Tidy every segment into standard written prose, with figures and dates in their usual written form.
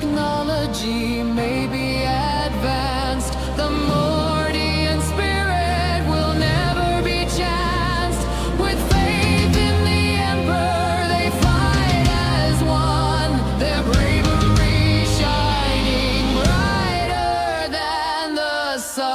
technology may be advanced, the Mordian spirit will never be chanced. With faith in the Emperor, they fight as one, their bravery shining brighter than the sun.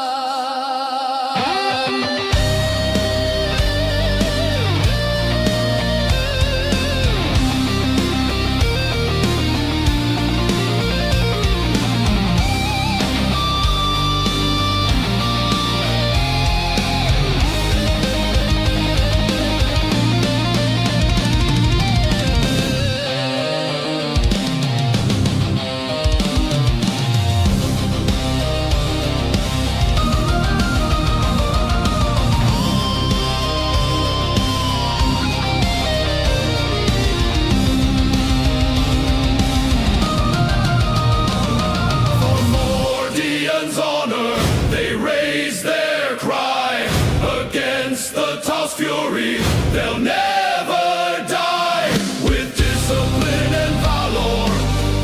Fury, they'll never die. With discipline and valor,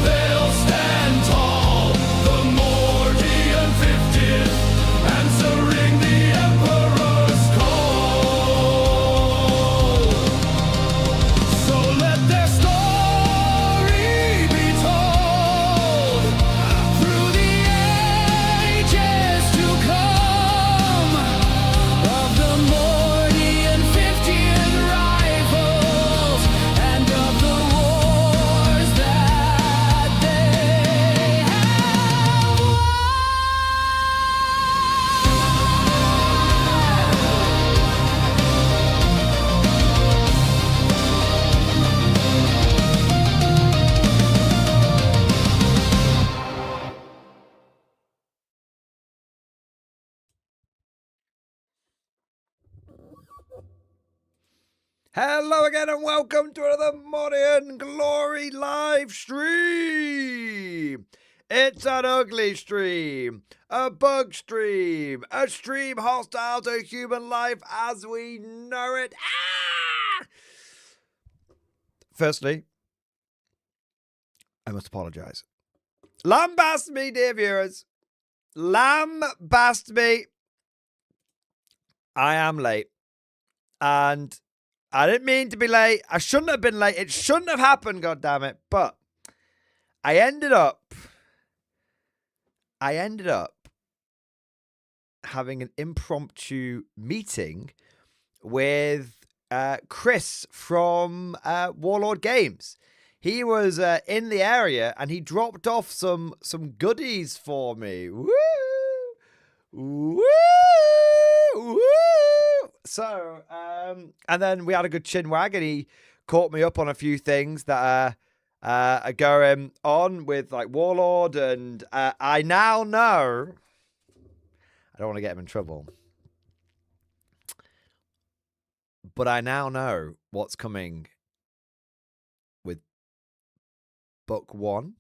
they'll stand tall. The Mordian 50th, answering the Emperor's call. So let their story be told through the ages to come of the Mordian 50th rifles and of the wars that they have won. Hello again and welcome to another Mordian Glory live stream. It's an ugly stream, a bug stream, a stream hostile to human life as we know it. Ah! Firstly, I must apologise. Lambast me, dear viewers. Lambast me. I am late. And I didn't mean to be late. I shouldn't have been late. It shouldn't have happened, goddammit. But I ended up having an impromptu meeting with Chris from Warlord Games. He was in the area and he dropped off some goodies for me. Woo! Woo! Woo! So, and then we had a good chin wag and he caught me up on a few things that are going on with like Warlord, and I now know, I don't want to get him in trouble, but I now know what's coming with Book 1,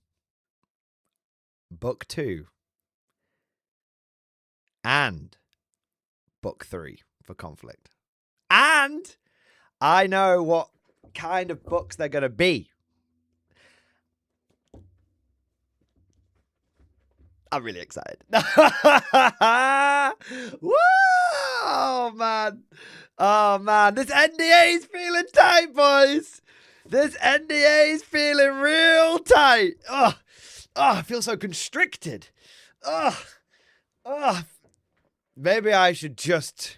Book 2, and Book 3 for Konflikt. And I know what kind of books they're going to be. I'm really excited. Woo! Oh, man. Oh, man. This NDA is feeling tight, boys. This NDA is feeling real tight. Oh, I feel so constricted. Maybe I should just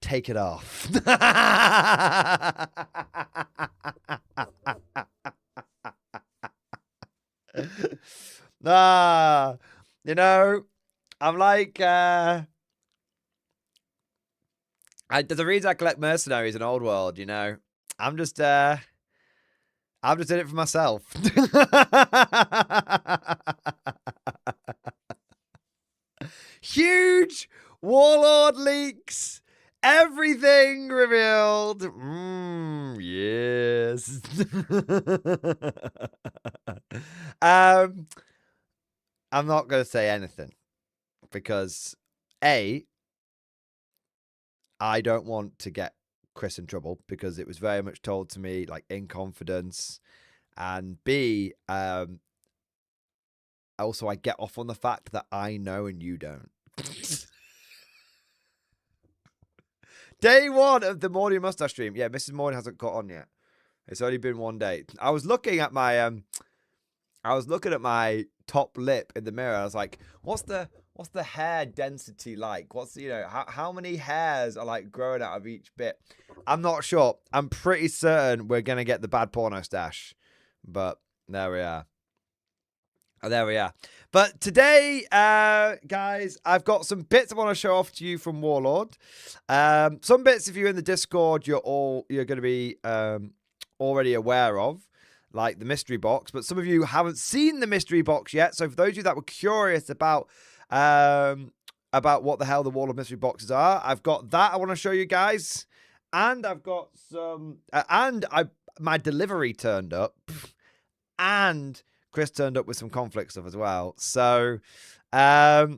take it off. You know, I'm like, there's a reason I collect mercenaries in Old World, you know. I'm just in it for myself. Huge Warlord leaks. Everything revealed. Yes. I'm not going to say anything because A, I don't want to get Chris in trouble because it was very much told to me like in confidence, and B, also I get off on the fact that I know and you don't. Day 1 of the Mordian mustache stream. Yeah, Mrs. Mordian hasn't caught on yet. It's only been 1 day. I was looking at my top lip in the mirror. I was like, what's the hair density like? What's, you know, how many hairs are like growing out of each bit? I'm not sure. I'm pretty certain we're gonna get the bad porno stash, but there we are. Oh, there we are. But today, guys, I've got some bits I want to show off to you from Warlord. Some bits, if you're in the Discord, you're going to be already aware of, like the mystery box. But some of you haven't seen the mystery box yet. So for those of you that were curious about what the hell the Warlord mystery boxes are, I've got that I want to show you guys, and I've got some, my delivery turned up, and Chris turned up with some Konflikt stuff as well. So, yeah,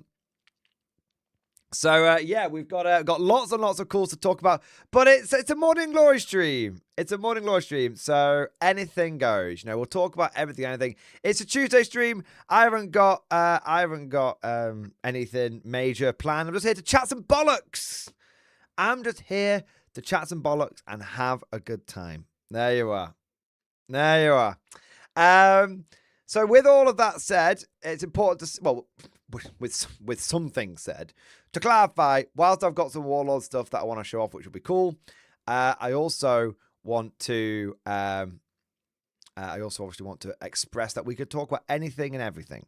we've got lots and lots of calls to talk about. But it's a Morning Glory stream. It's a Morning Glory stream. So anything goes. You know, we'll talk about everything, anything. It's a Tuesday stream. I haven't got anything major planned. I'm just here to chat some bollocks. I'm just here to chat some bollocks and have a good time. There you are. There you are. So with all of that said, it's important to, well, with some things said, to clarify, whilst I've got some Warlord stuff that I want to show off, which will be cool, I also want to, obviously want to express that we could talk about anything and everything.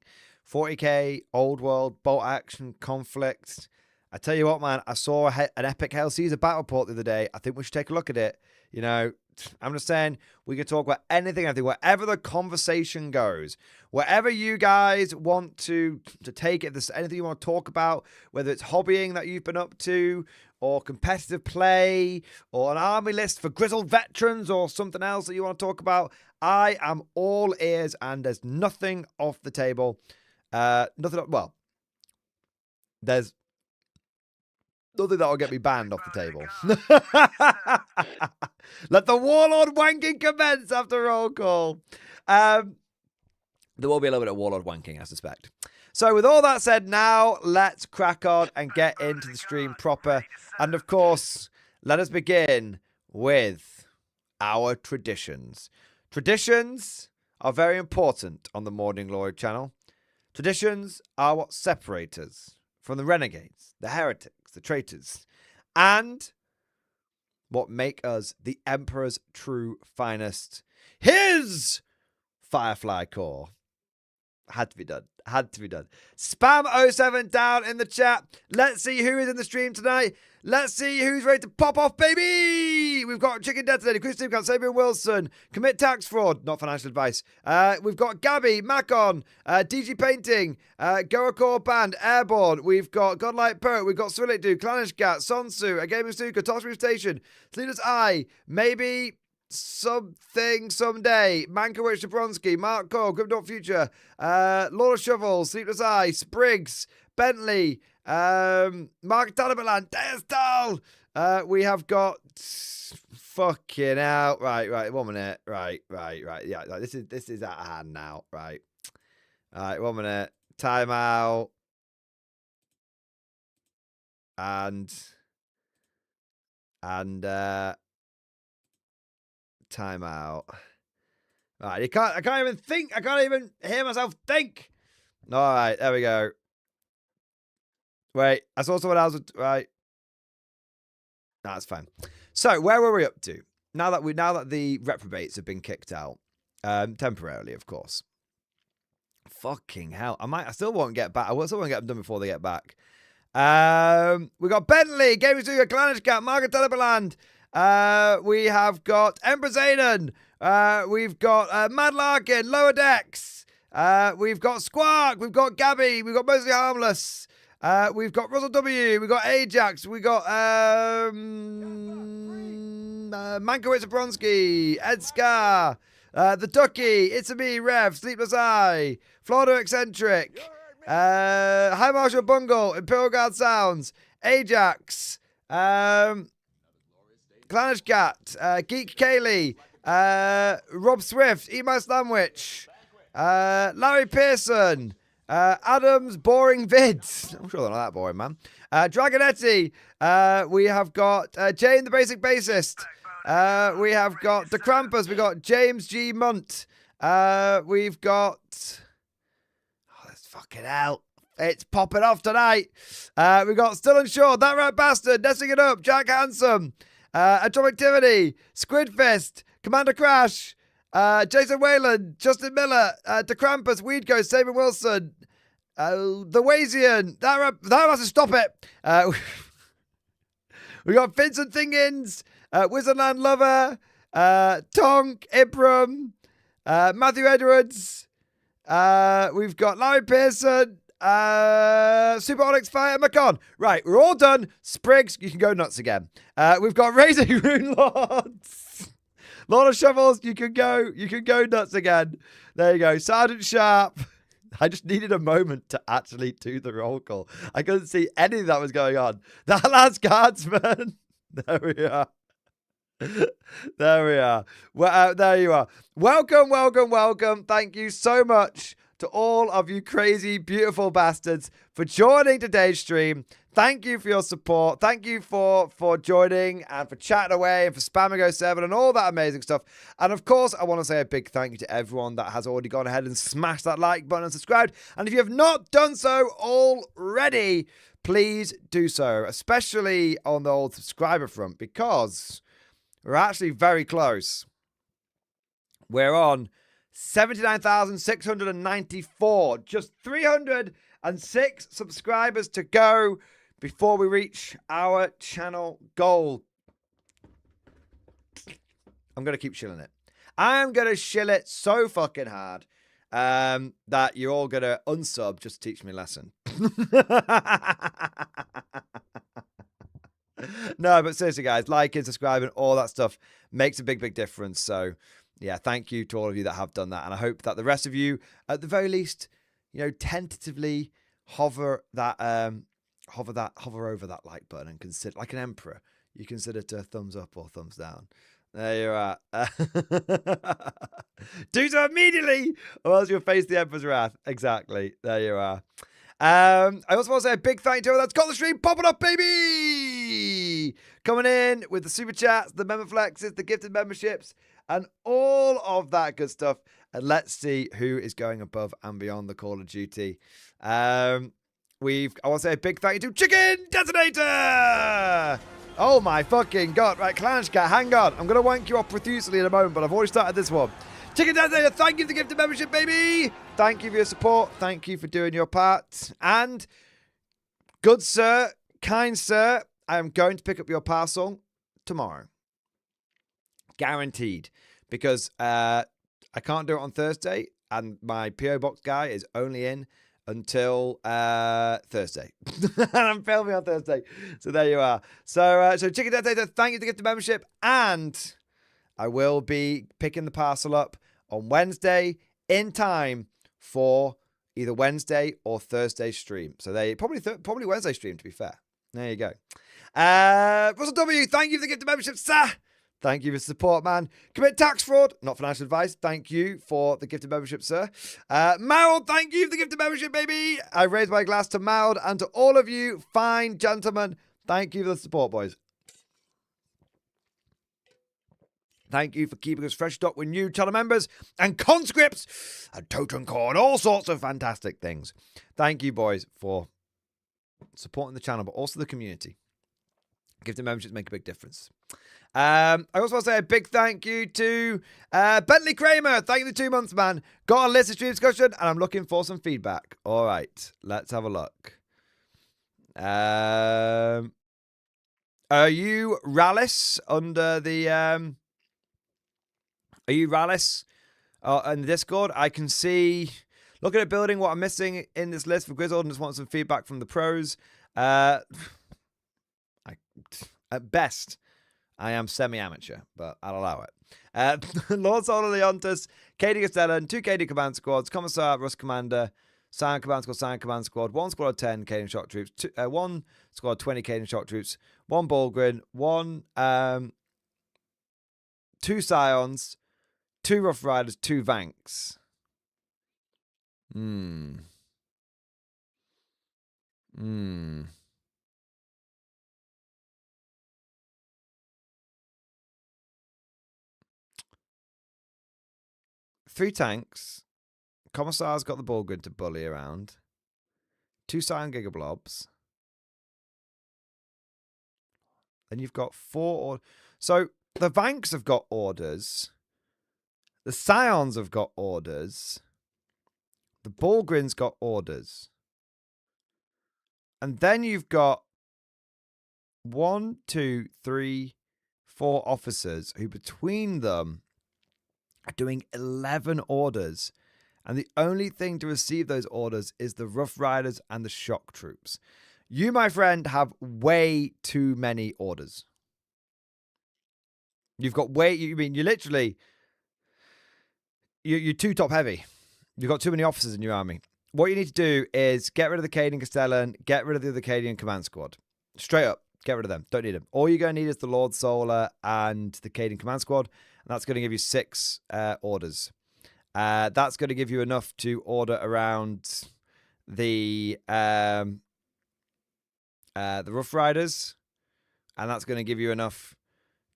40k, Old World, Bolt Action, Konflikt. I tell you what, man, I saw an epic Hell Caesar battle port the other day. I think we should take a look at it. You know, I'm just saying we could talk about anything, wherever the conversation goes, wherever you guys want to take it. There's anything you want to talk about, whether it's hobbying that you've been up to, or competitive play, or an army list for grizzled veterans, or something else that you want to talk about. I am all ears, and there's nothing off the table. There's nothing that will get me banned off the table. Let the Warlord wanking commence after roll call. There will be a little bit of Warlord wanking, I suspect. So with all that said, now let's crack on and get into the stream proper. And of course, let us begin with our traditions. Traditions are very important on the Morning Glory channel. Traditions are what separate us from the renegades, the heretics, the traitors, and what make us the Emperor's true finest. His Firefly Core. Had to be done. Had to be done. Spam 07 down in the chat. Let's see who is in the stream tonight. Let's see who's ready to pop off, baby. We've got Chicken Detonator, Christine Sabian Wilson, Commit Tax Fraud, not financial advice. We've got Gabby, Macon, DG Painting, Goracore Band, Airborne. We've got Godlike Poet. We've got Swillit Dude, Clanishgat, Sonsu, A Gaming Stuka, Toss Reef Station, Sleeper's Eye, maybe something someday, Mankiewicz Jabronsky, Mark Cole, Grimdorf Future, Lord of Shovels, Sleepless Eye, Spriggs, Bentley, Mark Talibalan, Deastal. We have got fucking out. Right, 1 minute. Right. Yeah, this is out of hand now. Right. All right, 1 minute. Time out. And time out. Right, I can't even think. I can't even hear myself think. All right, there we go. Wait, I saw someone else. Right. That's fine. So, where were we up to? Now that the reprobates have been kicked out, temporarily, of course. Fucking hell. I still won't get back. I still won't get them done before they get back. We got Bentley, Gaming Studio, Clanishcat, Margaret Telebaland. We have got Emperor Zanen. We've got Mad Larkin, Lower Decks. We've got Squark. We've got Gabby. We've got Mostly Harmless. We've got Russell W. We've got Ajax. We got Mankiewicz Zabronsky, Ed Scar, The Ducky, It's a Me, Rev, Sleepless Eye, Florida Eccentric, High Marshal Bungle, Imperial Guard Sounds, Ajax, Clanishcat, Geek Kaylee, Rob Swift, Eat My Sandwich, Larry Pearson, Adam's boring vids. I'm sure they're not that boring, man. Dragonetti. We have got Jane the Basic Bassist. We have got the Krampus. We've got James G. Munt. We've got... Oh, let's fucking hell. It's popping off tonight. We've got Still Unsure, That Right Bastard, Nesting It Up, Jack Handsome, Atomic Activity, Squidfist, Commander Crash, Jason Whalen, Justin Miller, The Krampus, Weed Ghost, Saban Wilson, The Wasian, that has to stop it. We got Vincent Thingins, Wizardland Lover, Tonk, Ibram, Matthew Edwards, we've got Larry Pearson, Super Onyx Fire, Macon. Right, we're all done. Spriggs, you can go nuts again. We've got Raising Rune Lords. Lord of Shovels, you can go nuts again. There you go. Sergeant Sharp. I just needed a moment to actually do the roll call. I couldn't see anything that was going on. That last guardsman. There we are. There we are. Well, there you are. Welcome, welcome, welcome. Thank you so much to all of you crazy, beautiful bastards for joining today's stream. Thank you for your support. Thank you for joining and for chatting away and for spamming 07 and all that amazing stuff. And of course, I want to say a big thank you to everyone that has already gone ahead and smashed that like button and subscribed. And if you have not done so already, please do so, especially on the old subscriber front, because we're actually very close. We're on 79,694. Just 306 subscribers to go before we reach our channel goal. I'm going to keep shilling it. I'm going to shill it so fucking hard that you're all going to unsub just to teach me a lesson. No, but seriously, guys, liking, subscribing, all that stuff makes a big, big difference. So, yeah, thank you to all of you that have done that. And I hope that the rest of you, at the very least, tentatively hover over that like button and consider, like an emperor, you consider to thumbs up or thumbs down. There you are. Do so immediately, or else you'll face the Emperor's wrath. Exactly. There you are. I also want to say a big thank you to everyone that's got the stream popping up, baby! Coming in with the super chats, the member flexes, the gifted memberships, and all of that good stuff. And let's see who is going above and beyond the Call of Duty. I want to say a big thank you to Chicken Detonator! Oh my fucking god. Right, Clanchka, hang on. I'm going to wank you off profusely in a moment, but I've already started this one. Chicken Detonator, thank you for the gifted membership, baby! Thank you for your support. Thank you for doing your part. And, good sir, kind sir, I am going to pick up your parcel tomorrow. Guaranteed. Because I can't do it on Thursday, and my P.O. Box guy is only in until Thursday. And I'm filming on Thursday. So there you are. So Chicken Detonator, thank you for the gifted membership. And I will be picking the parcel up on Wednesday in time for either Wednesday or Thursday stream. So they probably Wednesday stream, to be fair. There you go. Russell W, thank you for the gift of membership, sir. Thank you for support, man. Commit tax fraud, not financial advice. Thank you for the gift of membership, sir. Maud, thank you for the gift of membership, baby. I raise my glass to Maud and to all of you fine gentlemen. Thank you for the support, boys. Thank you for keeping us fresh stock with new channel members and conscripts and totem core, all sorts of fantastic things. Thank you, boys, for supporting the channel, but also the community. Gifted memberships make a big difference. I also want to say a big thank you to Bentley Kramer. Thank you for 2 months, man. Got a list of stream discussion, and I'm looking for some feedback. All right, let's have a look. Are you Rallis under the... Are you Rallis in the Discord? I can see... Looking at building, what I'm missing in this list for Grizzled, and just want some feedback from the pros. At best, I am semi-amateur, but I'll allow it. Lord Solar Leontus, KD Castellan, 2 KD Command Squads, Commissar, Rust Commander, Cyan Command Squad, 1 squad of 10 Caden Shock Troops, 1 squad of 20 Caden Shock Troops, 1 Bulgrin, 2 Scions, 2 Rough Riders, 2 Vanks. Hmm. 3 tanks. Commissar's got the ball grid to bully around. 2 Cyan Gigablobs. Then you've got 4... So the Vanks have got orders. The Scions have got orders. The Ballgrin's got orders. And then you've got 1, 2, 3, 4 officers who between them are doing 11 orders. And the only thing to receive those orders is the Rough Riders and the Shock Troops. You, my friend, have way too many orders. You've got you're literally... You're too top heavy. You've got too many officers in your army. What you need to do is get rid of the Cadian Castellan, get rid of the other Cadian Command Squad. Straight up, get rid of them. Don't need them. All you're going to need is the Lord Solar and the Cadian Command Squad, and that's going to give you 6 orders. That's going to give you enough to order around the Rough Riders, and that's going to give you enough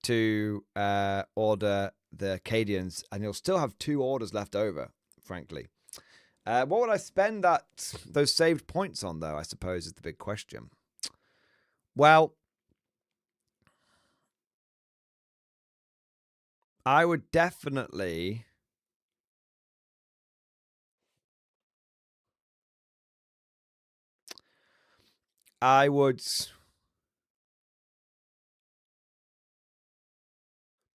to order the Cadians, and you'll still have 2 orders left over, frankly. What would I spend those saved points on, though, I suppose, is the big question. Well, I would definitely... I would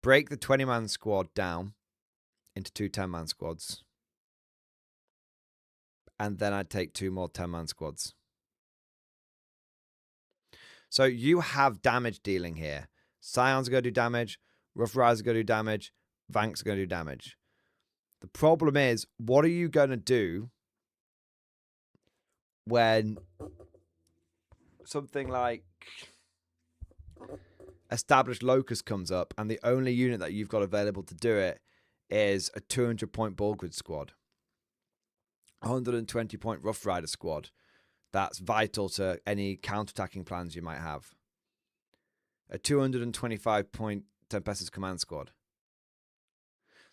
break the 20-man squad down into 2 10-man squads. And then I'd take 2 more 10-man squads. So you have damage dealing here. Scions are going to do damage. Rough Riders are going to do damage. Vanks are going to do damage. The problem is, what are you going to do when something like Established Locust comes up and the only unit that you've got available to do it is a 200-point ball grid squad, a 120-point Rough Rider squad that's vital to any counter-attacking plans you might have, a 225-point Tempestus command squad.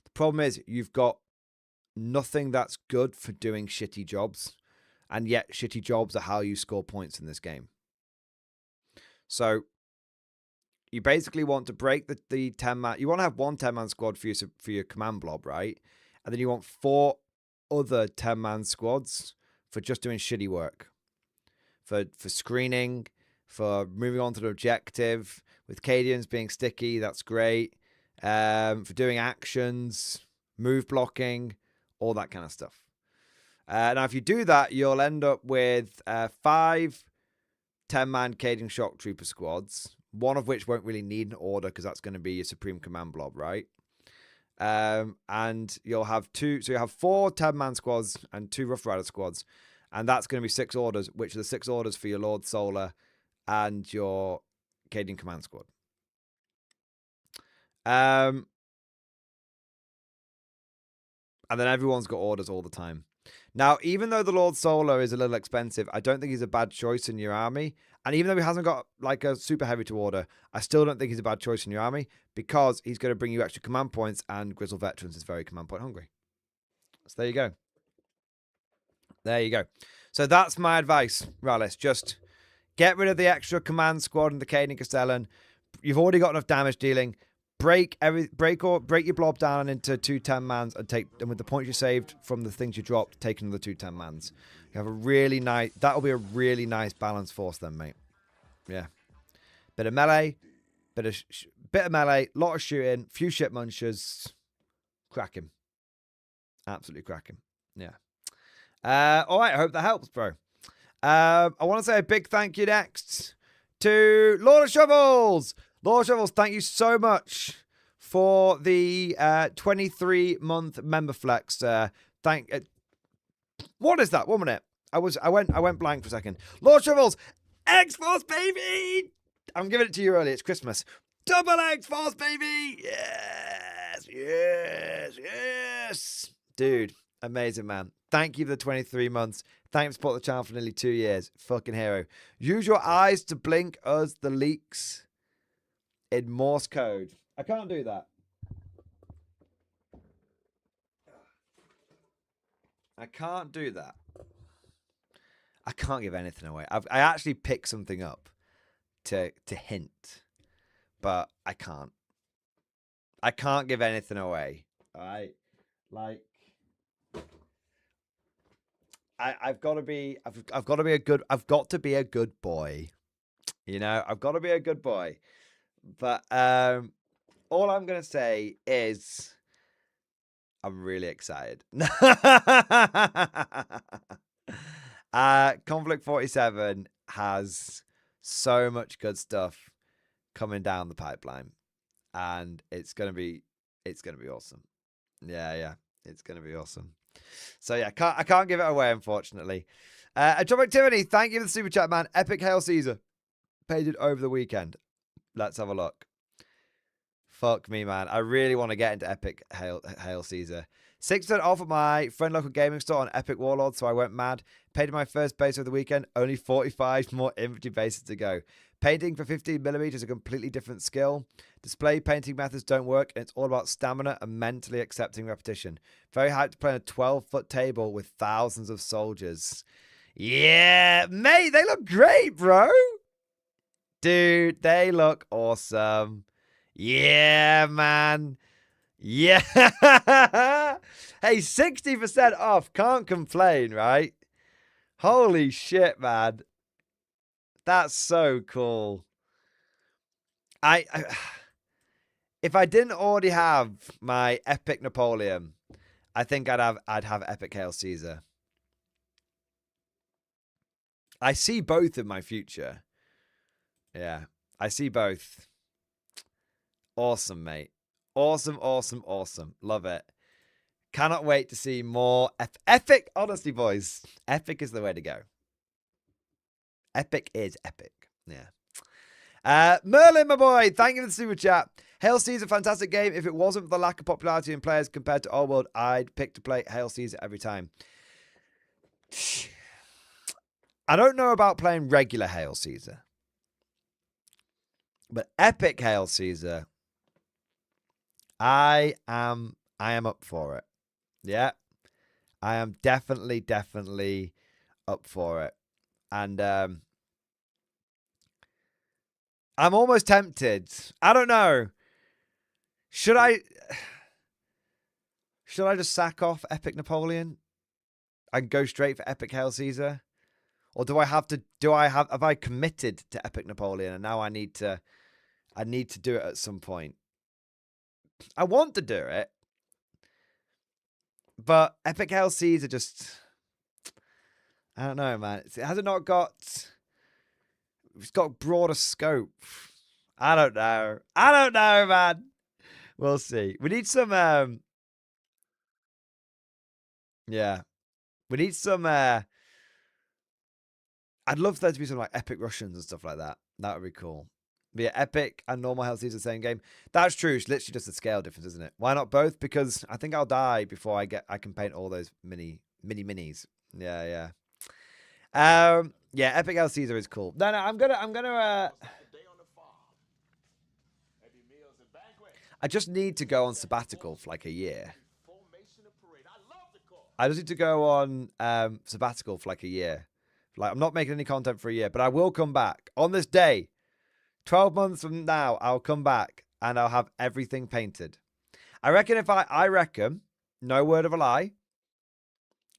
The problem is you've got nothing that's good for doing shitty jobs, and yet shitty jobs are how you score points in this game. So you basically want to break the 10-man... You want to have 1 10-man squad for your command blob, right? And then you want 4 other 10-man squads for just doing shitty work. For screening, for moving on to the objective. With Cadians being sticky, that's great. For doing actions, move blocking, all that kind of stuff. Now, if you do that, you'll end up with 5 10-man Cadian Shock Trooper squads, one of which won't really need an order because that's going to be your Supreme Command Blob, right? And you'll have 2, so you have 4 10-man squads and 2 Rough Rider squads, and that's going to be 6 orders, which are the 6 orders for your Lord Solar and your Cadian Command Squad. And then everyone's got orders all the time. Now, even though the Lord Solar is a little expensive, I don't think he's a bad choice in your army. And even though he hasn't got like a super heavy to order, I still don't think he's a bad choice in your army because he's going to bring you extra command points, and Grizzle Veterans is very command point hungry. So there you go. There you go. So that's my advice, Rallis. Just get rid of the extra command squad and the Cadian Castellan. You've already got enough damage dealing. Break your blob down into 2 10-mans and with the points you saved from the things you dropped, take another 2 10-mans. You have a really nice... That'll be a really nice balanced force then, mate. Yeah. Bit of melee, bit of melee, lot of shooting, few shit munchers. Cracking. Absolutely cracking. Yeah. All right, I hope that helps, bro. I want to say a big thank you next to Lord of Shovels. Lord of Shovels, thank you so much for the 23-month member flex. What is that? 1 minute. I went blank for a second. Lord of Shovels, X-Force, baby! I'm giving it to you early. It's Christmas. Double X-Force, baby! Yes, yes, yes. Dude, Amazing, man. Thank you for the 23 months. Thanks for supporting the channel for nearly 2 years. Fucking hero. Use your eyes to blink us the leaks in Morse code. I can't do that. I can't do that. I can't give anything away. I actually picked something up to hint, but I can't. I can't give anything away. All right, like I've got to be. I've got to be a good. I've got to be a good boy. You know, I've got to be a good boy. But all I'm gonna say is I'm really excited. Konflikt 47 has so much good stuff coming down the pipeline, and it's gonna be awesome. Yeah, it's gonna be awesome. So yeah, I can't give it away, unfortunately. Job Activity, thank you for the super chat, man. Epic Hail Caesar paid it over the weekend. Let's have a look. Fuck me, man. I really want to get into Epic Hail Caesar. 6% off at my friend local gaming store on Epic Warlord, so I went mad. Painted my first base over the weekend. Only 45 more infantry bases to go. Painting for 15mm is a completely different skill. Display painting methods don't work, and it's all about stamina and mentally accepting repetition. Very hyped to play on a 12-foot table with thousands of soldiers. Yeah, mate, they look great, bro. Dude, they look awesome. Yeah, man. Yeah. Hey, 60% off. Can't complain, right? Holy shit, man. That's so cool. I if I didn't already have my Epic Napoleon, I think I'd have Epic Hail Caesar. I see both in my future. Yeah, I see both. Awesome, mate. Awesome, awesome, awesome. Love it. Cannot wait to see more epic. Honestly, boys, epic is the way to go. Epic is epic. Yeah. Merlin, my boy, thank you for the super chat. Hail Caesar, fantastic game. If it wasn't for the lack of popularity in players compared to Old World, I'd pick to play Hail Caesar every time. I don't know about playing regular Hail Caesar, but Epic Hail Caesar, I am up for it. Yeah, I am definitely up for it. And I'm almost tempted. I don't know. Should I just sack off Epic Napoleon and go straight for Epic Hail Caesar? Or have I committed to Epic Napoleon and now I need to do it at some point? I want to do it. But Epic Hail Caesar just, I don't know, man. Has it not got, it's got broader scope. I don't know, man. We'll see. We need some, yeah. We need some, I'd love there to be some like epic Russians and stuff like that. That would be cool. But yeah, epic and normal Hail Caesar the same game. That's true. It's literally just a scale difference, isn't it? Why not both? Because I think I'll die before I can paint all those minis. Yeah. Yeah, Epic Hail Caesar is cool. No, I'm gonna I just need to go on sabbatical for like a year. I just need to go on sabbatical for like a year. Like, I'm not making any content for a year, but I will come back on this day. 12 months from now, I'll come back and I'll have everything painted. I reckon, no word of a lie,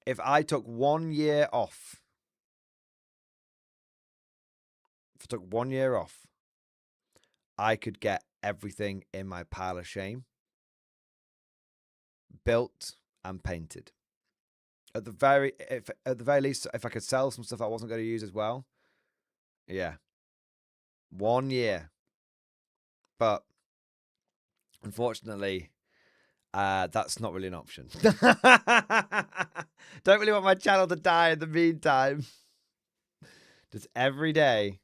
if I took 1 year off, I could get everything in my pile of shame built and painted. At the very least, if I could sell some stuff I wasn't going to use as well. Yeah. 1 year. But unfortunately, that's not really an option. Don't really want my channel to die in the meantime. Just every day.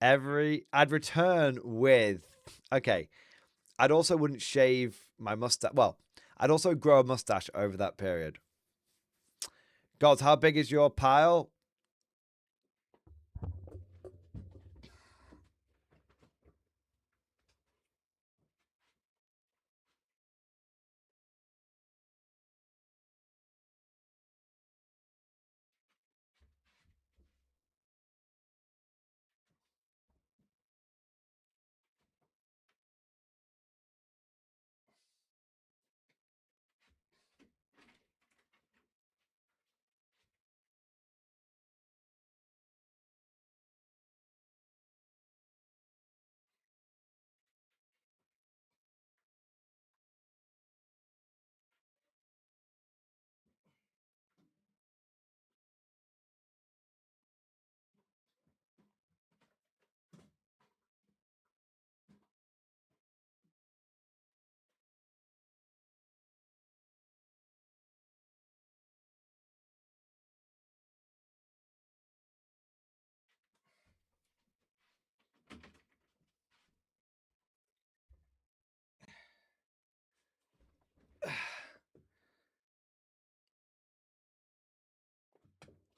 I'd return with, okay, I'd also wouldn't shave my mustache. Well, I'd also grow a mustache over that period. Gods, how big is your pile?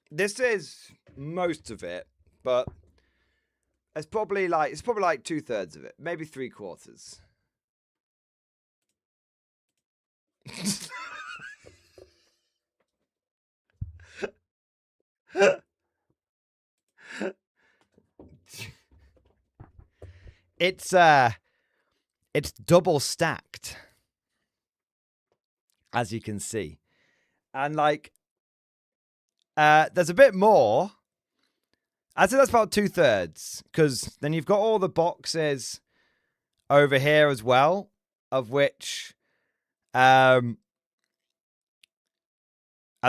This is most of it, but it's probably like 2/3 of it, maybe 3/4. It's double stacked, as you can see, and like there's a bit more. I'd say that's about 2/3, because then you've got all the boxes over here as well, of which I'd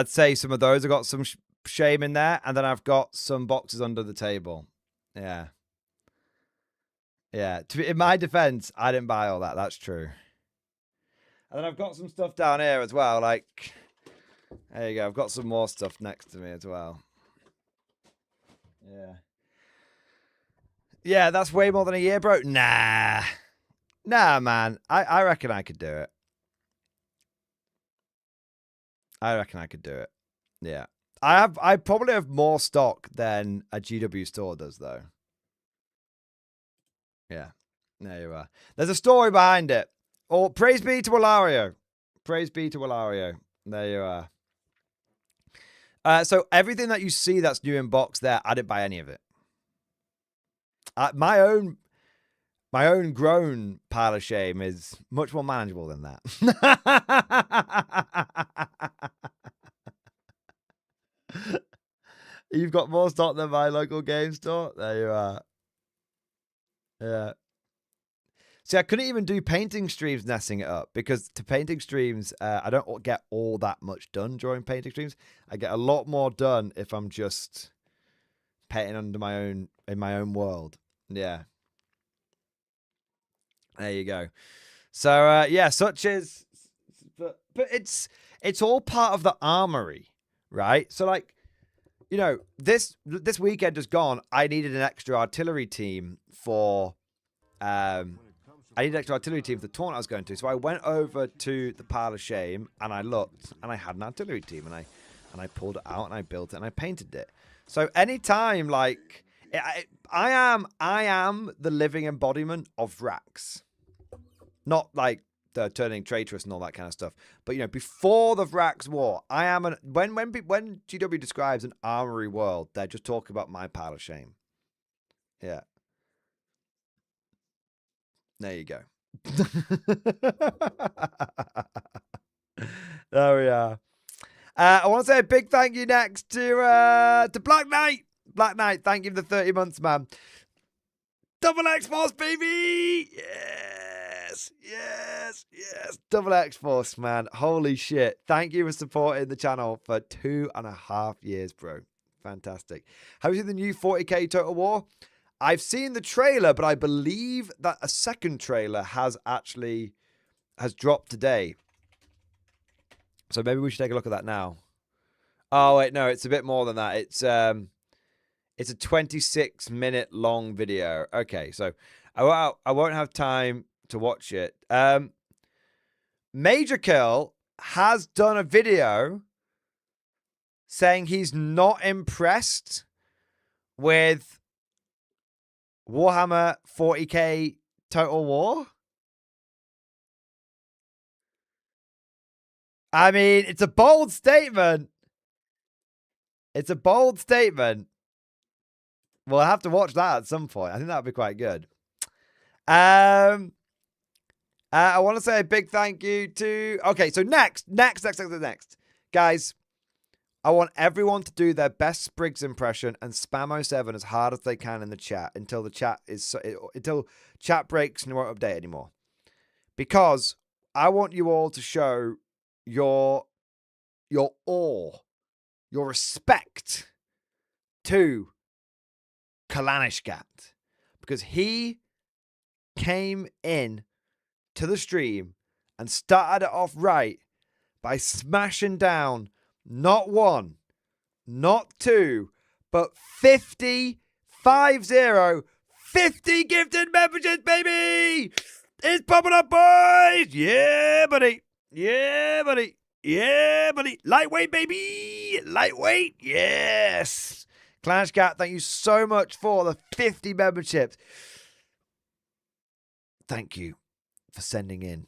say some of those have got some shame in there, and then I've got some boxes under the table. Yeah. Yeah. In my defense, I didn't buy all that. That's true. And then I've got some stuff down here as well. Like, there you go. I've got some more stuff next to me as well. Yeah. Yeah, that's way more than a year, bro. Nah. Nah, man. I reckon I could do it. I reckon I could do it. Yeah. I probably have more stock than a GW store does, though. Yeah. There you are. There's a story behind it. Oh, praise be to Ilario. Praise be to Ilario. There you are. So everything that you see that's new in box there, I didn't buy any of it. My own grown pile of shame is much more manageable than that. You've got more stock than my local game store. There you are. Yeah. See, I couldn't even do painting streams nesting it up, because to painting streams, I don't get all that much done during painting streams. I get a lot more done if I'm just painting in my own world. Yeah. There you go. So yeah, such is, but it's all part of the armory, right? So like, you know, this weekend just gone, I needed an extra artillery team for the tournament I was going to. So I went over to the pile of shame and I looked and I had an artillery team, and I pulled it out and I built it and I painted it. So anytime, like, I am the living embodiment of Vrax. Not like the turning traitorous and all that kind of stuff, but you know, before the Vrax war, I am when GW describes an armory world, they're just talking about my pile of shame. Yeah. There you go. There we are. I want to say a big thank you next to Black Knight. Black Knight, thank you for the 30 months, man. Double X-Force, baby! Yes. Double X-Force, man. Holy shit. Thank you for supporting the channel for 2.5 years, bro. Fantastic. Have you seen the new 40k Total War? I've seen the trailer, but I believe that a second trailer has dropped today. So maybe we should take a look at that now. Oh, wait, no, it's a bit more than that. It's a 26-minute long video. Okay, so I won't have time to watch it. Major Karl has done a video saying he's not impressed with Warhammer 40k Total War. I mean, it's a bold statement. It's a bold statement. We'll have to watch that at some point. I think that would be quite good. I want to say a big thank you to... Okay, so next. Guys, I want everyone to do their best Spriggs impression and spam 07 as hard as they can in the chat until chat breaks and it won't update anymore. Because I want you all to show your awe, your respect to Kalanishkat, because he came in to the stream and started it off right by smashing down not one, not two, but 50 gifted memberships, baby! It's popping up, boys! Yeah, buddy! Yeah, buddy! Yeah, buddy! Lightweight, baby! Lightweight! Yes! Clashcat, thank you so much for the 50 memberships. Thank you for sending in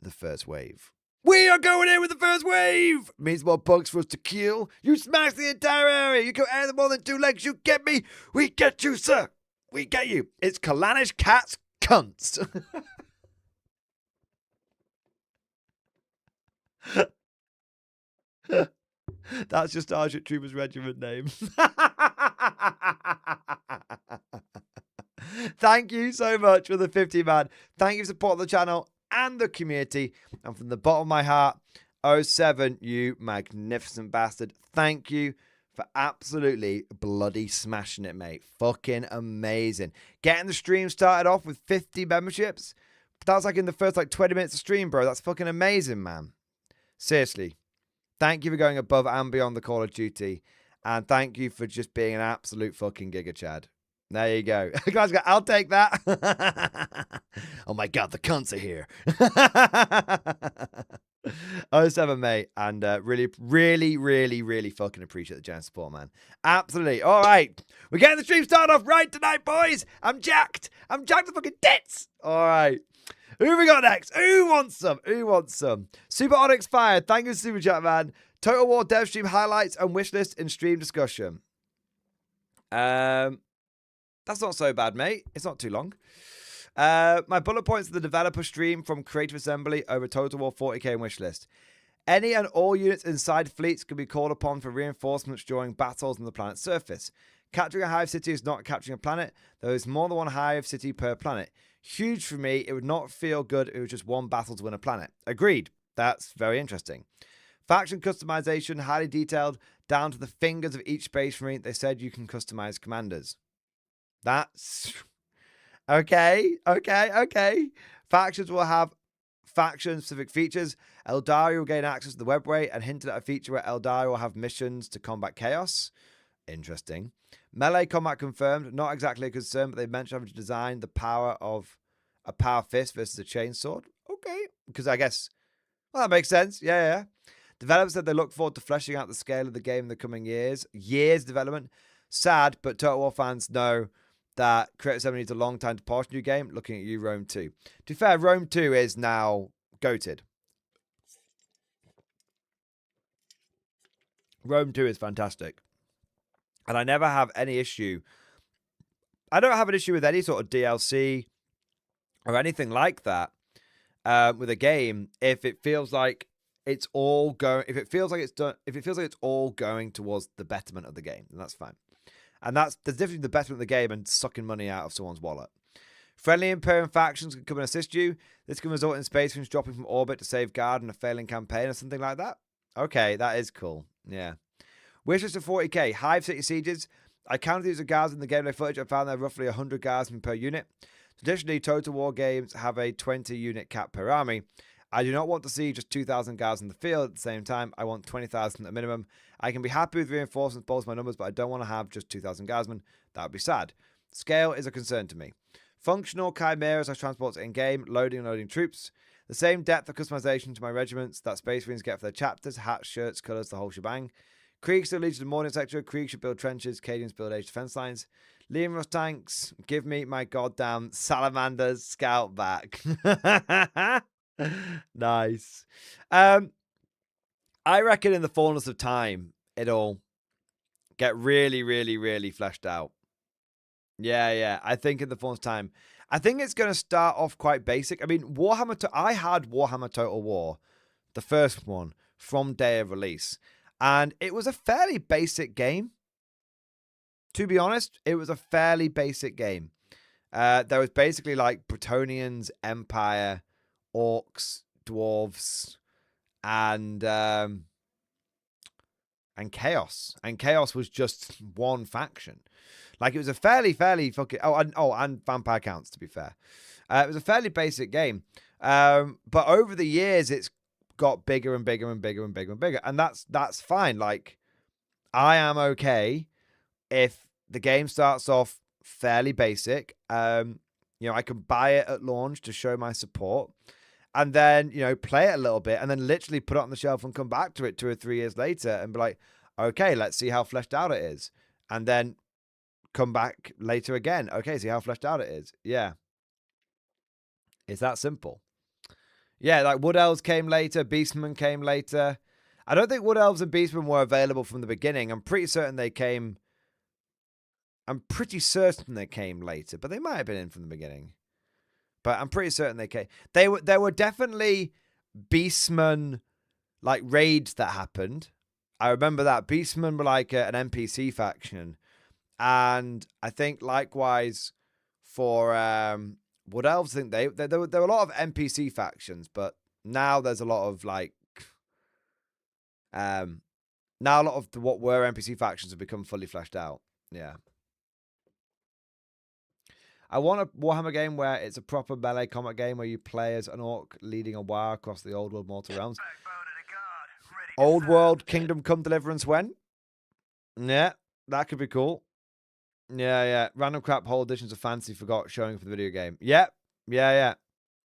the first wave. We are going in with the first wave! Means more bugs for us to kill. You smash the entire area. You go air them more than 2 legs. You get me. We get you, sir. We get you. It's Kalanish Cat's cunts. That's your Starship Troopers Regiment name. Thank you so much for the 50, man. Thank you for supporting the channel and the community. And from the bottom of my heart, 07, you magnificent bastard. Thank you for absolutely bloody smashing it, mate. Fucking amazing. Getting the stream started off with 50 memberships. That was like in the first 20 minutes of stream, bro. That's fucking amazing, man. Seriously. Thank you for going above and beyond the Call of Duty. And thank you for just being an absolute fucking Giga Chad. There you go. Guys, I'll take that. Oh my God, the cunts are here. 07, mate. And really fucking appreciate the generous support, man. Absolutely. All right. We're getting the stream started off right tonight, boys. I'm jacked. I'm jacked to fucking tits. All right. Who we got next? Who wants some? Who wants some? Super Onyx Fire. Thank you, Super Chat, man. Total War dev stream highlights and wishlist in stream discussion. That's not so bad, mate. It's not too long. My bullet points are the developer stream from Creative Assembly over Total War 40k and wishlist. Any and all units inside fleets can be called upon for reinforcements during battles on the planet's surface. Capturing a hive city is not capturing a planet. There is more than one hive city per planet. Huge for me. It would not feel good if it was just one battle to win a planet. Agreed. That's very interesting. Faction customization, highly detailed, down to the fingers of each space marine. They said you can customize commanders. That's... Okay. Factions will have faction-specific features. Eldari will gain access to the webway and hinted at a feature where Eldari will have missions to combat chaos. Interesting. Melee combat confirmed. Not exactly a concern, but they mentioned having to design the power of a power fist versus a chainsword. Okay. Because I guess... Well, that makes sense. Yeah. Developers said they look forward to fleshing out the scale of the game in the coming years. Years development. Sad, but Total War fans know that Creative 7 needs a long time to polish a new game. Looking at you, Rome 2. To be fair, Rome 2 is now goated. Rome 2 is fantastic. And I never have any issue. I don't have an issue with any sort of DLC or anything like that with a game if it feels like it's all going. If it feels like it's done. If it feels like it's all going towards the betterment of the game, then that's fine. And there's difference between the betterment of the game and sucking money out of someone's wallet. Friendly Imperium factions can come and assist you. This can result in space marines dropping from orbit to save guard in a failing campaign or something like that. Okay, that is cool. Yeah. Wishlist of 40k. Hive City Sieges. I counted these as guards in the gameplay footage. I found there are roughly 100 guardsmen per unit. Traditionally, Total War games have a 20 unit cap per army. I do not want to see just 2,000 guards in the field at the same time. I want 20,000 at minimum. I can be happy with reinforcements, bolster my numbers, but I don't want to have just 2,000 guardsmen. That would be sad. Scale is a concern to me. Functional chimeras as transports in-game, loading and loading troops. The same depth of customization to my regiments that Space Marines get for their chapters, hats, shirts, colours, the whole shebang. Kriegs are Legion of Mordian sector. Kriegs should build trenches. Cadians build age defense lines. Liam Rush tanks. Give me my goddamn Salamander's scout back. Nice. I reckon in the fullness of time, it'll get really, really, really fleshed out. Yeah. I think in the fullness of time. I think it's going to start off quite basic. I mean, I had Warhammer Total War, the first one, from day of release. And it was a fairly basic game. To be honest, it was a fairly basic game. There was basically like Bretonians, Empire, Orcs, Dwarves, and Chaos. And Chaos was just one faction. Like, it was a fairly fucking... and Vampire counts, to be fair. It was a fairly basic game. But over the years, it's got bigger and bigger and bigger and bigger and bigger. And that's fine. Like, I am okay if the game starts off fairly basic. I can buy it at launch to show my support. And then, play it a little bit and then literally put it on the shelf and come back to it 2 or 3 years later and be like, okay, let's see how fleshed out it is. And then come back later again. Okay, see how fleshed out it is. Yeah. It's that simple. Yeah, like Wood Elves came later. Beastmen came later. I don't think Wood Elves and Beastmen were available from the beginning. I'm pretty certain they came later, but they might have been in from the beginning. But I'm pretty certain they came. There were definitely Beastmen like raids that happened. I remember that. Beastmen were like an NPC faction. And I think likewise for Wood Elves, I think there were a lot of NPC factions, but now there's a lot of like now a lot of what were NPC factions have become fully fleshed out. Yeah. I want a Warhammer game where it's a proper melee combat game where you play as an orc leading a war across the old world mortal realms. Old world Kingdom Come Deliverance when? Yeah, that could be cool. Yeah. Random crap whole editions of Fantasy forgot showing for the video game. Yep. Yeah.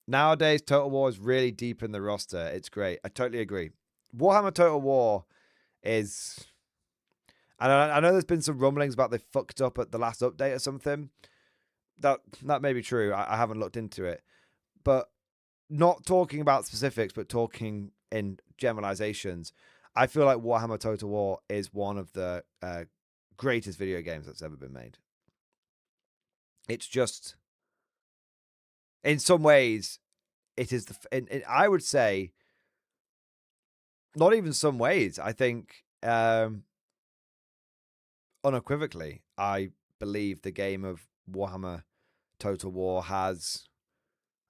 Nowadays, Total War is really deep in the roster. It's great. I totally agree. Warhammer Total War is... I know there's been some rumblings about they fucked up at the last update or something. That may be true. I haven't looked into it. But not talking about specifics, but talking in generalizations, I feel like Warhammer Total War is one of the greatest video games that's ever been made. It's just, in some ways, it is I would say, not even some ways. I think unequivocally, I believe the game of Warhammer Total War has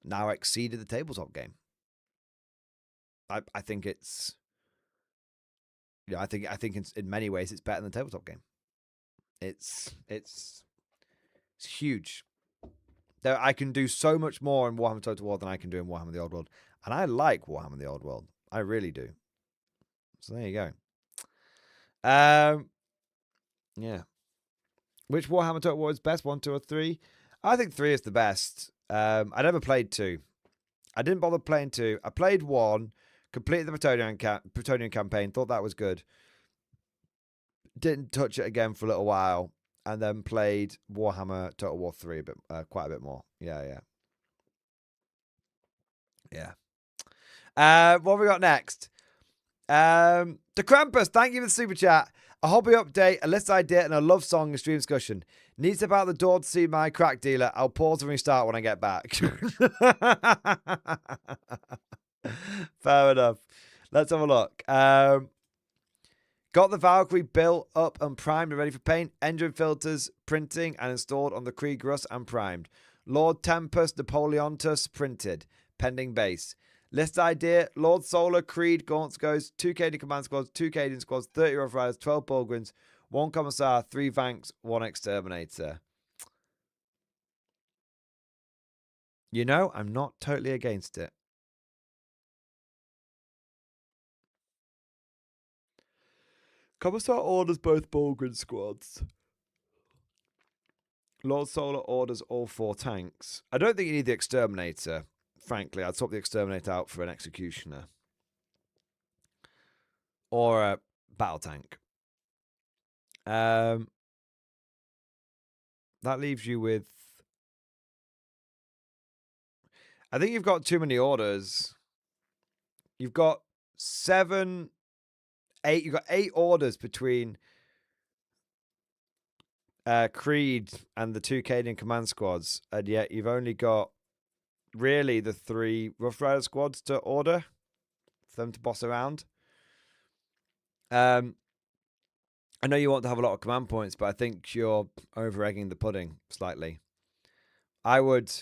now exceeded the tabletop game. I think it's, I think in many ways it's better than the tabletop game. It's huge. I can do so much more in Warhammer Total War than I can do in Warhammer the Old World, and I like Warhammer the Old World. I really do. So there you go. Yeah. Which Warhammer Total War is best? 1, 2, or 3? I think 3 is the best. I never played 2. I didn't bother playing 2. I played 1, completed the Bretonian campaign, thought that was good. Didn't touch it again for a little while, and then played Warhammer Total War 3 quite a bit more. Yeah. What have we got next? The Krampus, thank you for the super chat. A hobby update, a list idea, and a love song and stream discussion. Need to step out the door to see my crack dealer. I'll pause and restart when I get back. Fair enough. Let's have a look. Got the Valkyrie built up and primed and ready for paint. Engine filters, printing, and installed on the Krieg Russ and primed. Lord Tempest Napoleontus printed. Pending base. List idea, Lord Solar, Creed, Gaunt's Ghosts, 2 Cadian Command Squads, 2 Cadian Squads, 30 Rough Riders, 12 Bulgrins, 1 Commissar, 3 Vanks, 1 Exterminator. I'm not totally against it. Commissar orders both Bulgrin squads. Lord Solar orders all 4 tanks. I don't think you need the Exterminator frankly. I'd swap the Exterminate out for an Executioner. Or a Battle Tank. That leaves you with... I think you've got too many orders. You've got 8. You've got 8 orders between Creed and the 2 Canadian command squads, and yet you've only got really the 3 Rough Rider squads to order for them to boss around. I know you want to have a lot of command points, but I think you're over-egging the pudding slightly. I would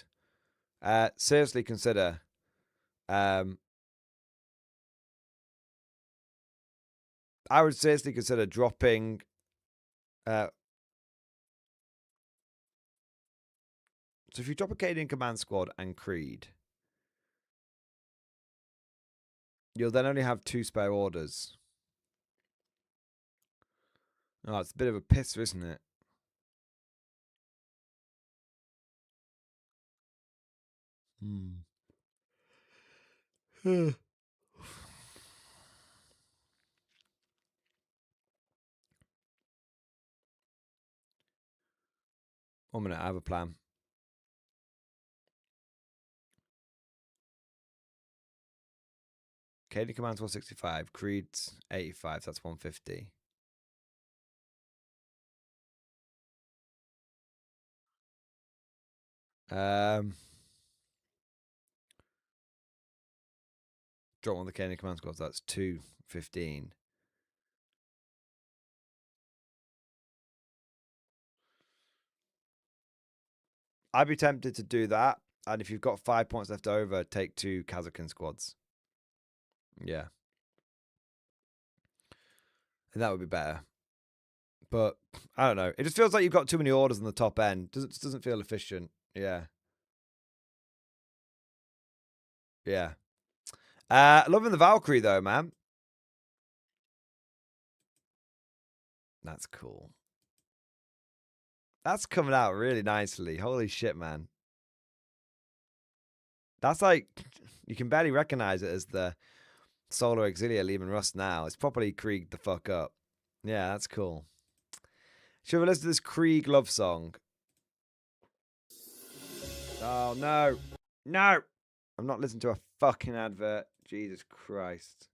seriously consider dropping so if you drop a Canadian command squad and Creed, you'll then only have 2 spare orders. Oh, it's a bit of a pisser, isn't it? Hmm. 1 minute, I have a plan. Canadian Command's 165, Creed's 85, so that's 150. Drop 1 of the Canadian Command squads, that's 215. I'd be tempted to do that, and if you've got 5 points left over, take 2 Kazakhstan squads. Yeah. And that would be better. But, I don't know. It just feels like you've got too many orders on the top end. Doesn't feel efficient. Yeah. Yeah. Loving the Valkyrie, though, man. That's cool. That's coming out really nicely. Holy shit, man. That's like, you can barely recognize it as the Solar Auxilia Lehman Russ now. It's properly Krieg the fuck up. Yeah, that's cool. Should we listen to this Krieg love song? Oh, no. No! I'm not listening to a fucking advert. Jesus Christ.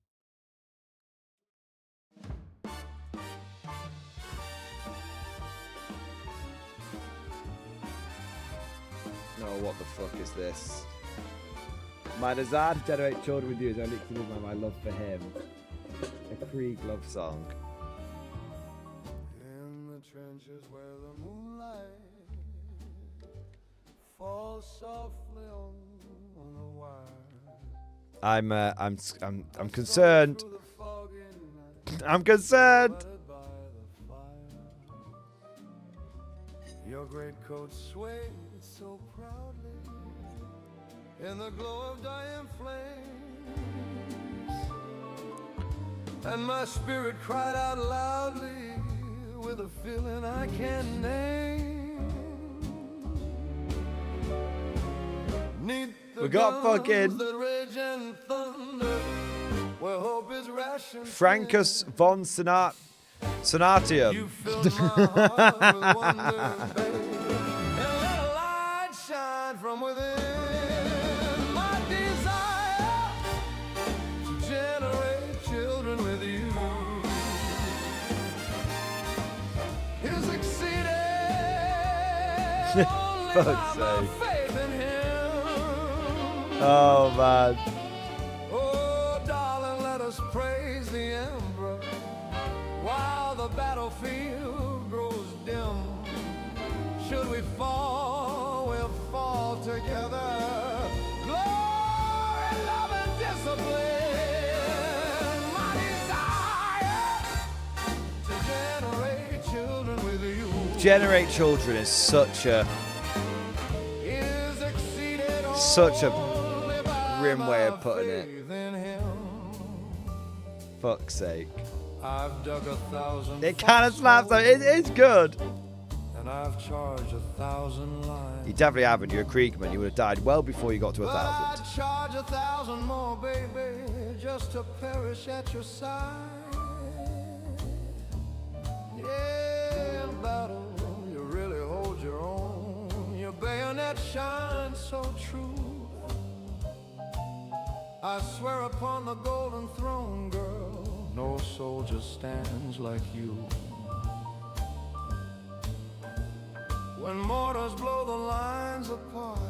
No, what the fuck is this? My desire to generate children with you is only exceeded by my love for him. A Krieg love song. In the trenches where the moonlight falls softly on the wire. I'm concerned. I'm concerned. Your great coat swayed so proudly in the glow of dying flames, and my spirit cried out loudly with a feeling I can't name. We got fucking Frankus von Sonatium. You filled my heart with wonder, baby, and let a light shine from within. My desire to generate children with you is exceeded only by Fuck's my sake. faith in him. Oh, man. Oh, darling, let us praise the Emperor while the battlefield grows dim. Should we fall, we'll fall together. Glory, love, and discipline. My desire to generate children with you Generate children is such a is exceeded Such a only by grim way of my putting it. faith in him. fuck's sake. I've dug 1,000 It kind of slaps though. It is good. and I've charged 1,000 lines. You definitely haven't. You're a Kriegman. You would have died well before you got to But 1,000. I'd charge 1,000 more, baby, just to perish at your side. Yeah, in battle, you really hold your own. Your bayonet shines so true. I swear upon the golden throne, girl, no soldier stands like you. When mortars blow the lines apart,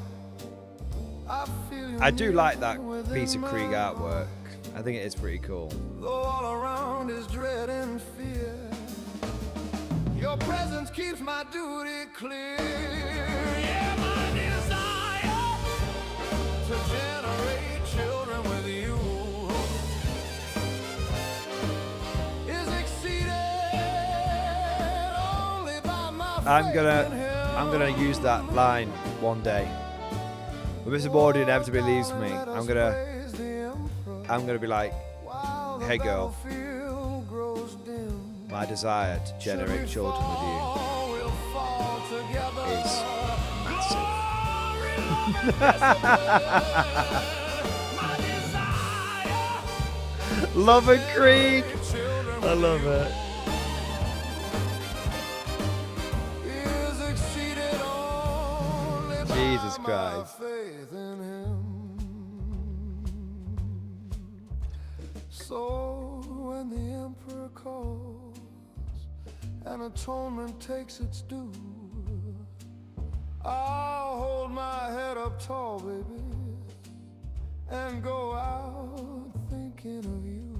I feel you. I do like that within piece of Krieg my artwork. I think it is pretty cool. Though all around is dread and fear, your presence keeps my duty clear. Yeah, my desire to generate children with you is exceeded only by my I'm faith in gonna him. use that line one day. When Mr. Mordian inevitably leaves me, I'm gonna be like, hey girl, my desire to generate children with you is massive. Love a Krieg. I love it. Jesus Christ. So when the emperor calls and atonement takes its due, I'll hold my head up tall, baby, and go out thinking of you.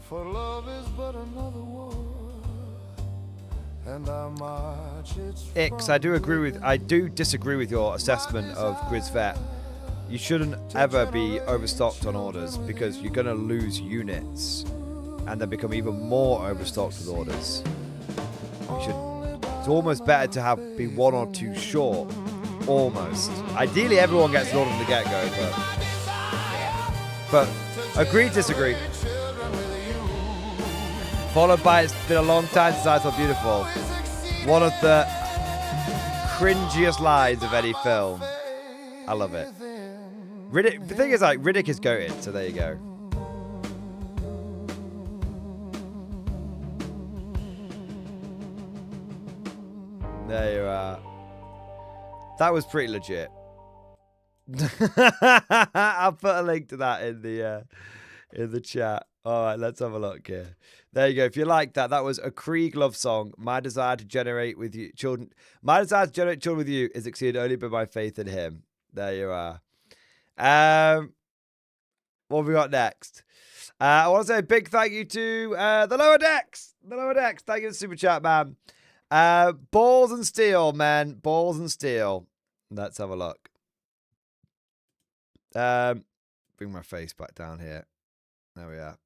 For love is but another war, and I march its Ix, I do disagree with your assessment of Grizz Vet. You shouldn't ever be overstocked on orders because you're going to lose units and then become even more overstocked with orders. It's almost better to be one or two short. Almost. Ideally, everyone gets an order from the get-go, but agree, disagree. Followed by, it's been a long time since I saw Beautiful. One of the cringiest lines of any film. I love it. Riddick, the thing is, like, Riddick is goated, so there you go. There you are. That was pretty legit. I'll put a link to that in the chat. All right, let's have a look here. There you go. If you like that, that was a Krieg love song. My desire to generate with you children. My desire to generate children with you is exceeded only by my faith in him. There you are. What have we got next? I want to say a big thank you to the Lower Decks. The Lower Decks. Thank you to Super Chat, man. Balls and steel, man. Balls and steel. Let's have a look. Bring my face back down here. There we are.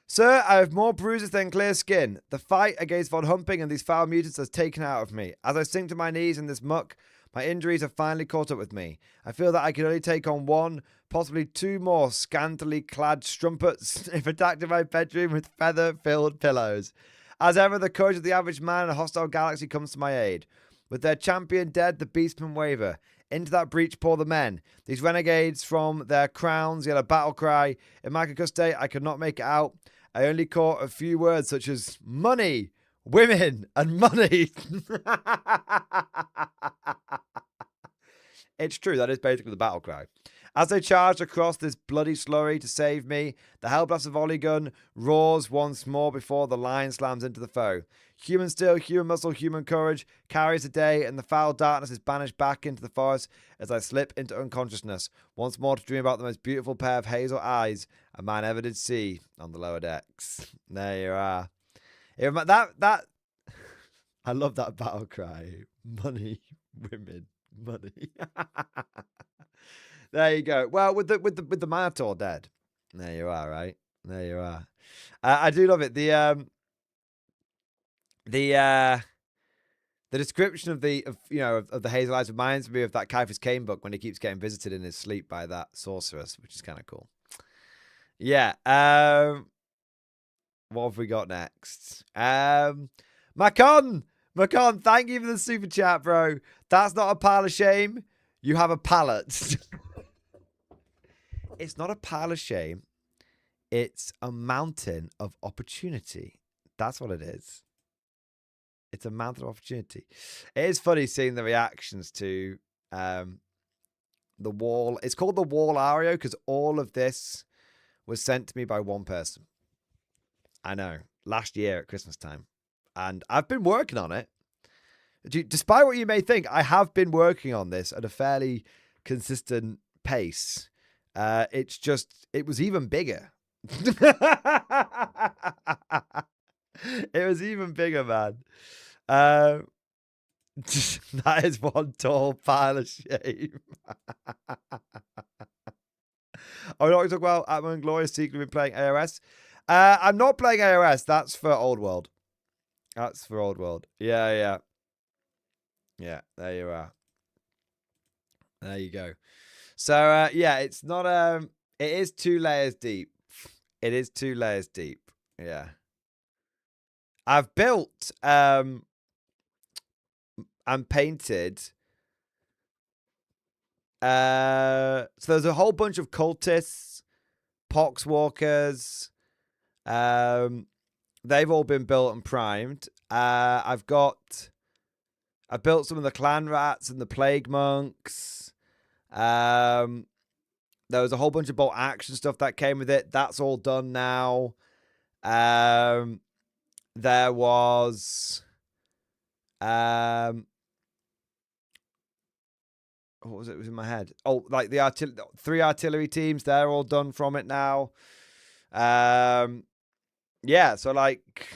Sir, I have more bruises than clear skin. The fight against Von Humping and these foul mutants has taken out of me. As I sink to my knees in this muck, my injuries have finally caught up with me. I feel that I can only take on one, possibly two more scantily clad strumpets if attacked in my bedroom with feather-filled pillows. As ever, the courage of the average man in a hostile galaxy comes to my aid. With their champion dead, the beastmen waver. Into that breach pour the men. These renegades from their crowns yell a battle cry. In my concussed state, I could not make it out. I only caught a few words such as money, women, and money. It's true, that is basically the battle cry. As they charged across this bloody slurry to save me, the Hellblaster volley gun roars once more before the line slams into the foe. Human steel, human muscle, human courage carries the day, and the foul darkness is banished back into the forest as I slip into unconsciousness, once more to dream about the most beautiful pair of hazel eyes a man ever did see on the Lower Decks. There you are. That I love that battle cry. Money, women, money. There you go. Well, with the Minotaur dead, there you are. Right there you are. I do love it. The description of the hazel eyes reminds me of that Caiaphas Cain book when he keeps getting visited in his sleep by that sorceress, which is kind of cool. Yeah. What have we got next? Macon, Macan, thank you for the super chat, bro. That's not a pile of shame. You have a pallet. It's not a pile of shame. It's a mountain of opportunity. That's what it is. It's a mountain of opportunity. It is funny seeing the reactions to the wall. It's called the wall ario because all of this was sent to me by one person. I know. Last year at Christmas time. And I've been working on it. Despite what you may think, I have been working on this at a fairly consistent pace. It's just, it was even bigger. It was even bigger, man. That is one tall pile of shame. Are we not going to talk about Element Referal secretly playing AOS? I'm not playing AOS. That's for Old World. That's for Old World. Yeah. Yeah, there you are. There you go. So, yeah, it's not... it is 2 layers deep. It is 2 layers deep. Yeah. I've built and painted... so there's a whole bunch of cultists, poxwalkers. They've all been built and primed. I built some of the clan rats and the plague monks. There was a whole bunch of bolt action stuff that came with it. That's all done now. There was what was it? It was in my head. Oh, like the 3 artillery teams, they're all done from it now. Yeah, so like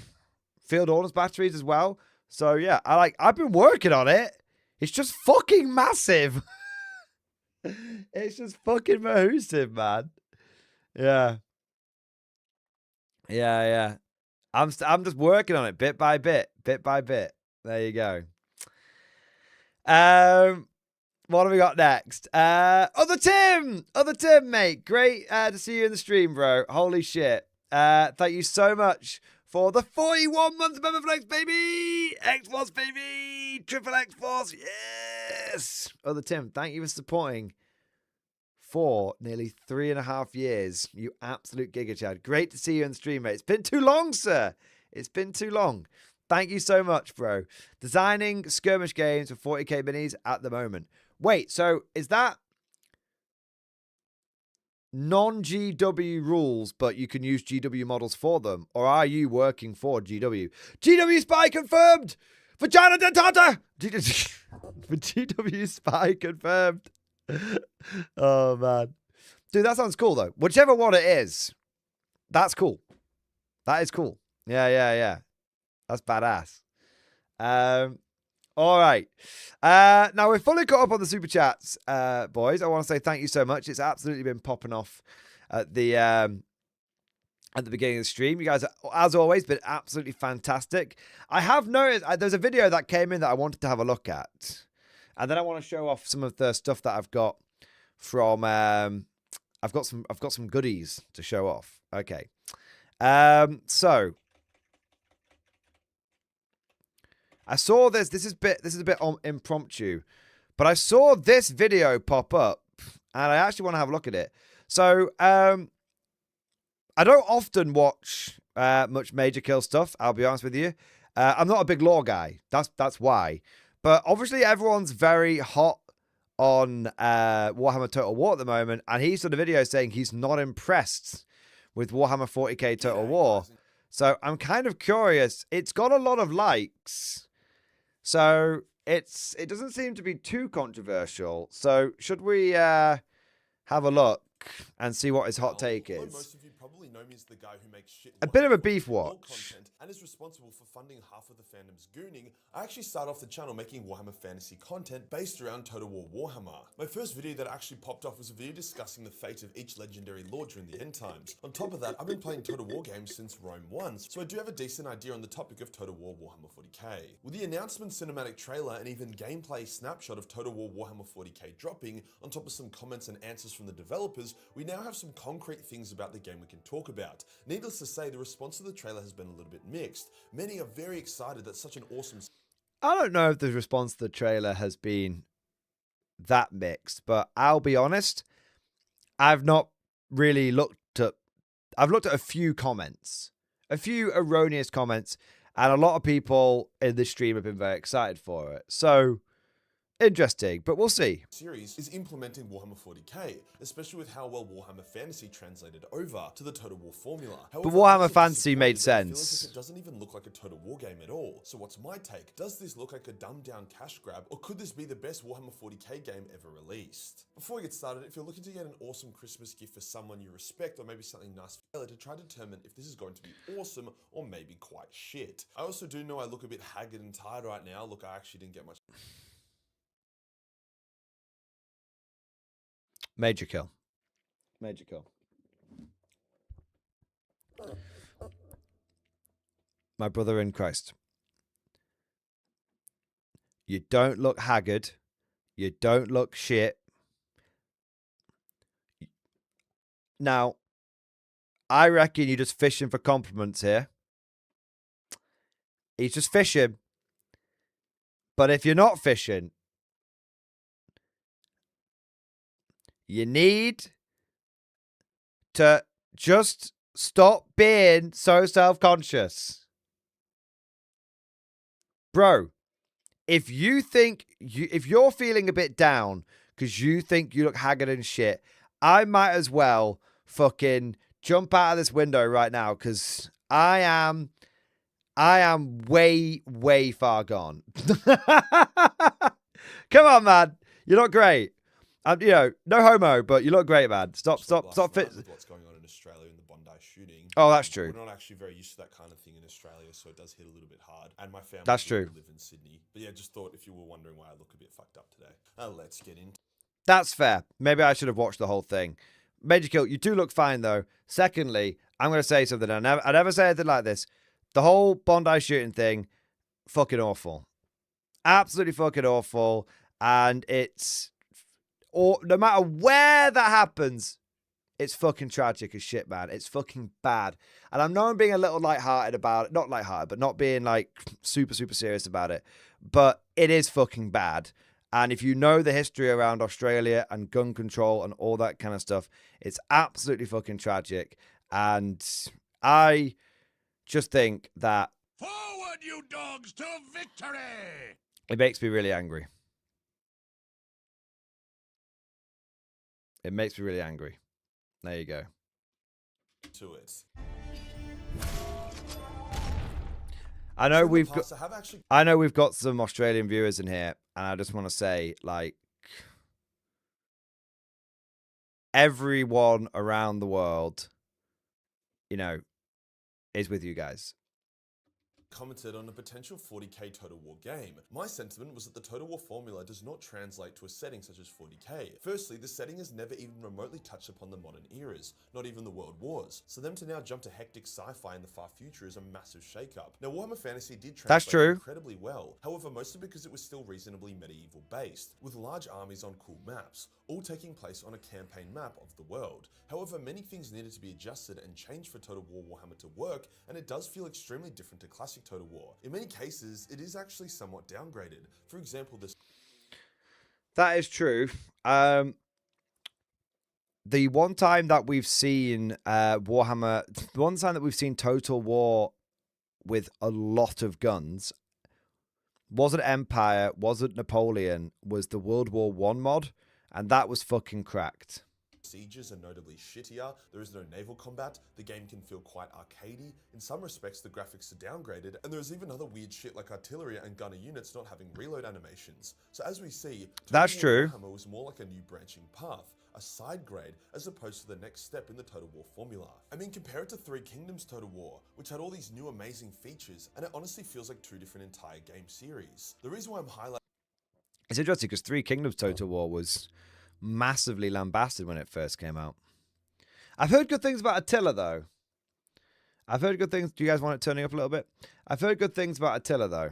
field ordnance batteries as well. So yeah, I've been working on it. It's just fucking massive. It's just fucking massive, man. Yeah. I'm just working on it bit by bit. There you go. What have we got next? Other Tim, mate. Great to see you in the stream, bro. Holy shit. Thank you so much for the 41 months member flex, baby. X-Force, baby. Triple X-Force. Yes. Other Tim, thank you for supporting for nearly 3.5 years. You absolute giga chad. Great to see you in the stream, mate. It's been too long, sir. It's been too long. Thank you so much, bro. Designing skirmish games for 40k minis at the moment. Wait, so is that non-GW rules, but you can use GW models for them? Or are you working for GW? GW Spy confirmed! Vagina Dentata! For GW Spy confirmed. Oh, man. Dude, that sounds cool, though. Whichever one it is, that's cool. That is cool. Yeah. That's badass. All right. Now we're fully caught up on the super chats, boys. I want to say thank you so much. It's absolutely been popping off at the beginning of the stream. You guys, as always, been absolutely fantastic. I have noticed there's a video that came in that I wanted to have a look at, and then I want to show off some of the stuff that I've got from. I've got some goodies to show off. Okay. So. I saw this. This is a bit impromptu, but I saw this video pop up, and I actually want to have a look at it. So, I don't often watch much major kill stuff. I'll be honest with you. I'm not a big lore guy. That's why. But obviously, everyone's very hot on Warhammer Total War at the moment, and he's done a video saying he's not impressed with Warhammer 40k Total War. So I'm kind of curious. It's got a lot of likes. So it doesn't seem to be too controversial. So should we have a look and see what his hot take is? Most of you probably know me as the guy who makes shit. A bit of a beef watch. Content and is responsible for funding half of the fandom's gooning. I actually started off the channel making Warhammer fantasy content based around Total War Warhammer. My first video that actually popped off was a video discussing the fate of each legendary lord during the end times. On top of that, I've been playing Total War games since Rome 1, so I do have a decent idea on the topic of Total War Warhammer 40k. With the announcement, cinematic trailer, and even gameplay snapshot of Total War Warhammer 40k dropping, on top of some comments and answers from the developers, we now have some concrete things about the game we can talk about. Needless to say, the response to the trailer has been a little bit mixed. Many are very excited that such an awesome... I don't know if the response to the trailer has been that mixed, but I'll be honest, I've not really looked at. I've looked at a few comments, a few erroneous comments, and a lot of people in the stream have been very excited for it. So interesting, but we'll see. Series is implementing Warhammer 40k, especially with how well Warhammer Fantasy translated over to the Total War formula. However, Warhammer I'm Fantasy made disappointed that it feels sense. like it doesn't even look like a Total War game at all. So what's my take? Does this look like a dumbed down cash grab, or could this be the best Warhammer 40k game ever released? Before we get started, if you're looking to get an awesome Christmas gift for someone you respect, or maybe something nice for to try to determine if this is going to be awesome or maybe quite shit. I also do know I look a bit haggard and tired right now. Look, I actually didn't get much. Major kill. Major kill. My brother in Christ. You don't look haggard. You don't look shit. Now, I reckon you're just fishing for compliments here. He's just fishing. But if you're not fishing, you need to just stop being so self-conscious. Bro, if you think if you're feeling a bit down because you think you look haggard and shit, I might as well fucking jump out of this window right now because I am way, way far gone. Come on, man. You look great. You know, no homo, but you look great, man. Stop. With what's going on in Australia in the Bondi shooting. Oh, that's true. We're not actually very used to that kind of thing in Australia, so it does hit a little bit hard. And my family That's true. live in Sydney. But yeah, just thought if you were wondering why I look a bit fucked up today. Let's get into. That's fair. Maybe I should have watched the whole thing. Major Kill, you do look fine, though. Secondly, I'm going to say something. I never say anything like this. The whole Bondi shooting thing, fucking awful. Absolutely fucking awful. And it's... Or no matter where that happens, it's fucking tragic as shit, man. It's fucking bad. And I know I'm being a little lighthearted about it. Not lighthearted, but not being like super, super serious about it. But it is fucking bad. And if you know the history around Australia and gun control and all that kind of stuff, it's absolutely fucking tragic. And I just think that... Forward, you dogs, to victory! It makes me really angry. It makes me really angry. There you go. To it. I know we've got. I know we've got some Australian viewers in here, and I just want to say, like, everyone around the world, you know, is with you guys. Commented on a potential 40k Total War game. My sentiment was that the Total War formula does not translate to a setting such as 40k. Firstly, the setting has never even remotely touched upon the modern eras, not even the World Wars. So them to now jump to hectic sci-fi in the far future is a massive shake-up. Now, Warhammer Fantasy did translate incredibly well, however, mostly because it was still reasonably medieval based, with large armies on cool maps, all taking place on a campaign map of the world. However, many things needed to be adjusted and changed for Total War Warhammer to work, and it does feel extremely different to classic Total War. In many cases, it is actually somewhat downgraded. For example, this... That is true. The one time that we've seen Warhammer, the one time that we've seen Total War with a lot of guns wasn't Empire, wasn't Napoleon, was the World War I mod, and that was fucking cracked. Sieges are notably shittier, there is no naval combat, the game can feel quite arcadey, in some respects the graphics are downgraded, and there's even other weird shit like artillery and gunner units not having reload animations. So as we see, that's true. Warhammer was more like a new branching path, a side grade, as opposed to the next step in the Total War formula. I mean, compare it to Three Kingdoms Total War, which had all these new amazing features, and it honestly feels like two different entire game series. The reason why I'm highlighting... It's interesting because Three Kingdoms Total War was massively lambasted when it first came out. I've heard good things about Attila, though. I've heard good things. Do you guys want it turning up a little bit? I've heard good things about Attila, though.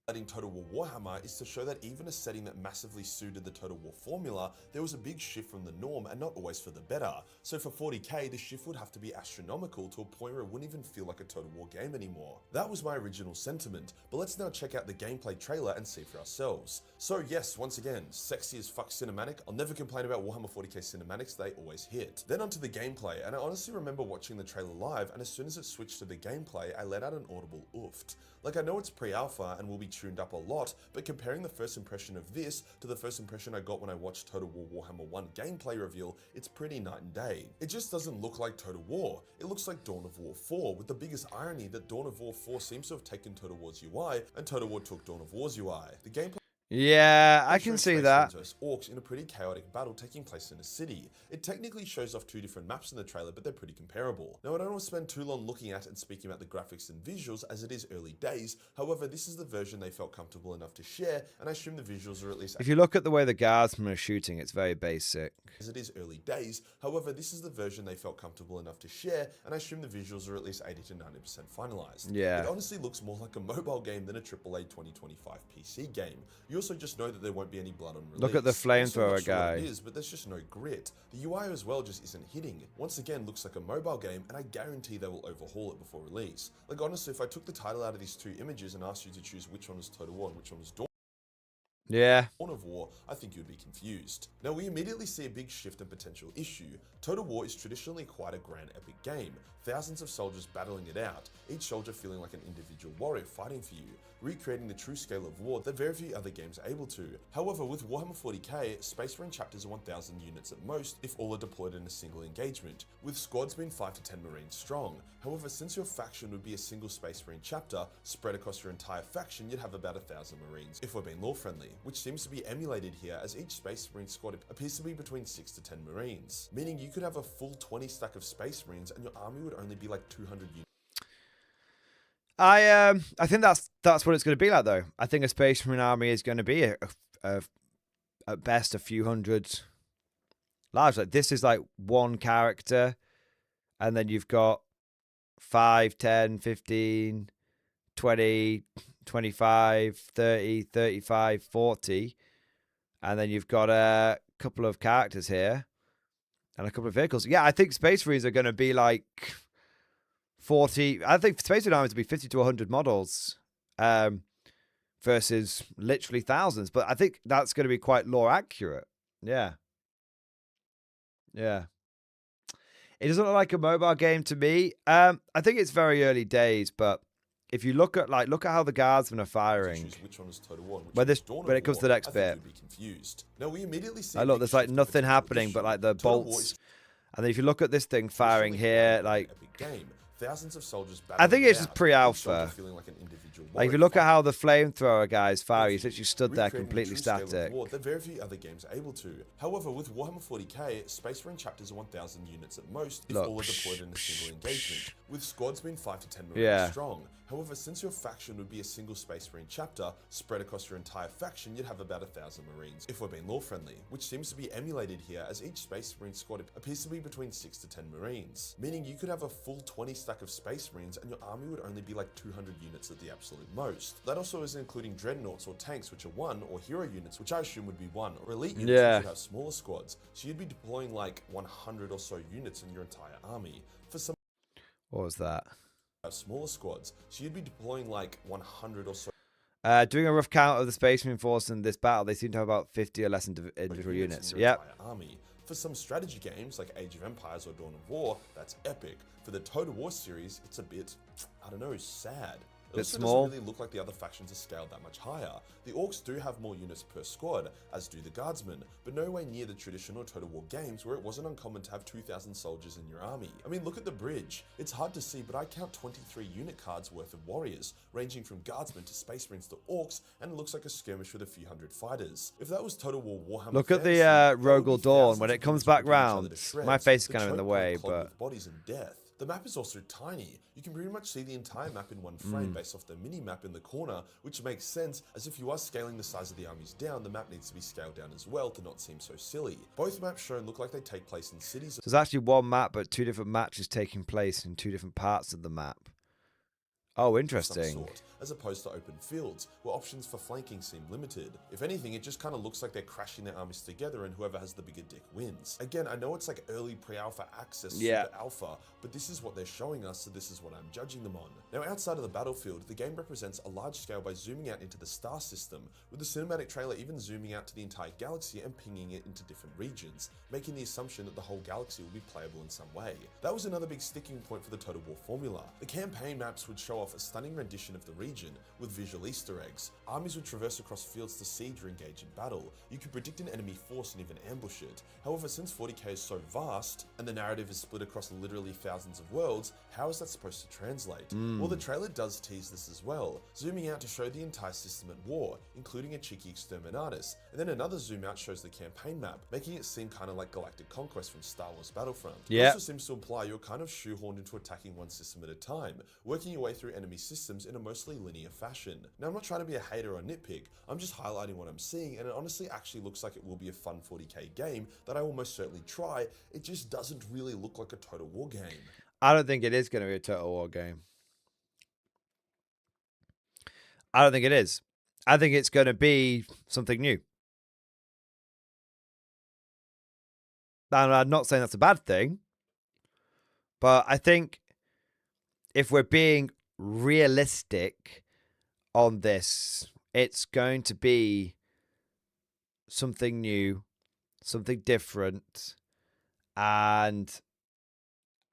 Total War Warhammer is to show that even a setting that massively suited the Total War formula, there was a big shift from the norm and not always for the better. So for 40k, the shift would have to be astronomical to a point where it wouldn't even feel like a Total War game anymore. That was my original sentiment, but let's now check out the gameplay trailer and see for ourselves. So yes, once again, sexy as fuck cinematic. I'll never complain about Warhammer 40k cinematics, they always hit. Then onto the gameplay, and I honestly remember watching the trailer live, and as soon as it switched to the gameplay, I let out an audible ooft. Like, I know it's pre-alpha and will be tuned up a lot, but comparing the first impression of this to the first impression I got when I watched Total War Warhammer 1 gameplay reveal, it's pretty night and day. It just doesn't look like Total War. It looks like Dawn of War 4, with the biggest irony that Dawn of War 4 seems to have taken Total War's UI, and Total War took Dawn of War's UI. The gameplay Yeah, I can see that. versus orcs in a pretty chaotic battle taking place in a city. It technically shows off two different maps in the trailer, but they're pretty comparable. Now, I don't want to spend too long looking at and speaking about the graphics and visuals, as it is early days. However, this is the version they felt comfortable enough to share, and I assume the visuals are at least... If you look at the way the guardsmen are shooting, it's very basic. As it is early days. However, this is the version they felt comfortable enough to share, and I assume the visuals are at least 80 to 90% finalized. Yeah. It honestly looks more like a mobile game than a AAA 2025 PC game. You also just know that there won't be any blood on release. Look at the flamethrower I'm not sure guy. what it is, but there's just no grit. The UI as well just isn't hitting. Once again, looks like a mobile game, and I guarantee they will overhaul it before release. Like, honestly, if I took the title out of these two images and asked you to choose which one is Total War and which one is Dawn of War, I think you'd be confused. Now, we immediately see a big shift and potential issue. Total War is traditionally quite a grand epic game. Thousands of soldiers battling it out, each soldier feeling like an individual warrior fighting for you, recreating the true scale of war that very few other games are able to. However, with Warhammer 40k, Space Marine chapters are 1,000 units at most if all are deployed in a single engagement, with squads being 5 to 10 Marines strong. However, since your faction would be a single Space Marine chapter, spread across your entire faction, you'd have about 1,000 Marines, if we're being lore-friendly, which seems to be emulated here as each Space Marine squad appears to be between 6 to 10 Marines, meaning you could have a full 20 stack of Space Marines and your army would only be like 200 units. I think that's what it's going to be like, though. I think a Space Marine army is going to be at best a few hundred lives. Like, this is like one character, and then you've got 5, 10, 15, 20, 25, 30, 35, 40, and then you've got a couple of characters here and a couple of vehicles. Yeah, I think Space Marines are going to be like 40. I think Space Marine armies will be 50 to 100 models versus literally thousands. But I think that's going to be quite lore accurate. Yeah. Yeah. It doesn't look like a mobile game to me. I think it's very early days, but if you look at how the guardsmen are firing, which one is Total War, when it comes to the next bit, now we immediately see look, there's like nothing happening, but like the bolts. And then if you look at this thing firing here, like, thousands of soldiers. I think it's just pre-alpha. Like, if you look at how the flamethrower guys fire, he's literally stood there completely static. That very few other games are able to. However, with Warhammer 40k, Space Marine chapters are 1,000 units at most if all are deployed in a single engagement, with squads being 5 to 10 Marines strong. However, since your faction would be a single Space Marine chapter, spread across your entire faction, you'd have about 1,000 Marines, if we're being lore-friendly, which seems to be emulated here as each Space Marine squad appears to be between 6 to 10 Marines, meaning you could have a full 20 stack of Space Marines and your army would only be like 200 units at the absolute most. That also isn't including dreadnoughts or tanks, which are 1, or hero units, which I assume would be 1, or elite units, which would have smaller squads, so you'd be deploying like 100 or so units in your entire army. For some... What was that? Smaller squads, so you'd be deploying like 100 or so. Doing a rough count of the Space Marine force in this battle, they seem to have about 50 or less individual units. Yep. Army. For some strategy games like Age of Empires or Dawn of War, that's epic. For the Total War series, it's a bit, I don't know, sad. It also small. doesn't really look like the other factions are scaled that much higher. The Orcs do have more units per squad, as do the Guardsmen, but nowhere near the traditional Total War games where it wasn't uncommon to have 2,000 soldiers in your army. I mean, look at the bridge. It's hard to see, but I count 23 unit cards worth of warriors, ranging from Guardsmen to Space Marines to Orcs, and it looks like a skirmish with a few hundred fighters. If that was Total War Warhammer, look at the Rogel Dawn when it comes back round. My face is kind of in the way, but bodies and death. The map is also tiny. You can pretty much see the entire map in one frame based off the mini-map in the corner, which makes sense, as if you are scaling the size of the armies down, the map needs to be scaled down as well to not seem so silly. Both maps shown look like they take place in cities. So there's actually one map, but two different matches taking place in two different parts of the map. Oh, some interesting. sort, as opposed to open fields, where options for flanking seem limited. If anything, it just kind of looks like they're crashing their armies together and whoever has the bigger dick wins. Again, I know it's like early pre-alpha access, Yeah. super alpha, but this is what they're showing us, so this is what I'm judging them on. Now, outside of the battlefield, the game represents a large scale by zooming out into the star system, with the cinematic trailer even zooming out to the entire galaxy and pinging it into different regions, making the assumption that the whole galaxy will be playable in some way. That was another big sticking point for the Total War formula. The campaign maps would show off a stunning rendition of the region, with visual Easter eggs. Armies would traverse across fields to siege or engage in battle. You could predict an enemy force and even ambush it. However, since 40k is so vast, and the narrative is split across literally thousands of worlds, how is that supposed to translate? Well, the trailer does tease this as well, zooming out to show the entire system at war, including a cheeky exterminatus, and then another zoom out shows the campaign map, making it seem kind of like Galactic Conquest from Star Wars Battlefront. Yeah. It also seems to imply you're kind of shoehorned into attacking one system at a time, working your way through enemy systems in a mostly linear fashion. Now, I'm not trying to be a hater or nitpick, I'm just highlighting what I'm seeing, and it honestly actually looks like it will be a fun 40k game that I will most certainly try. It just doesn't really look like a Total War game. I don't think it is going to be a Total War game. I don't think it is. I think it's going to be something new. And I'm not saying that's a bad thing, but I think if we're being realistic on this, it's going to be something new, something different, and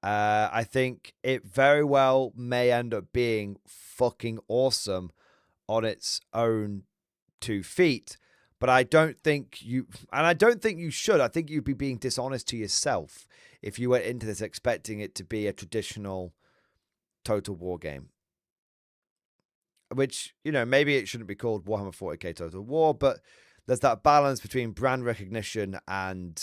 I think it very well may end up being fucking awesome on its own 2 feet. But I don't think you, and I don't think you should. I think you'd be being dishonest to yourself if you went into this expecting it to be a traditional Total War game. Which, you know, maybe it shouldn't be called Warhammer 40k Total War, but there's that balance between brand recognition and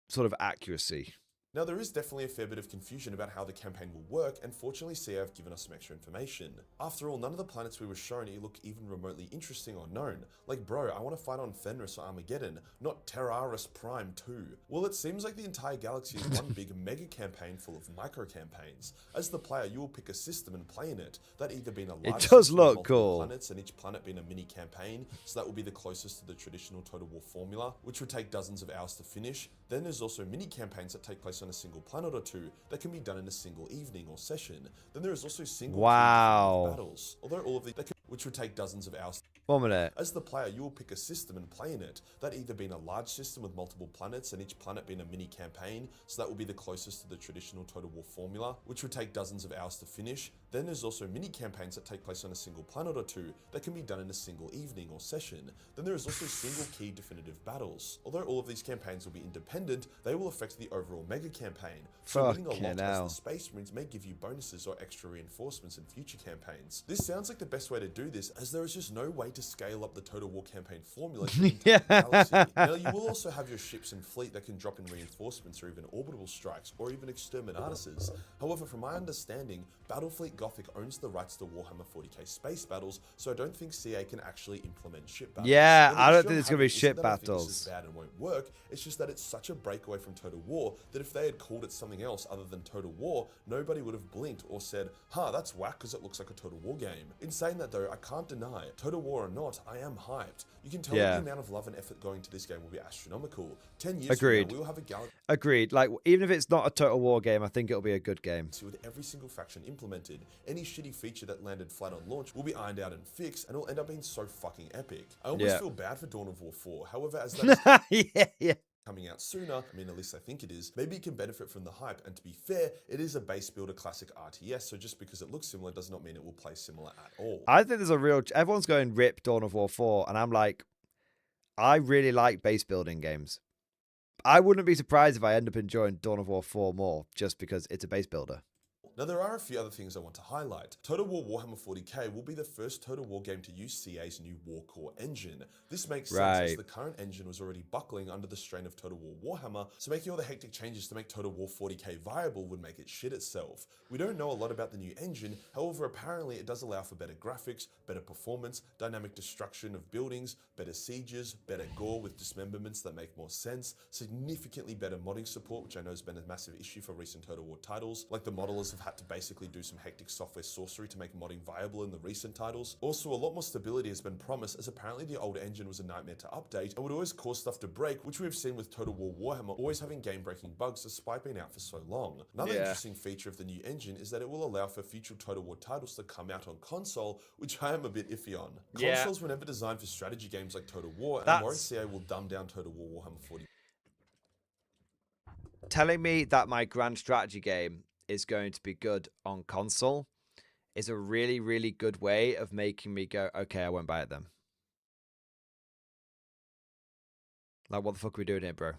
sort of accuracy. Now, there is definitely a fair bit of confusion about how the campaign will work, and fortunately CA have given us some extra information. After all, none of the planets we were shown look even remotely interesting or known. Like, bro, I want to fight on Fenris or Armageddon, not Terraris Prime 2. Well, it seems like the entire galaxy is one big mega campaign full of micro campaigns. As the player, you will pick a system and play in it, that either being a large It does system look with multiple cool. planets, and each planet being a mini campaign, so that will be the closest to the traditional Total War formula, which would take dozens of hours to finish. Then there's also mini campaigns that take place on a single planet or two that can be done in a single evening or session. Then there is also single Wow. battles, although all of these which would take dozens of hours. 1 minute. As the player, you will pick a system and play in it, that either being a large system with multiple planets and each planet being a mini campaign, so that will be the closest to the traditional Total War formula, which would take dozens of hours to finish. Then there's also mini campaigns that take place on a single planet or two that can be done in a single evening or session. Then there is also single key definitive battles. Although all of these campaigns will be independent, they will affect the overall mega campaign. So winning a Fucking lot hell. as the Space Marines may give you bonuses or extra reinforcements in future campaigns. This sounds like the best way to do this, as there is just no way to scale up the Total War campaign formula to the entire galaxy. Now, you will also have your ships and fleet that can drop in reinforcements or even orbital strikes or even exterminatuses. However, from my understanding, Battlefleet Gothic owns the rights to Warhammer 40k space battles, so I don't think CA can actually implement ship battles. Yeah, Now, I the don't issue think I'm there's gonna be having isn't ship that I think this battles. is bad and won't work. It's just that it's such a breakaway from Total War that if they had called it something else other than Total War, nobody would have blinked or said, huh, that's whack because it looks like a Total War game. In saying that though, I can't deny, Total War or not, I am hyped. You can tell Yeah. that the amount of love and effort going to this game will be astronomical. 10 years Agreed. from now, we will have a galaxy Agreed. Like, even if it's not a Total War game, I think it'll be a good game. with every single faction implemented. Any shitty feature that landed flat on launch will be ironed out and fixed, and it'll end up being so fucking epic. I almost Yeah. feel bad for Dawn of War 4. However, as that is Yeah. coming out sooner, I mean, at least I think it is, maybe it can benefit from the hype, and to be fair, it is a base builder classic RTS, so just because it looks similar does not mean it will play similar at all. I think there's a real. Everyone's going rip Dawn of War 4, and I'm like, I really like base building games. I wouldn't be surprised if I end up enjoying Dawn of War 4 more just because it's a base builder. Now there are a few other things I want to highlight. Total War Warhammer 40k will be the first Total War game to use CA's new War Core engine. This makes sense as the current engine was already buckling under the strain of Total War Warhammer, so making all the hectic changes to make Total War 40k viable would make it shit itself. We don't know a lot about the new engine, however apparently it does allow for better graphics, better performance, dynamic destruction of buildings, better sieges, better gore with dismemberments that make more sense, significantly better modding support, which I know has been a massive issue for recent Total War titles, like the modelers have had to basically do some hectic software sorcery to make modding viable in the recent titles. Also, a lot more stability has been promised, as apparently the older engine was a nightmare to update and would always cause stuff to break, which we've seen with Total War Warhammer always having game-breaking bugs despite being out for so long. Another interesting feature of the new engine is that it will allow for future Total War titles to come out on console, which I am a bit iffy on. Consoles were never designed for strategy games like Total War, and I'm worried CA will dumb down Total War Warhammer 40. Telling me that my grand strategy game is going to be good on console is a really, really good way of making me go, okay, I won't buy it then. Like, what the fuck are we doing here, bro?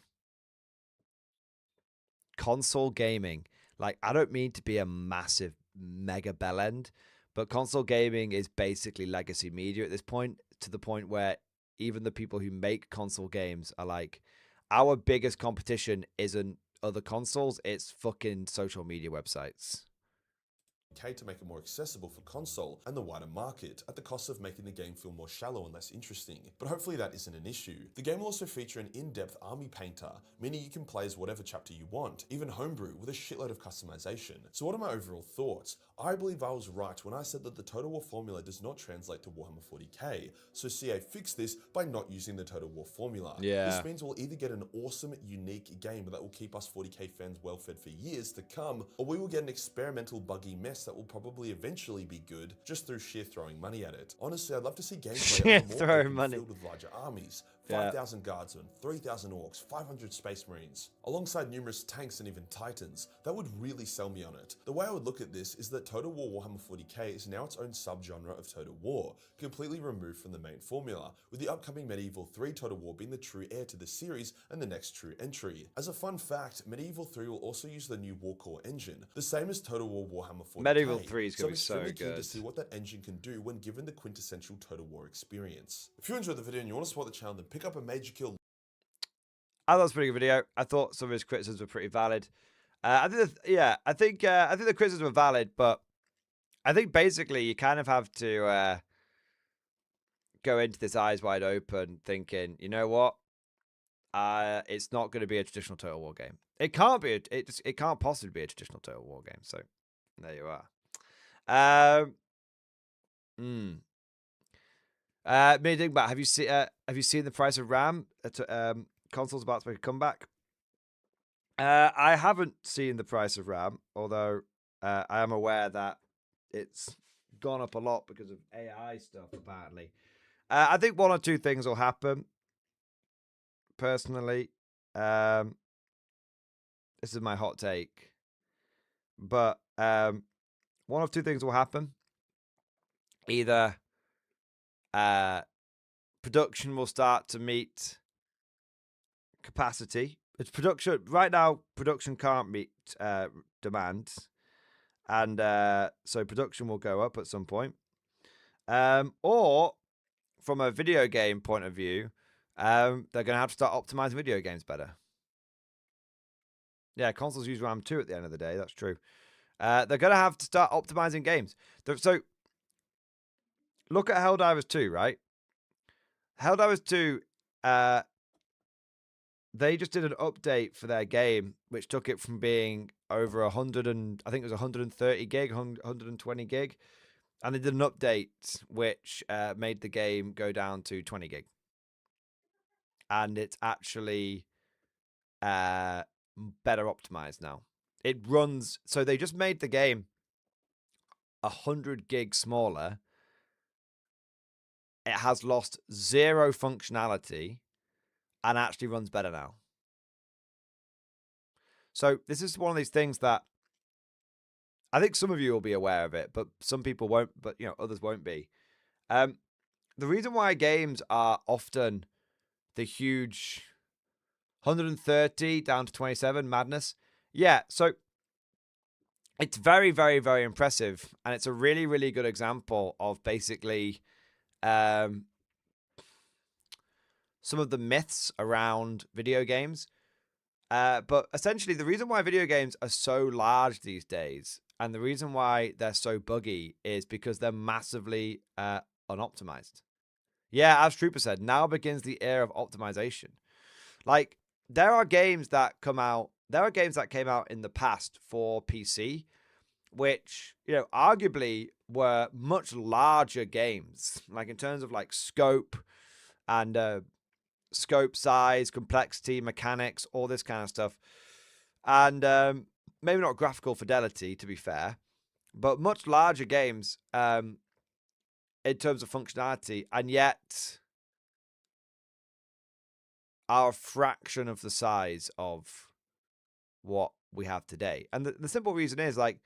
Console gaming. Like, I don't mean to be a massive mega bellend, but console gaming is basically legacy media at this point, to the point where even the people who make console games are like, our biggest competition isn't other consoles, it's fucking social media websites. To make it more accessible for console and the wider market, at the cost of making the game feel more shallow and less interesting. But hopefully that isn't an issue. The game will also feature an in-depth army painter, meaning you can play as whatever chapter you want, even homebrew with a shitload of customization. So what are my overall thoughts? I believe I was right when I said that the Total War formula does not translate to Warhammer 40k, so CA fixed this by not using the Total War formula. This means we'll either get an awesome, unique game that will keep us 40k fans well fed for years to come, or we will get an experimental, buggy mess that will probably eventually be good just through sheer throwing money at it. Honestly, I'd love to see gameplay filled with larger armies, 5,000 guardsmen, 3,000 orcs, 500 space marines, alongside numerous tanks and even titans. That would really sell me on it. The way I would look at this is that Total War Warhammer 40k is now its own subgenre of Total War, completely removed from the main formula, with the upcoming Medieval 3 Total War being the true heir to the series and the next true entry. As a fun fact, Medieval 3 will also use the new War Core engine, the same as Total War Warhammer 40k. Medieval 3 is going to be so good. Keen to see what that engine can do when given the quintessential Total War experience. If you enjoyed the video and you want to support the channel, then pick up a major kill. I thought it was a pretty good video. I thought some of his criticisms were pretty valid. I think the criticisms were valid, but I think basically you kind of have to go into this eyes wide open, thinking, you know what, it's not going to be a traditional Total War game. It can't be. It can't possibly be a traditional Total War game. So there you are. Me think about. Have you seen the price of RAM? Consoles about to make a comeback. I haven't seen the price of RAM, although I am aware that it's gone up a lot because of AI stuff. Apparently, I think one or two things will happen. Personally, this is my hot take, but one of two things will happen. Either production will start to meet capacity. It's production right now. Production can't meet demand, and so production will go up at some point. Or from a video game point of view, they're going to have to start optimizing video games better. Yeah, consoles use RAM too at the end of the day. That's true. They're going to have to start optimizing games. So look at Helldivers 2, right? Helldivers 2, they just did an update for their game, which took it from being over 100 and I think it was 130 gig, 120 gig. And they did an update which made the game go down to 20 gig. And it's actually better optimized now. It runs, so they just made the game 100 gig smaller. It has lost zero functionality and actually runs better now. So this is one of these things that I think some of you will be aware of it, but some people won't, but others won't be. The reason why games are often the huge 130 down to 27 madness. Yeah, so it's very, very, very impressive, and it's a really, really good example of basically some of the myths around video games. But essentially, the reason why video games are so large these days, and the reason why they're so buggy, is because they're massively unoptimized. Yeah, as Trooper said, now begins the era of optimization. Like, there are games that come out. There are games that came out in the past for PC, which, arguably were much larger games, like in terms of like scope and scope size, complexity, mechanics, all this kind of stuff. And maybe not graphical fidelity, to be fair, but much larger games in terms of functionality, and yet are a fraction of the size of what we have today. And the simple reason is, like,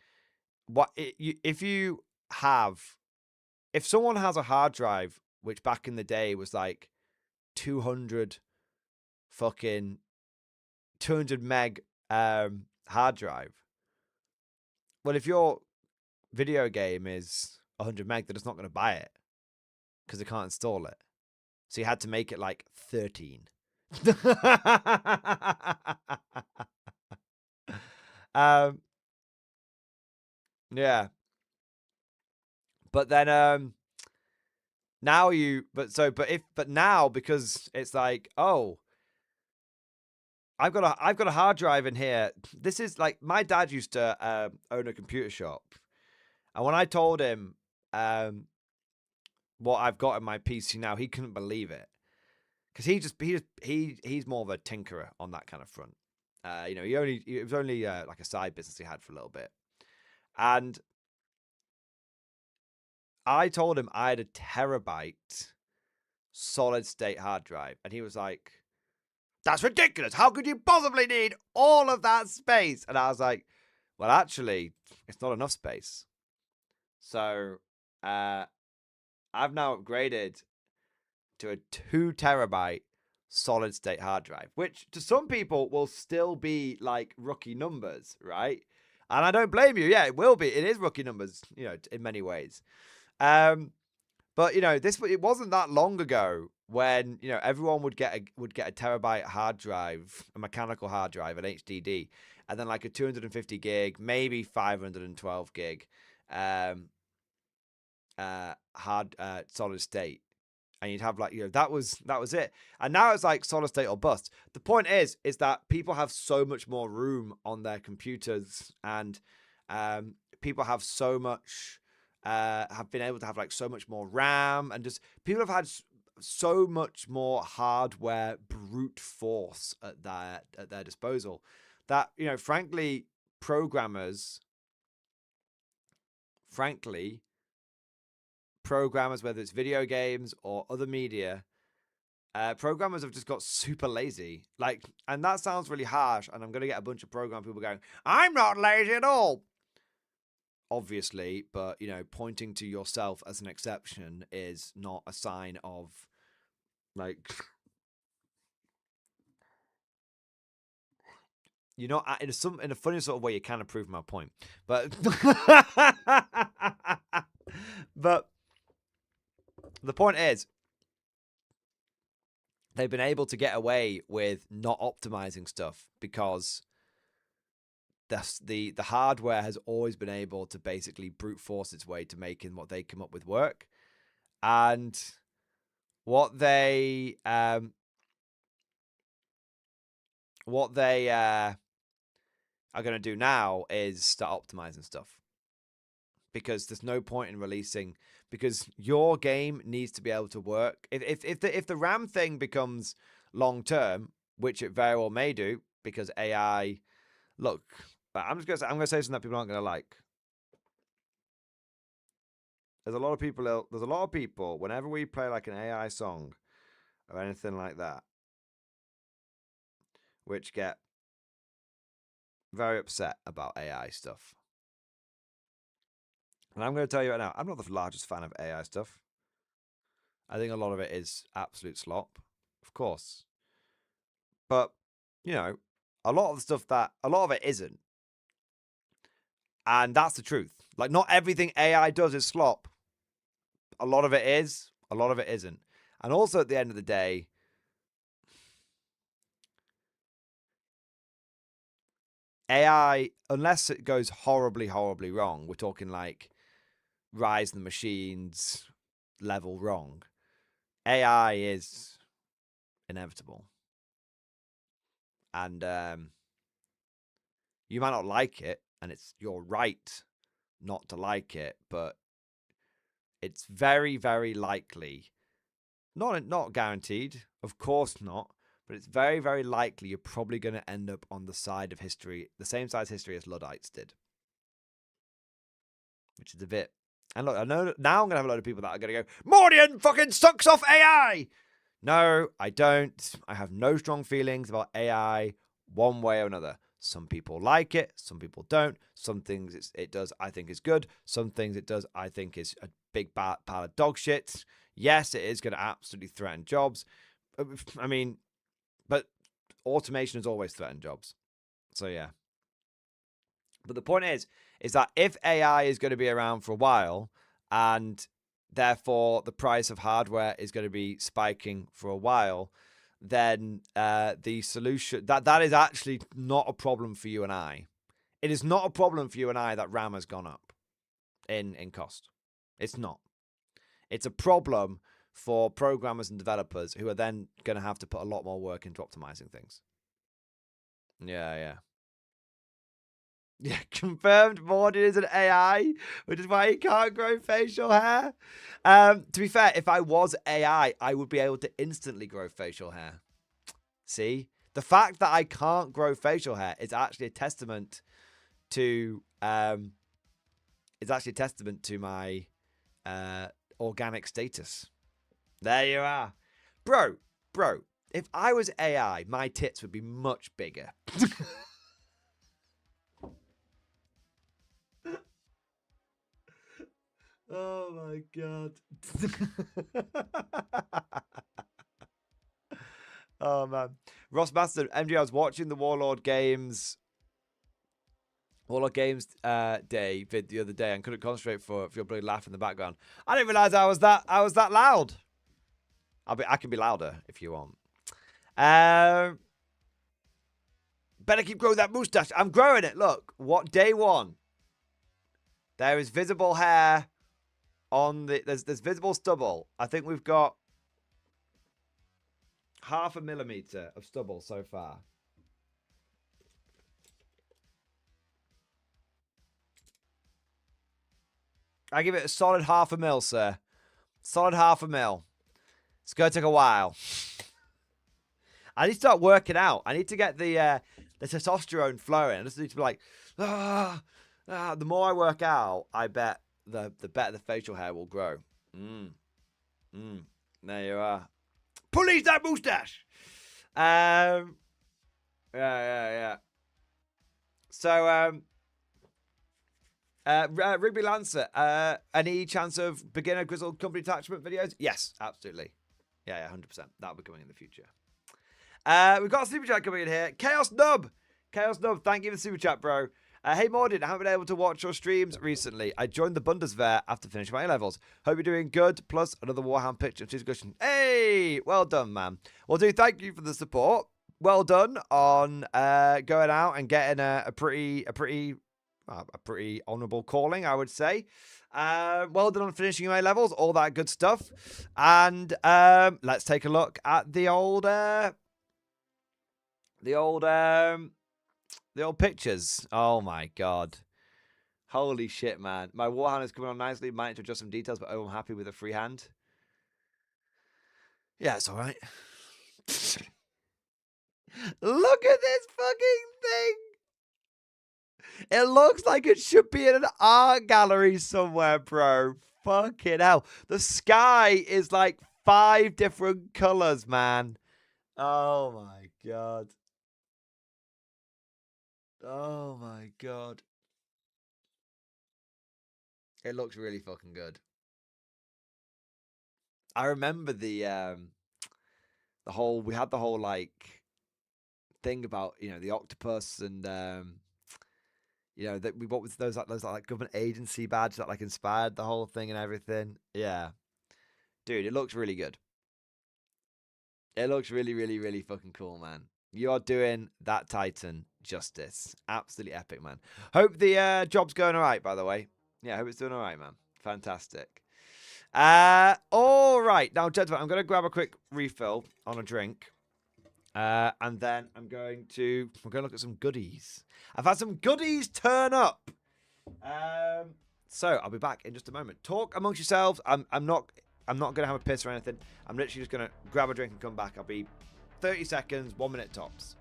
if someone has a hard drive, which back in the day was like 200 meg hard drive. Well, if your video game is 100 meg, they're just not going to buy it because they can't install it. So you had to make it like 13. Yeah. But then now now, because it's like, oh, I've got a hard drive in here. This is like, my dad used to own a computer shop, and when I told him what I've got in my PC now, he couldn't believe it, because he's more of a tinkerer on that kind of front. It was only like a side business he had for a little bit, and I told him I had a terabyte solid state hard drive, and he was like, "That's ridiculous. How could you possibly need all of that space?" And I was like, "Well, actually, it's not enough space." So I've now upgraded to a 2 terabyte solid state hard drive, which to some people will still be like rookie numbers, right? And I don't blame you. Yeah, it will be. It is rookie numbers, in many ways. But it wasn't that long ago when everyone would get a terabyte hard drive, a mechanical hard drive, an HDD, and then like a 250 gig, maybe 512 gig hard solid state, and you'd have like that was it. And now it's like solid state or bust. The point is that people have so much more room on their computers, and people have so much. Have been able to have like so much more RAM, and just people have had so much more hardware brute force at their disposal that frankly, programmers, whether it's video games or other media, programmers have just got super lazy. Like, and that sounds really harsh, and I'm gonna get a bunch of program people going, "I'm not lazy at all." Obviously, but pointing to yourself as an exception is not a sign of like you're not in a funny sort of way. You kind of prove my point, but but the point is, they've been able to get away with not optimizing stuff because the hardware has always been able to basically brute force its way to making what they come up with work. And what they are going to do now is start optimizing stuff, because there's no point in releasing, because your game needs to be able to work. If the RAM thing becomes long term, which it very well may do, because AI, look, I'm going to say something that people aren't going to like. There's a lot of people, whenever we play like an AI song or anything like that, which get very upset about AI stuff. And I'm going to tell you right now, I'm not the largest fan of AI stuff. I think a lot of it is absolute slop, of course. But, a lot of it isn't. And that's the truth. Like, not everything AI does is slop. A lot of it is, a lot of it isn't. And also, at the end of the day, AI, unless it goes horribly, horribly wrong, we're talking like Rise of the Machines level wrong, AI is inevitable. And you might not like it, and it's your right not to like it, but it's very, very likely, not guaranteed, of course not, but it's very, very likely you're probably going to end up on the side of history, the same side of history as Luddites did. Which is a bit... And look, I know now I'm going to have a lot of people that are going to go, Mordian fucking sucks off AI! No, I don't. I have no strong feelings about AI one way or another. Some people like it, some people don't. Some things it does, I think, is good. Some things it does, I think, is a big pile of dog shit. Yes, it is going to absolutely threaten jobs. I mean, but automation has always threatened jobs. So, yeah. But the point is that if AI is going to be around for a while, and therefore the price of hardware is going to be spiking for a while, then the solution that is actually not a problem for you and I. It is not a problem for you and I that RAM has gone up in cost. It's not. It's a problem for programmers and developers who are then going to have to put a lot more work into optimizing things. Yeah. Yeah, confirmed Mordian is an AI, which is why he can't grow facial hair. To be fair, if I was AI, I would be able to instantly grow facial hair. See? The fact that I can't grow facial hair is actually a testament to my organic status. There you are. Bro, if I was AI, my tits would be much bigger. Oh my god. Oh man. Ross Master, MG, I was watching the Warlord Games day vid the other day and couldn't concentrate for your bloody laugh in the background. I didn't realise I was that loud. I can be louder if you want. Better keep growing that moustache. I'm growing it. Look, day one. There is visible hair on there's visible stubble. I think we've got 0.5 millimeter of stubble so far. I give it a solid 0.5 mil, sir. Solid 0.5 mil. It's gonna take a while. I need to start working out. I need to get the testosterone flowing. I just need to be like, The more I work out, I bet the better the facial hair will grow. There you are. Police that moustache. Yeah. So, Rigby Lancer, any chance of beginner grizzled company attachment videos? Yes, absolutely. Yeah, 100%. That'll be coming in the future. We've got a super chat coming in here. Chaos Nub, thank you for the super chat, bro. Hey Mordian, I haven't been able to watch your streams recently. I joined the Bundeswehr after finishing my A-levels. Hope you're doing good. Plus, another Warhammer picture of discussion. Hey, well done, man. Well, dude, thank you for the support. Well done on going out and getting a pretty honourable calling, I would say. Well done on finishing your A-levels, all that good stuff. And let's take a look at the old pictures. Oh my god. Holy shit, man. My Warhammer is coming on nicely. Might need to adjust some details, but I'm happy with a free hand. Yeah, it's alright. Look at this fucking thing. It looks like it should be in an art gallery somewhere, bro. Fucking hell. The sky is like 5 different colors, man. Oh my god. Oh my god. It looks really fucking good. I remember we had the whole like thing about, the octopus and You know, that we what was those like government agency badge that like inspired the whole thing and everything. Yeah, dude, it looks really good. It looks really, really, really fucking cool, man. You are doing that Titan justice. Absolutely epic, man. Hope the job's going all right, by the way. Yeah, I hope it's doing all right, man. Fantastic. All right. Now, gentlemen, I'm going to grab a quick refill on a drink. And then we're going to look at some goodies. I've had some goodies turn up. So I'll be back in just a moment. Talk amongst yourselves. I'm not going to have a piss or anything. I'm literally just going to grab a drink and come back. I'll be 30 seconds, 1 minute tops.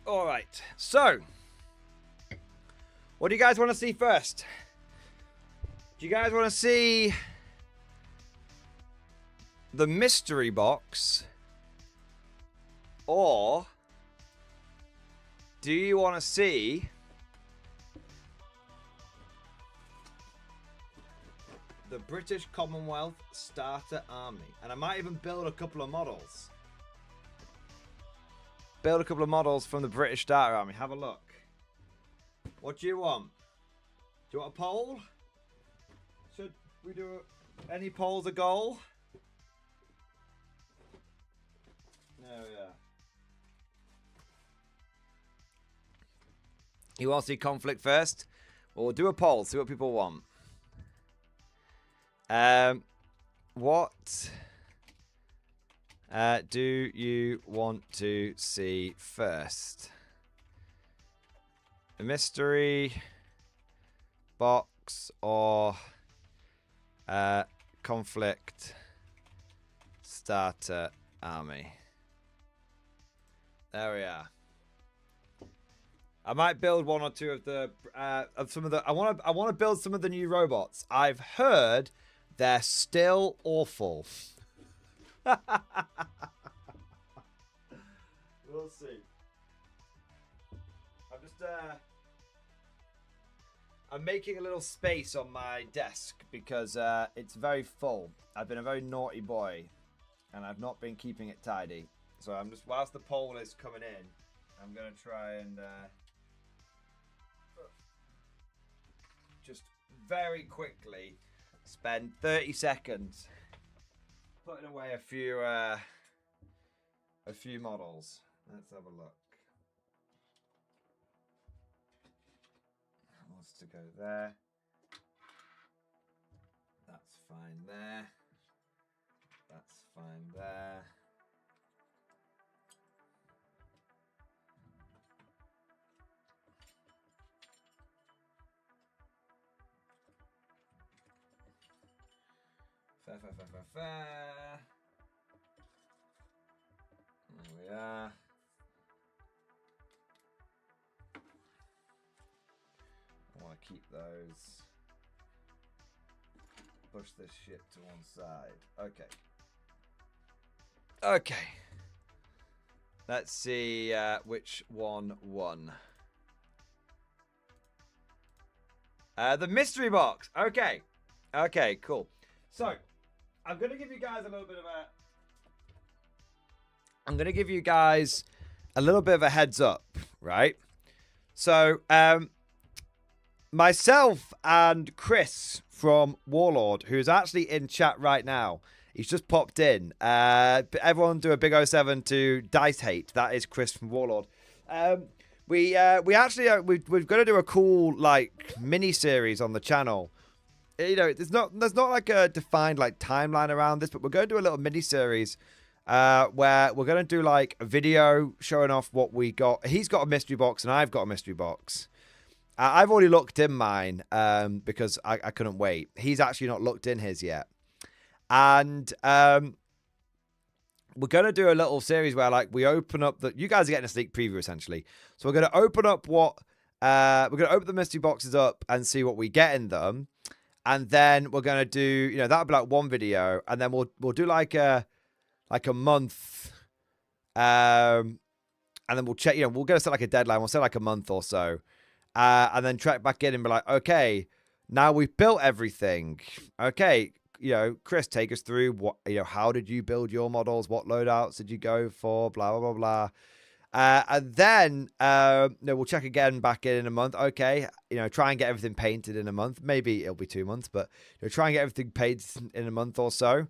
All right. So, what do you guys want to see first? Do you guys want to see the mystery box? Or do you want to see the British Commonwealth Starter Army? And I might even build a couple of models. Build a couple of models from the British Starter Army. Have a look. What do you want? Do you want a poll? Should we do any polls a goal? No, yeah. You want to see Konflikt first? Well, we'll do a poll. See what people want. What do you want to see first? A mystery box or Konflikt Starter Army? There we are. I might build one or two of the some of the. I want to build some of the new robots. I've heard they're still awful. We'll see. I'm making a little space on my desk because it's very full. I've been a very naughty boy, and I've not been keeping it tidy. So I'm just, whilst the poll is coming in, I'm gonna try and just very quickly spend 30 seconds putting away a few models. Let's have a look. Wants to go there. That's fine there. That's fine there. Fair. There we are. I want to keep those. Push this shit to one side. Okay. Let's see which one won. The mystery box. Okay, cool. So, I'm going to give you guys a little bit of a heads up, right? So, myself and Chris from Warlord, who's actually in chat right now, he's just popped in. Everyone do a big 07 to Dice Hate. That is Chris from Warlord. We actually we're going to do a cool like mini series on the channel. You know, there's not like a defined like timeline around this, but we're going to do a little mini series where we're going to do like a video showing off what we got. He's got a mystery box and I've got a mystery box. I've already looked in mine because I couldn't wait. He's actually not looked in his yet. And we're going to do a little series where like we open up you guys are getting a sneak preview essentially. So we're going to open up we're going to open the mystery boxes up and see what we get in them. And then we're going to do, you know, that'll be like one video. And then we'll do like a month. And then we'll check, you know, we're going to set like a deadline. We'll set like a month or so. And then track back in and be like, okay, now we've built everything. Okay, you know, Chris, take us through what, you know, how did you build your models? What loadouts did you go for? Blah, blah, blah, blah. And then, we'll check again back in a month. Okay, you know, try and get everything painted in a month. Maybe it'll be 2 months, but you know, try and get everything painted in a month or so.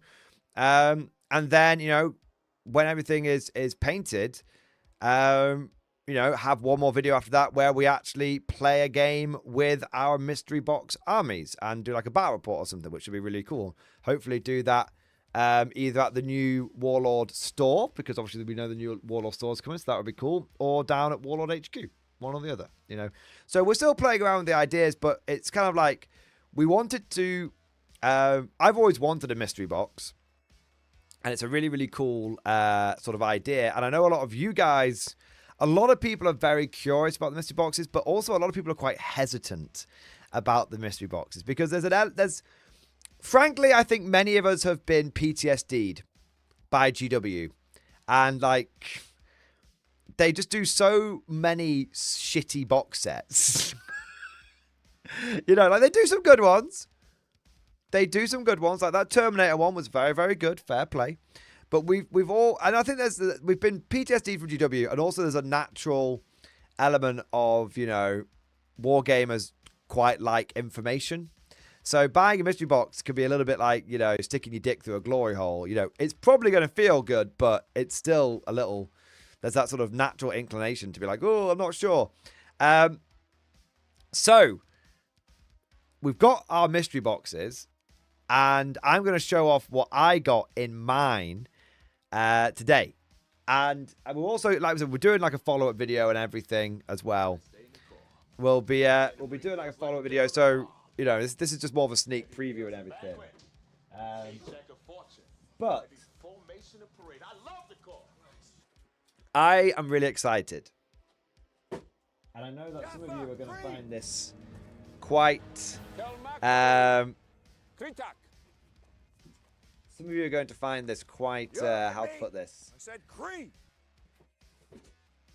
And then, you know, when everything is painted, you know, have one more video after that where we actually play a game with our mystery box armies and do like a battle report or something, which would be really cool. Hopefully do that either at the new Warlord store, because obviously we know the new Warlord store is coming, so that would be cool, or down at Warlord HQ, one or the other, you know. So we're still playing around with the ideas, but it's kind of like we wanted to, I've always wanted a mystery box, and it's a really, really cool sort of idea, and I know a lot of you guys, a lot of people are very curious about the mystery boxes, but also a lot of people are quite hesitant about the mystery boxes, because there's frankly, I think many of us have been PTSD'd by GW. And, like, they just do so many shitty box sets. You know, like, they do some good ones. Like, that Terminator one was very, very good. Fair play. But we've all... And I think we've been PTSD'd from GW. And also there's a natural element of, you know, wargamers quite like information. So buying a mystery box could be a little bit like, you know, sticking your dick through a glory hole. You know, it's probably going to feel good, but it's still a little, there's that sort of natural inclination to be like, oh, I'm not sure. So we've got our mystery boxes, and I'm going to show off what I got in mine today. And we're also, like I said, we're doing like a follow-up video and everything as well. We'll be doing like a follow-up video. So, you know, this is just more of a sneak preview and everything. But I am really excited. And I know that some of you are going to find this quite... some of you are going to find this quite... how to put this? I said Cree.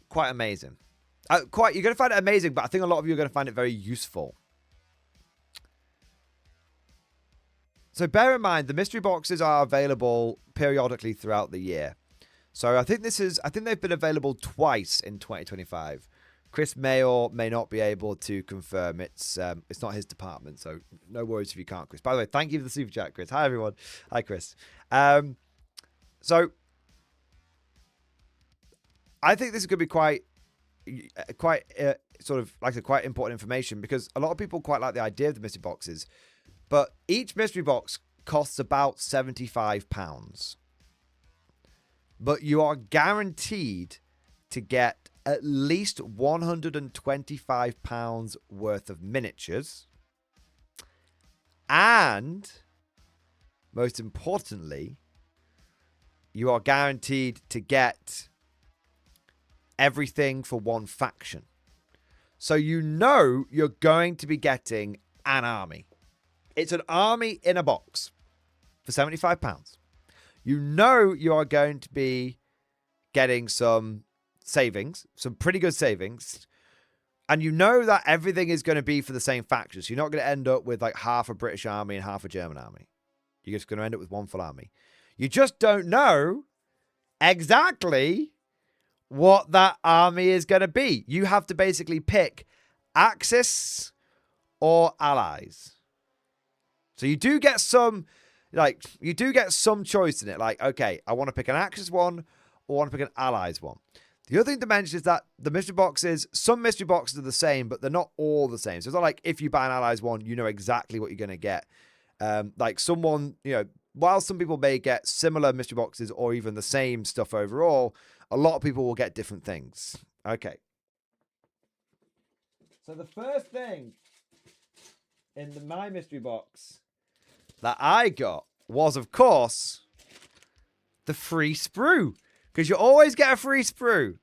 Quite amazing. You're going to find it amazing, but I think a lot of you are going to find it very useful. So bear in mind, the mystery boxes are available periodically throughout the year. So I think they've been available twice in 2025. Chris may or may not be able to confirm. It's not his department, so no worries if you can't, Chris. By the way, thank you for the super chat, Chris. Hi everyone. Hi, Chris. So I think this is going to be quite sort of like quite important information, because a lot of people quite like the idea of the mystery boxes, but each mystery box costs about £75. But you are guaranteed to get at least £125 worth of miniatures. And, most importantly, you are guaranteed to get everything for one faction. So you know you're going to be getting an army. It's an army in a box for £75. You know you are going to be getting some savings, some pretty good savings. And you know that everything is going to be for the same factions. You're not going to end up with like half a British army and half a German army. You're just going to end up with one full army. You just don't know exactly what that army is going to be. You have to basically pick Axis or Allies. So you do get some... you do get some choice in it. Like, okay, I want to pick an Axis one or I want to pick an Allies one. The other thing to mention is that the mystery boxes, some mystery boxes are the same, but they're not all the same. So it's not like if you buy an Allies one, you know exactly what you're going to get. Like someone, while some people may get similar mystery boxes or even the same stuff overall, a lot of people will get different things. Okay. So the first thing in my mystery box that I got was, of course, the free sprue. Because you always get a free sprue.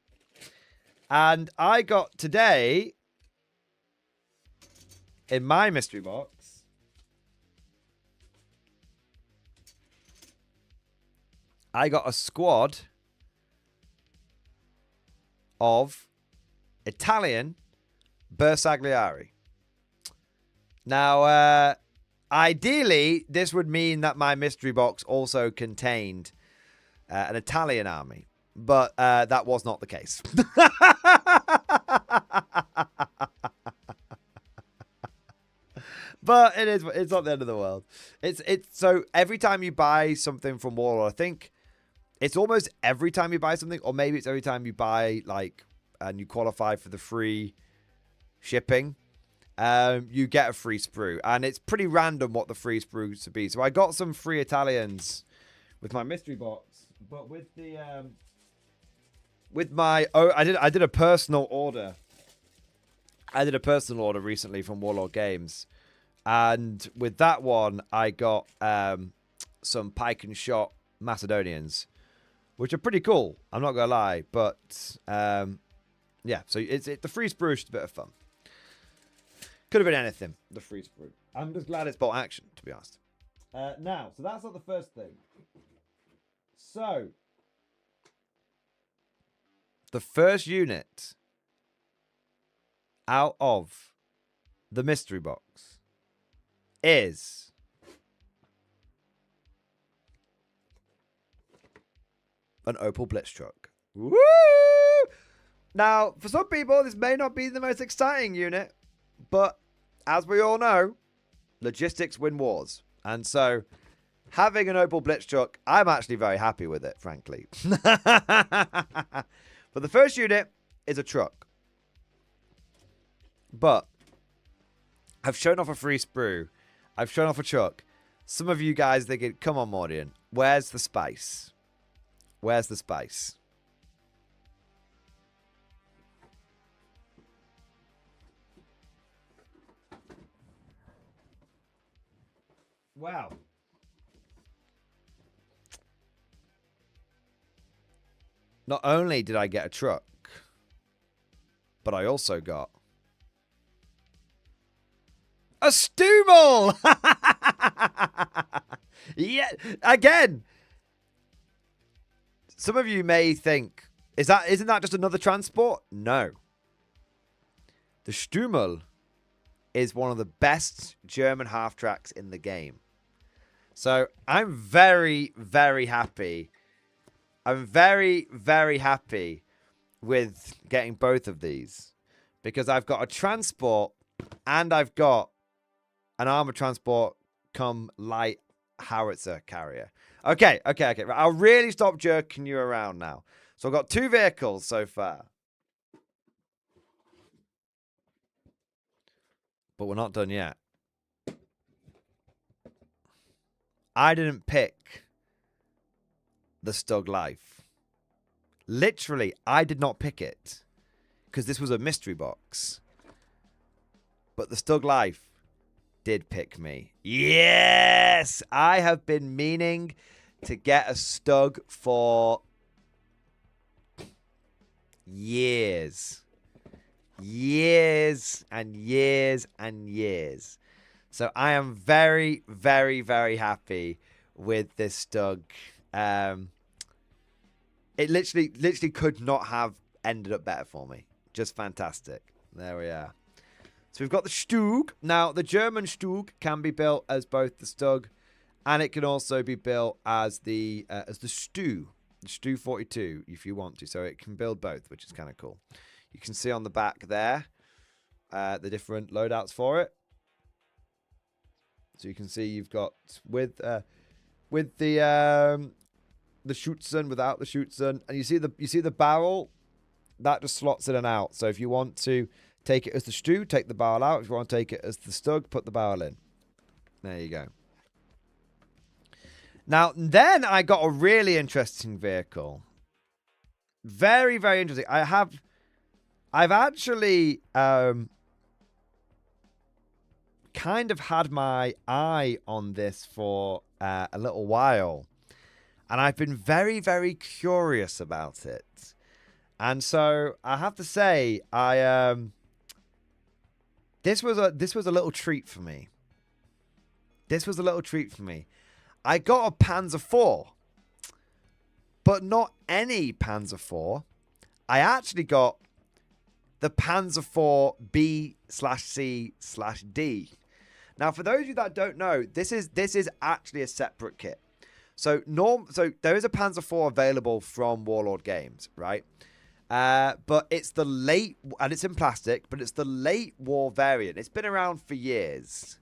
And I got today, in my mystery box, I got a squad of Italian Bersaglieri. Now, ideally, this would mean that my mystery box also contained an Italian army, but that was not the case. But it's not the end of the world. It's so every time you buy something from Warlord, I think it's almost every time you buy something, or maybe it's every time you buy and you qualify for the free shipping. You get a free sprue, and it's pretty random what the free sprue to be. So I got some free Italians with my mystery box, but with the I did a personal order. I did a personal order recently from Warlord Games, and with that one I got some pike and shot Macedonians, which are pretty cool. I'm not gonna lie, but yeah. So the free sprue is just a bit of fun. Could have been anything, the free sprue. I'm just glad it's bolt action, to be honest. Now, so that's not the first thing. So, the first unit out of the mystery box is an Opel Blitz truck. Woo! Now, for some people, this may not be the most exciting unit, but as we all know, logistics win wars. And so, having an Opel Blitz truck, I'm actually very happy with it, frankly. But the first unit is a truck. But I've shown off a free sprue. I've shown off a truck. Some of you guys thinking, come on, Mordian, where's the spice? Where's the spice? Wow. Not only did I get a truck, But I also got a Stumal! Yeah, again. Some of you may think, isn't that just another transport? No. The Stumal is one of the best German half-tracks in the game. So I'm very, very happy. I'm very, very happy with getting both of these. Because I've got a transport and I've got an armor transport come light howitzer carrier. Okay. Right, I'll really stop jerking you around now. So I've got 2 vehicles so far. But we're not done yet. I didn't pick the Stug Life. Literally, I did not pick it. Because this was a mystery box. But the Stug Life did pick me. Yes! I have been meaning to get a Stug for years. Years and years and years. So I am very, very, very happy with this Stug. It literally could not have ended up better for me. Just fantastic. There we are. So we've got the Stug. Now, the German Stug can be built as both the Stug, and it can also be built as the Stu. The Stu 42, if you want to. So it can build both, which is kind of cool. You can see on the back there the different loadouts for it. So you can see you've got with the Schutzen, without the Schutzen, and you see the barrel that just slots in and out. So if you want to take it as the Stu, take the barrel out. If you want to take it as the Stug, put the barrel in. There you go. Now then, I got a really interesting vehicle. Very, very interesting. I've actually kind of had my eye on this for a little while, and I've been very, very curious about it. And so I have to say, this was a little treat for me. This was a little treat for me. I got a Panzer IV, but not any Panzer IV. I actually got the Panzer IV B/C/D. Now, for those of you that don't know, this is actually a separate kit. So there is a Panzer IV available from Warlord Games, right? But it's the late, and it's in plastic, but it's the late war variant. It's been around for years.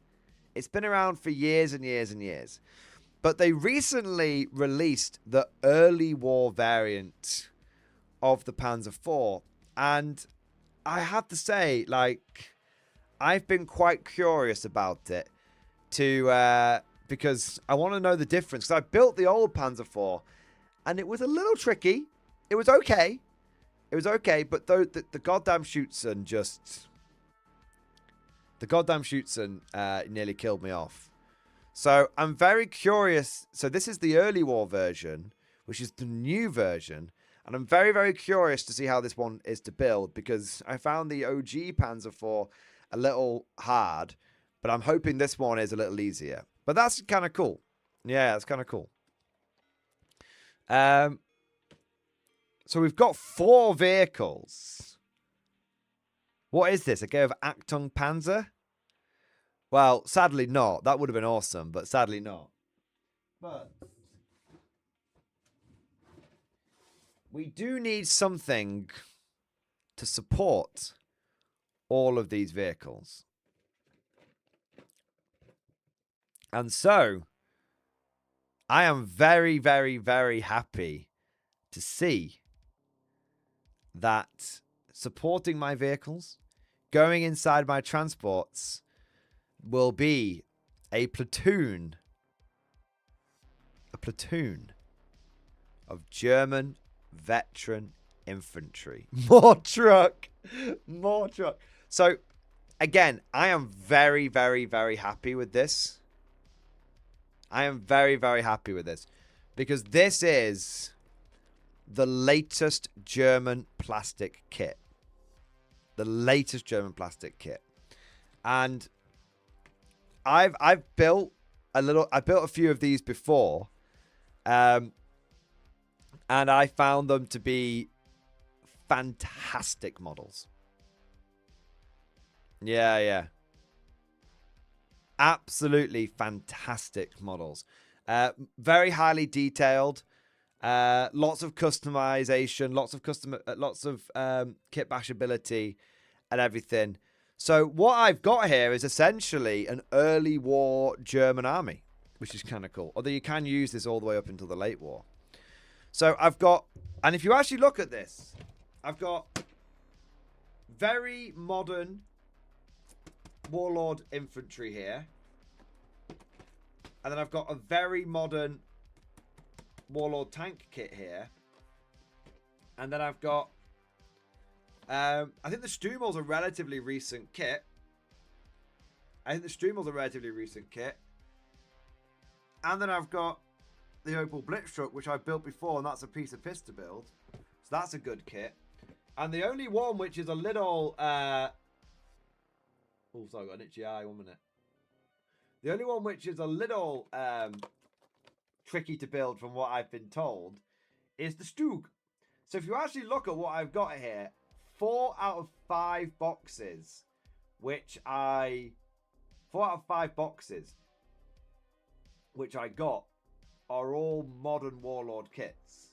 It's been around for years and years and years. But they recently released the early war variant of the Panzer IV. And I have to say, like, I've been quite curious about it because I want to know the difference. Because I built the old Panzer IV, and it was a little tricky. It was okay. It was okay, but though the goddamn Schutzen just... The goddamn Schutzen nearly killed me off. So I'm very curious. So this is the early war version, which is the new version. And I'm very, very curious to see how this one is to build, because I found the OG Panzer IV a little hard, but I'm hoping this one is a little easier. But that's kind of cool. Yeah, that's kind of cool. So we've got 4 vehicles. What is this? A go of Achtung Panzer? Well, sadly not. That would have been awesome, but sadly not. But we do need something to support all of these vehicles. And so I am very, very, very happy to see that supporting my vehicles, going inside my transports, will be a platoon of German veteran infantry. More truck. So, again, I am very, very, very happy with this. I am very, very happy with this, because this is the latest German plastic kit. the latest German plastic kit. And I've built a few of these before. And I found them to be fantastic models. Yeah. Absolutely fantastic models. Very highly detailed. Lots of customization, lots of kit bashability and everything. So what I've got here is essentially an early war German army, which is kind of cool. Although you can use this all the way up until the late war. So I've got, and if you actually look at this, I've got very modern warlord infantry here. And then I've got a very modern warlord tank kit here. And then I've got, I think the Stummel's a relatively recent kit. And then I've got the Opel Blitztruck, which I built before, and that's a piece of piss to build. So that's a good kit. And the only one which is a little... oh, sorry, I got an itchy eye. 1 minute. The only one which is a little tricky to build from what I've been told is the Stug. So if you actually look at what I've got here, 4 out of 5 boxes, which I got are all modern warlord kits.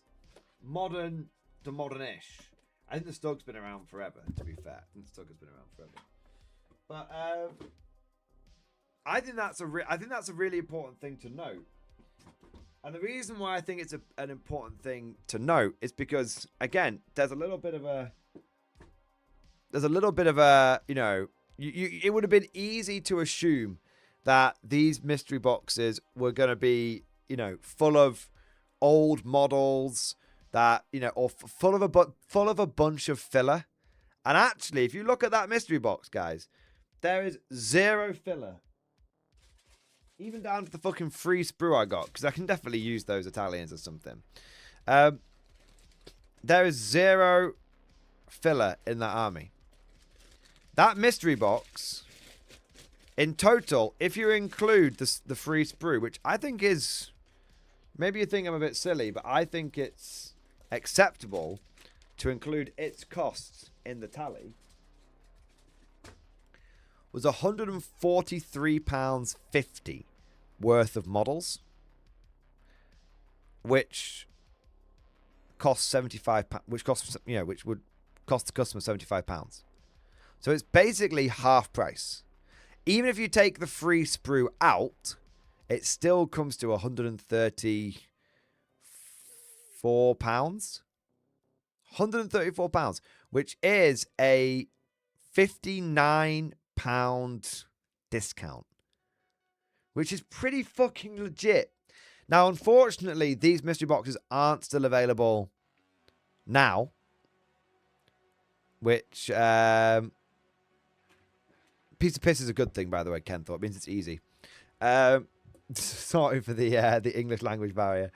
Modern to modern-ish. I think the Stug's been around forever, to be fair. I think the Stug has been around forever. But I think that's a really important thing to note. And the reason why I think it's an important thing to note is because, again, there's a little bit of a, you know, it would have been easy to assume that these mystery boxes were going to be, you know, full of old models that, you know, or full of a bunch of filler. And actually, if you look at that mystery box, guys, there is 0 filler. Even down to the fucking free sprue I got, because I can definitely use those Italians or something. There is 0 filler in that army. That mystery box, in total, if you include the free sprue, which I think is... Maybe you think I'm a bit silly, but I think it's acceptable to include its costs in the tally, was £143.50 worth of models, which cost £75, which would cost the customer £75. So it's basically half price. Even if you take the free sprue out, it still comes to £134. £134, which is a £59 discount, which is pretty fucking legit. Now, unfortunately, these mystery boxes aren't still available now, which piece of piss is a good thing, by the way, Ken thought. It means it's easy. Sorry for the English language barrier.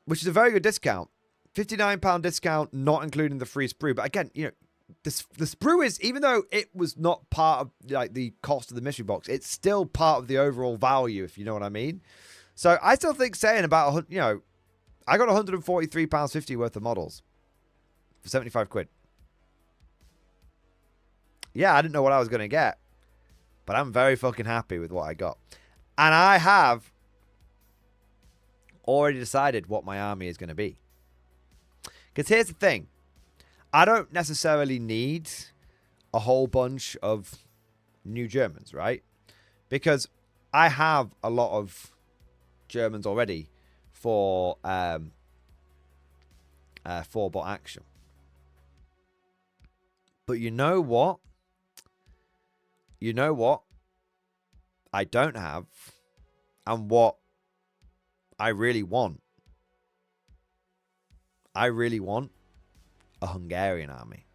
Which is a very good discount. £59 discount, not including the free sprue. But again, you know, the sprue is, even though it was not part of like the cost of the mystery box, it's still part of the overall value, if you know what I mean. So I still think saying about, you know, I got £143.50 worth of models for 75 quid. Yeah, I didn't know what I was going to get, but I'm very fucking happy with what I got. And I have already decided what my army is going to be. Because here's the thing. I don't necessarily need a whole bunch of new Germans, right? Because I have a lot of Germans already for 4-bot action. But you know what? You know what I don't have, and what I really want? I really want a Hungarian army.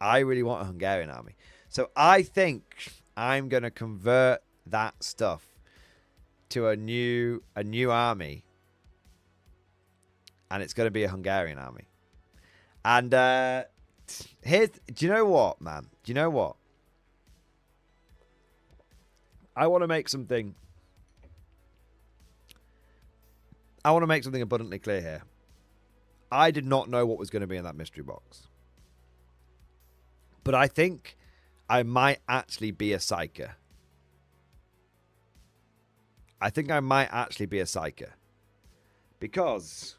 I really want a Hungarian army. So I think I'm going to convert that stuff to a new army. and it's going to be a Hungarian army. And do you know what, man? Do you know what? I want to make something abundantly clear here. I did not know what was going to be in that mystery box. But I think I might actually be a psyker. Because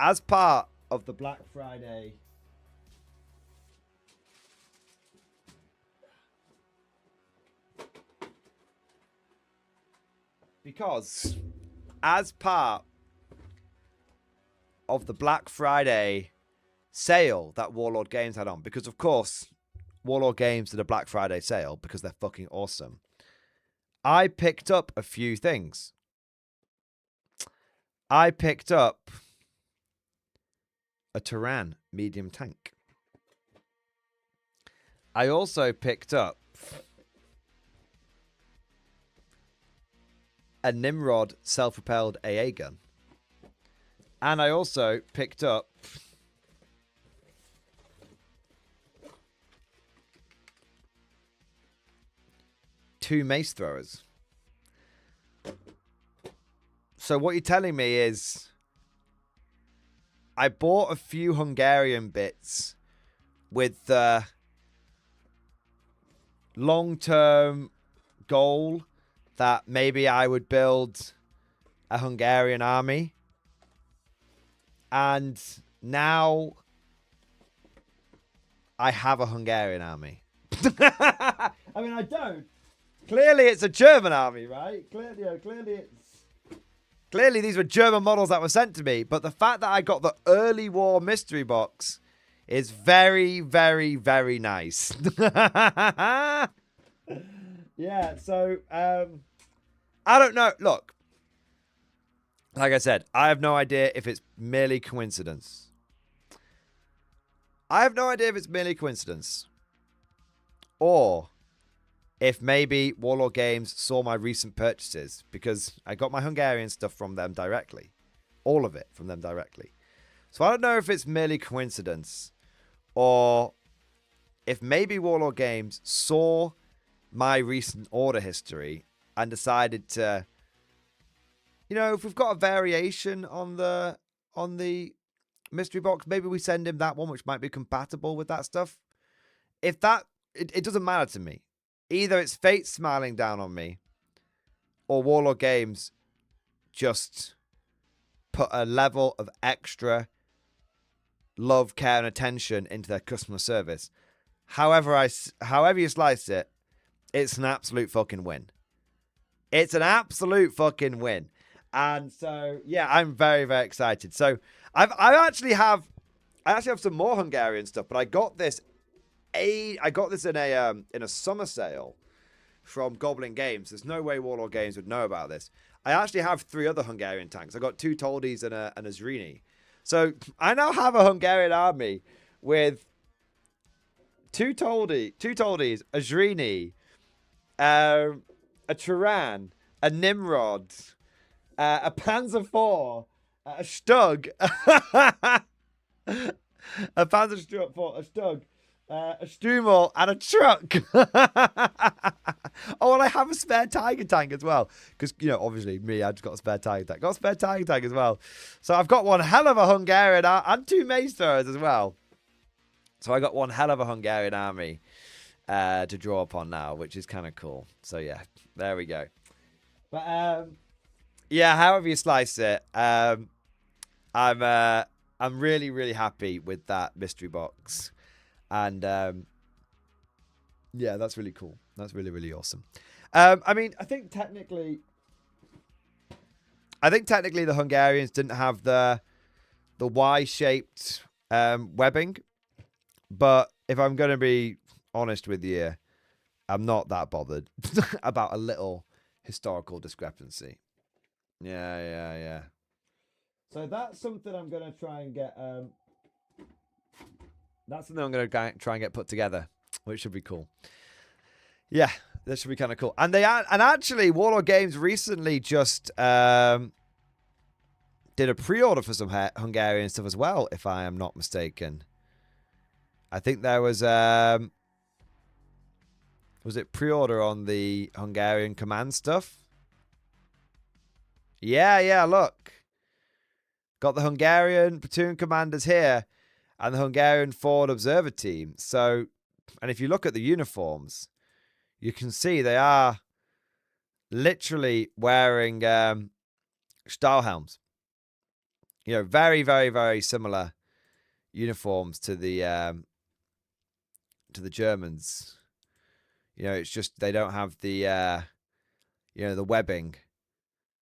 as part of the Black Friday sale that Warlord Games had on, because of course Warlord Games did a Black Friday sale because they're fucking awesome, I picked up a few things. I picked up a Turan medium tank. I also picked up a Nimrod self-propelled AA gun. And I also picked up two mace throwers. So what you're telling me is I bought a few Hungarian bits with the long-term goal that maybe I would build a Hungarian army. And now I have a Hungarian army. I mean, I don't. Clearly it's a German army, right? Clearly these were German models that were sent to me. But the fact that I got the early war mystery box is very, very, very nice. Yeah, so I don't know. Look, like I said, I have no idea if it's merely coincidence. Or if maybe Warlord Games saw my recent purchases, because I got my Hungarian stuff from them directly. All of it from them directly. So I don't know if it's merely coincidence, or if maybe Warlord Games saw my recent order history and decided to, you know, if we've got a variation on the mystery box, maybe we send him that one which might be compatible with that stuff. If that, it doesn't matter to me. Either it's fate smiling down on me, or Warlord Games just put a level of extra love, care, and attention into their customer service. However you slice it, it's an absolute fucking win. It's an absolute fucking win. And so, yeah, I'm very, very excited. So I actually have some more Hungarian stuff, but I got this in a summer sale from Goblin Games. There's no way Warlord Games would know about this. I actually have 3 other Hungarian tanks. I got 2 Toldis and a Zrini. So I now have a Hungarian army with 2 Toldis, a Zrini, a Turan, a Nimrod, a Panzer IV, a Stug, a Panzer IV, a Stug, a Stumel, and a truck. Oh, and I have a spare Tiger tank as well. Because, you know, obviously, I've just got a spare Tiger tank. Got a spare Tiger tank as well. So I've got one hell of a Hungarian and 2 mace throwers as well. So I got one hell of a Hungarian army to draw upon now, which is kind of cool. So, yeah, there we go. But, yeah, however you slice it, I'm really, really happy with that mystery box. And, yeah, that's really cool. That's really, really awesome. I mean, I think technically the Hungarians didn't have the Y-shaped webbing. But if I'm going to be honest with you, I'm not that bothered about a little historical discrepancy. Yeah. So that's something I'm going to try and get. That's something I'm going to try and get put together, which should be cool. Yeah. This should be kind of cool. And actually, Warlord Games recently just did a pre-order for some Hungarian stuff as well, if I am not mistaken. I think there was it pre-order on the Hungarian command stuff? Yeah, look. Got the Hungarian platoon commanders here and the Hungarian forward observer team. So, and if you look at the uniforms, you can see they are literally wearing Stahlhelms. You know, very, very, very similar uniforms to the Germans. You know, it's just they don't have the the webbing.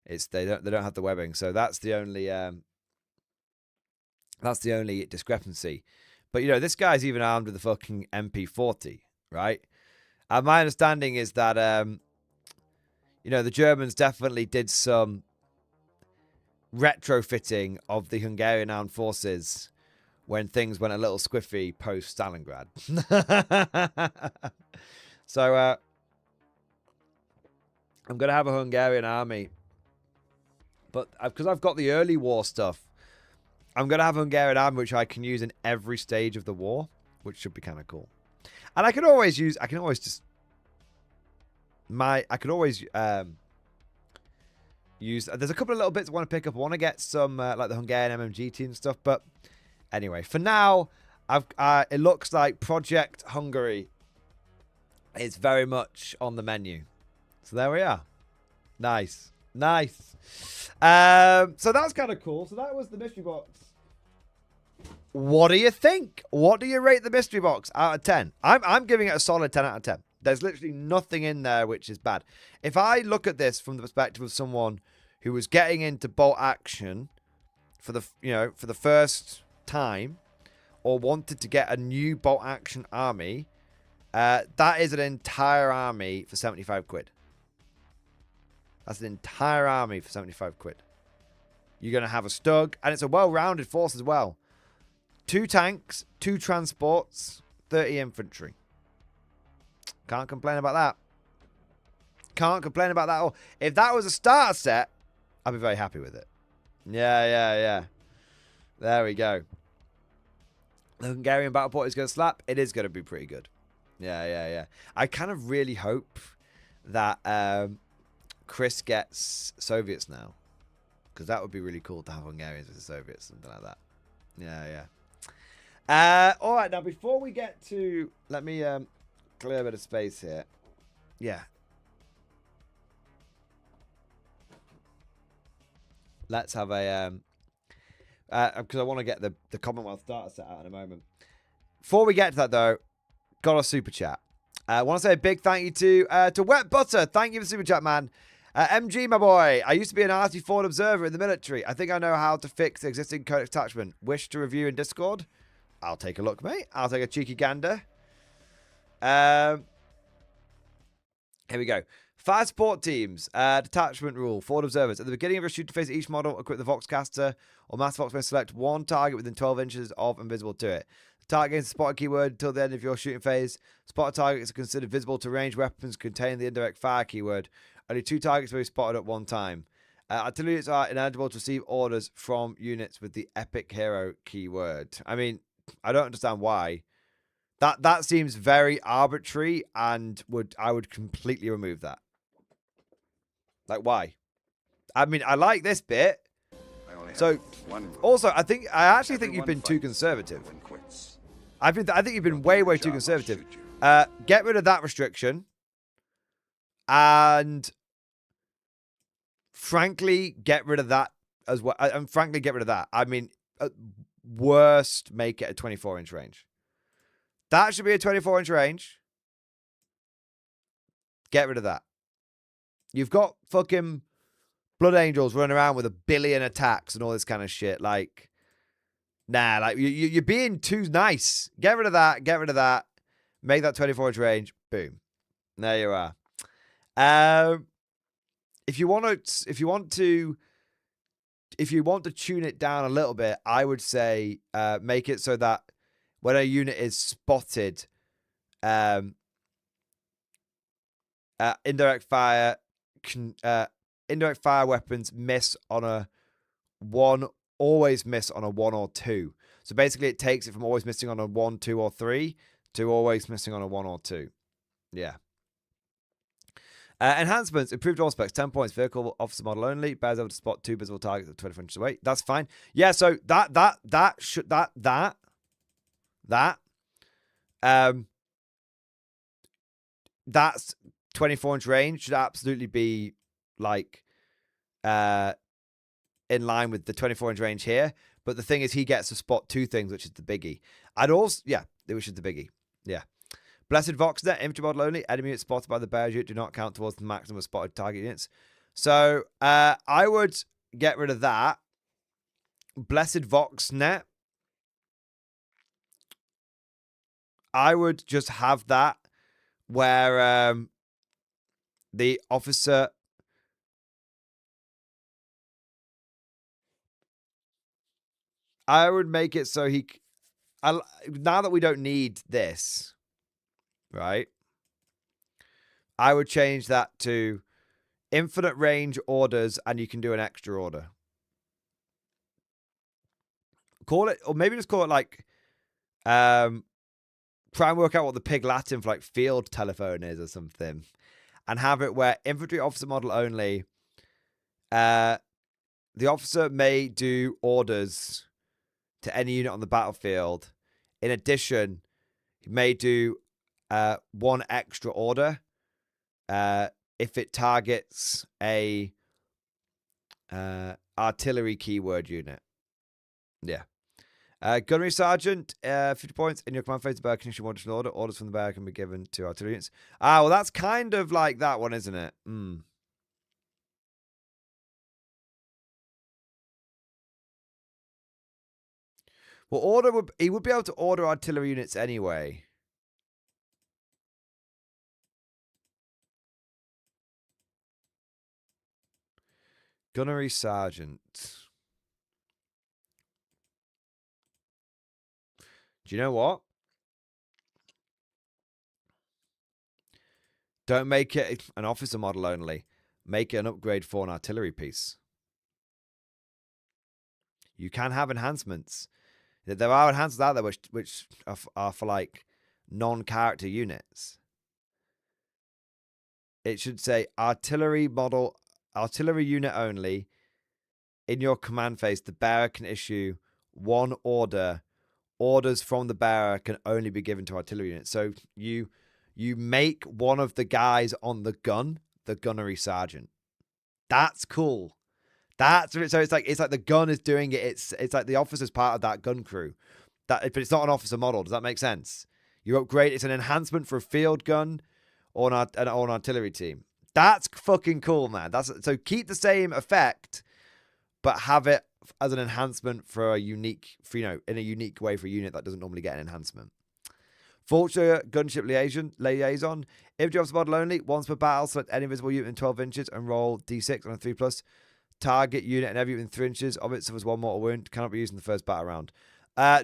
They don't have the webbing, so that's the only discrepancy. But you know, this guy's even armed with the fucking MP40, right? And my understanding is that the Germans definitely did some retrofitting of the Hungarian armed forces when things went a little squiffy post Stalingrad. So I'm gonna have a Hungarian army, but because I've got the early war stuff, I'm gonna have a Hungarian army which I can use in every stage of the war, which should be kind of cool. And I could always use there's a couple of little bits I want to pick up. I want to get some like the Hungarian MMGT and stuff, but anyway, for now, it looks like Project Hungary is very much on the menu. So there we are. Nice. So that's kind of cool. So that was the mystery box. What do you think? What do you rate the mystery box out of 10? I'm giving it a solid 10 out of 10. There's literally nothing in there which is bad. If I look at this from the perspective of someone who was getting into bolt action for the first time, or wanted to get a new bolt action army, that is an entire army for 75 quid. That's an entire army for 75 quid. You're going to have a Stug, and it's a well-rounded force as well. 2 tanks, 2 transports, 30 infantry. Can't complain about that. Can't complain about that at all. If that was a starter set, I'd be very happy with it. Yeah. There we go. The Hungarian battle port is going to slap. It is going to be pretty good. Yeah. I kind of really hope that Chris gets Soviets now, because that would be really cool to have Hungarians with the Soviets, something like that. Yeah. All right, now before we get to, let me clear a bit of space here. Yeah. Let's have a because I want to get the Commonwealth starter set out in a moment. Before we get to that though, got a super chat. I want to say a big thank you to Wet Butter. Thank you for the super chat, man. MG, my boy. I used to be an RT forward observer in the military. I think I know how to fix the existing code attachment. Wish to review in Discord? I'll take a look, mate. I'll take a cheeky gander. Here we go. Fire support teams. Detachment rule. Forward observers. At the beginning of your shooting phase, each model equip the Voxcaster or Master Vox may select one target within 12 inches of invisible to it. The target gains a spotted keyword until the end of your shooting phase. Spotted targets are considered visible to ranged weapons containing the indirect fire keyword. Only 2 targets will be spotted at one time. Artillery units are ineligible to receive orders from units with the epic hero keyword. I mean, I don't understand why. That seems very arbitrary, and I would completely remove that. Like, why? I mean, I like this bit. So, also, I actually think you've been too conservative. I think you've been way too conservative. Get rid of that restriction, and frankly, get rid of that as well. And frankly, get rid of that. I mean, at worst, make it a 24-inch range. That should be a 24-inch range. Get rid of that. You've got fucking Blood Angels running around with 1 billion attacks and all this kind of shit. Like, nah, like you're being too nice. Get rid of that. Get rid of that. Make that 24-inch range. Boom. There you are. If you want to tune it down a little bit, I would say make it so that when a unit is spotted, indirect fire weapons miss on a 1, always miss on a 1 or 2. So basically it takes it from always missing on a 1, 2, or 3 to always missing on a 1 or 2. Yeah. Enhancements, improved all specs, 10 points, vehicle officer model only, bears able to spot 2 visible targets at 24 inches away. That's fine. Yeah, so that's 24-inch range should absolutely be like in line with the 24-inch range here. But the thing is, he gets to spot 2 things, which is the biggie. I'd also, yeah, which is the biggie. Yeah. Blessed Voxnet, infantry model only. Enemy units spotted by the bear unit do not count towards the maximum of spotted target units. So I would get rid of that. Blessed Voxnet. I would just have that where the officer. I would make it so now that we don't need this, right? I would change that to infinite range orders, and you can do an extra order. Call it, or maybe just call it like, try and work out what the Pig Latin for like field telephone is or something, and have it where infantry officer model only. The officer may do orders to any unit on the battlefield. In addition, he may do 1 extra order if it targets a artillery keyword unit. Yeah. Gunnery Sergeant, 50 points. In your command phase, the bear can issue one additional order. Orders from the bear can be given to artillery units. Ah, well, that's kind of like that one, isn't it? Well, he would be able to order artillery units anyway. Gunnery Sergeant. Do you know what? Don't make it an officer model only. Make it an upgrade for an artillery piece. You can have enhancements. There are enhancements out there which are for like non-character units. It should say artillery unit only. In your command phase, the bearer can issue 1 order. Orders from the bearer can only be given to artillery units. So you make one of the guys on the gun the gunnery sergeant. That's cool. So it's like the gun is doing it. It's like the officer's part of that gun crew. But it's not an officer model. Does that make sense? You upgrade. It's an enhancement for a field gun or an artillery team. That's fucking cool, man. So keep the same effect, but have it as an enhancement for a unique, in a unique way for a unit that doesn't normally get an enhancement. Vulture Gunship Liaison. Infantry officer model only. Once per battle, select any visible unit in 12 inches and roll D6 on a 3+. Target unit and every unit in 3 inches of it suffers 1 mortal wound. Cannot be used in the first battle round.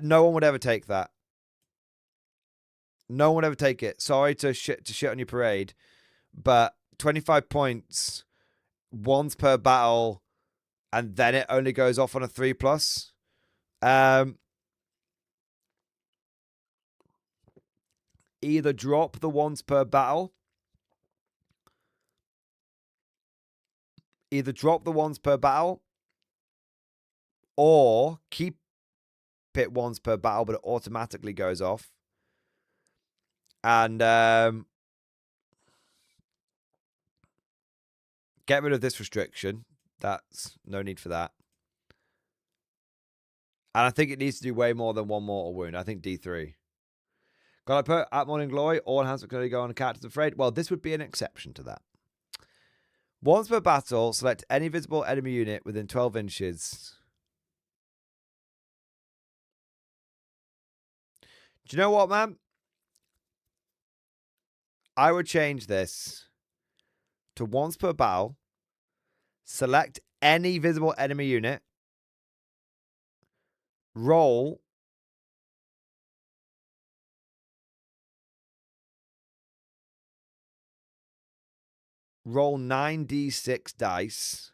No one would ever take that. No one would ever take it. Sorry to shit on your parade, but 25 points once per battle, and then it only goes off on a 3+. Either drop the once per battle. Or keep it once per battle, but it automatically goes off. And get rid of this restriction. That's no need for that. And I think it needs to do way more than 1 mortal wound. I think D3. Got I put at Morning Glory, all enhancements can only go on characters afraid. Well, this would be an exception to that. Once per battle, select any visible enemy unit within 12 inches. Do you know what, man? I would change this to once per battle. Select any visible enemy unit. Roll. roll 9d6 dice.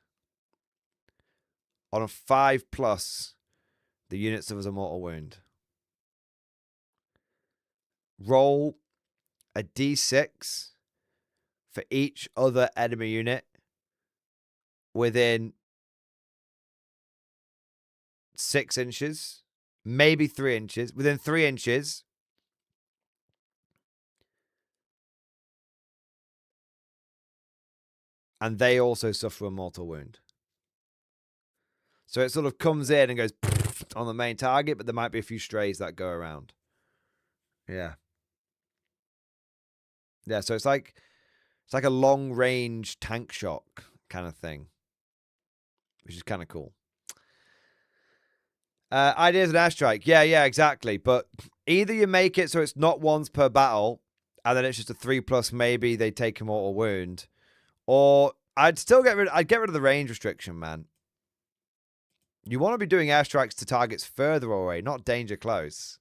On a 5+, the unit suffers a mortal wound. Roll a d6 for each other enemy unit within 6 inches, maybe 3 inches, within 3 inches. And they also suffer a mortal wound. So it sort of comes in and goes on the main target, but there might be a few strays that go around. Yeah. Yeah, so it's like a long range tank shock kind of thing, which is kind of cool. Ideas and airstrike. Yeah, exactly. But either you make it so it's not once per battle, and then it's just a 3+, maybe they take a mortal wound, or I'd get rid of the range restriction, man. You want to be doing airstrikes to targets further away, not danger close.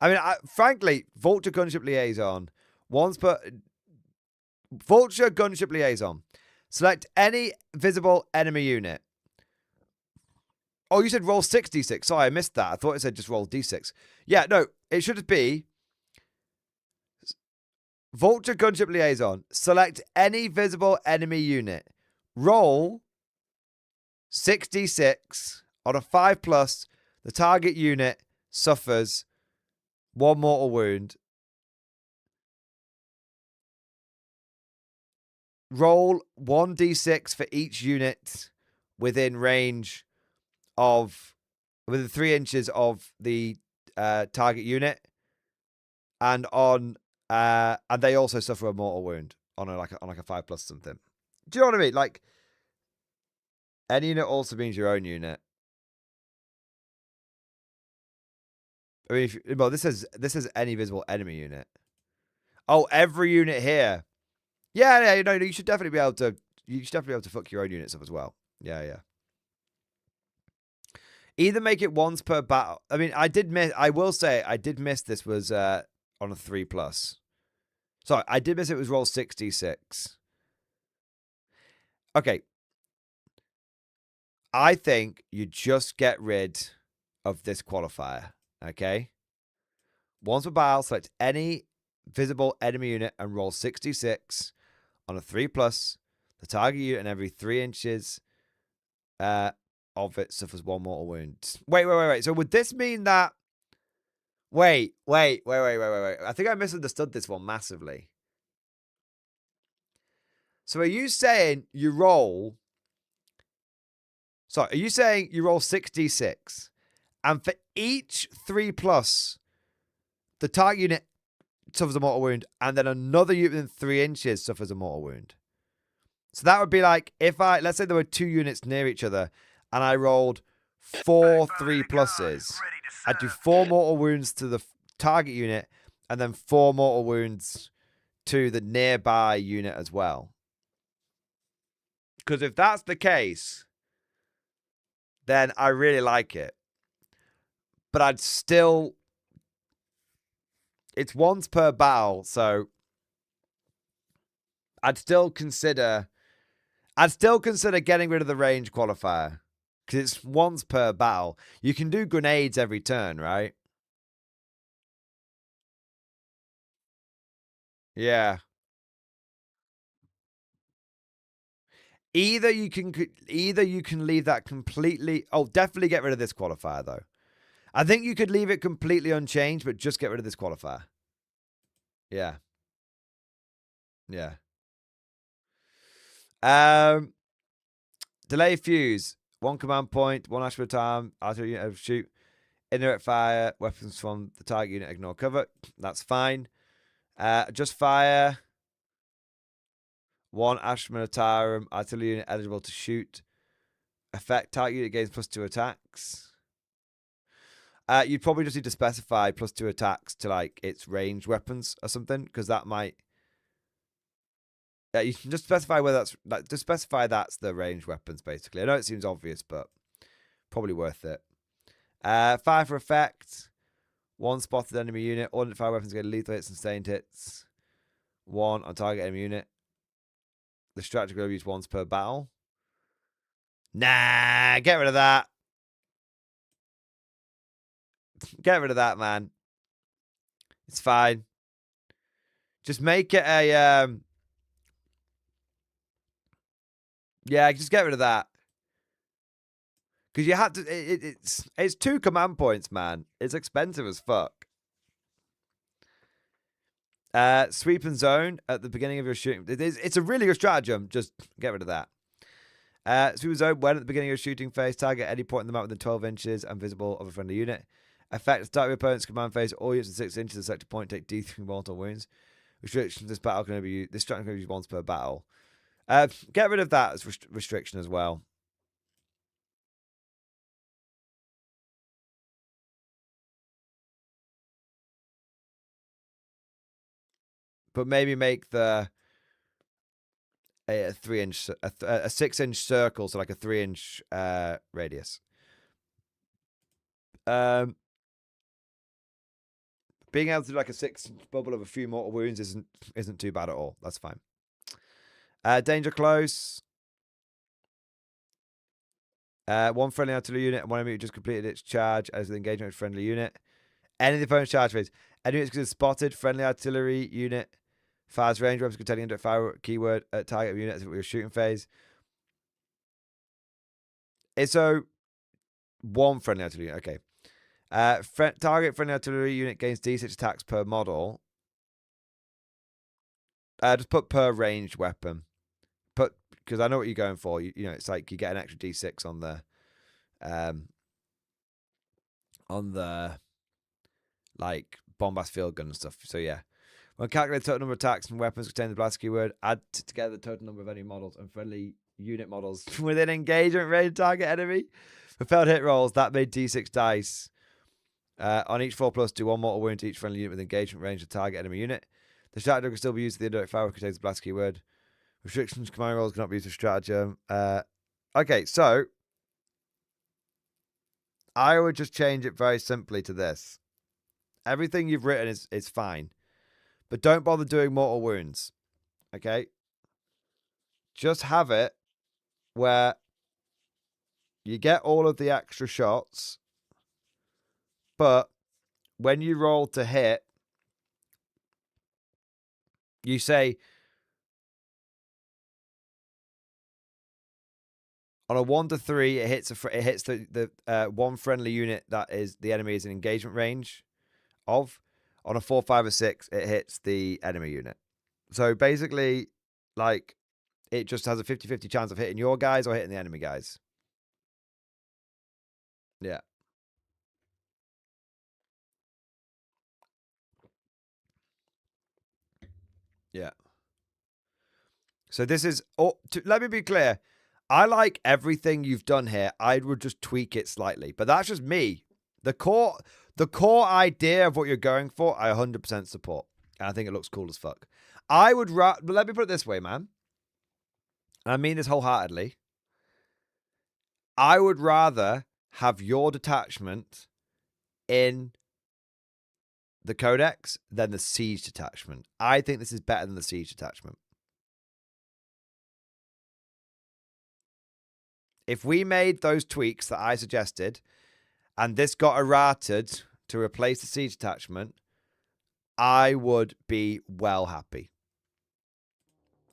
I mean, frankly, Vulture Gunship Liaison, Vulture Gunship Liaison. Select any visible enemy unit. Oh, you said roll 6d6. Sorry, I missed that. I thought it said just roll d6. Yeah, no, it should be Vulture Gunship Liaison. Select any visible enemy unit. Roll 6d6 on a 5+. The target unit suffers 1 mortal wound. Roll 1d6 for each unit within 3 inches of the target unit, and they also suffer a mortal wound on a 5+ something. Do you know what I mean? Like, any unit also means your own unit. I mean, this is any visible enemy unit. Oh, every unit here. Yeah, you should definitely be able to. You should definitely be able to fuck your own units up as well. Yeah. Either make it once per battle. I mean, I will say I did miss this was on a 3+. Sorry, I did miss it was roll 6d6. Okay. I think you just get rid of this qualifier. Okay. Once per battle, select any visible enemy unit and roll 6d6 on a 3+. The target unit in every 3 inches of it suffers 1 mortal wound. Wait. So would this mean that... Wait. I think I misunderstood this one massively. So are you saying you roll... Sorry, are you saying you roll 6d6, and for each 3+, the target unit suffers a mortal wound, and then another unit within 3 inches suffers a mortal wound? So that would be like, let's say there were 2 units near each other, and I rolled 4 3+s. I'd do 4 mortal wounds to the target unit, and then 4 mortal wounds to the nearby unit as well. Because if that's the case, then I really like it. But I'd still... It's once per battle, so I'd still consider getting rid of the range qualifier. Because it's once per battle. You can do grenades every turn, right? Yeah. Either you can leave that completely... Oh, definitely get rid of this qualifier, though. I think you could leave it completely unchanged, but just get rid of this qualifier. Yeah. Delay fuse. 1 command point, 1 action at a time, artillery unit shoot, indirect fire, weapons from the target unit ignore cover. That's fine. Just fire. 1 Ashram Atarum, artillery unit eligible to shoot. Effect, target unit gains +2 attacks. You'd probably just need to specify +2 attacks to like its ranged weapons or something, because that might... Yeah, you can just specify whether that's the ranged weapons, basically. I know it seems obvious, but probably worth it. Fire for effect. 1 spotted enemy unit. Ordnance fire weapons get lethal hits and sustained hits. 1 on target enemy unit. The strategy will be used once per battle. Nah, get rid of that. Get rid of that, man. It's fine. Just make it a yeah, just get rid of that. Because you have to it's 2 command points, man. It's expensive as fuck. Sweep and zone at the beginning of your shooting. It's a really good stratagem. Just get rid of that. Sweep and zone when at the beginning of your shooting phase, target any point in the map within 12 inches and visible of a friendly unit. Effect, start your opponent's command phase, all units within 6 inches of the select point take D3 mortal wounds. Restrictions, this battle can only be used, this stratagem can be used once per battle. Get rid of that as restriction as well. But maybe make the a 3-inch, a 6-inch circle, so like a 3-inch radius. Being able to do like a 6-inch bubble of a few mortal wounds isn't too bad at all. That's fine. Danger close. 1 friendly artillery unit and 1 enemy who just completed its charge as an engagement with a friendly unit. Any of the opponent's charge phase. Enemy is considered spotted. Friendly artillery unit fires range weapons containing under fire keyword at target of unit as if it were a shooting phase. It's so 1 friendly artillery unit. Okay. Target friendly artillery unit gains D6 attacks per model. Just put per ranged weapon. Put, because I know what you're going for. You know, it's like you get an extra D6 on the like bombast field gun and stuff. So yeah. When calculate the total number of attacks and weapons containing the blast keyword, add together the total number of enemy models and friendly unit models within engagement range target enemy. For failed hit rolls, that made D6 dice. On each 4+, do 1 mortal wound to each friendly unit with engagement range of target enemy unit. The stratagem can still be used to the indirect fire contains the blast keyword. Restrictions, command rolls cannot be used for stratagem. Okay, so I would just change it very simply to this. Everything you've written is fine. But don't bother doing mortal wounds. Okay? Just have it where you get all of the extra shots, but when you roll to hit, you say on a 1 to 3, it hits the 1 friendly unit that is the enemy is in engagement range of. On a 4, 5, or 6, it hits the enemy unit. So basically, like, it just has a 50-50 chance of hitting your guys or hitting the enemy guys. Yeah. Yeah. So this is, let me be clear. I like everything you've done here. I would just tweak it slightly, but that's just me. The core idea of what you're going for, I 100% support. And I think it looks cool as fuck. I would but let me put it this way, man. And I mean this wholeheartedly. I would rather have your detachment in the Codex than the Siege detachment. I think this is better than the Siege detachment. If we made those tweaks that I suggested, and this got errated to replace the Siege detachment, I would be well happy.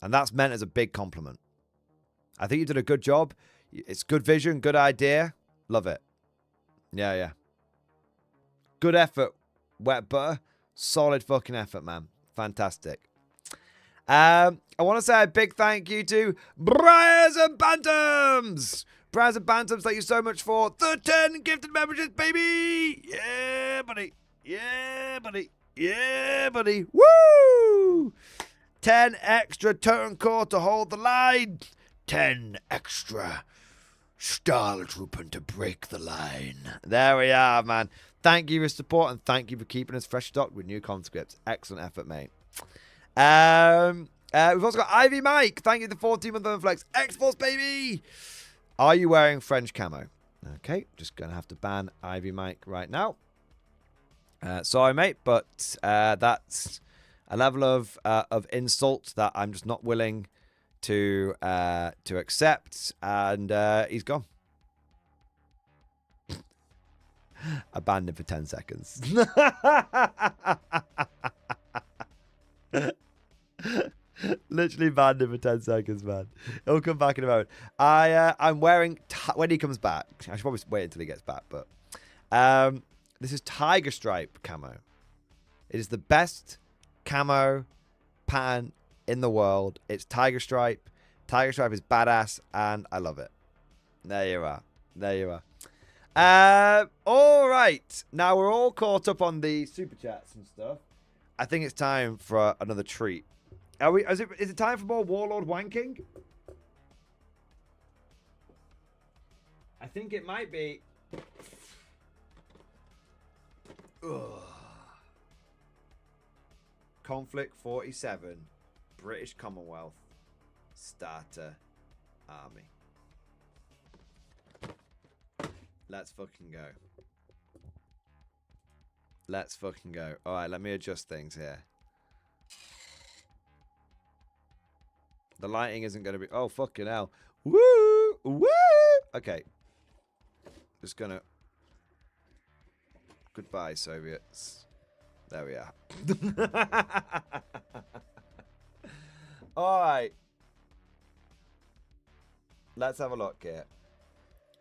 And that's meant as a big compliment. I think you did a good job. It's good vision, good idea. Love it. Yeah, yeah. Good effort, Wet Butter. Solid fucking effort, man. Fantastic. I want to say a big thank you to Briars and Bantams. Briars and Bantams, thank you so much for the 10 gifted memberships, baby. Yeah, buddy. Yeah, buddy. Yeah, buddy. Woo! 10 extra totem core to hold the line. 10 extra Stahltruppen to break the line. There we are, man. Thank you for support and thank you for keeping us fresh stocked with new conscripts. Excellent effort, mate. We've also got Ivy Mike. Thank you for the 14-month flex. X-Force, baby. Are you wearing French camo? Okay, just going to have to ban Ivy Mike right now. Sorry, mate, but that's of insult that I'm just not willing to accept, and he's gone. Abandoned for 10 seconds. Literally abandoned for 10 seconds, man. He'll come back in a moment. I'm wearing when he comes back. I should probably wait until he gets back, but this is tiger stripe camo. It is the best camo pattern in the world. It's tiger stripe. Tiger stripe is badass, and I love it. There you are. There you are. All right. Now we're all caught up on the super chats and stuff. I think it's time for another treat. Is it time for more Warlord wanking? I think it might be. Ugh. Konflikt 47, British Commonwealth, starter army. Let's fucking go. Let's fucking go. All right, let me adjust things here. The lighting isn't going to be... Oh, fucking hell. Woo! Woo! Okay. Just going to... Goodbye, Soviets. There we are. All right. Let's have a look here.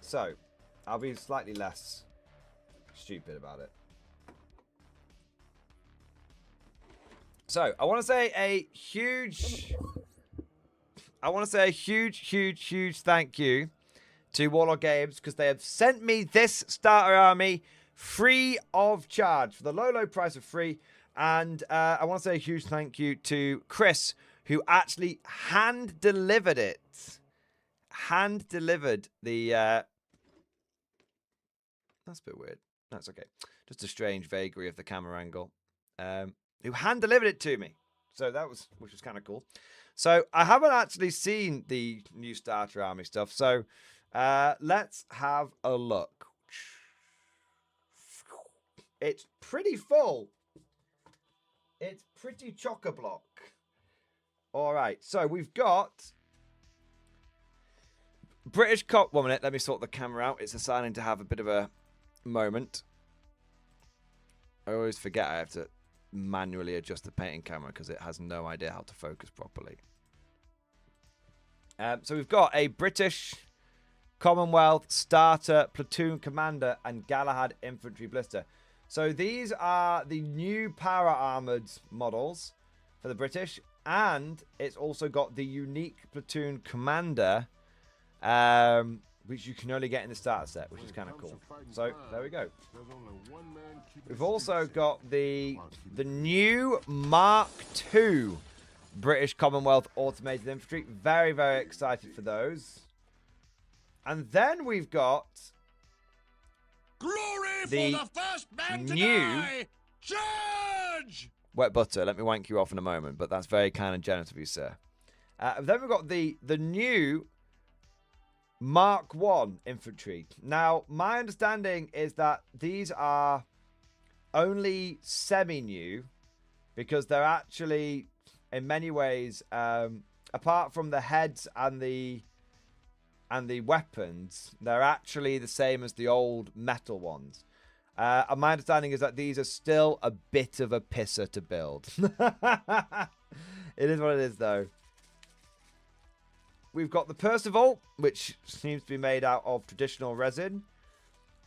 So, I'll be slightly less stupid about it. So, I want to say a huge thank you to Warlord Games, because they have sent me this starter army free of charge for the low price of free. And I want to say a huge thank you to Chris, who actually hand delivered it. Hand delivered the... That's a bit weird. That's okay. Just a strange vagary of the camera angle. Who hand delivered it to me. So that was, which was kind of cool. So I haven't actually seen the new starter army stuff. So let's have a look. It's pretty full. It's pretty chock-a-block. All right. So we've got British cop. 1 minute. Let me sort the camera out. It's deciding to have a bit of a moment. I always forget I have to manually adjust the painting camera because it has no idea how to focus properly. So we've got a British Commonwealth starter platoon commander and Galahad infantry blister. So these are the new power armored models for the British, and it's also got the unique platoon commander, which you can only get in the starter set, which is kind of cool. So there we go. We've also got the new Mark II British Commonwealth automated infantry. Very, very excited for those. And then we've got Glory the for the first man to new die! Charge! Wet butter. Let me wank you off in a moment, but that's very kind and generous of you, sir. Then we've got the new Mark I infantry. Now, my understanding is that these are only semi-new because they're actually, in many ways, apart from the heads and the weapons, they're actually the same as the old metal ones. And my understanding is that these are still a bit of a pisser to build. It is what it is, though. We've got the Percival, which seems to be made out of traditional resin.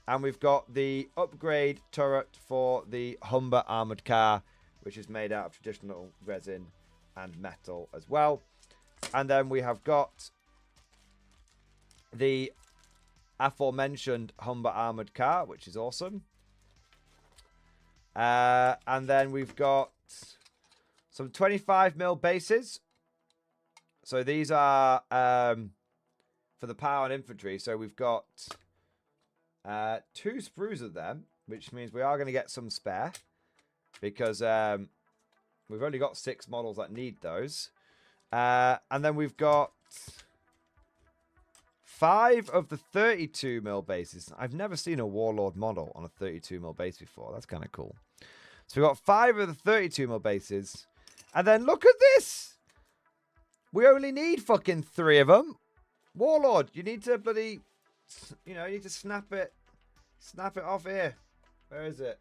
And we've got the upgrade turret for the Humber armored car, which is made out of traditional resin and metal as well. And then we have got the aforementioned Humber armored car, which is awesome. And then we've got some 25mm bases. So these are for the power and infantry. So we've got 2 sprues of them, which means we are going to get some spare because we've only got 6 models that need those. And then we've got 5 of the 32mm bases. I've never seen a Warlord model on a 32mm base before. That's kind of cool. So we've got 5 of the 32mm bases. And then look at this. We only need fucking 3 of them. Warlord, you need to bloody, you know, you need to snap it off here. Where is it?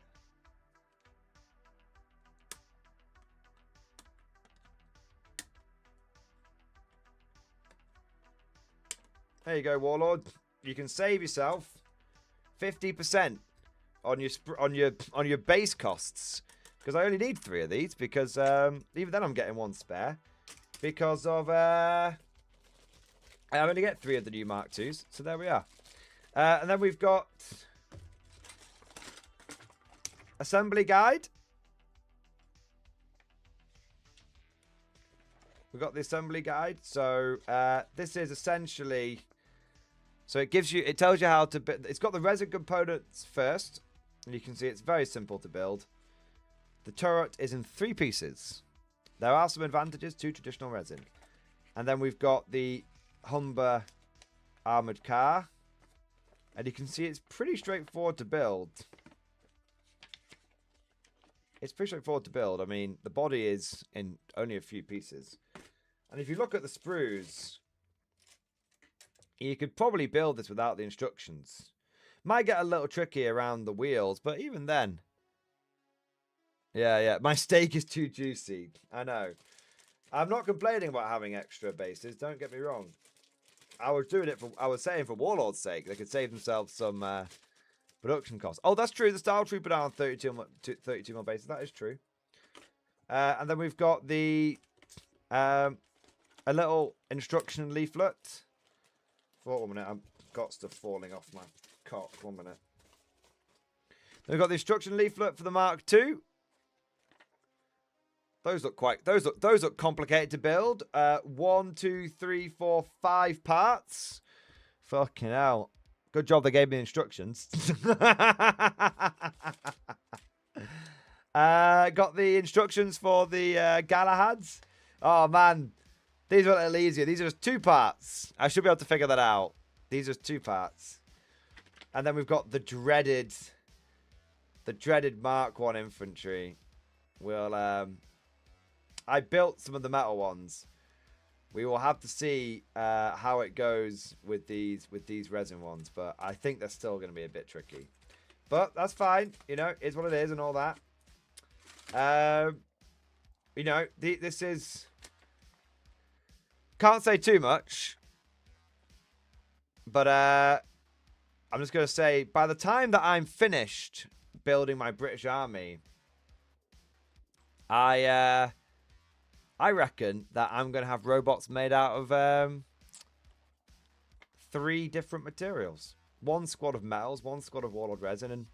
There you go, Warlord. You can save yourself 50% on your base costs, because I only need 3 of these, because even then I'm getting 1 spare because of I only get 3 of the new Mark IIs. So there we are. And then we've got assembly guide. We've got the assembly guide. So this is essentially, so it tells you how to build. It's got the resin components first, and you can see it's very simple to build. The turret is in 3 pieces. There are some advantages to traditional resin. And then we've got the Humber armored car, and you can see it's pretty straightforward to build. It's pretty straightforward to build. I mean, the body is in only a few pieces. And if you look at the sprues, you could probably build this without the instructions. Might get a little tricky around the wheels, but even then. Yeah. My steak is too juicy. I know. I'm not complaining about having extra bases. Don't get me wrong. I was saying for Warlord's sake, they could save themselves some production costs. Oh, that's true. The Style Trooper down 32 more bases. That is true. And then we've got the a little instruction leaflet. For 1 minute, I've got stuff falling off my cock. 1 minute. Then we've got the instruction leaflet for the Mark II. Those look complicated to build. 1, 2, 3, 4, 5 parts. Fucking hell. Good job they gave me instructions. Got the instructions for the Galahads. Oh man, these are a little easier. These are just 2 parts. I should be able to figure that out. These are 2 parts. And then we've got the dreaded Mark I infantry. I built some of the metal ones. We will have to see how it goes with these resin ones, but I think they're still going to be a bit tricky. But that's fine, you know, it's what it is and all that. You know, this is, can't say too much, but I'm just going to say, by the time that I'm finished building my British Army, I reckon that I'm going to have robots made out of 3 different materials. 1 squad of metals, 1 squad of Warlord resin, and,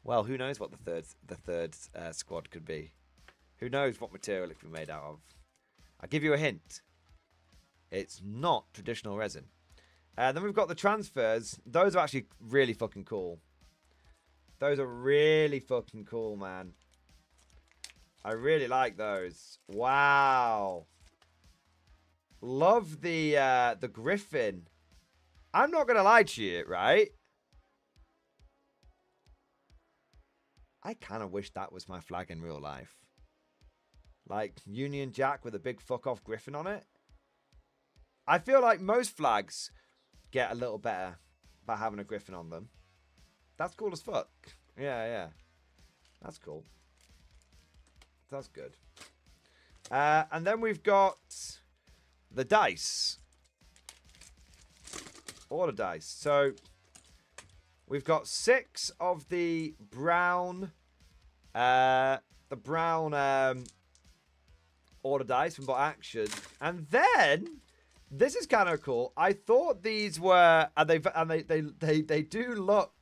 well, who knows what the third squad could be. Who knows what material it could be made out of. I'll give you a hint. It's not traditional resin. Then we've got the transfers. Those are actually really fucking cool. Those are really fucking cool, man. I really like those. Wow. Love the Griffin. I'm not gonna lie to you, right? I kind of wish that was my flag in real life. Like Union Jack with a big fuck off Griffin on it. I feel like most flags get a little better by having a Griffin on them. That's cool as fuck. Yeah. That's cool. That's good. And then we've got the dice. Order dice. So we've got 6 of the brown order dice from Bot Action. And then this is kind of cool. I thought these were, and they do look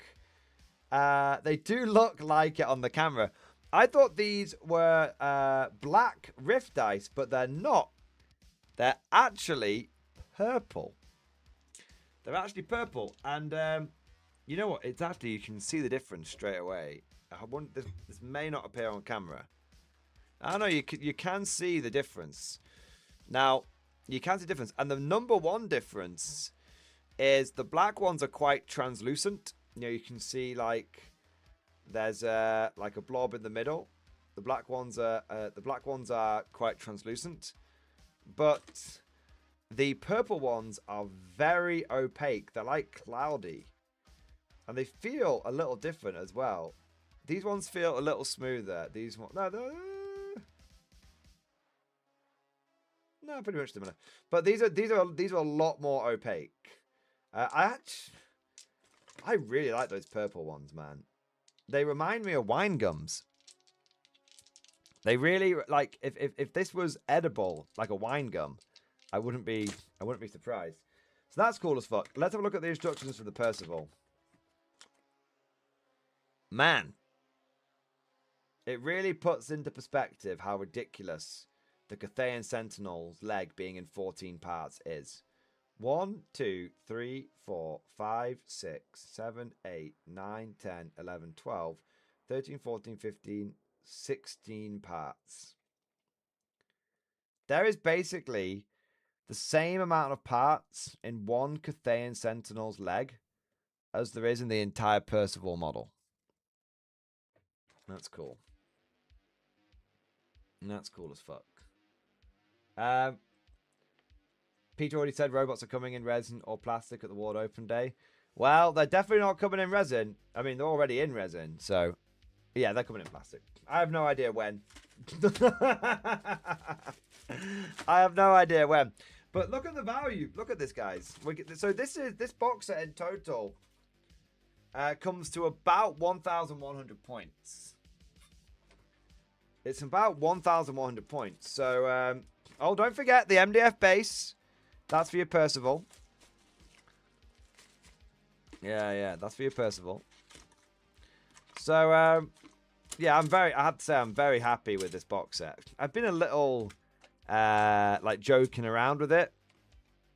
like it on the camera. I thought these were black rift dice, but they're not. They're actually purple. They're actually purple, and you know what? It's actually, you can see the difference straight away. This may not appear on camera. I know you can see the difference. Now, you can see the difference, and the number 1 difference is the black ones are quite translucent. You know, you can see like there's like a blob in the middle, The black ones are quite translucent, but the purple ones are very opaque. They're like cloudy, and they feel a little different as well. These ones feel a little smoother. These ones, no, pretty much similar. But these are a lot more opaque. I really like those purple ones, man. They remind me of wine gums. They really like if this was edible like a wine gum, I wouldn't be surprised. So that's cool as fuck. Let's have a look at the instructions for the Percival. Man, it really puts into perspective how ridiculous the Cathayan Sentinel's leg being in 14 parts is. 1, 2, 3, 4, 5, 6, 7, 8, 9, 10, 11, 12, 13, 14, 15, 16 parts. There is basically the same amount of parts in one Cathayan Sentinel's leg as there is in the entire Percival model. That's cool. And that's cool as fuck. Peter already said robots are coming in resin or plastic at the World Open Day. Well, they're definitely not coming in resin. I mean, they're already in resin, so yeah, they're coming in plastic. I have no idea when. I have no idea when. But look at the value. Look at this, guys. So this box set in total comes to about 1,100 points. It's about 1,100 points. So, oh, don't forget the MDF base. That's for your Percival. Yeah, that's for your Percival. So, yeah, I have to say I'm very happy with this box set. I've been a little, like, joking around with it.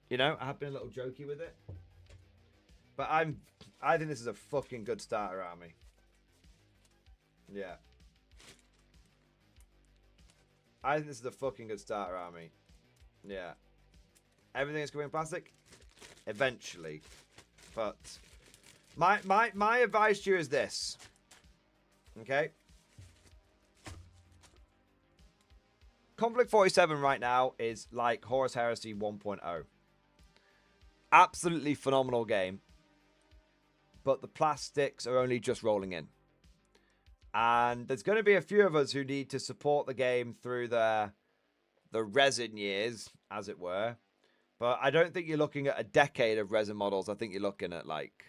You know, I have been a little jokey with it. But I think this is a fucking good starter army. Yeah. I think this is a fucking good starter army. Yeah. Everything is coming in plastic? Eventually. But my advice to you is this. Okay? Konflikt 47 right now is like Horus Heresy 1.0. Absolutely phenomenal game. But the plastics are only just rolling in. And there's going to be a few of us who need to support the game through the resin years, as it were. But I don't think you're looking at a decade of resin models. I think you're looking at, like,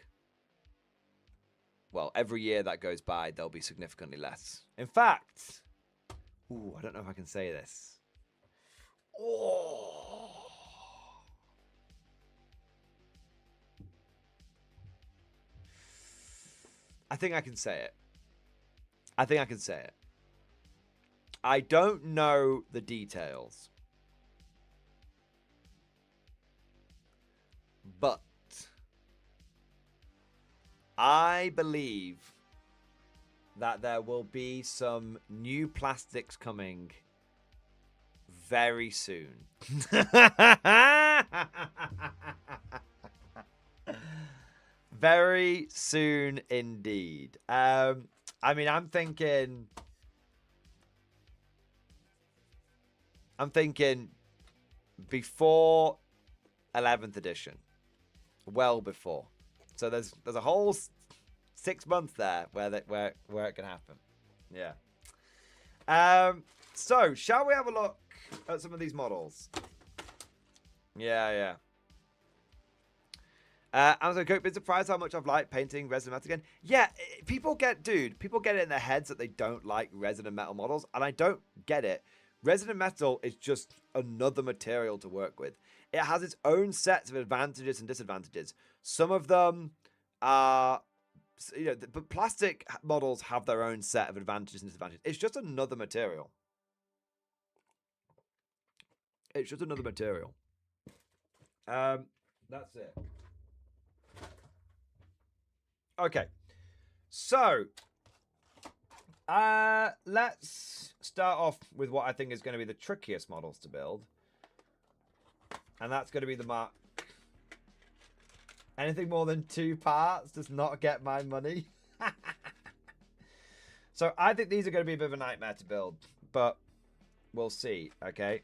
well, every year that goes by, there'll be significantly less. In fact, ooh, I don't know if I can say this. Oh. I think I can say it. I think I can say it. I don't know the details. But I believe that there will be some new plastics coming very soon. Very soon indeed. I mean, I'm thinking before 11th edition. Well before. So there's a whole 6 months there where it can happen. Yeah. So shall we have a look at some of these models? Yeah. Amazon Coke, been surprised how much I've liked painting resin and metal again. Yeah, people get it in their heads that they don't like resin and metal models, and I don't get it. Resin and metal is just another material to work with. It has its own sets of advantages and disadvantages. Some of them are, but plastic models have their own set of advantages and disadvantages. It's just another material. It's just another material. That's it. Okay, so let's start off with what I think is going to be the trickiest models to build, and that's going to be the Mark. Anything more than 2 parts does not get my money. So I think these are going to be a bit of a nightmare to build, but we'll see. Okay.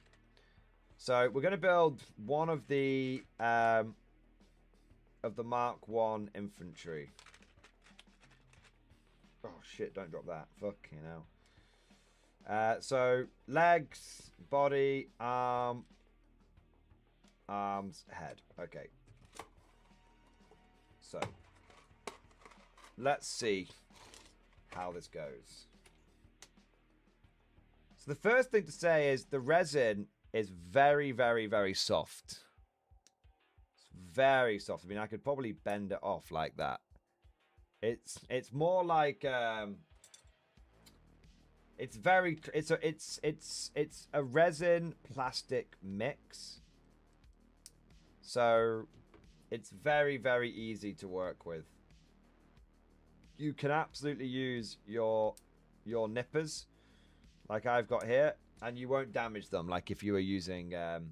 So we're going to build one of the Mark 1 infantry. Oh shit! Don't drop that. Fucking hell. So legs, body, arms, head. Okay. So let's see how this goes. So the first thing to say is the resin is very, very, very soft. It's very soft. I mean, I could probably bend it off like that. It's more like it's a resin plastic mix. So it's very, very easy to work with. You can absolutely use your nippers like I've got here, and you won't damage them like if you were using oh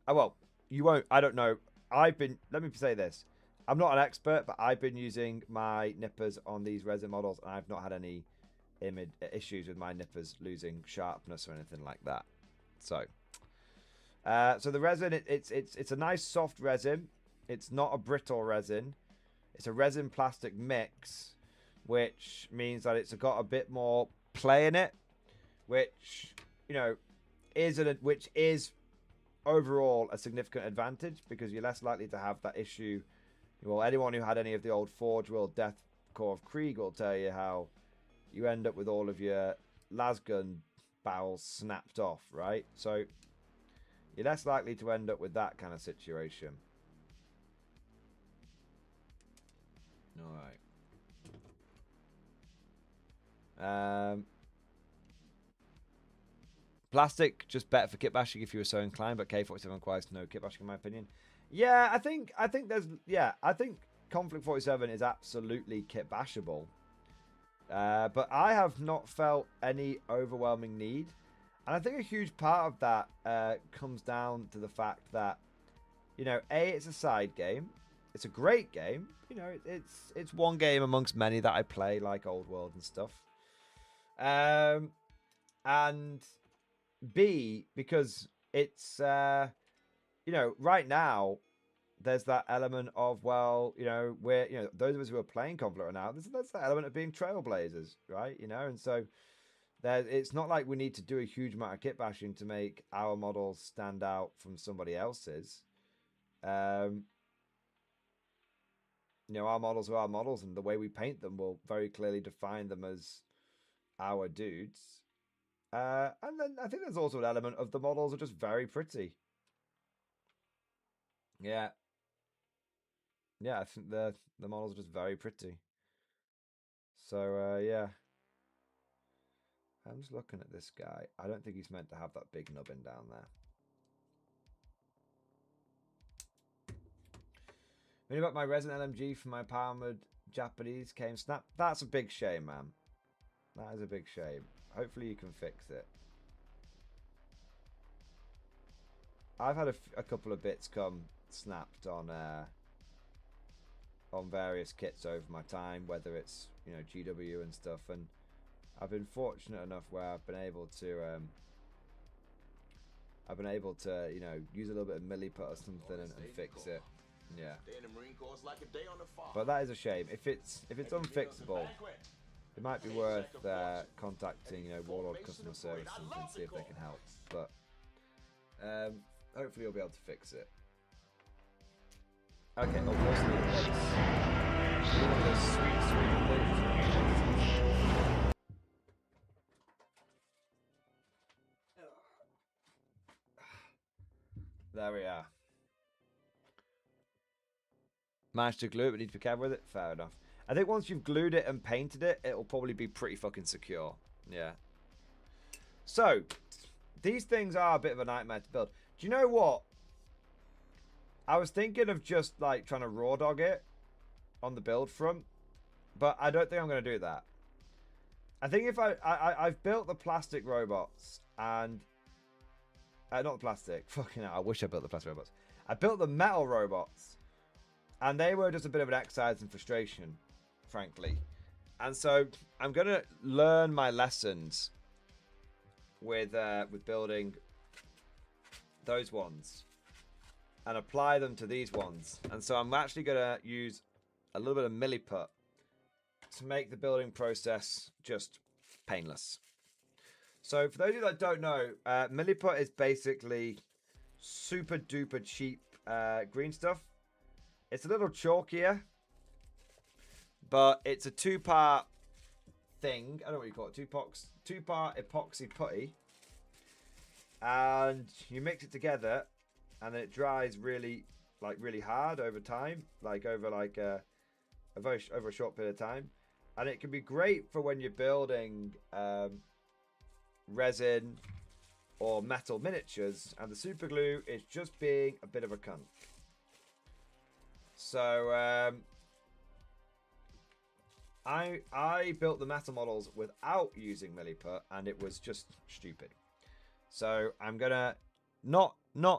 well, you won't. I don't know. Let me say this. I'm not an expert, but I've been using my nippers on these resin models, and I've not had any issues with my nippers losing sharpness or anything like that. So, so the resin, it's a nice soft resin. It's not a brittle resin. It's a resin plastic mix, which means that it's got a bit more play in it, which is overall a significant advantage because you're less likely to have that issue. Well, anyone who had any of the old Forge World Death Core of Krieg will tell you how you end up with all of your lasgun barrels snapped off, right? So you're less likely to end up with that kind of situation. All right. Plastic, just better for kit bashing if you were so inclined, but K47 requires no kit bashing in my opinion. Yeah, I think Konflikt 47 is absolutely kit bashable. But I have not felt any overwhelming need. And I think a huge part of that comes down to the fact that, it's a side game. It's a great game. It's one game amongst many that I play, like Old World and stuff. And B, because it's, right now, there's that element of, those of us who are playing Konflikt right now, there's that element of being trailblazers, right? And so it's not like we need to do a huge amount of kit bashing to make our models stand out from somebody else's. Our models are our models, and the way we paint them will very clearly define them as our dudes. And then I think there's also an element of the models are just very pretty. Yeah. Yeah, I think the models are just very pretty. So, yeah. I'm just looking at this guy. I don't think he's meant to have that big nubbin down there. Reading about my resin LMG from my Powered Japanese came snap. That's a big shame, man. That is a big shame. Hopefully you can fix it. I've had a couple of bits come snapped on various kits over my time, whether it's GW and stuff, and I've been fortunate enough where I've been able to use a little bit of milliput or something and fix it. Yeah. But that is a shame. If it's unfixable, it might be worth contacting Warlord customer service and see if they can help. But hopefully you'll be able to fix it. Okay, obviously it's sweet things. There we are. Managed to glue it, but need to be careful with it. Fair enough. I think once you've glued it and painted it, it'll probably be pretty fucking secure. Yeah. So, these things are a bit of a nightmare to build. Do you know what? I was thinking of just like trying to raw dog it on the build front, but I don't think I'm going to do that. I think if I've built the plastic robots and not the plastic. Fucking hell, I wish I built the plastic robots. I built the metal robots, and they were just a bit of an exercise in frustration, frankly. And so I'm going to learn my lessons with building those ones and apply them to these ones. And so I'm actually going to use a little bit of milliput to make the building process just painless. So for those of you that don't know, milliput is basically super duper cheap green stuff. It's a little chalkier, but it's a two-part thing. I don't know what you call it. Two-part epoxy putty. And you mix it together, and then it dries really hard over time, over a short period of time. And it can be great for when you're building resin or metal miniatures, and the super glue is just being a bit of a cunt. So I built the metal models without using milliput, and it was just stupid. So I'm gonna not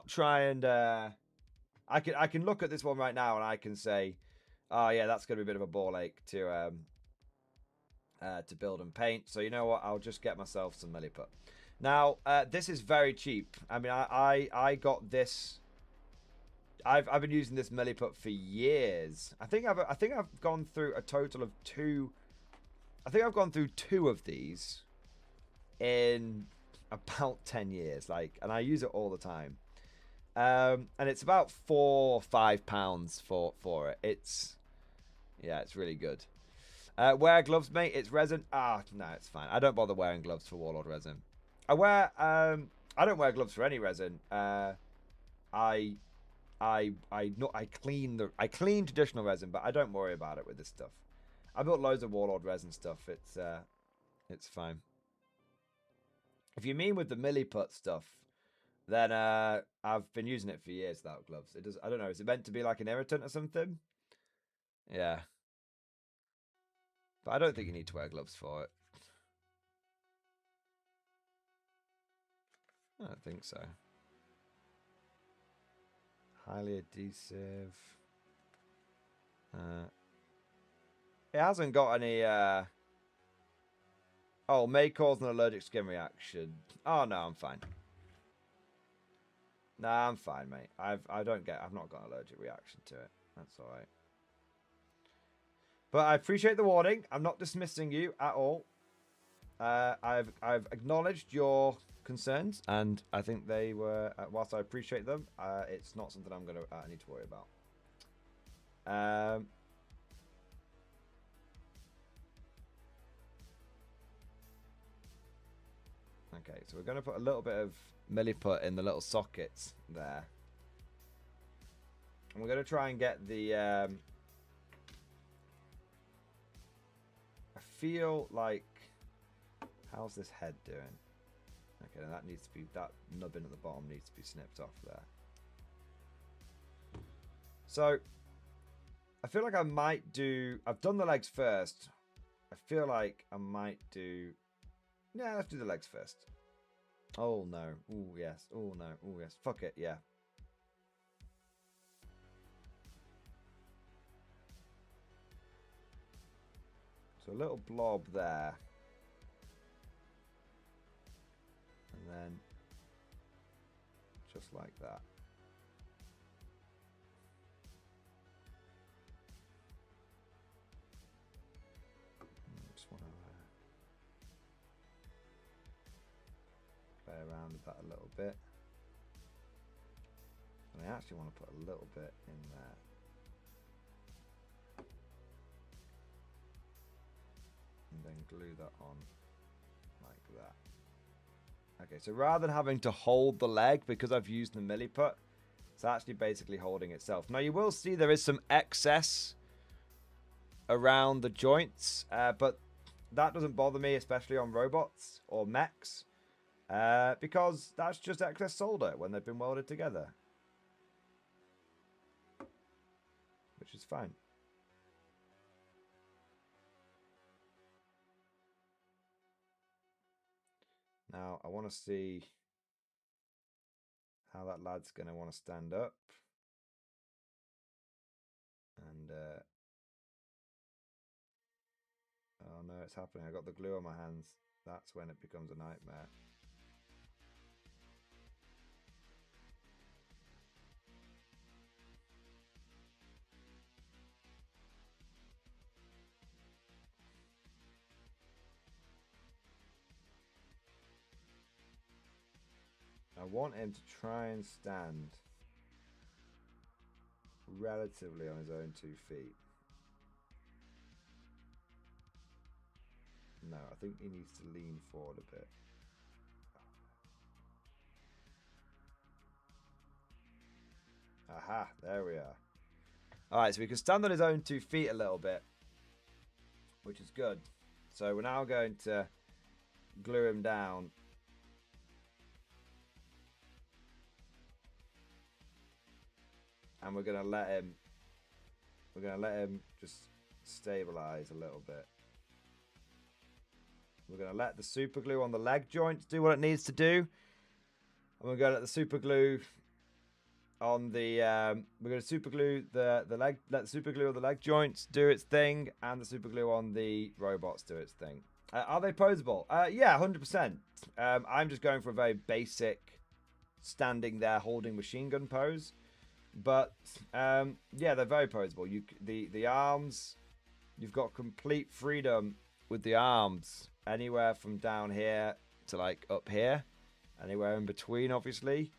try and I can look at this one right now and I can say, oh yeah, that's gonna be a bit of a ball ache to build and paint. So you know what? I'll just get myself some milliput. Now this is very cheap. I mean, I got this. I've been using this milliput for years. I think I've gone through a total of two. I think I've gone through two of these in about 10 years. And I use it all the time. And it's about £4-5 for it. It's really good. Wear gloves, mate. It's resin. No, it's fine. I don't bother wearing gloves for Warlord resin. I don't wear gloves for any resin. I clean traditional resin, but I don't worry about it with this stuff. I built loads of Warlord resin stuff. It's fine. If you mean with the milliput stuff, then I've been using it for years without gloves. It does. I don't know. Is it meant to be like an irritant or something? Yeah. But I don't think you need to wear gloves for it. I don't think so. Highly adhesive. It hasn't got any... Oh, may cause an allergic skin reaction. Oh, no, I'm fine. Nah, I'm fine, mate. I've not got an allergic reaction to it. That's all right. But I appreciate the warning. I'm not dismissing you at all. I've acknowledged your concerns, and I think they were, whilst I appreciate them, it's not something I'm going to need to worry about. Okay, so we're going to put a little bit of milliput in the little sockets there. And we're going to try and get the... I feel like... How's this head doing? Okay, that needs to be... That nubbin at the bottom needs to be snipped off there. So, I feel like I might do... I've done the legs first. I feel like I might do... Yeah, let's do the legs first. Oh, no. Oh, yes. Oh, no. Oh, yes. Fuck it. Yeah. So a little blob there. And then just like that. Just want to play around with that a little bit. And I actually want to put a little bit in there. And then glue that on like that. Okay, so rather than having to hold the leg, because I've used the milliput, it's actually basically holding itself. Now you will see there is some excess around the joints, but that doesn't bother me, especially on robots or mechs, because that's just excess solder when they've been welded together, which is fine. Now, I want to see how that lad's going to want to stand up. And, oh no, it's happening. I got the glue on my hands. That's when it becomes a nightmare. I want him to try and stand relatively on his own 2 feet. No, I think he needs to lean forward a bit. Aha, there we are. Alright, so we can stand on his own 2 feet a little bit, which is good. So we're now going to glue him down. And we're going to let him just stabilize a little bit. We're going to let the super glue on the leg joints do what it needs to do. And we're going to let the super glue on the we're going to super glue the leg, let the super glue on the leg joints do its thing, and the super glue on the robots do its thing. Are they posable? Yeah, 100%. I'm just going for a very basic standing there holding machine gun pose. But yeah, they're very posable. The arms, you've got complete freedom with the arms, anywhere from down here to like up here, anywhere in between, obviously.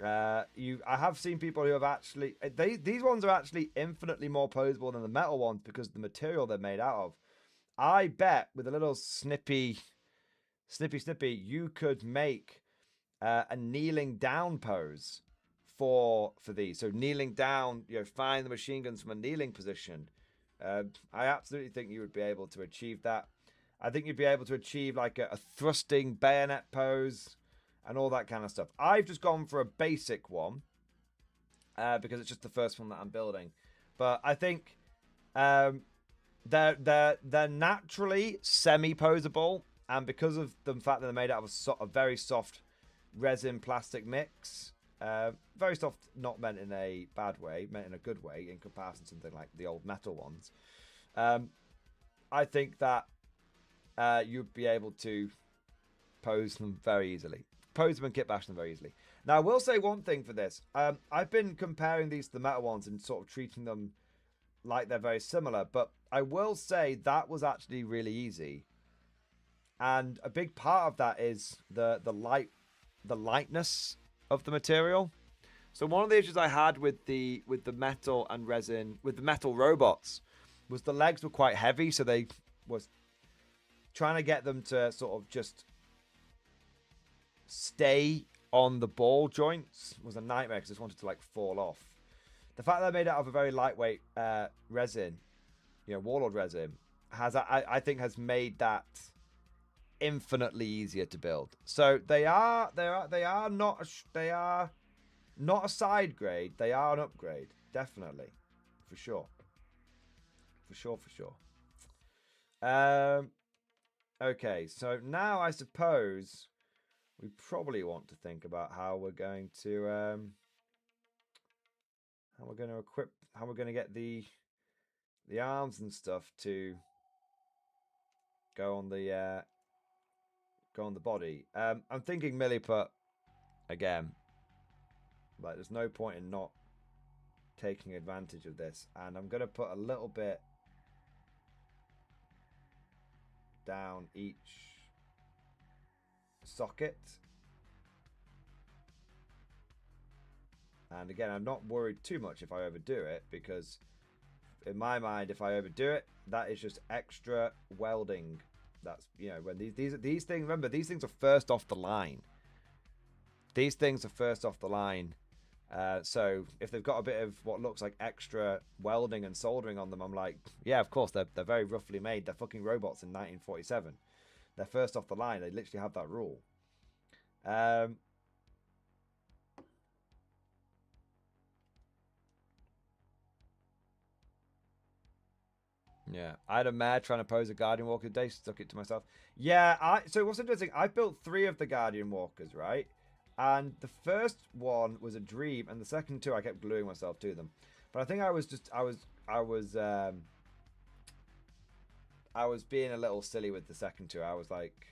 I have seen people who have actually these ones are actually infinitely more posable than the metal ones because of the material they're made out of. I bet with a little snippy, you could make a kneeling down pose for these. So kneeling down, firing the machine guns from a kneeling position. I absolutely think you would be able to achieve that. I think you'd be able to achieve like a thrusting bayonet pose and all that kind of stuff. I've just gone for a basic one because it's just the first one that I'm building. But I think they're naturally semi-posable, and because of the fact that they're made out of a very soft resin plastic mix. Very soft, not meant in a bad way, meant in a good way in comparison to something like the old metal ones. I think that you'd be able to pose them very easily. Pose them and kit bash them very easily. Now, I will say one thing for this. I've been comparing these to the metal ones and sort of treating them like they're very similar, but I will say that was actually really easy. And a big part of that is the lightness of the material. So one of the issues I had with the metal and resin, with the metal robots, was the legs were quite heavy, so they was trying to get them to sort of just stay on the ball joints was a nightmare because I just wanted to like fall off. The fact that they're made out of a very lightweight resin, Warlord resin, I think has made that infinitely easier to build. So they are not a side grade. They are an upgrade, definitely, for sure. Okay, so now I suppose we probably want to think about how we're going to equip, how we're going to get the arms and stuff to go on the body. I'm thinking milliput again. Like, there's no point in not taking advantage of this, and I'm going to put a little bit down each socket. And again, I'm not worried too much if I overdo it, because in my mind, if I overdo it, that is just extra welding. That's, when these things, remember, these things are first off the line. So if they've got a bit of what looks like extra welding and soldering on them, I'm like, yeah, of course, they're very roughly made. They're fucking robots in 1947. They're first off the line. They literally have that rule. Yeah, I had a mare trying to pose a Guardian Walker today, stuck it to myself. Yeah, so what's interesting, I built 3 of the Guardian Walkers, right? And the first one was a dream, and the second 2 I kept gluing myself to them. But I think I I was being a little silly with the second two. I was like,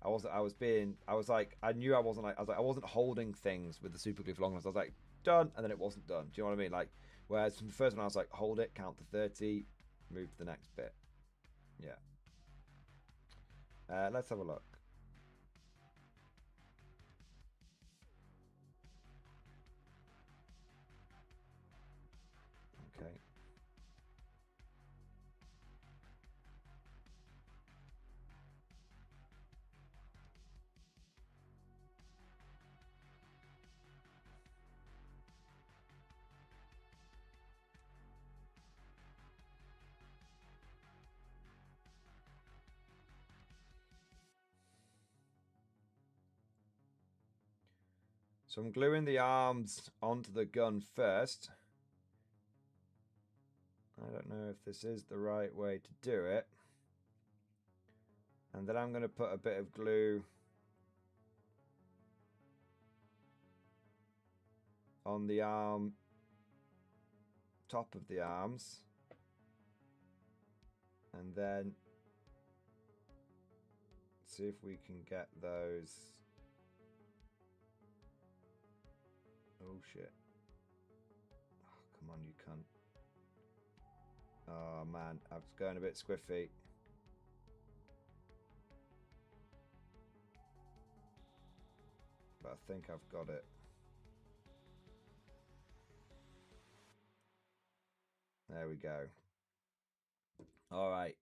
I knew I wasn't holding things with the super glue for long enough. I was like, done, and then it wasn't done. Do you know what I mean? Like, whereas from the first one, I was like, hold it, count to 30, move to the next bit. Yeah. Let's have a look. Okay. So I'm gluing the arms onto the gun first. I don't know if this is the right way to do it. And then I'm going to put a bit of glue on the arm, top of the arms. And then see if we can get those. Oh shit. Oh, come on, you cunt. Oh man, I was going a bit squiffy. But I think I've got it. There we go. All right.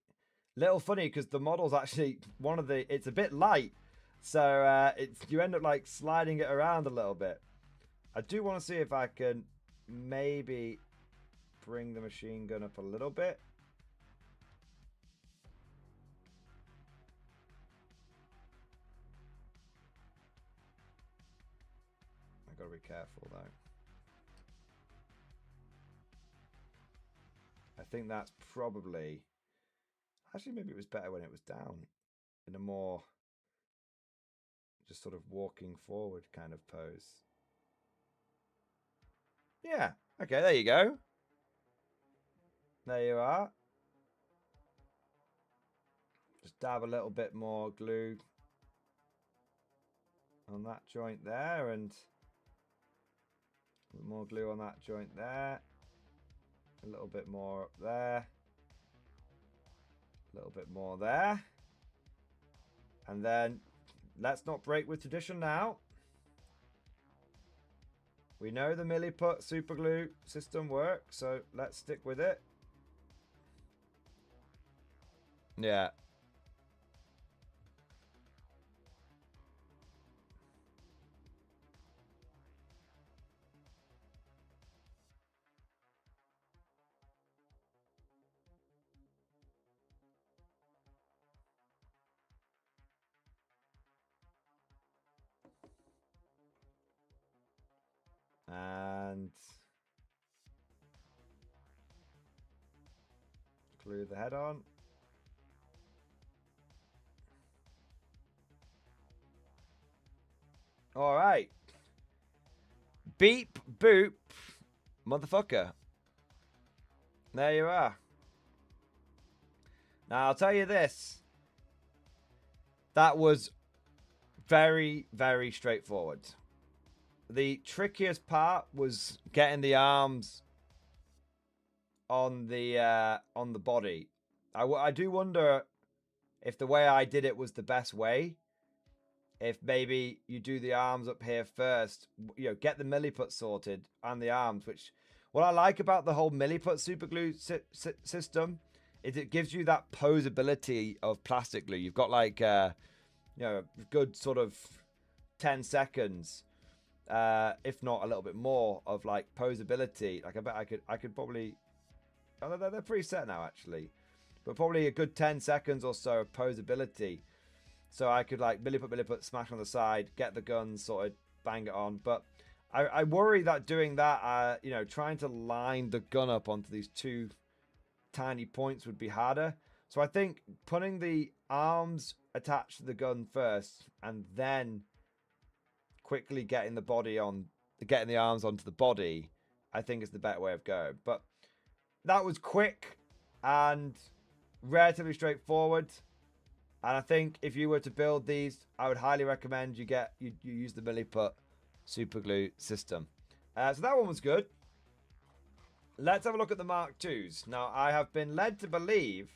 Little funny because the model's actually it's a bit light. So you end up like sliding it around a little bit. I do want to see if I can maybe bring the machine gun up a little bit. I gotta be careful though. I think that's probably... Actually, maybe it was better when it was down in a more just sort of walking forward kind of pose. Yeah. Okay, there you go. There you are. Just dab a little bit more glue on that joint there, and a bit more glue on that joint there. A little bit more up there. A little bit more there. And then let's not break with tradition now. We know the milliput super glue system works, so let's stick with it. Yeah. And glue the head on. All right. Beep, boop, motherfucker. There you are. Now, I'll tell you this. That was very, very straightforward. The trickiest part was getting the arms on the body. I do wonder if the way I did it was the best way. If maybe you do the arms up here first, you know, get the milliput sorted and the arms, which what I like about the whole milliput superglue system is it gives you that posability of plastic glue. You've got like, you know, a good sort of 10 seconds, if not a little bit more of like posability. Like I bet I could probably, oh, they're pretty set now actually, but probably a good 10 seconds or so of posability. So I could like milliput, smash on the side, get the gun sorted, bang it on. But I worry that doing that, you know, trying to line the gun up onto these two tiny points would be harder. So I think putting the arms attached to the gun first and then quickly getting the body on, getting the arms onto the body, I think is the better way of going. But that was quick. and relatively straightforward. And I think if you were to build these, I would highly recommend you use the Milliput super glue system. So that one was good. Let's have a look at the Mark IIs. Now, I have been led to believe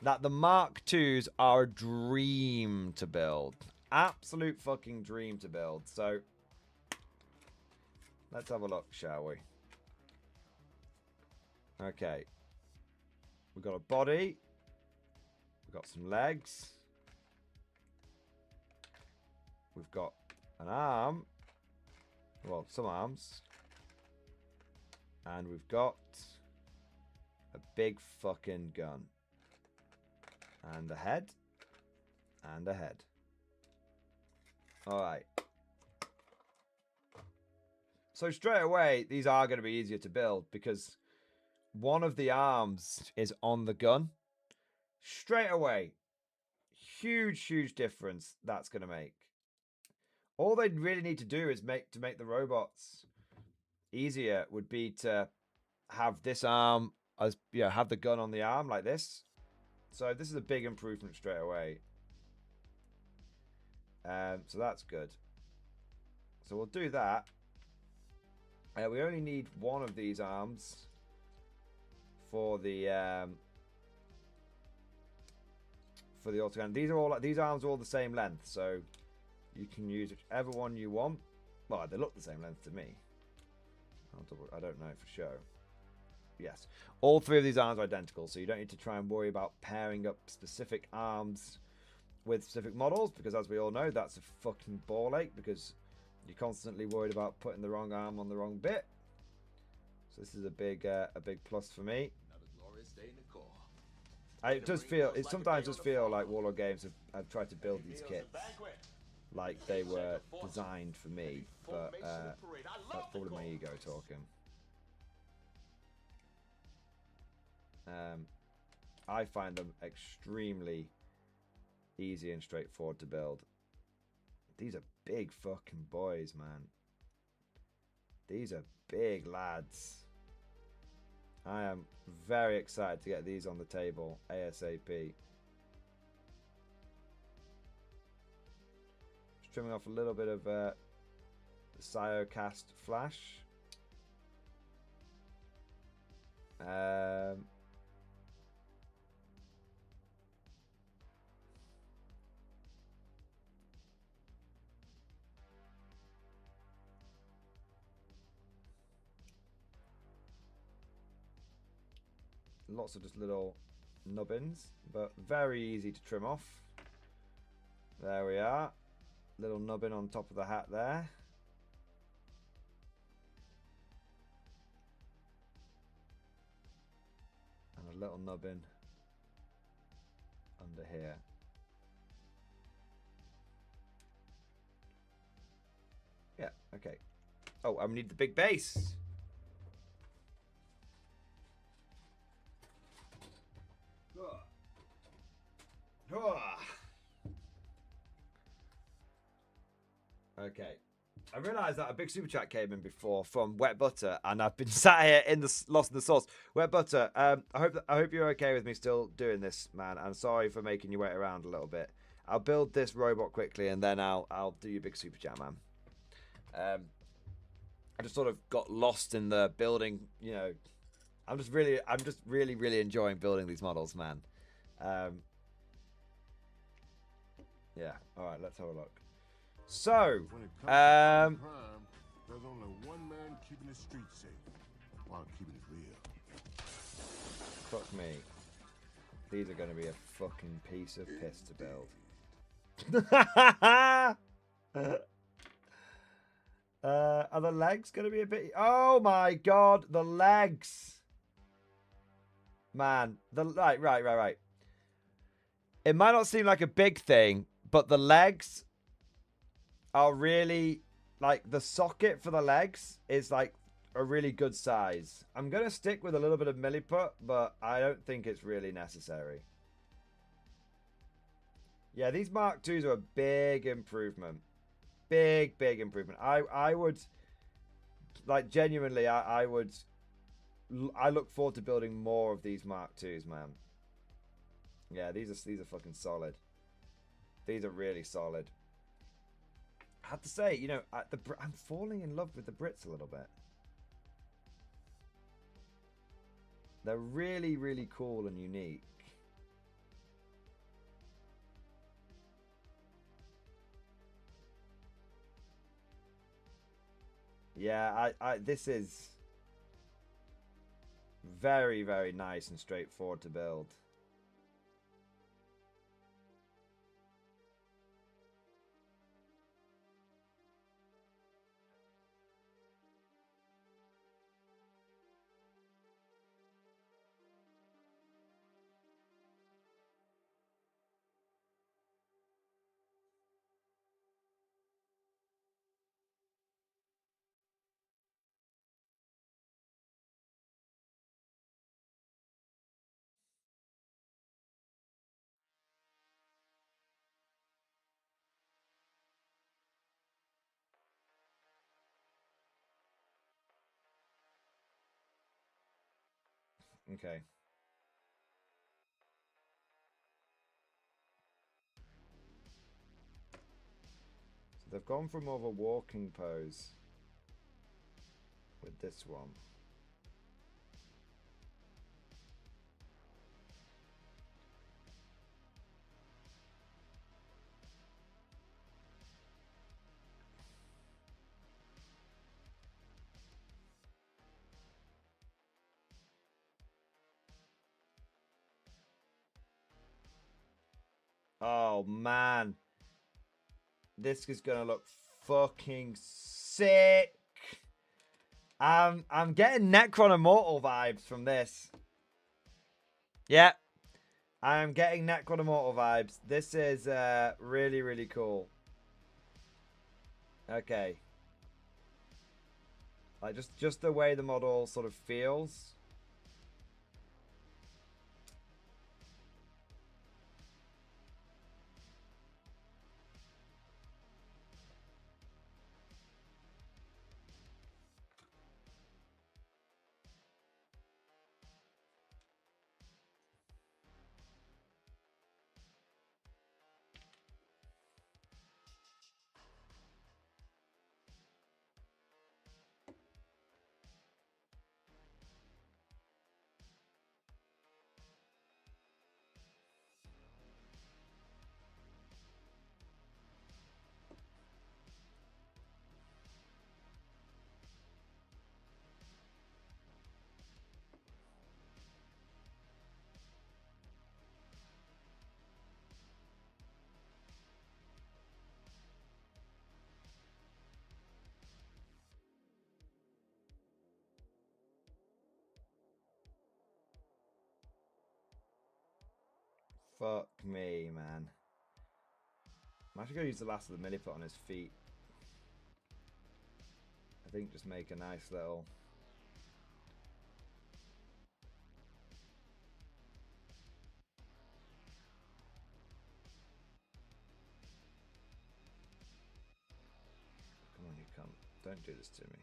that the Mark IIs are a dream to build. Absolute fucking dream to build. So, let's have a look, shall we? Okay. We've got a body. We've got some legs. We've got an arm. Well, some arms. And we've got a big fucking gun. And a head. And a head. Alright. So straight away, these are going to be easier to build because one of the arms is on the gun. Straight away. Huge, huge difference that's going to make. All they really need to do is make the robots easier would be to have this arm as have the gun on the arm like this. So this is a big improvement straight away. So that's good. So we'll do that. We only need one of these arms for the autogun. These arms are all the same length, so you can use whichever one you want. Well, they look the same length to me. I don't know for sure. Yes, all three of these arms are identical, so you don't need to try and worry about pairing up specific arms with specific models, because as we all know, that's a fucking ball ache, because you're constantly worried about putting the wrong arm on the wrong bit. So this is a big plus for me. It sometimes does feel like Warlord Games have tried to build these kits like they were designed for me, but that's probably my ego talking. I find them extremely easy and straightforward to build. These are big fucking boys, man. These are big lads. I am very excited to get these on the table ASAP. Just trimming off a little bit of the Siocast flash. Lots of just little nubbins, but very easy to trim off. There we are. Little nubbin on top of the hat there. And a little nubbin under here. Yeah, okay. Oh, and we need the big base. Okay, I realised that a big super chat came in before from Wet Butter, and I've been sat here in the lost in the sauce. Wet Butter, I hope you're okay with me still doing this, man. I'm sorry for making you wait around a little bit. I'll build this robot quickly, and then I'll do your big super chat, man. I just sort of got lost in the building. You know, I'm just really enjoying building these models, man. Yeah. All right. Let's have a look. So, When it comes to crime, there's only one man keeping the streets safe while keeping it real. fuck me. These are going to be a fucking piece of piss to build. Are the legs going to be a bit... Oh my god, the legs. Man, right. It might not seem like a big thing, but the legs are really... Like, the socket for the legs is, like, a really good size. I'm going to stick with a little bit of milliput, but I don't think it's really necessary. Yeah, these Mark IIs are a big improvement. Big improvement. I would, like, genuinely, I would I look forward to building more of these Mark IIs, man. Yeah, these are fucking solid. These are really solid. I have to say, you know, I'm falling in love with the Brits a little bit. They're really, really cool and unique. Yeah, this is very, very nice and straightforward to build. Okay. So they've gone for more of a walking pose with this one. Oh man, this is gonna look fucking sick. I'm getting Necron Immortal vibes from this. Yeah, I'm getting Necron Immortal vibes. This is really, really cool. Okay, like just the way the model sort of feels. Fuck me, man. I'm actually gonna use the last of the milliput on his feet. I think just make a nice little. Come on, you cunt. Don't do this to me.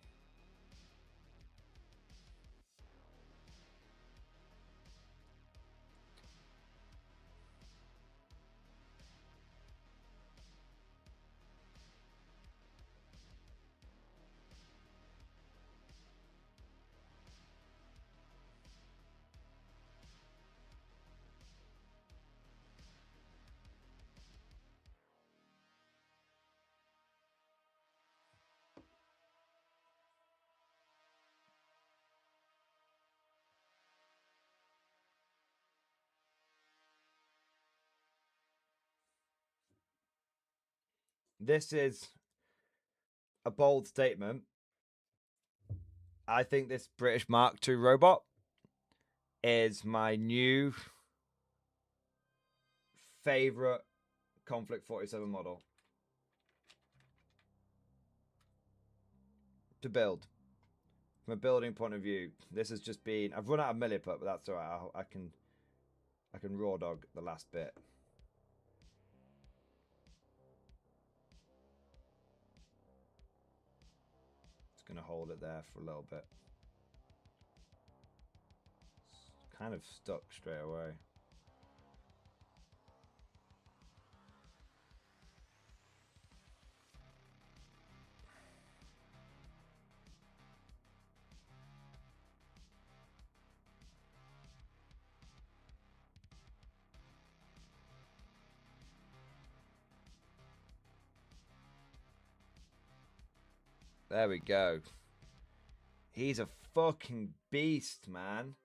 This is a bold statement. I think this British Mark II robot is my new favorite Konflikt 47 model to build. From a building point of view, this has just been. I've run out of milliput, but that's alright. I can raw dog the last bit. Just gonna hold it there for a little bit. kind of stuck straight away. There we go. He's a fucking beast, man.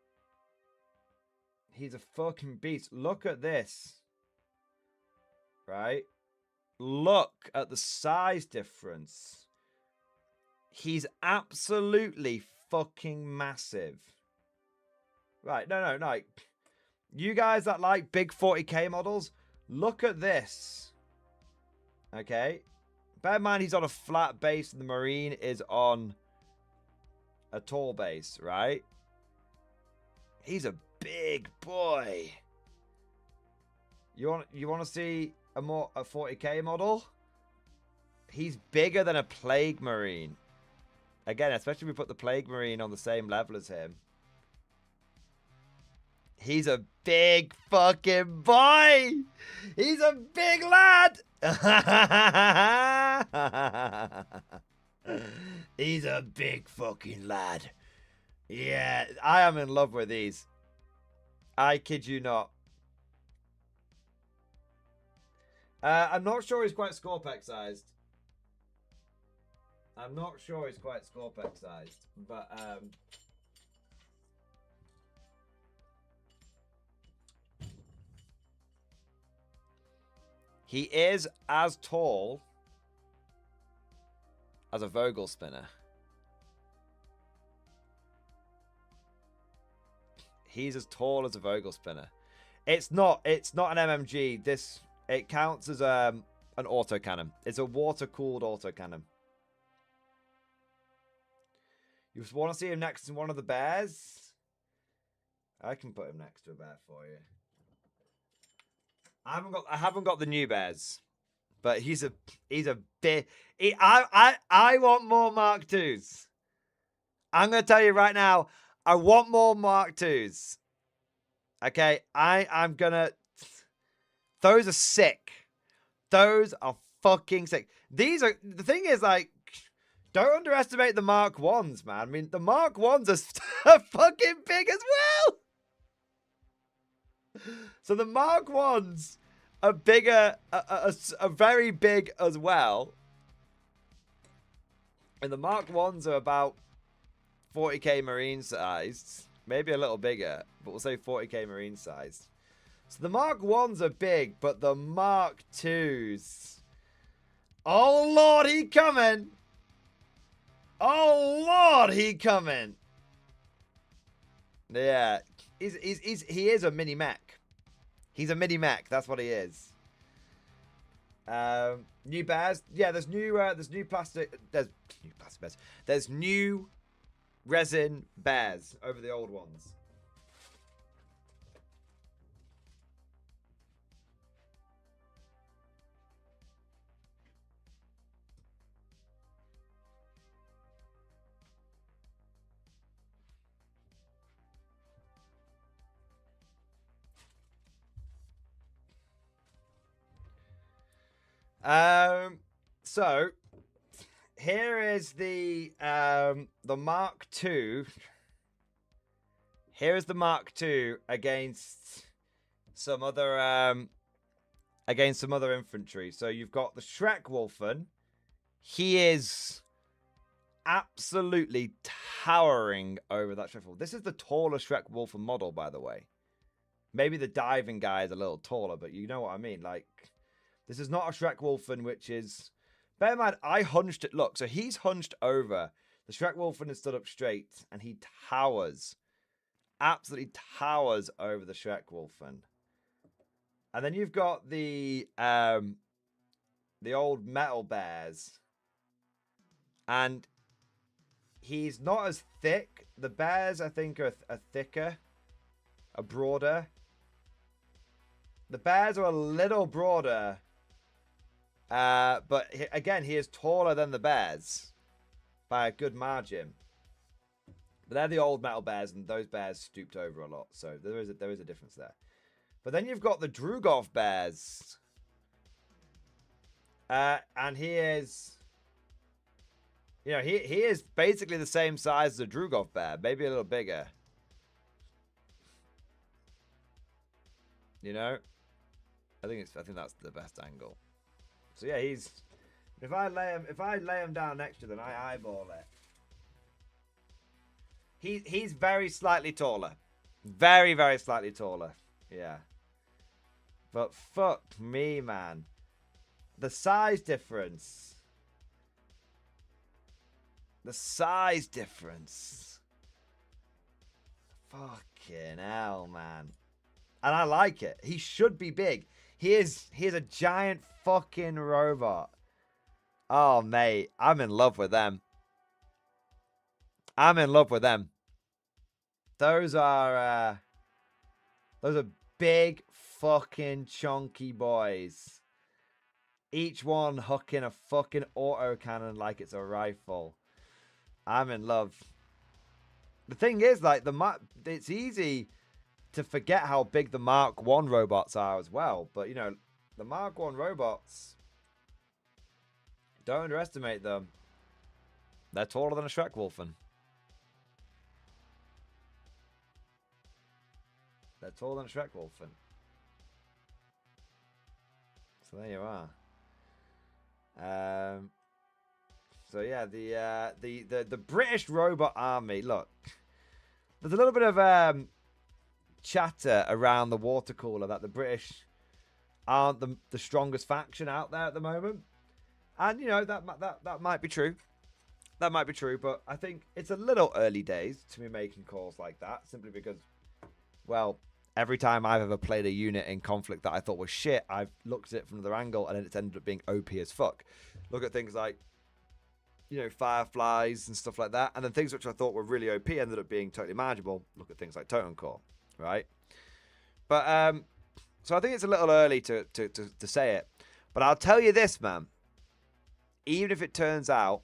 He's a fucking beast. Look at this. Right? Look at the size difference. He's absolutely fucking massive. Right, no. You guys that like big 40k models, look at this. Okay? Bear in mind he's on a flat base and the Marine is on a tall base, right? He's a big boy. You want to see a 40k model? He's bigger than a Plague Marine. Again, especially if we put the Plague Marine on the same level as him. He's a big fucking boy. He's a big lad. He's a big fucking lad. Yeah, I am in love with these. I kid you not. I'm not sure he's quite Scorpec sized. I'm not sure he's quite Scorpec sized, but he is as tall as a Vogel spinner. He's as tall as a Vogel spinner. It's not an MMG. It counts as an autocannon. It's a water-cooled autocannon. You want to see him next to one of the bears? I can put him next to a bear for you. I haven't got the new bears, but he's a big. I want more Mark IIs. I'm gonna tell you right now. I want more Mark IIs. Okay, I'm gonna. Those are sick. Those are fucking sick. The thing is, like, don't underestimate the Mark 1s, man. I mean, the Mark 1s are fucking big as well. So the Mark 1s are bigger, are very big as well. And the Mark 1s are about 40k Marine sized. Maybe a little bigger, but we'll say 40k Marine sized. So the Mark 1s are big, but the Mark 2s... Oh, Lord, he coming! Oh, Lord, he coming! Yeah, he is a mini mech. He's a mini mech. That's what he is. New bears. Yeah, there's new plastic. There's new plastic bears. There's new resin bears over the old ones. So here is the Mark II. Here is the Mark II against some other infantry. So you've got the Schreckwolfen. He is absolutely towering over that Schreckwolfen. This is the tallest Schreckwolfen model, by the way. Maybe the diving guy is a little taller, but you know what I mean. Like, this is not a Schreckwolfen, which is... Bear in mind, I hunched it. Look, so he's hunched over. The Schreckwolfen is stood up straight, and he towers. Absolutely towers over the Schreckwolfen. And then you've got the old metal bears. And he's not as thick. The bears, I think, are thicker. Are broader. The bears are a little broader. But again, he is taller than the bears by a good margin. But they're the old metal bears, and those bears stooped over a lot. So there is a difference there. But then you've got the Drugov bears. And he is... You know, he is basically the same size as a Drugov bear. Maybe a little bigger. You know? I think that's the best angle. So yeah, he's... If I lay him down next to them, I eyeball it. He's very slightly taller. Very, very slightly taller. Yeah. But fuck me, man. The size difference. The size difference. Fucking hell, man. And I like it. He should be big. He is a giant fucking robot. Oh, mate. I'm in love with them. I'm in love with them. Those are big fucking chunky boys. Each one hooking a fucking autocannon like it's a rifle. I'm in love. The thing is, like, it's easy to forget how big the Mark 1 robots are as well. But, you know, the Mark 1 robots, don't underestimate them. They're taller than a Schreckwolfen. They're taller than a Schreckwolfen. So there you are. So yeah, the British robot army. Look, there's a little bit of chatter around the water cooler that the British aren't the strongest faction out there at the moment, and you know that might be true. That might be true, but I think it's a little early days to be making calls like that, simply because, well, every time I've ever played a unit in Konflikt that I thought was shit, I've looked at it from another angle and it's ended up being OP as fuck. Look at things like, you know, Fireflies and stuff like that. And then things which I thought were really OP ended up being totally manageable. Look at things like Totem Core, right? But, so I think it's a little early to say it. But I'll tell you this, man. Even if it turns out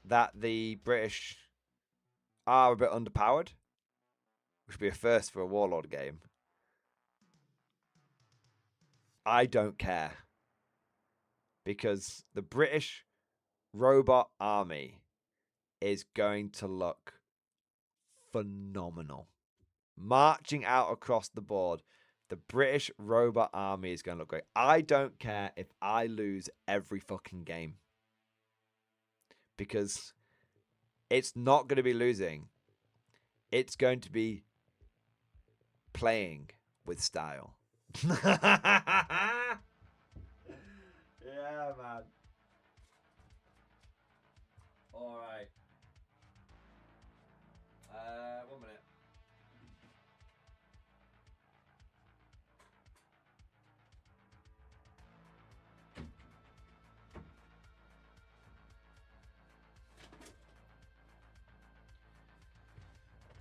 that the British are a bit underpowered, which would be a first for a Warlord game, I don't care. Because the British robot army is going to look phenomenal. Marching out across the board, the British robot army is going to look great. I don't care if I lose every fucking game. Because it's not going to be losing. It's going to be playing with style. Yeah, man. All right. 1 minute.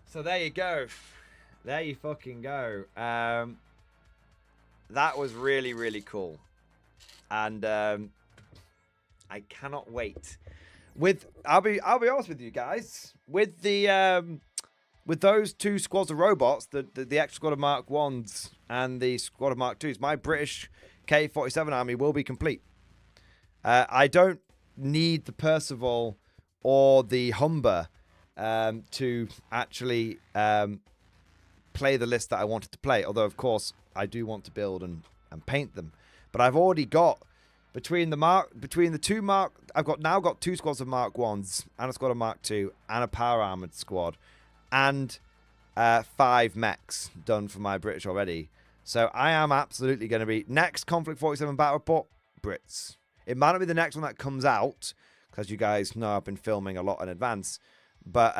So there you go. There you fucking go. That was really, really cool. And I cannot wait. I'll be honest with you guys. With those two squads of robots, the extra squad of Mark 1s and the squad of Mark 2s, my British K-47 army will be complete. I don't need the Percival or the Humber to actually play the list that I wanted to play. Although, of course, I do want to build and paint them. But I've already got between the two Mark, I've now got 2 squads of Mark 1s and a squad of Mark 2 and a power armored squad and 5 mechs done for my British already. So I am absolutely going to be next Konflikt 47 battle report Brits. It might not be the next one that comes out because you guys know I've been filming a lot in advance. But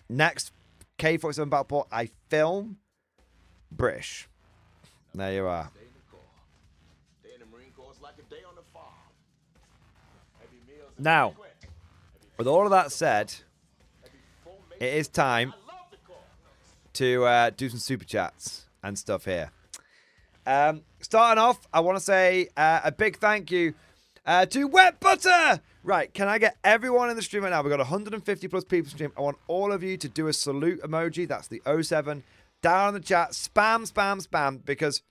next K-47 battle report I film British. There you are. Now, with all of that said, it is time to do some super chats and stuff here. Starting off, I want to say a big thank you to Wet Butter. Right, can I get everyone in the stream right now? We've got 150 plus people stream. I want all of you to do a salute emoji. That's the 07. Down in the chat, spam, spam, spam, because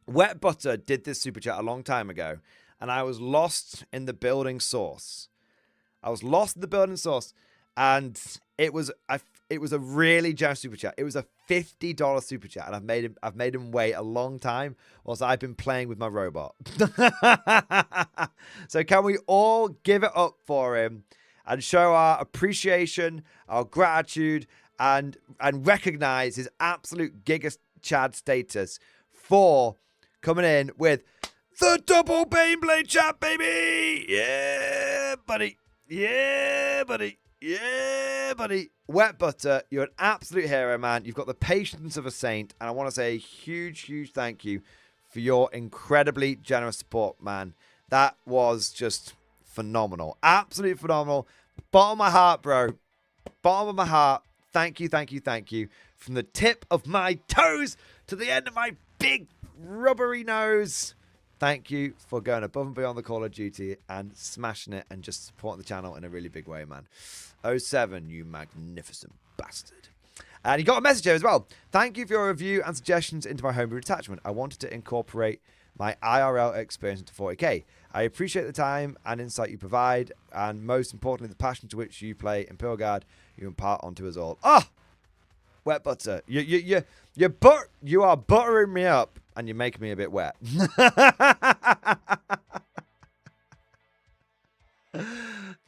Wet Butter did this super chat a long time ago, and I was lost in the building source. And it was a really generous super chat. It was a $50 super chat, and I've made him wait a long time whilst I've been playing with my robot. So can we all give it up for him and show our appreciation, our gratitude, and recognize his absolute Giga Chad status for coming in with the double Baneblade chat, baby! Yeah, buddy. Yeah, buddy. Yeah, buddy. Wet Butter, you're an absolute hero, man. You've got the patience of a saint, and I want to say a huge, huge thank you for your incredibly generous support, man. That was just phenomenal. Absolutely phenomenal. Bottom of my heart, bro. Bottom of my heart. Thank you, thank you, thank you. From the tip of my toes to the end of my big rubbery nose. Thank you for going above and beyond the Call of Duty and smashing it and just supporting the channel in a really big way, man. 07, you magnificent bastard. And he got a message here as well. Thank you for your review and suggestions into my homebrew attachment. I wanted to incorporate my IRL experience into 40k. I appreciate the time and insight you provide, and most importantly, the passion to which you play Imperial Guard you impart onto us all. Ah! Wet Butter. You are buttering me up, and you're making me a bit wet.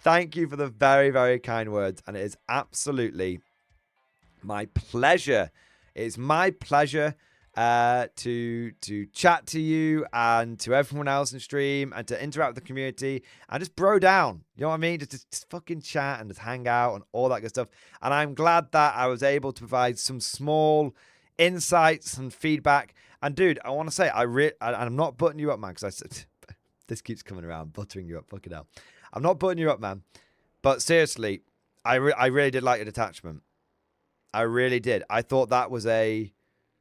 Thank you for the very, very kind words, and it is absolutely my pleasure. It is my pleasure to chat to you and to everyone else in stream and to interact with the community and just bro down. You know what I mean? Just fucking chat and just hang out and all that good stuff. And I'm glad that I was able to provide some small insights and feedback. And dude, I want to say, I'm not butting you up, man, because I said this keeps coming around, buttering you up, fucking hell. I'm not butting you up, man. But seriously, I really did like your detachment. I really did. I thought that was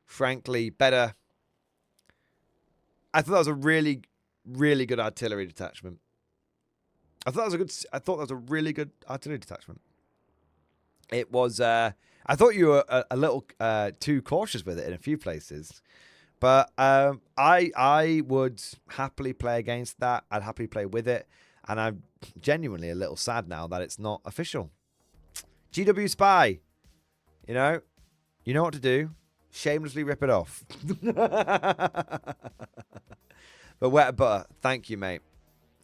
frankly, better. I thought that was a really, really good artillery detachment. I thought that was a really good artillery detachment. It was. I thought you were a little too cautious with it in a few places, but I would happily play against that. I'd happily play with it, and I'm genuinely a little sad now that it's not official. GW Spy, you know what to do. Shamelessly rip it off. But Wet Butter, thank you, mate.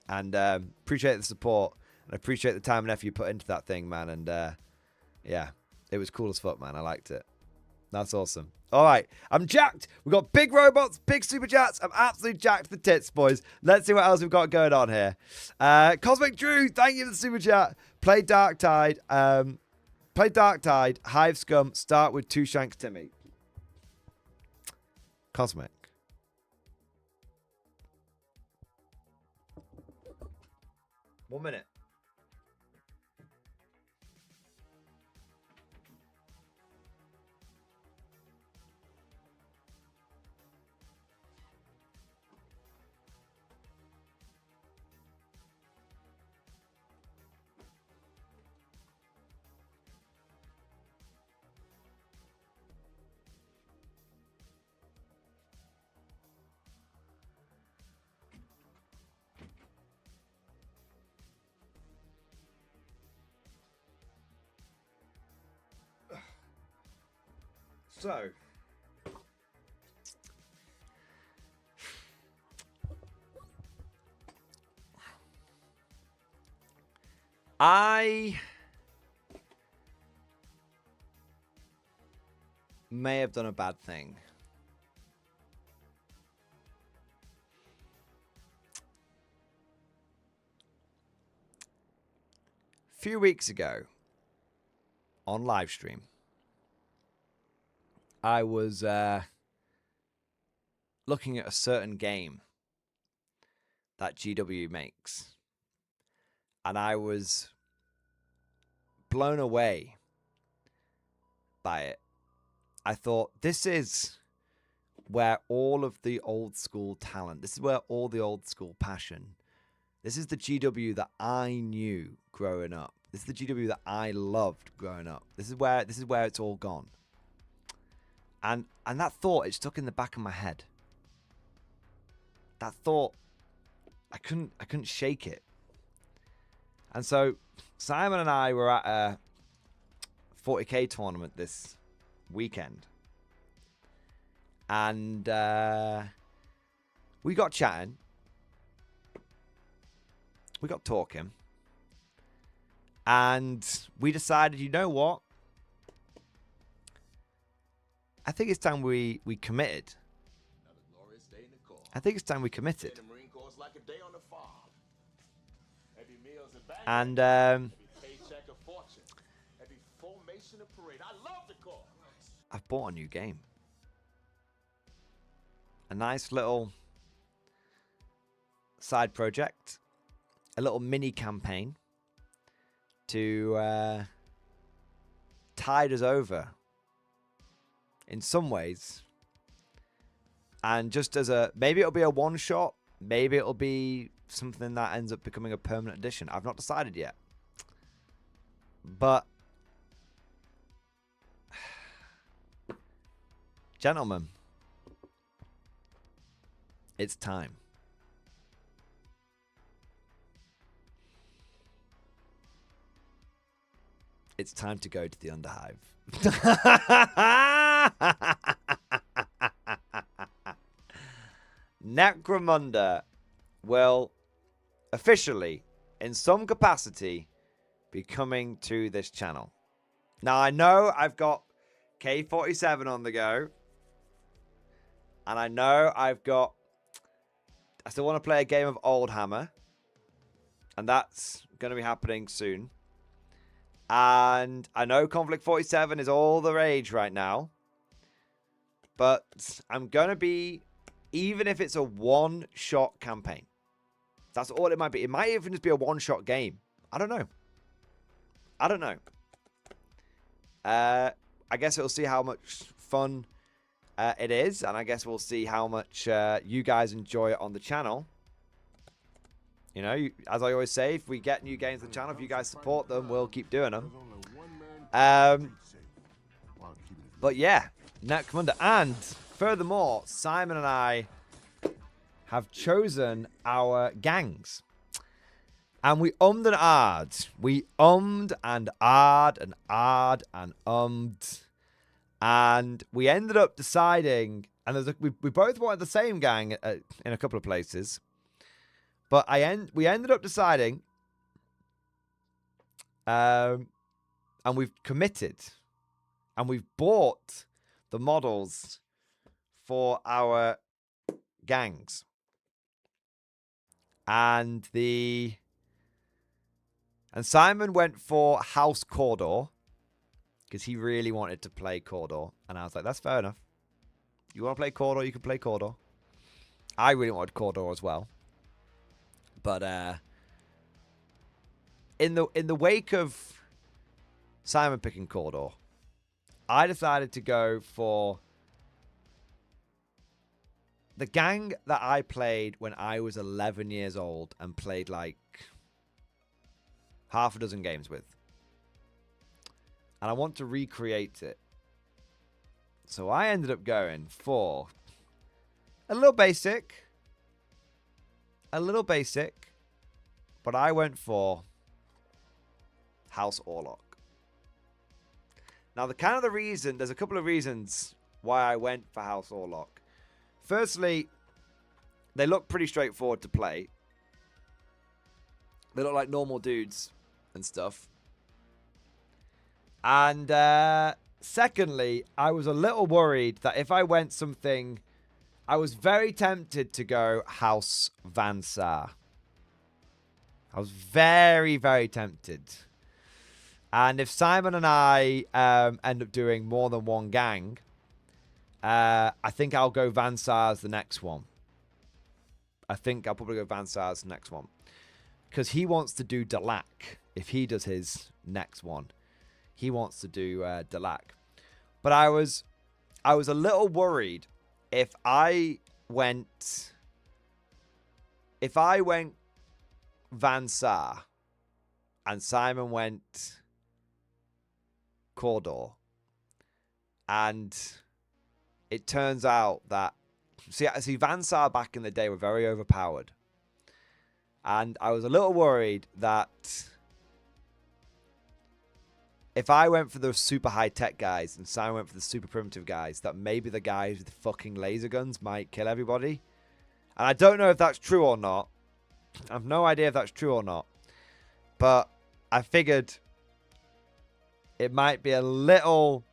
And appreciate the support. And I appreciate the time and effort you put into that thing, man. And yeah, it was cool as fuck, man. I liked it. That's awesome. All right, I'm jacked. We've got big robots, big super chats. I'm absolutely jacked for tits, boys. Let's see what else we've got going on here. Cosmic Drew, thank you for the super chat. Play Dark Tide. Play Dark Tide, Hive Scum, start with Two Shanks Timmy. Cosmic. One minute. So, I may have done a bad thing. A few weeks ago, on live stream, I was looking at a certain game that GW makes, and I was blown away by it. I thought, this is where all of the old school talent, this is where all the old school passion This is the GW that I knew growing up. This is the GW that I loved growing up. This is where it's all gone. And that thought, it stuck in the back of my head. That thought, I couldn't shake it. And so Simon and I were at a 40k tournament this weekend. And we got chatting. We got talking. And we decided, you know what? I think it's time we committed. I think it's time we committed. And I've bought a new game. A nice little side project. A little mini campaign to tide us over in some ways. And just as maybe it'll be a one shot, maybe it'll be something that ends up becoming a permanent addition. I've not decided yet. But gentlemen, it's time. It's time to go to the Underhive. Necromunda will officially, in some capacity, be coming to this channel. Now, I know I've got K47 on the go. And I know I still want to play a game of Oldhammer. And that's going to be happening soon. And I know Konflikt 47 is all the rage right now. But I'm going to be, even if it's a one-shot campaign. That's all it might be. It might even just be a one-shot game. I don't know. I don't know. I guess we'll see how much fun it is. And I guess we'll see how much you guys enjoy it on the channel. You know, as I always say, if we get new games on the channel, if you guys support them, we'll keep doing them. But yeah, Necromunda. And furthermore, Simon and I have chosen our gangs. And we ummed and ahed. We ummed and ahed and ahed and ummed. And we ended up deciding, and we both wanted the same gang in a couple of places. But we ended up deciding, and we've committed, and we've bought the models for our gangs. And Simon went for House Cawdor, because he really wanted to play Cawdor. And I was like, that's fair enough. You want to play Cawdor, you can play Cawdor. I really wanted Cawdor as well. But in the wake of Simon picking Cawdor, I decided to go for the gang that I played when I was 11 years old and played like half a dozen games with. And I want to recreate it. So I ended up going for a little basic, but I went for House Orlok. Now, there's a couple of reasons why I went for House Orlok. Firstly, they look pretty straightforward to play. They look like normal dudes and stuff. And secondly, I was a little worried that if I went something, I was very tempted to go House Van Saar. I was very, very tempted. And if Simon and I end up doing more than one gang, I think I'll go Van Saar's the next one. I think I'll probably go Van Saar's the next one. Because he wants to do Dalak. If he does his next one, he wants to do Dalak. But I was a little worried if I went Van Sar and Simon went Cawdor. And it turns out that, see, Van Sar back in the day were very overpowered. And I was a little worried that if I went for the super high-tech guys and Simon went for the super primitive guys, that maybe the guys with the fucking laser guns might kill everybody. And I don't know if that's true or not. I have no idea if that's true or not. But I figured it might be a little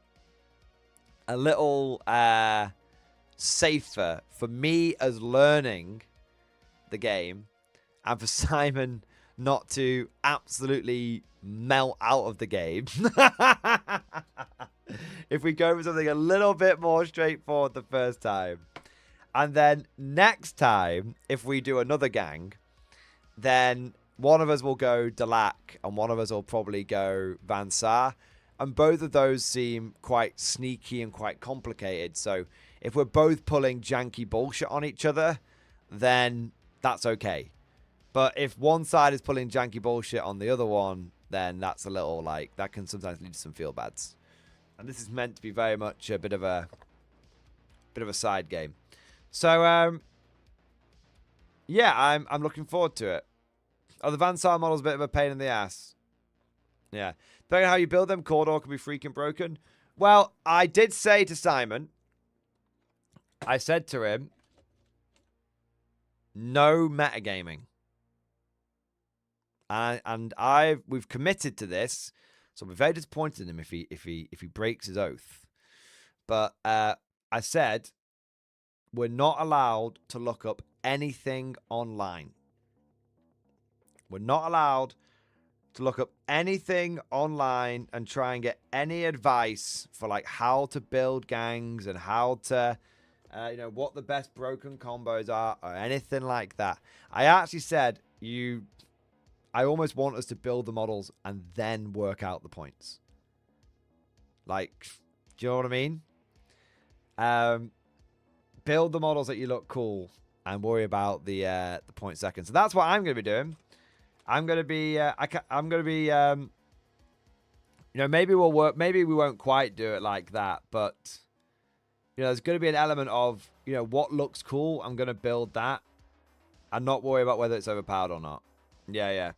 safer for me as learning the game and for Simon not to absolutely melt out of the game. If we go for something a little bit more straightforward the first time. And then next time, if we do another gang, then one of us will go Delac and one of us will probably go Van Sar. And both of those seem quite sneaky and quite complicated. So if we're both pulling janky bullshit on each other, then that's okay. But if one side is pulling janky bullshit on the other one, then that's a little like, that can sometimes lead to some feel bads. And this is meant to be very much a bit of a side game. So yeah, I'm looking forward to it. Oh, the Van Sar model's a bit of a pain in the ass. Yeah. Depending on how you build them, Cawdor can be freaking broken. Well, I did say to Simon, I said to him, no metagaming. And we've committed to this, so I'll be very disappointed in him if he breaks his oath. But I said we're not allowed to look up anything online. We're not allowed to look up anything online and try and get any advice for like how to build gangs and how to, what the best broken combos are or anything like that. I actually said I almost want us to build the models and then work out the points. Like, do you know what I mean? Build the models that you look cool and worry about the point second. So that's what I'm going to be doing. I'm going to be, maybe we'll work, maybe we won't quite do it like that, but, there's going to be an element of, what looks cool. I'm going to build that and not worry about whether it's overpowered or not. Yeah.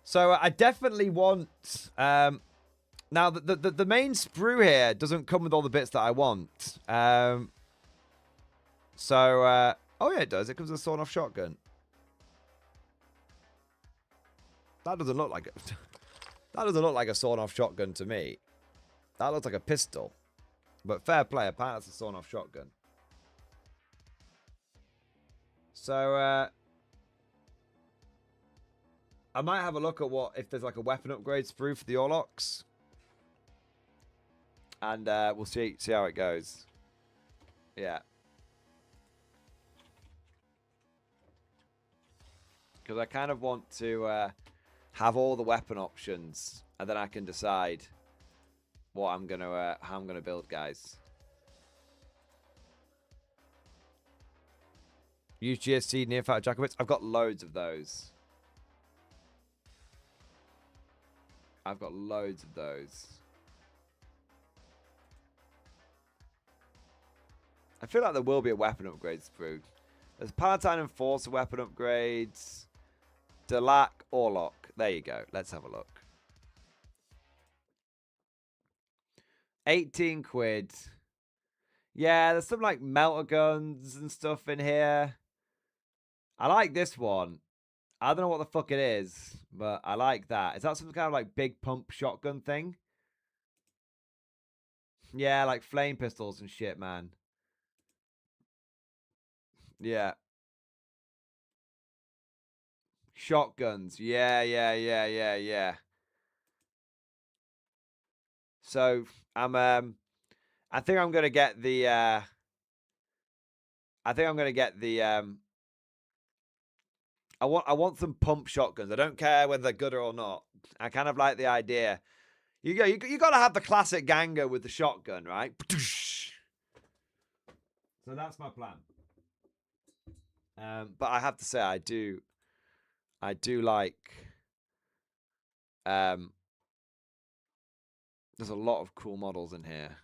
So I definitely want, now the main sprue here doesn't come with all the bits that I want. Oh yeah, it does. It comes with a sawn-off shotgun. That doesn't look like it. That doesn't look like a sawn-off shotgun to me. That looks like a pistol. But fair play, apparently it's a sawn-off shotgun. So I might have a look at if there's like a weapon upgrade sprue for the Orlocks. And we'll see how it goes. Yeah. Because I kind of want to have all the weapon options, and then I can decide what how I'm gonna build, guys. Use GSC Nearfighter Jacobits. I've got loads of those. I feel like there will be a weapon upgrade sprue. There's Palatine Enforcer weapon upgrades. Delac, Orlock. There you go. Let's have a look. 18 quid. Yeah, there's some like melter guns and stuff in here. I like this one. I don't know what the fuck it is, but I like that. Is that some kind of like big pump shotgun thing? Yeah, like flame pistols and shit, man. Yeah. Shotguns. Yeah. So I think I'm gonna get the I want some pump shotguns. I don't care whether they're good or not. I kind of like the idea. You gotta have the classic ganger with the shotgun, right? So that's my plan. But I have to say, I do like. There's a lot of cool models in here.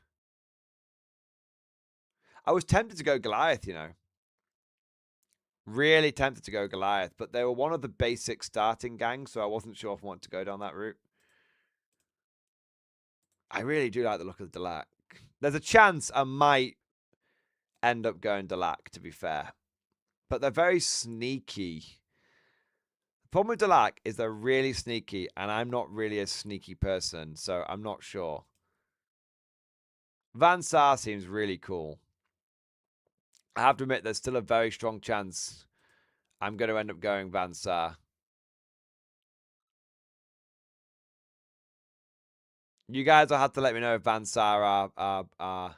I was tempted to go Goliath, you know. Really tempted to go Goliath, but they were one of the basic starting gangs, so I wasn't sure if I wanted to go down that route. I really do like the look of Delac. There's a chance I might end up going Delac, to be fair. But they're very sneaky. The problem with Delac is they're really sneaky, and I'm not really a sneaky person, so I'm not sure. Van Saar seems really cool. I have to admit, there's still a very strong chance I'm going to end up going Van Saar. You guys will have to let me know if Van Saar are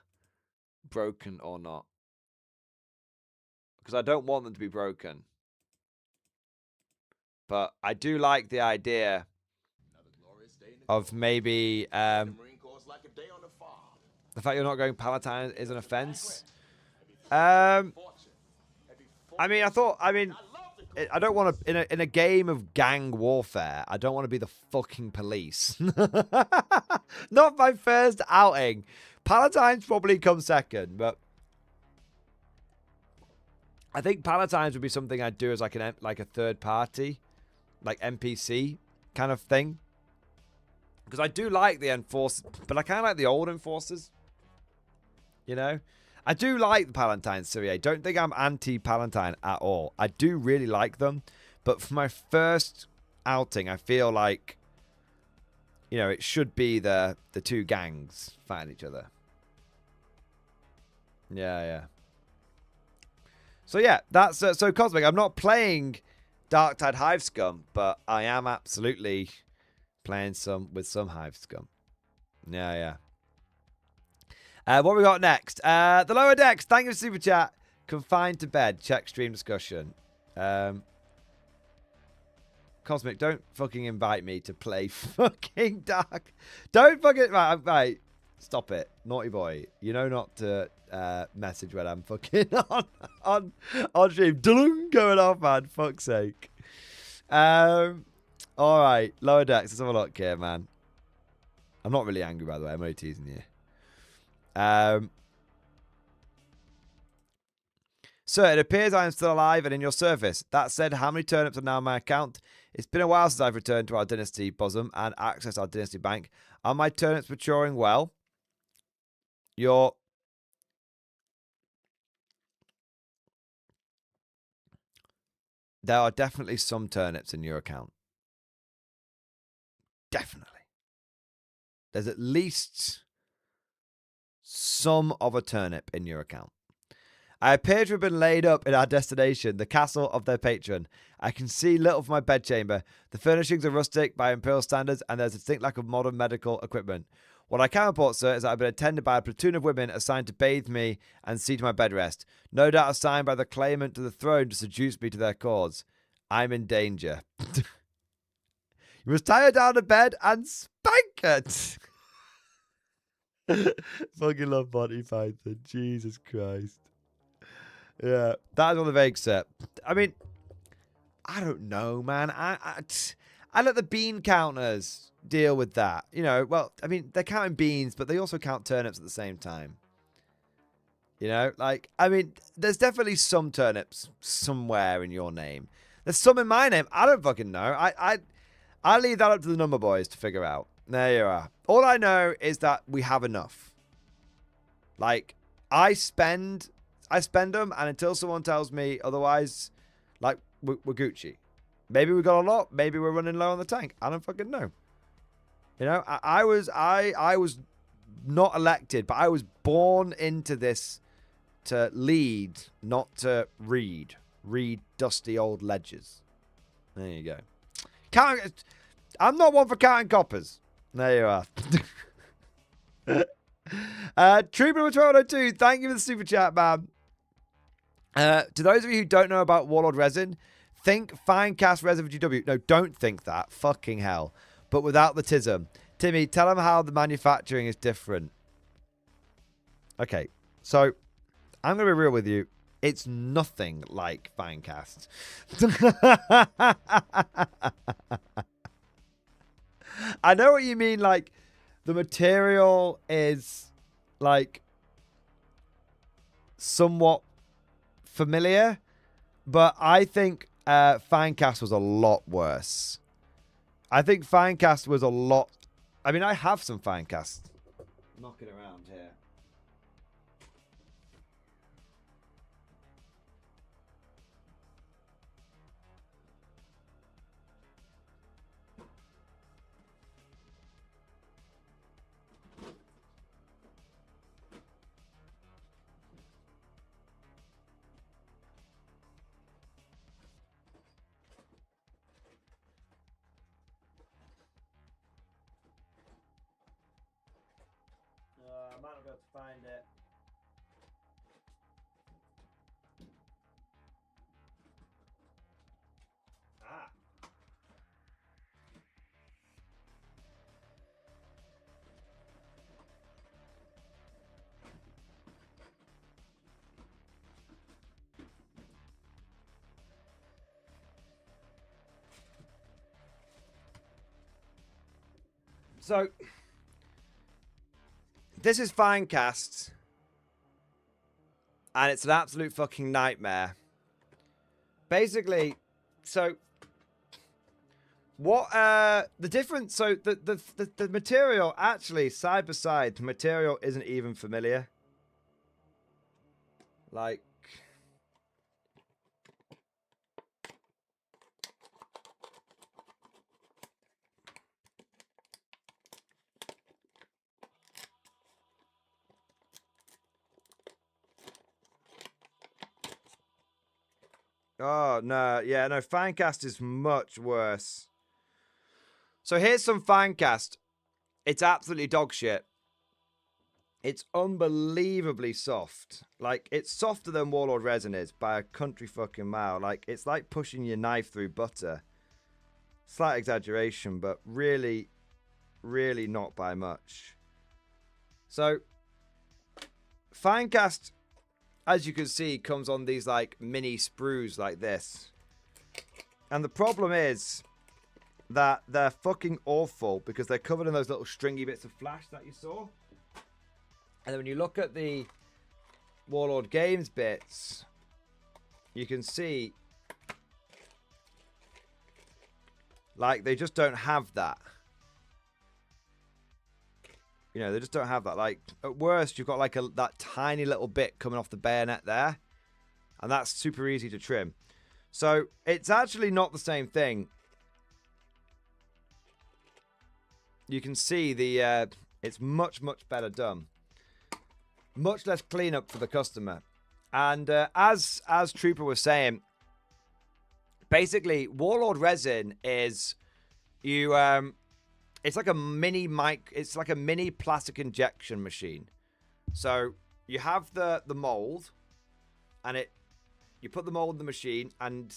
broken or not. Because I don't want them to be broken. But I do like the idea of maybe the fact you're not going Palatine is an offense. I mean, I don't want to in a game of gang warfare. I don't want to be the fucking police. Not my first outing. Palatines probably come second, but I think Palatines would be something I'd do as like a third party, like NPC kind of thing. Because I do like the enforcers, but I kind of like the old enforcers. You know, I do like the Palatine Syria. Don't think I'm anti-Palatine at all. I do really like them, but for my first outing, I feel like, you know, it should be the two gangs fighting each other. Yeah. So yeah, that's so Cosmic. I'm not playing Darktide Hive Scum, but I am absolutely playing with some Hive Scum. Yeah. What we got next? The Lower Decks. Thank you for super chat. Confined to bed. Check stream discussion. Cosmic, don't fucking invite me to play fucking Dark. Don't fucking right. Stop it, naughty boy. You know not to message when I'm fucking on stream. Going off, man. Fuck's sake. All right, Lower Decks. Let's have a look here, man. I'm not really angry, by the way. I'm only teasing you. Sir, it appears I am still alive and in your service. That said, how many turnips are now on my account? It's been a while since I've returned to our dynasty bosom and accessed our dynasty bank. Are my turnips maturing well? There are definitely some turnips in your account. Definitely. There's at least some of a turnip in your account. I appear to have been laid up in our destination, the castle of their patron. I can see little from my bedchamber. The furnishings are rustic by imperial standards, and there's a distinct lack of modern medical equipment. What I can report, sir, is that I've been attended by a platoon of women assigned to bathe me and see to my bed rest. No doubt assigned by the claimant to the throne to seduce me to their cause. I'm in danger. You must tie her down to bed and spank it. Fucking love Monty Python. Jesus Christ. Yeah, that's on the vague set. I mean, I don't know, man. I let the bean counters deal with that. You know, well, I mean, they're counting beans, but they also count turnips at the same time. You know, like, I mean, there's definitely some turnips somewhere in your name. There's some in my name. I don't fucking know. I leave that up to the number boys to figure out. There you are. All I know is that we have enough. Like, I spend them, and until someone tells me otherwise, like, we're Gucci. Maybe we got a lot. Maybe we're running low on the tank. I don't fucking know. You know, I was not elected, but I was born into this to lead, not to read. Read dusty old ledgers. There you go. I'm not one for counting coppers. There you are. Trooper number 1202, thank you for the super chat, man. To those of you who don't know about Warlord Resin, think fine cast resin for GW. No, don't think that. Fucking hell. But without the tism. Timmy, tell them how the manufacturing is different. Okay, so I'm going to be real with you. It's nothing like Finecast. I know what you mean. Like, the material is, like, somewhat familiar, but I think Finecast was a lot worse. I think Finecast was a lot... I mean, I have some Finecast knocking around here. I might not be able to find it. Ah. So, this is Finecast, and it's an absolute fucking nightmare. Basically, so what the difference? So the material actually side by side, the material isn't even familiar. Like, oh, no. Yeah, no, Finecast is much worse. So here's some Finecast. It's absolutely dog shit. It's unbelievably soft. Like, it's softer than Warlord Resin is by a country fucking mile. Like, it's like pushing your knife through butter. Slight exaggeration, but really, really not by much. So, Finecast, as you can see, comes on these, like, mini sprues like this. And the problem is that they're fucking awful because they're covered in those little stringy bits of flash that you saw. And then when you look at the Warlord Games bits, you can see, like, they just don't have that. You know, they just don't have that. Like, at worst, you've got, like, that tiny little bit coming off the bayonet there. And that's super easy to trim. So, it's actually not the same thing. You can see the, it's much, much better done. Much less cleanup for the customer. And as Trooper was saying, basically, Warlord Resin is you it's like a mini it's like a mini plastic injection machine. So you have the mold, and you put the mold in the machine, and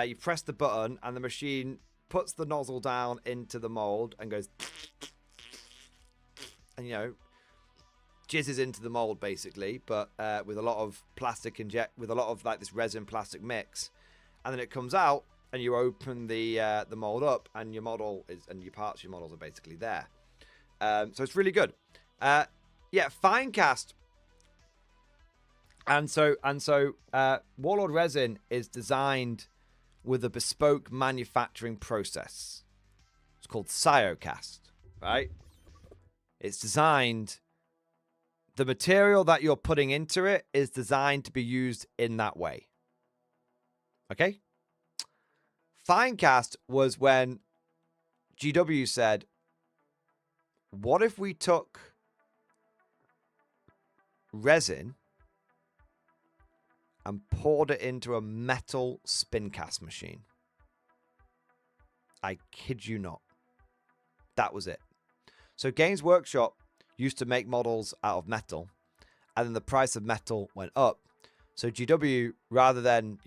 you press the button, and the machine puts the nozzle down into the mold and goes, and jizzes into the mold basically, but with a lot of with a lot of like this resin plastic mix, and then it comes out, and you open the mold up, and your model and your parts of your models are basically there. So it's really good. Yeah, Finecast, and so Warlord Resin is designed with a bespoke manufacturing process. It's called Cyocast, right? It's designed. The material that you're putting into it is designed to be used in that way. Okay? Finecast was when GW said, what if we took resin and poured it into a metal spin cast machine? I kid you not. That was it. So Games Workshop used to make models out of metal, and then the price of metal went up. So GW, rather than,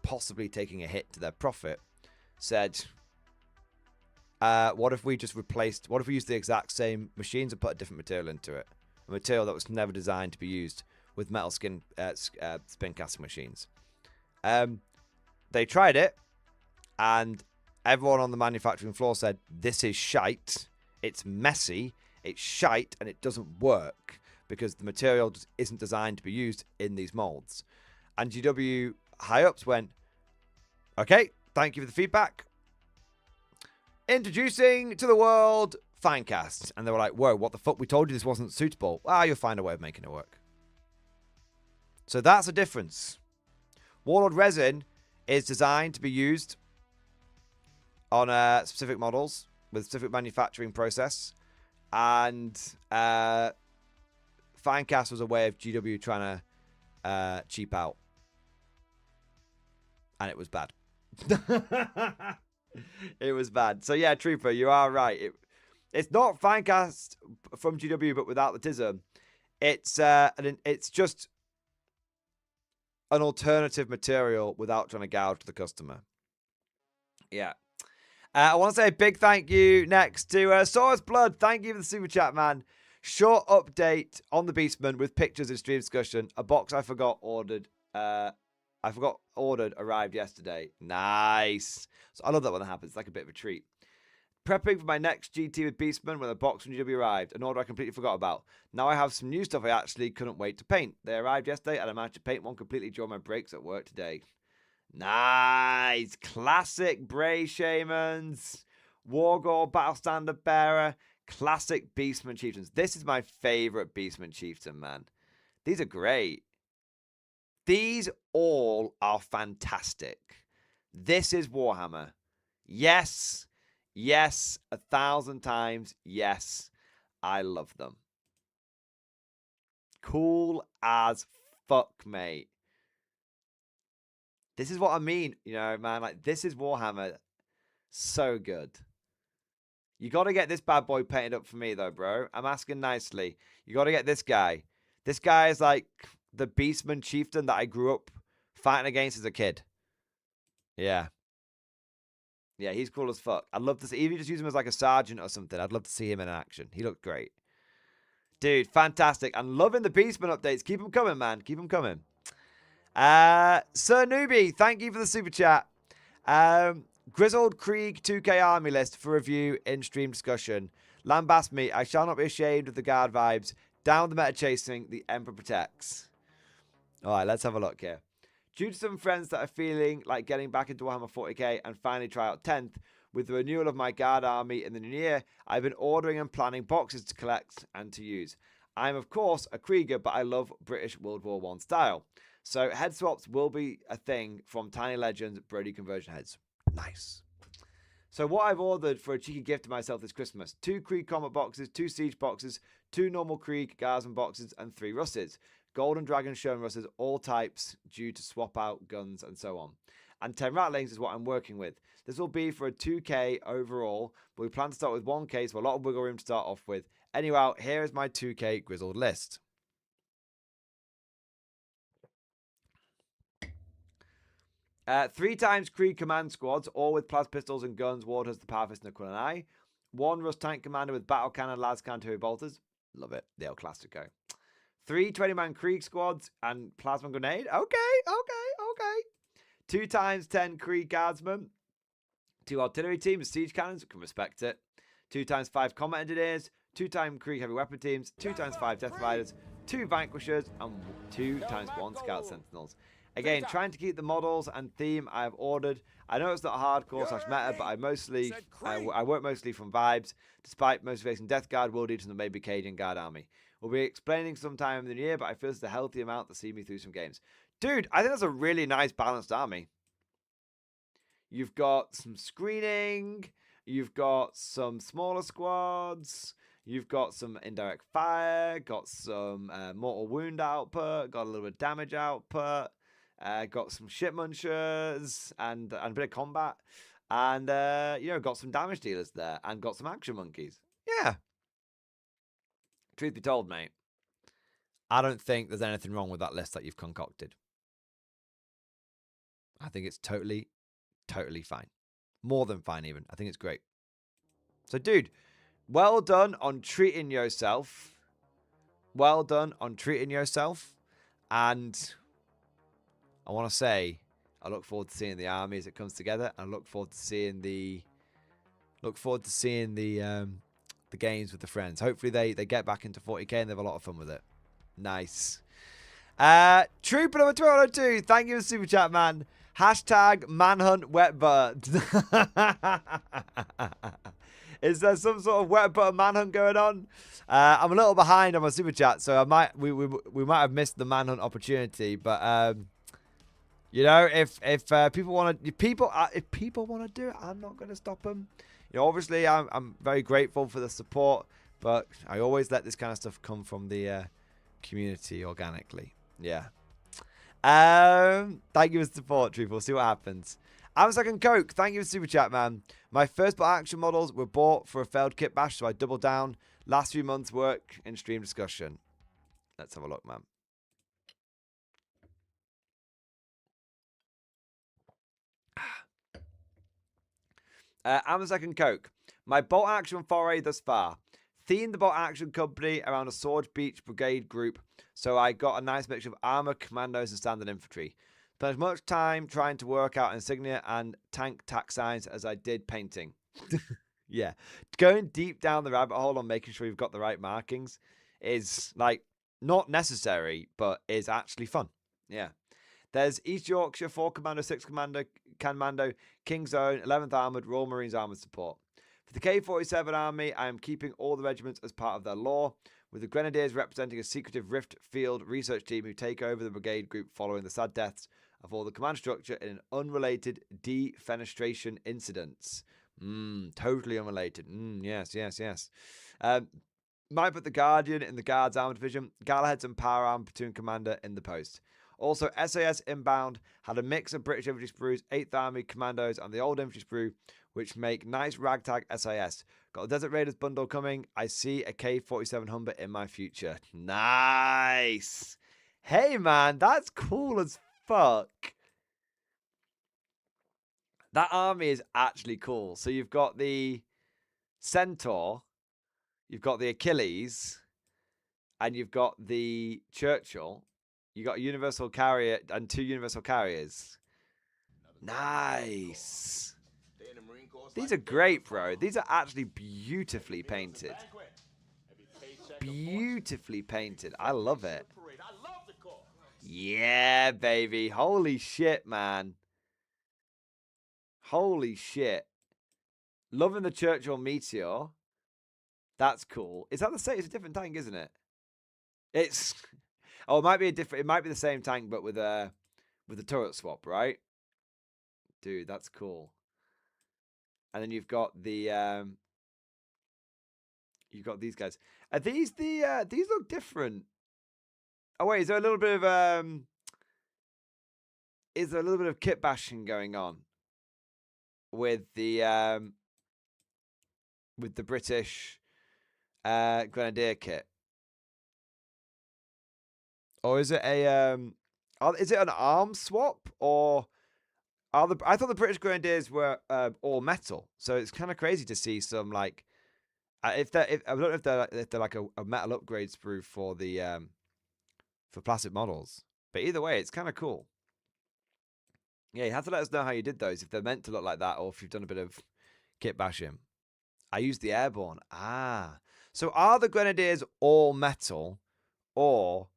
possibly taking a hit to their profit, said, what if we used the exact same machines and put a different material into it? A material that was never designed to be used with metal spin casting machines. They tried it, and everyone on the manufacturing floor said, this is shite, it's messy, it's shite, and it doesn't work because the material just isn't designed to be used in these molds. And GW high-ups went, okay, thank you for the feedback. Introducing to the world Finecast. And they were like, whoa, what the fuck? We told you this wasn't suitable. Ah, you'll find a way of making it work. So that's a difference. Warlord resin is designed to be used on specific models with specific manufacturing process. And Finecast was a way of GW trying to cheap out. And it was bad. It was bad. So yeah, Trooper, you are right. It's not Finecast from GW, but without the TISM. It's just an alternative material without trying to gouge the customer. Yeah. I want to say a big thank you next to Saurus Blood. Thank you for the super chat, man. Short update on the Beastman with pictures and stream discussion. A box I forgot ordered arrived yesterday. Nice. So I love that when that happens. It's like a bit of a treat. Prepping for my next GT with Beastman when a box from GW arrived. An order I completely forgot about. Now I have some new stuff I actually couldn't wait to paint. They arrived yesterday and I managed to paint one completely during my breaks at work today. Nice. Classic Bray Shamans. Wargore Battle Standard Bearer. Classic Beastman Chieftains. This is my favorite Beastman Chieftain, man. These are great. These all are fantastic. This is Warhammer. Yes. Yes. 1,000 times. Yes. I love them. Cool as fuck, mate. This is what I mean. You know, man, like, this is Warhammer. So good. You got to get this bad boy painted up for me, though, bro. I'm asking nicely. You got to get this guy. This guy is like the Beastman Chieftain that I grew up fighting against as a kid. Yeah. Yeah, he's cool as fuck. I'd love to see, even if you just use him as like a sergeant or something, I'd love to see him in action. He looked great. Dude, fantastic. I'm loving the Beastman updates. Keep them coming, man. Keep them coming. Sir Newbie, thank you for the super chat. Grizzled Krieg 2K army list for review in stream discussion. Lambast me, I shall not be ashamed of the guard vibes. Down the meta chasing, the Emperor protects. Alright, let's have a look here. Due to some friends that are feeling like getting back into Warhammer 40k and finally try out 10th, with the renewal of my guard army in the new year, I've been ordering and planning boxes to collect and to use. I'm of course a Krieger, but I love British World War I style. So head swaps will be a thing from Tiny Legends Brody conversion heads. Nice. So what I've ordered for a cheeky gift to myself this Christmas: 2 Krieg combat boxes, 2 siege boxes, 2 normal Krieg Guardsman boxes, and 3 Russes. Golden Dragon Shown Russes, all types, due to swap out guns and so on. And 10 Ratlings is what I'm working with. This will be for a 2k overall, but we plan to start with 1k, so a lot of wiggle room to start off with. Anyway, here is my 2k Grizzled list. 3 times Krieg Command Squads, all with Plas Pistols and guns, Warthus, the Powerfist, and the Quill and Eye. 1 Rust Tank Commander with Battle Cannon, Lascan, 2 Bolters. Love it. The El Clasico. 3 20-man Krieg Squads and Plasma Grenade. Okay. 2 times 10 Krieg Guardsmen. 2 artillery teams, siege cannons, can respect it. 2 times 5 combat engineers. 2 times Krieg heavy weapon teams. 2 times 5 death riders. 2 vanquishers and 2 times 1 scout sentinels. Again, trying to keep the models and theme I have ordered. I know it's not hardcore / meta, but I work mostly from vibes, despite most facing Death Guard, World Eaters, and maybe Cajun Guard Army. We'll be explaining sometime in the new year, but I feel it's a healthy amount to see me through some games. Dude, I think that's a really nice balanced army. You've got some screening, you've got some smaller squads, you've got some indirect fire, got some mortal wound output, got a little bit of damage output. Got some ship munchers and a bit of combat, and got some damage dealers there, and got some action monkeys. Yeah. Truth be told, mate, I don't think there's anything wrong with that list that you've concocted. I think it's totally fine. More than fine, even. I think it's great. So, dude, well done on treating yourself. Well done on treating yourself. And I want to say, I look forward to seeing the army as it comes together. I look forward to seeing the games with the friends. Hopefully they get back into 40k and they have a lot of fun with it. Nice. Trooper number 1202, thank you for the super chat, man. Hashtag manhunt wet butter. Is there some sort of wet butter manhunt going on? I'm a little behind on my super chat, so we might have missed the manhunt opportunity. But you know, if people want to do it, I'm not going to stop them. You know, obviously I'm very grateful for the support, but I always let this kind of stuff come from the community organically. Yeah. Thank you for the support, Truth. We'll see what happens. I'm Second Coke. Thank you for super chat, man. My first bot action models were bought for a failed kit bash, so I doubled down. Last few months' work in stream discussion. Let's have a look, man. I'm Second Coke. My bolt action foray thus far. Themed the bolt action company around a Sword Beach Brigade group, so I got a nice mixture of armor, commandos, and standard infantry. Spent as much time trying to work out insignia and tank tack signs as I did painting. Yeah. Going deep down the rabbit hole on making sure you've got the right markings is, like, not necessary, but is actually fun. Yeah. There's East Yorkshire, 4 Commando, 6 Commando, King's Own, 11th Armoured, Royal Marines Armoured Support. For the K-47 Army, I am keeping all the regiments as part of their lore, with the Grenadiers representing a secretive Rift Field research team who take over the brigade group following the sad deaths of all the command structure in an unrelated defenestration incidents. Totally unrelated. Yes. Might put the Guardian in the Guards Armored Division, Galahad's and Power Arm Platoon Commander in the post. Also, SAS Inbound had a mix of British infantry sprues, 8th Army Commandos, and the old infantry sprue, which make nice ragtag SAS. Got the Desert Raiders bundle coming. I see a K-47 Humber in my future. Nice. Hey, man, that's cool as fuck. That army is actually cool. So you've got the Centaur, you've got the Achilles, and you've got the Churchill. You got a universal carrier and 2 universal carriers. Nice. These are great, bro. These are actually beautifully painted. Beautifully painted. I love it. Yeah, baby. Holy shit, man. Holy shit. Loving the Churchill Meteor. That's cool. Is that the same? It's a different tank, isn't it? It's... Oh, it might be a different... It might be the same tank, but with the turret swap, right? Dude, that's cool. And then you've got the... You've got these guys. Are these the... These look different. Oh, wait. Is there a little bit of... Is there a little bit of kit bashing going on with the British Grenadier kit? Or is it a is it an arm swap, or I thought the British Grenadiers were all metal, so it's kind of crazy to see some, like, I don't know if they're like a metal upgrade sprue for the for plastic models, but either way, it's kind of cool. Yeah, you have to let us know how you did those, if they're meant to look like that, or if you've done a bit of kit bashing. I used the airborne. So are the Grenadiers all metal, or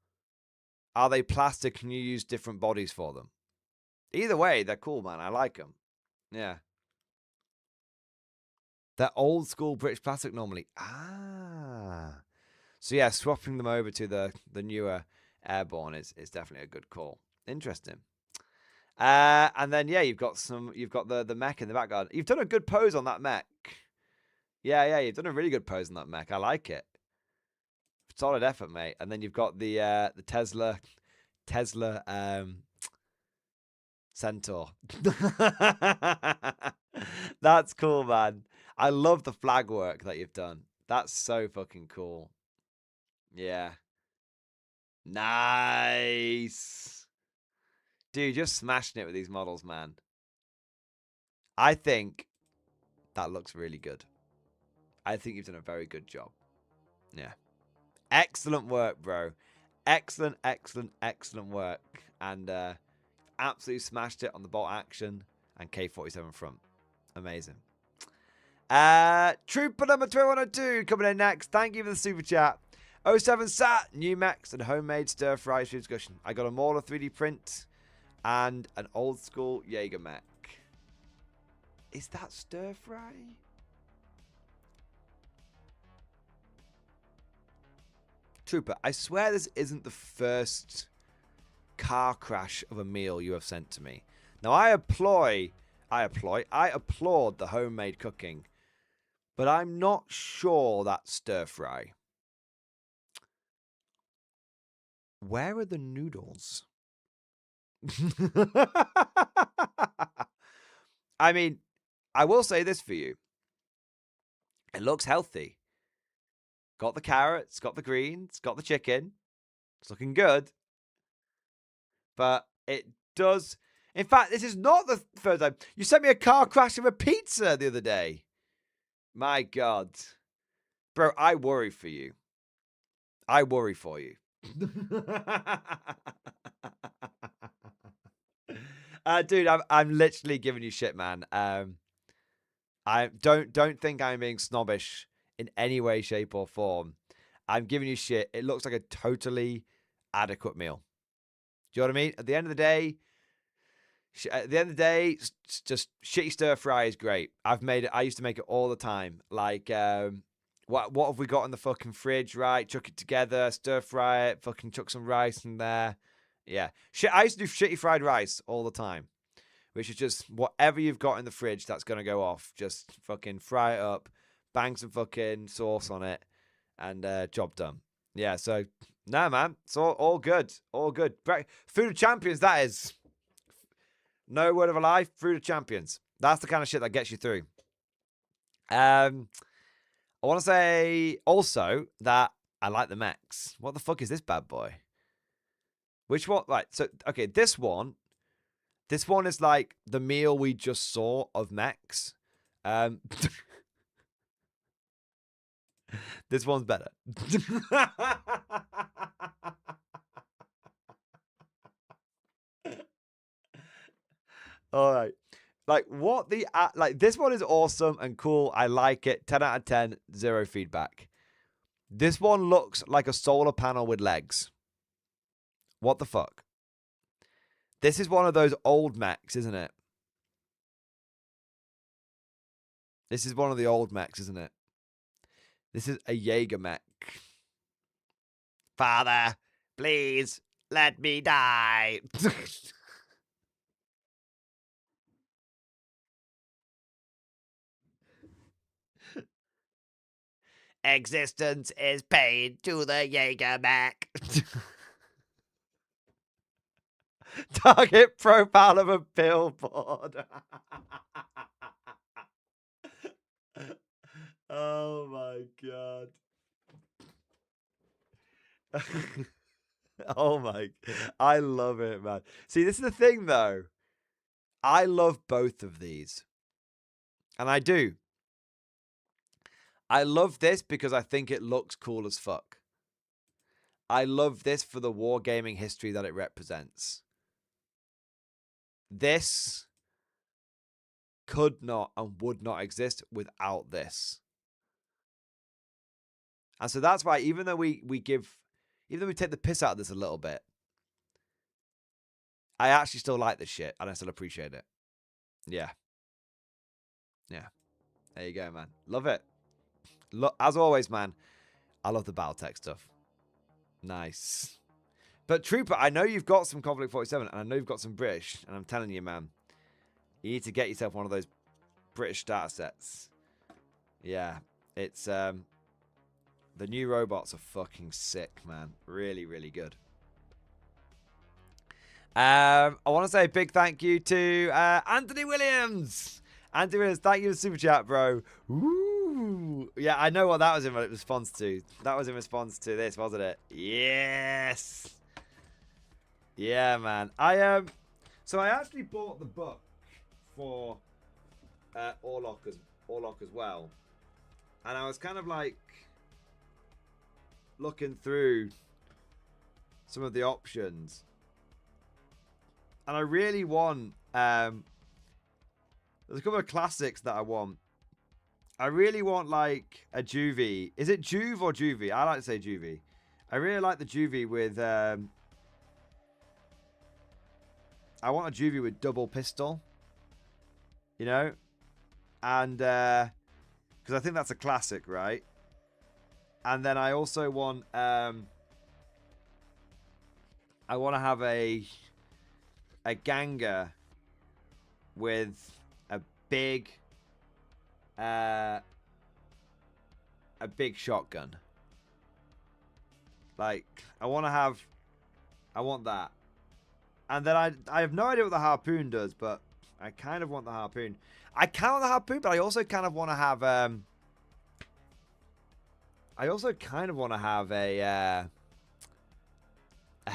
are they plastic and you use different bodies for them? Either way, they're cool, man. I like them. Yeah. They're old school British plastic normally. So yeah, swapping them over to the newer airborne is definitely a good call. Interesting. And then yeah, you've got the mech in the background. You've done a good pose on that mech. Yeah, you've done a really good pose on that mech. I like it. Solid effort, mate. And then you've got the Tesla Centaur. That's cool, man. I love the flag work that you've done. That's so fucking cool. Yeah. Nice. Dude, you're smashing it with these models, man. I think that looks really good. I think you've done a very good job. Yeah. Excellent work, bro. excellent, excellent, excellent work. And absolutely smashed it on the bolt action and K-47 front. Amazing. Trooper number 2102 coming in next. Thank you for the super chat. 07 Sat, new mechs and homemade stir fries for discussion. I got a Mauler 3D print and an old school Jaeger mech. Is that stir fry? Trooper, I swear this isn't the first car crash of a meal you have sent to me. Now I applaud the homemade cooking, but I'm not sure that's stir fry. Where are the noodles? I mean, I will say this for you. It looks healthy. Got the carrots, got the greens, got the chicken. It's looking good. But it does... In fact, this is not the first time. You sent me a car crash of a pizza the other day. My God. Bro, I worry for you. I worry for you. Dude, I'm literally giving you shit, man. I don't think I'm being snobbish in any way, shape, or form. I'm giving you shit. It looks like a totally adequate meal. Do you know what I mean? At the end of the day, just shitty stir fry is great. I've made it. I used to make it all the time. Like, what have we got in the fucking fridge? Right, chuck it together, stir fry it, fucking chuck some rice in there. Yeah, shit. I used to do shitty fried rice all the time, which is just whatever you've got in the fridge that's gonna go off. Just fucking fry it up, bang some fucking sauce on it, and job done. Yeah. So, nah, man, it's all good, all good. Food of champions, that is. No word of a lie, food of champions. That's the kind of shit that gets you through. I want to say also that I like the mechs. What the fuck is this bad boy? Which one? Right, so, okay, this one is like the meal we just saw of mechs. This one's better. All right. Like, what the... like, this one is awesome and cool. I like it. 10 out of 10. 0 feedback. This one looks like a solar panel with legs. What the fuck? This is one of those old mechs, isn't it? This is one of the old mechs, isn't it? This is a Jaeger mech. Father, please, let me die. Existence is paid to the Jaeger mech. Target profile of a billboard. Oh my God. Oh my. I love it, man. See, this is the thing, though. I love both of these. And I do. I love this because I think it looks cool as fuck. I love this for the wargaming history that it represents. This could not and would not exist without this. And so that's why, even though we take the piss out of this a little bit, I actually still like this shit and I still appreciate it. Yeah. Yeah. There you go, man. Love it. As always, man, I love the Battletech stuff. Nice. But Trooper, I know you've got some Konflikt 47 and I know you've got some British, and I'm telling you, man, you need to get yourself one of those British starter sets. Yeah. It's the new robots are fucking sick, man. Really, really good. I want to say a big thank you to Anthony Williams. Anthony Williams, thank you for the super chat, bro. Ooh. Yeah, I know what that was in response to. That was in response to this, wasn't it? Yes. Yeah, man. So I actually bought the book for Orlok as well. And I was kind of like looking through some of the options. And I really want... there's a couple of classics that I want. I really want, like, a Juvie. Is it Juve or Juvie? I like to say Juvie. I really like the Juvie with... I want a Juvie with double pistol. You know? And, because I think that's a classic, right? And then I also want, I want to have a Ganga with a big shotgun. Like, I want that. And then I have no idea what the harpoon does, but I kind of want the harpoon. I kind of want the harpoon, but I also kind of want to have a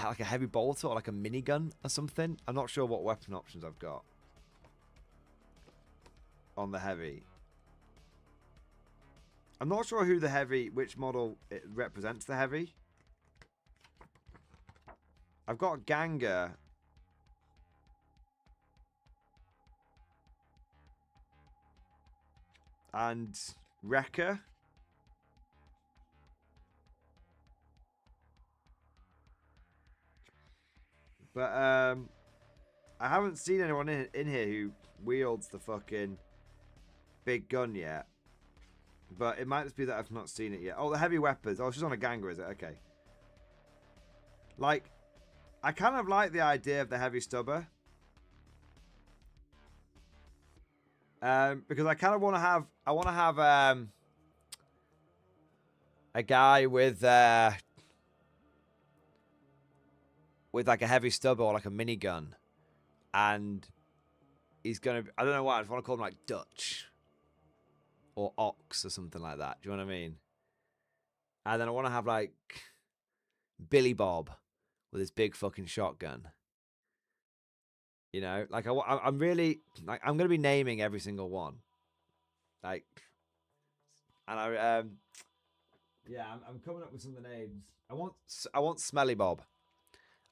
like a heavy bolter or like a minigun or something. I'm not sure what weapon options I've got on the heavy. I'm not sure which model it represents the heavy. I've got Ganga. And Wrecker. But I haven't seen anyone in here who wields the fucking big gun yet. But it might just be that I've not seen it yet. Oh, the heavy weapons. Oh, she's on a Ganga, is it? Okay. Like, I kind of like the idea of the heavy stubber. Because I kind of want to have... I want to have a guy with like a heavy stubber or like a minigun. And he's going to... I don't know why. I just want to call him like Dutch. Or Ox or something like that. Do you know what I mean? And then I want to have like Billy Bob with his big fucking shotgun. You know, like I'm really like I'm gonna be naming every single one. Like, and I'm coming up with some of the names. I want Smelly Bob.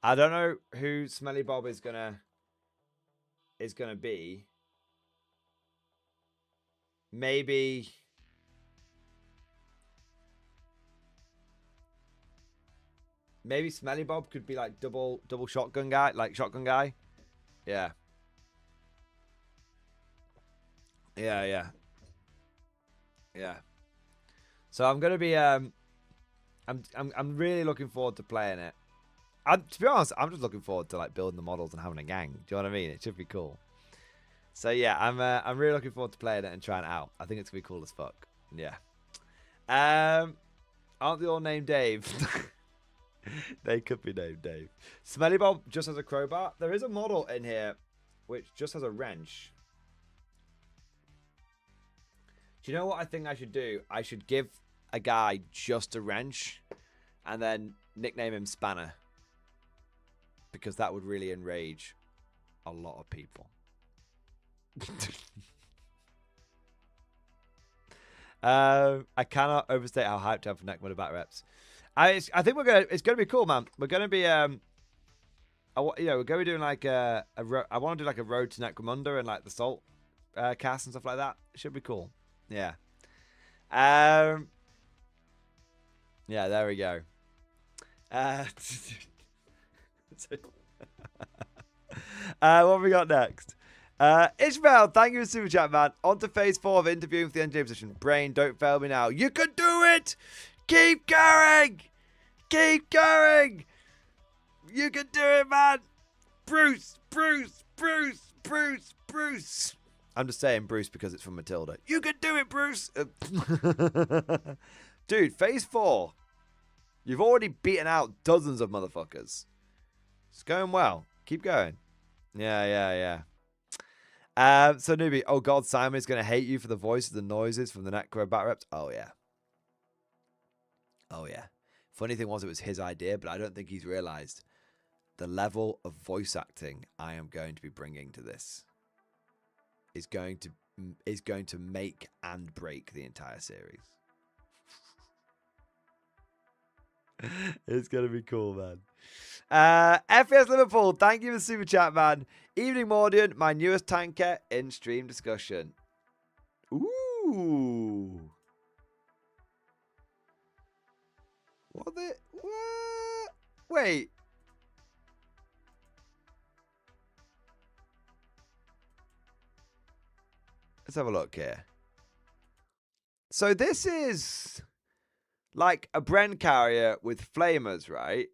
I don't know who Smelly Bob is gonna be. Maybe Smelly Bob could be like double shotgun guy, like shotgun guy. Yeah. Yeah. So I'm gonna be I'm really looking forward to playing it. To be honest, I'm just looking forward to like building the models and having a gang. Do you know what I mean? It should be cool. So yeah, I'm really looking forward to playing it and trying it out. I think it's gonna be cool as fuck. Yeah. Aren't they all named Dave? They could be named Dave. Smelly Bob just has a crowbar. There is a model in here which just has a wrench. Do you know what I think I should do? I should give a guy just a wrench and then nickname him Spanner. Because that would really enrage a lot of people. I cannot overstate how hyped I am for Necromunda back reps. I think it's gonna be cool, man. We're gonna be we're gonna be doing like I want to do like a road to Necromunda and like the salt cast and stuff like that. It should be cool. Yeah. Yeah, there we go. What have we got next? Ishmael, thank you for super chat, man. On to phase 4 of interviewing for the NJ position. Brain, don't fail me now. You can do it! Keep going! Keep going! You can do it, man! Bruce! I'm just saying Bruce because it's from Matilda. You can do it, Bruce! Dude, phase 4. You've already beaten out dozens of motherfuckers. It's going well. Keep going. Yeah. So newbie, oh god, Simon is going to hate you for the voices and noises from the Necro back reps. Oh yeah. Funny thing was, it was his idea, but I don't think he's realized the level of voice acting I am going to be bringing to this is going to make and break the entire series. It's going to be cool, man. FS Liverpool, thank you for the super chat, man. Evening Mordian, my newest tanker in stream discussion. Ooh. What the? What? Wait. Let's have a look here. So this is like a Bren carrier with flamers, right?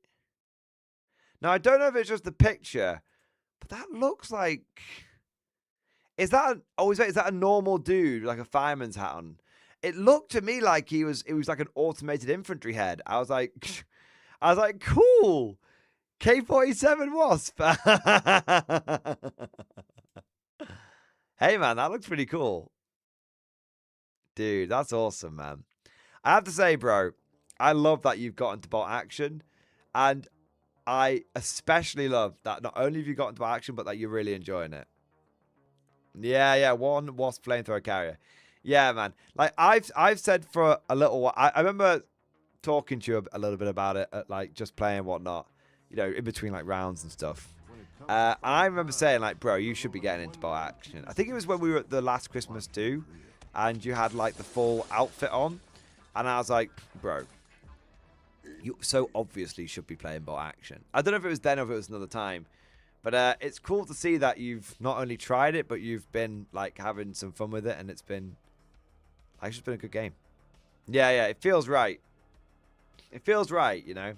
Now, I don't know if it's just the picture, but that looks like... Is that... is that a normal dude, like a fireman's hat on? It looked to me like it was like an automated infantry head. I was like, cool. K-47 Wasp. Hey, man, that looks pretty cool. Dude, that's awesome, man. I have to say, bro, I love that you've got into bolt action. And I especially love that not only have you got into bolt action, but that you're really enjoying it. Yeah, one Wasp flamethrower carrier. Yeah, man. Like, I've said for a little while. I remember talking to you a little bit about it, at, like, just playing and whatnot. You know, in between, like, rounds and stuff. And I remember saying, like, bro, you should be getting into bolt action. I think it was when we were at the last Christmas too, and you had, like, the full outfit on. And I was like, bro, you so obviously should be playing bolt action. I don't know if it was then or if it was another time. But it's cool to see that you've not only tried it, but you've been, like, having some fun with it. And it's been, actually, it's been a good game. Yeah, it feels right. It feels right, you know.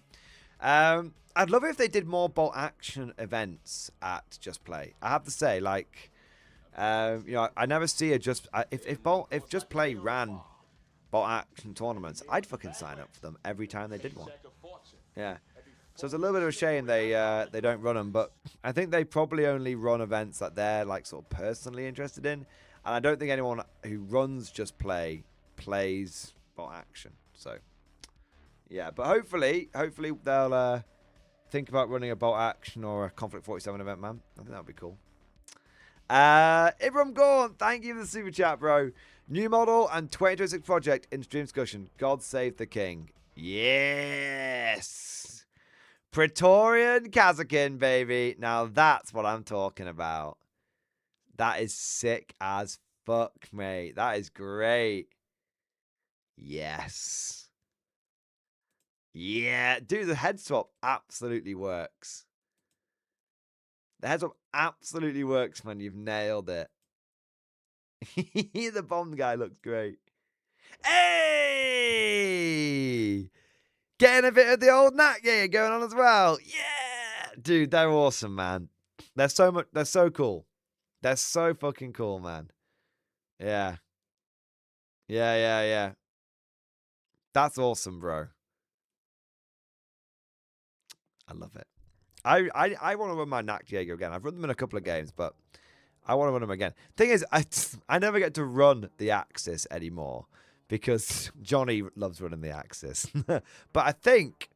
I'd love it if they did more bolt action events at Just Play. I have to say, like, you know, I never see a if Just Play ran bolt action tournaments, I'd fucking sign up for them every time they did one. Yeah. So it's a little bit of a shame they don't run them, but I think they probably only run events that they're, like, sort of personally interested in, and I don't think anyone who runs Just Play plays bolt action. So yeah, but hopefully they'll think about running a bolt action or a Konflikt 47 event, man. I think that would be cool. Ibram Gorn, thank you for the super chat, bro. New model and 2026 project in stream discussion. God save the king. Yes. Praetorian Kazakin, baby. Now that's what I'm talking about. That is sick as fuck, mate. That is great. Yes. Yeah, dude, the head swap absolutely works. The head swap absolutely works, man. You've nailed it. The bomb guy looks great. Hey! Getting a bit of the old Nat gear going on as well. Yeah! Dude, they're awesome, man. They're so cool. They're so fucking cool, man. Yeah. Yeah. That's awesome, bro. I love it. I want to run my Nack Jaeger again. I've run them in a couple of games, but I want to run them again. Thing is, I never get to run the Axis anymore because Johnny loves running the Axis. But I think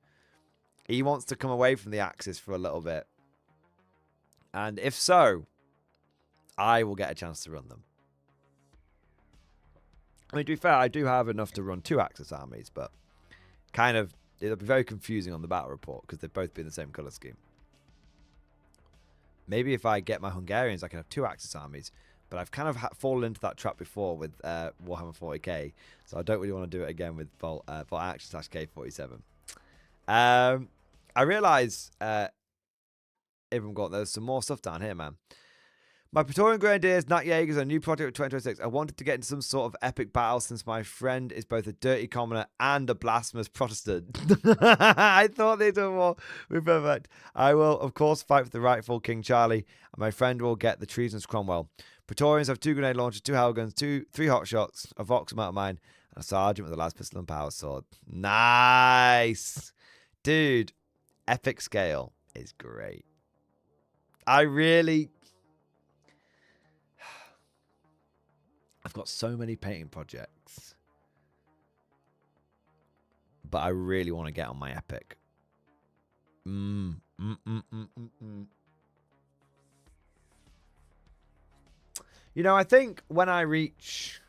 he wants to come away from the Axis for a little bit. And if so, I will get a chance to run them. I mean, to be fair, I do have enough to run 2 Axis armies, but kind of, it'll be very confusing on the battle report because they've both been the same colour scheme. Maybe if I get my Hungarians, I can have 2 Axis armies. But I've kind of fallen into that trap before with Warhammer 40k. So I don't really want to do it again with Bolt Action / K47. I realise, there's some more stuff down here, man. My Praetorian Grenadiers, Nat Jaegers, a new project of 2026. I wanted to get into some sort of epic battle since my friend is both a dirty commoner and a blasphemous Protestant. I thought these were perfect. I will, of course, fight for the rightful King Charlie, and my friend will get the treasonous Cromwell. Praetorians have 2 grenade launchers, 2 Helgens, 3 hot shots, a Vox mountain mine, and a sergeant with a las pistol and power sword. Nice! Dude, epic scale is great. I've got so many painting projects, but I really want to get on my epic. You know, I think when I reach...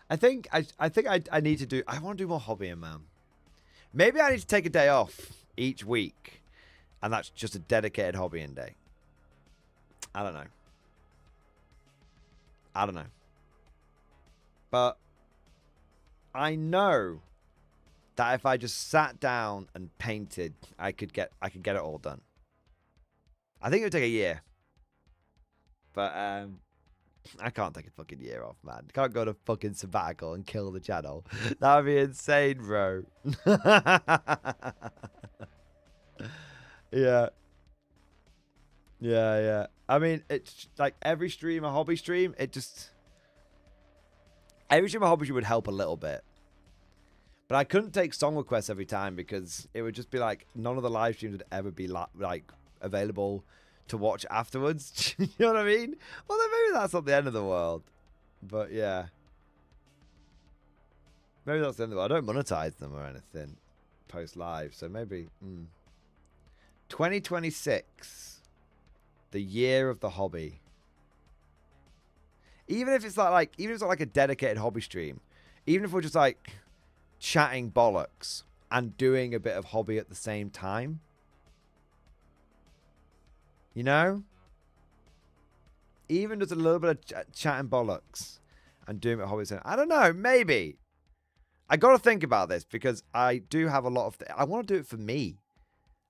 I think I need to do. I want to do more hobbying, man. Maybe I need to take a day off each week, and that's just a dedicated hobbying day. I don't know. But I know that if I just sat down and painted, I could get it all done. I think it would take a year. But I can't take a fucking year off, man. I can't go to fucking sabbatical and kill the channel. That would be insane, bro. Yeah. I mean, it's like every stream, a hobby stream, every stream, a hobby stream would help a little bit. But I couldn't take song requests every time because it would just be like none of the live streams would ever be like available to watch afterwards. You know what I mean? Well, then maybe that's not the end of the world. But yeah. Maybe that's the end of the world. I don't monetize them or anything post live. So maybe 2026, the year of the hobby. Even if it's not like a dedicated hobby stream, even if we're just like chatting bollocks and doing a bit of hobby at the same time, you know, even just a little bit of chatting bollocks and doing a bit of hobby at the same time. I don't know, maybe. I got to think about this because I do have a lot of I want to do it for me.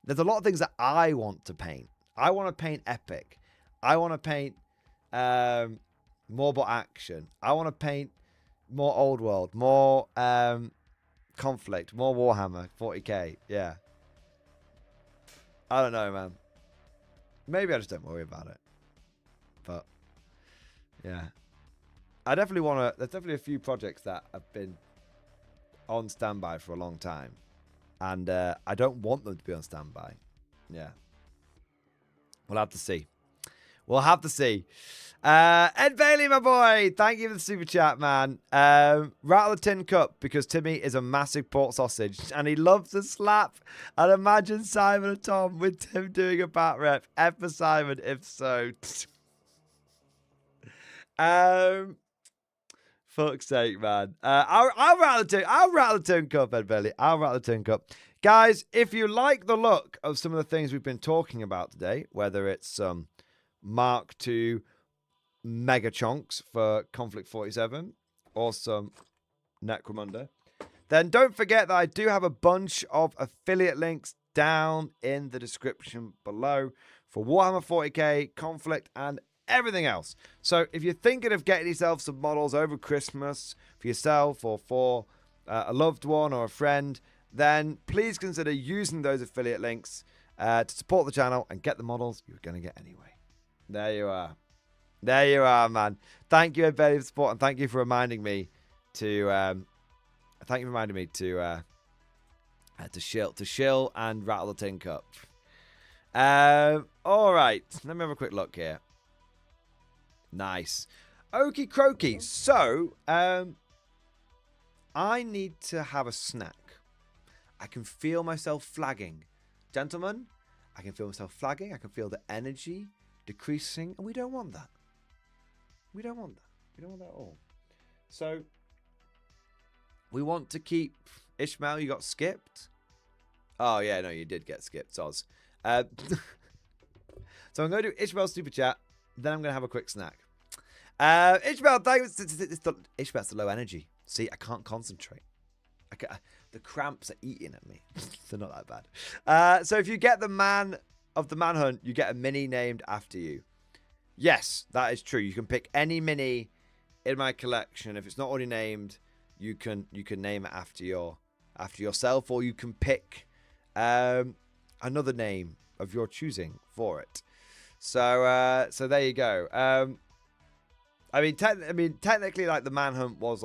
There's a lot of things that I want to paint. I want to paint epic. I want to paint more about action. I want to paint more old world, more conflict, more Warhammer 40k. Yeah. I don't know, man. Maybe I just don't worry about it. But yeah. I definitely want to. There's definitely a few projects that have been on standby for a long time. And I don't want them to be on standby. Yeah. We'll have to see. We'll have to see. Ed Bailey, my boy. Thank you for the super chat, man. Rattle the tin cup because Timmy is a massive pork sausage and he loves to slap. And imagine Simon and Tom with Tim doing a bat rep. F for Simon, if so. Fuck's sake, man. I'll rattle the tin cup, Ed Bailey. I'll rattle the tin cup. Guys, if you like the look of some of the things we've been talking about today, whether it's some Mark II mega chunks for Konflikt 47 or some Necromunda, then don't forget that I do have a bunch of affiliate links down in the description below for Warhammer 40k, Konflikt, and everything else. So if you're thinking of getting yourself some models over Christmas for yourself or for a loved one or a friend, then please consider using those affiliate links to support the channel and get the models you're going to get anyway. There you are. There you are, man. Thank you, everybody, for support, and thank you for reminding me to shill and rattle the tin cup. All right, let me have a quick look here. Nice. Okie croaky. So, I need to have a snack. I can feel myself flagging. Gentlemen, I can feel myself flagging. I can feel the energy decreasing, and we don't want that. We don't want that. We don't want that at all. So, we want to keep... Ishmael, you got skipped? Oh, yeah, no, you did get skipped, Soz. So I'm going to do Ishmael's super chat. Then I'm going to have a quick snack. Ishmael, thanks. Ishmael's the low energy. See, I can't concentrate. The cramps are eating at me. They're not that bad. So if you get the man of the manhunt, you get a mini named after you. Yes, that is true. You can pick any mini in my collection. If it's not already named, you can name it after yourself, or you can pick another name of your choosing for it. So there you go. I mean, technically, like the manhunt was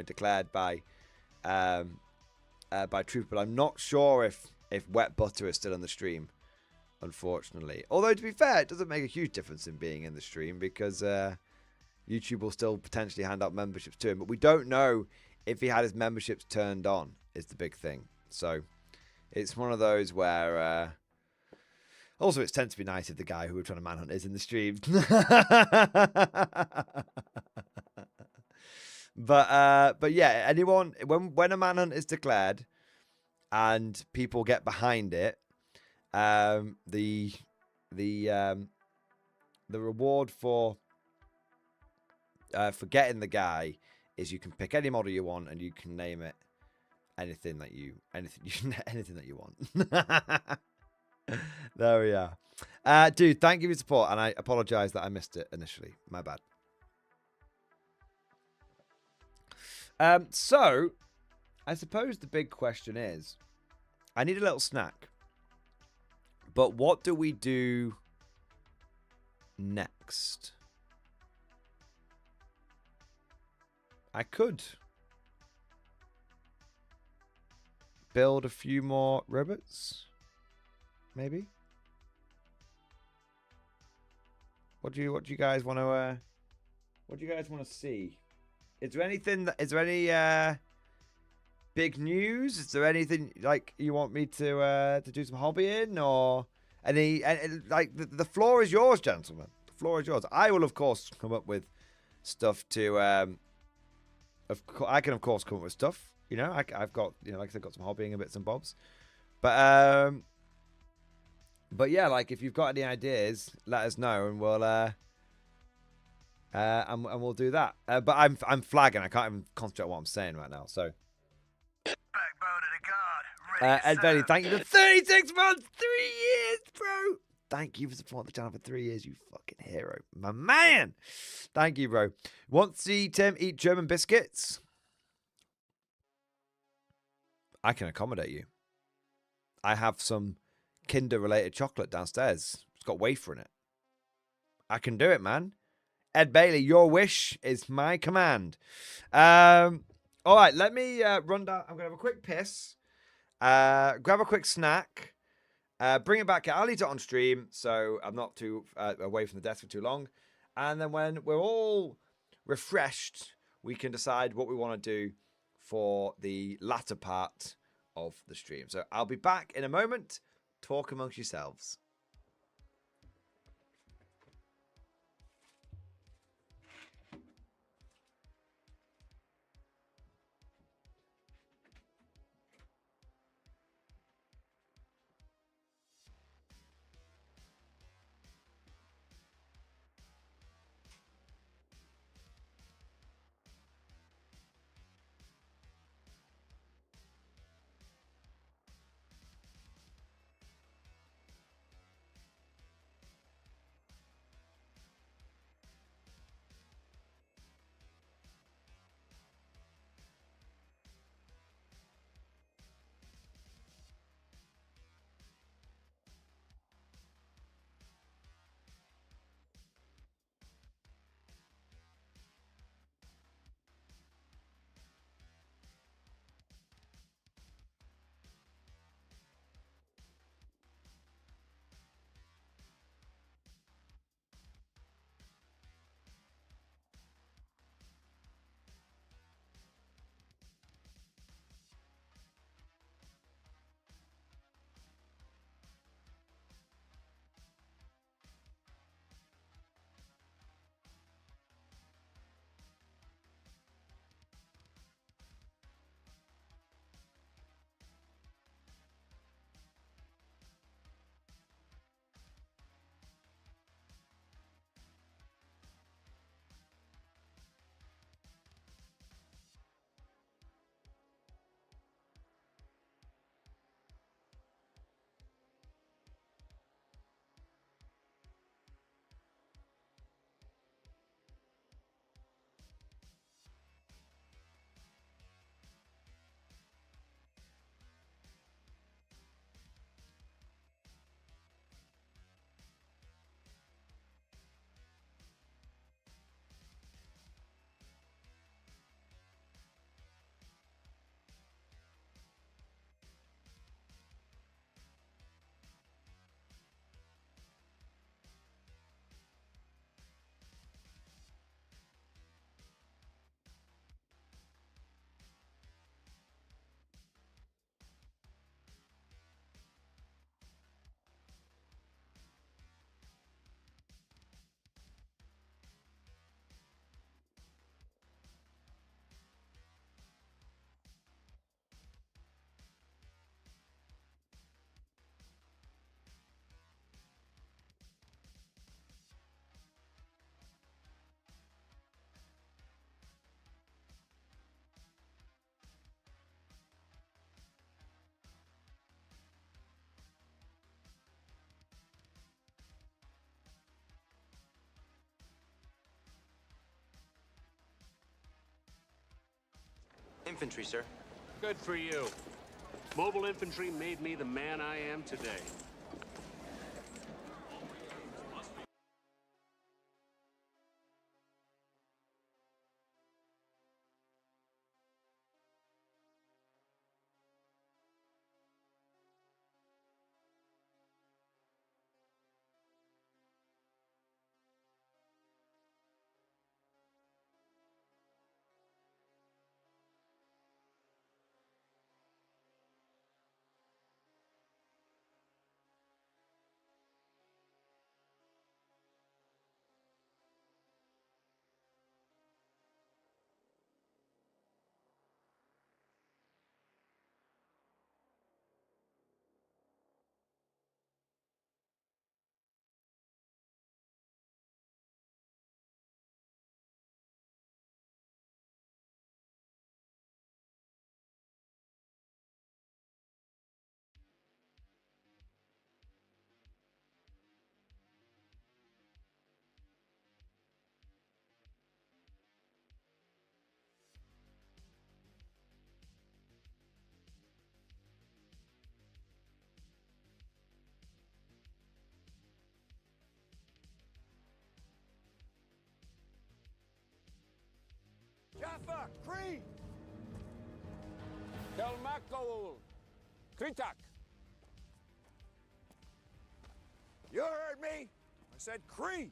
declared by Truth, but I'm not sure if Wet Butter is still in the stream, unfortunately. Although to be fair, it doesn't make a huge difference in being in the stream because YouTube will still potentially hand out memberships to him, but we don't know if he had his memberships turned on. Is the big thing. So it's one of those where. Also, it tends to be nice if the guy who we're trying to manhunt is in the stream. But yeah, anyone when a manhunt is declared and people get behind it, the reward for getting the guy is you can pick any model you want and you can name it anything that you want. There we are. Dude, thank you for your support, and I apologize that I missed it initially. My bad. So I suppose the big question is, I need a little snack. But what do we do next? I could build a few more robots, maybe. What do you guys want to? What do you guys want to see? Is there anything? Is there any big news? Is there anything like you want me to do some hobbying or any? Like the floor is yours, gentlemen. The floor is yours. I will of course come up with stuff to. I can of course come up with stuff. You know, I've got like I said, got some hobbying and bits and bobs. But yeah, like if you've got any ideas, let us know and we'll and we'll do that. But I'm flagging. I can't even concentrate on what I'm saying right now. So. Backbone of the guard. Ed Bailey, thank you for 36 months, 3 years, bro. Thank you for supporting the channel for 3 years, you fucking hero. My man. Thank you, bro. Want to see Tim eat German biscuits? I can accommodate you. I have some Kinder-related chocolate downstairs. It's got wafer in it. I can do it, man. Ed Bailey, your wish is my command. All right, let me run down. I'm going to have a quick piss. Grab a quick snack. Bring it back. I'll eat it on stream, so I'm not too away from the desk for too long. And then when we're all refreshed, we can decide what we want to do for the latter part of the stream. So I'll be back in a moment. Talk amongst yourselves. infantry, sir. Good for you. Mobile infantry made me the man I am today. Jaffa, Cree! Kelmakol, Kritak. You heard me? I said Cree!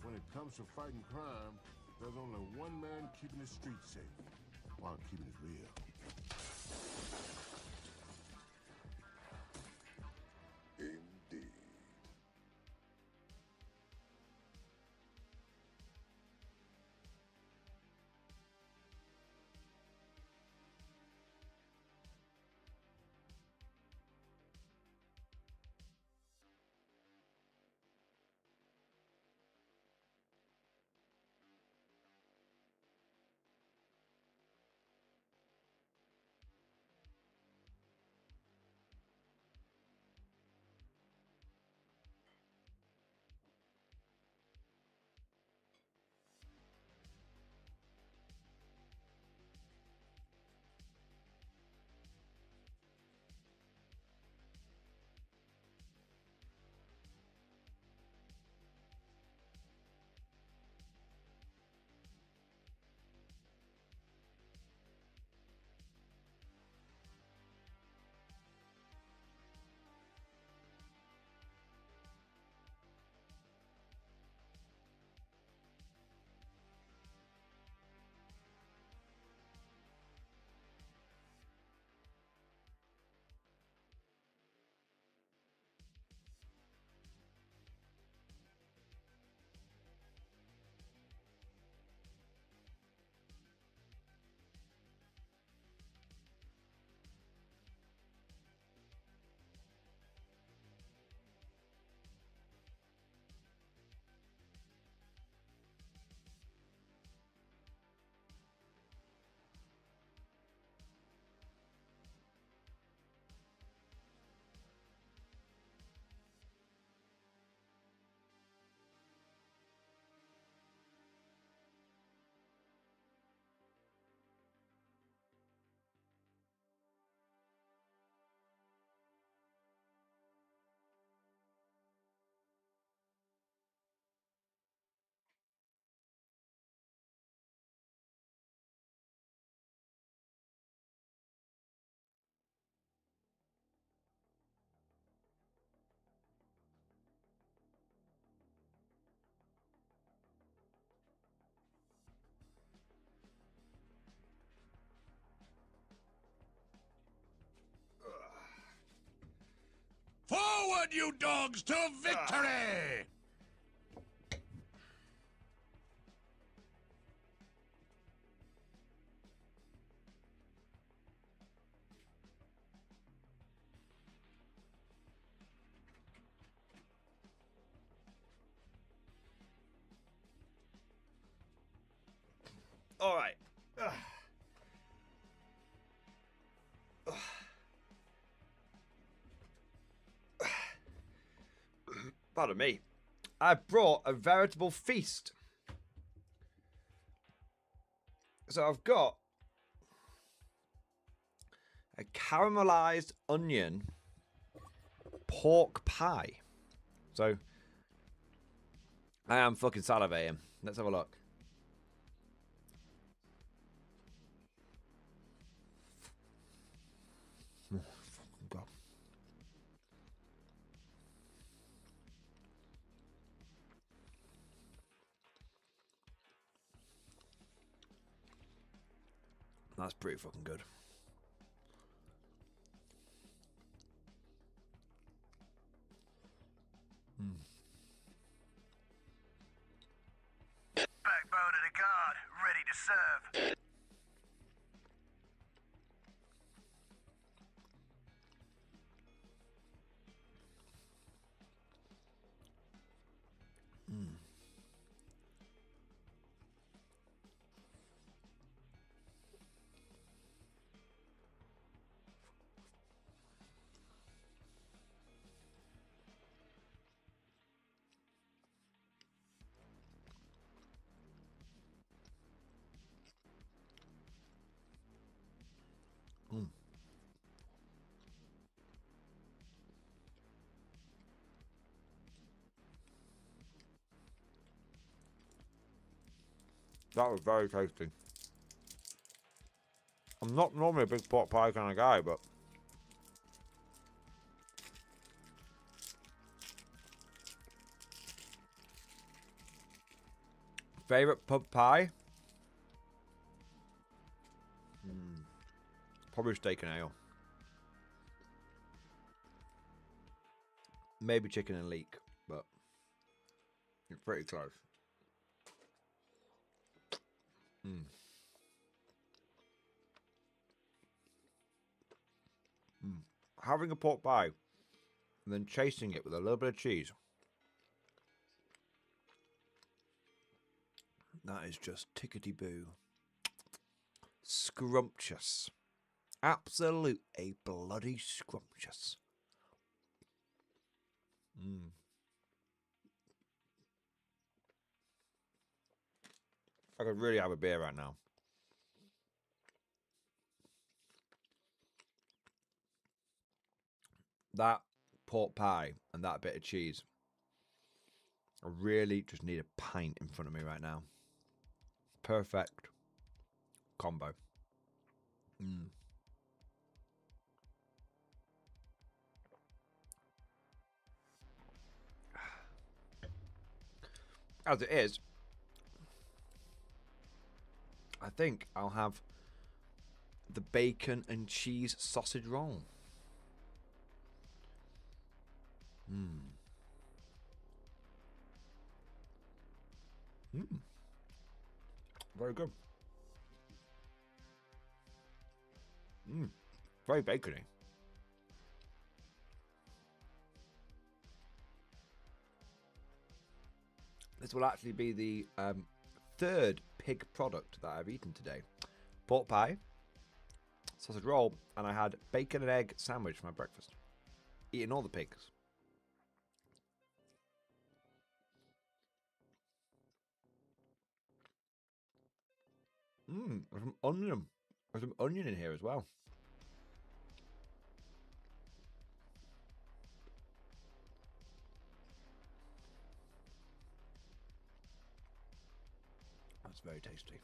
When it comes to fighting crime, there's only one man keeping the streets safe, while keeping it real. Indeed. Forward, you dogs, to victory! All right. Pardon me. I brought a veritable feast. So I've got a caramelized onion pork pie. So I am fucking salivating. Let's have a look. Oh, fucking God. That's pretty fucking good. Backbone of the guard, ready to serve. That was very tasty. I'm not normally a big pot pie kind of guy, but favorite pub pie? Probably steak and ale. Maybe chicken and leek, but it's pretty close. Having a pork pie and then chasing it with a little bit of cheese. That is just tickety-boo. Scrumptious. Absolute a bloody scrumptious. I could really have a beer right now. That pork pie and that bit of cheese. I really just need a pint in front of me right now. Perfect combo. As it is, I think I'll have the bacon and cheese sausage roll. Very good. Very bacony. This will actually be the third pig product that I've eaten today. Pork pie, sausage roll, and I had bacon and egg sandwich for my breakfast. Eating all the pigs. There's some onion. There's some onion in here as well. That's very tasty.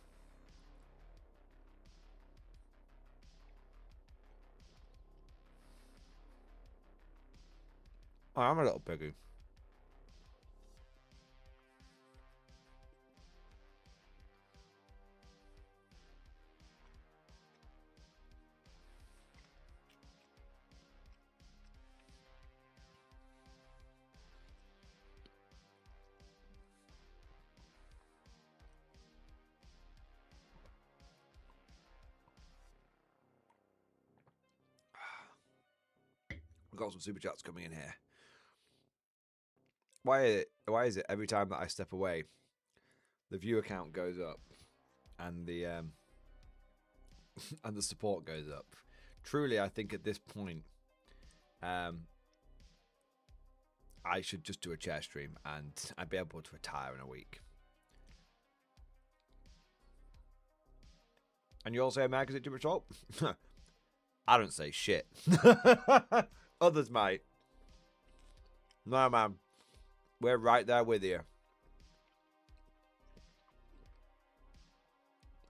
I'm a little piggy. We've got some super chats coming in here. Why is it every time that I step away, the viewer count goes up, and the and the support goes up. Truly, I think at this point, I should just do a chair stream and I'd be able to retire in a week. And you all say America's too much salt? I don't say shit. Others might. No, man. We're right there with you.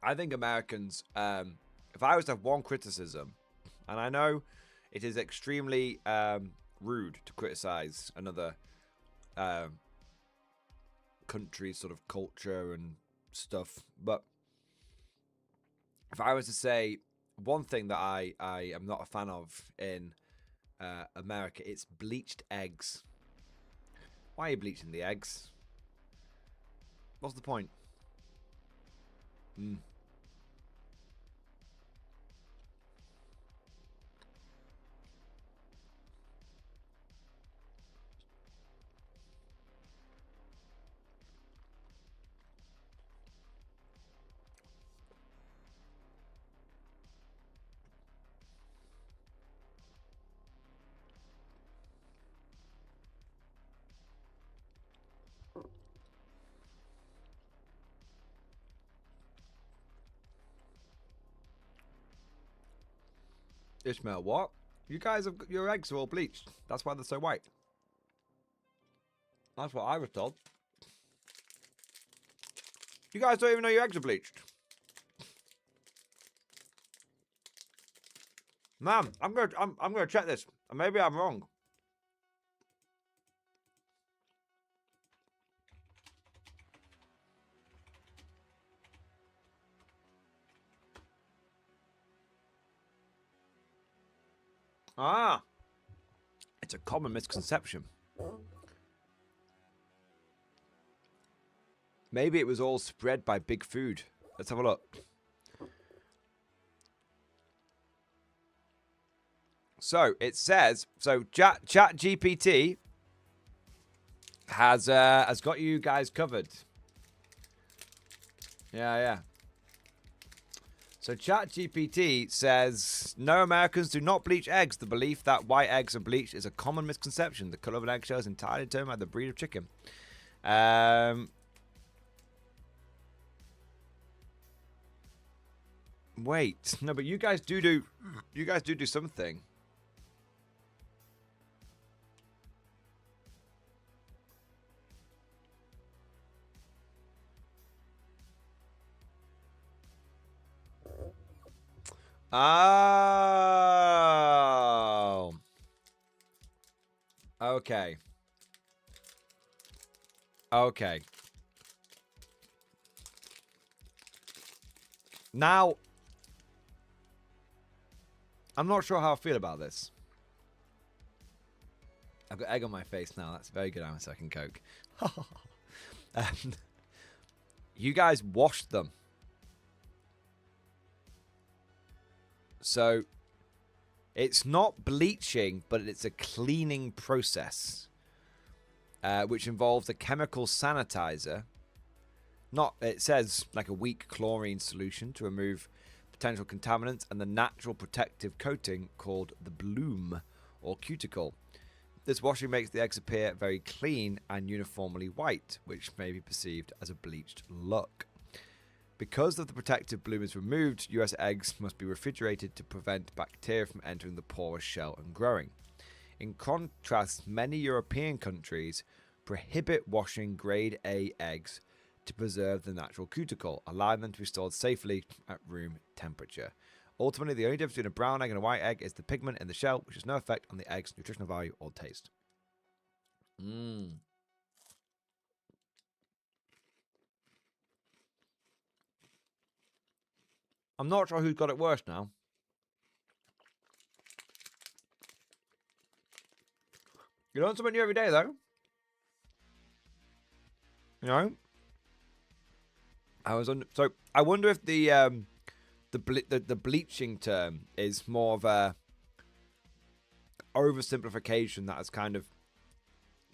I think Americans, if I was to have one criticism, and I know it is extremely rude to criticize another country's sort of culture and stuff, but if I was to say one thing that I am not a fan of in America, it's bleached eggs. Why are you bleaching the eggs? What's the point? Ishmael, what? You guys have your eggs are all bleached. That's why they're so white. That's what I was told. You guys don't even know your eggs are bleached. Ma'am, I'm gonna check this. Maybe I'm wrong. Ah, it's a common misconception. Maybe it was all spread by big food. Let's have a look. So it says, Chat GPT has got you guys covered. Yeah. So ChatGPT says, no, Americans do not bleach eggs. The belief that white eggs are bleached is a common misconception. The color of an eggshell is entirely determined by the breed of chicken. Wait, no, but you guys do something. Oh. Okay. Now, I'm not sure how I feel about this. I've got egg on my face now. That's very good. I'm a second Coke. You guys washed them. So, it's not bleaching, but it's a cleaning process, which involves a chemical sanitizer. It says like a weak chlorine solution to remove potential contaminants, and the natural protective coating called the bloom or cuticle. This washing makes the eggs appear very clean and uniformly white, which may be perceived as a bleached look. Because of the protective bloom is removed, US eggs must be refrigerated to prevent bacteria from entering the porous shell and growing. In contrast, many European countries prohibit washing grade A eggs to preserve the natural cuticle, allowing them to be stored safely at room temperature. Ultimately, the only difference between a brown egg and a white egg is the pigment in the shell, which has no effect on the egg's nutritional value or taste. I'm not sure who's got it worse now. You learn something new every day, though. You know? So I wonder if the bleaching term is more of a oversimplification that has kind of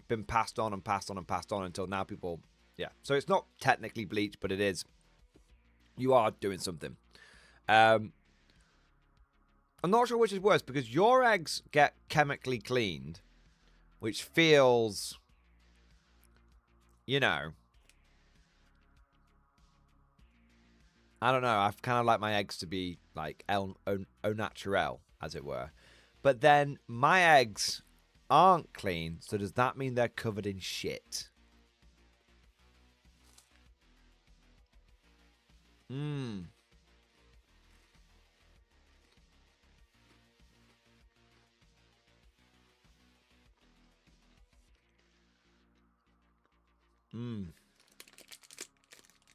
been passed on and passed on and passed on until now people, yeah. So it's not technically bleach, but it is you are doing something. I'm not sure which is worse, because your eggs get chemically cleaned, which feels, you know, I don't know. I kind of like my eggs to be like au naturel, as it were. But then my eggs aren't clean, so does that mean they're covered in shit?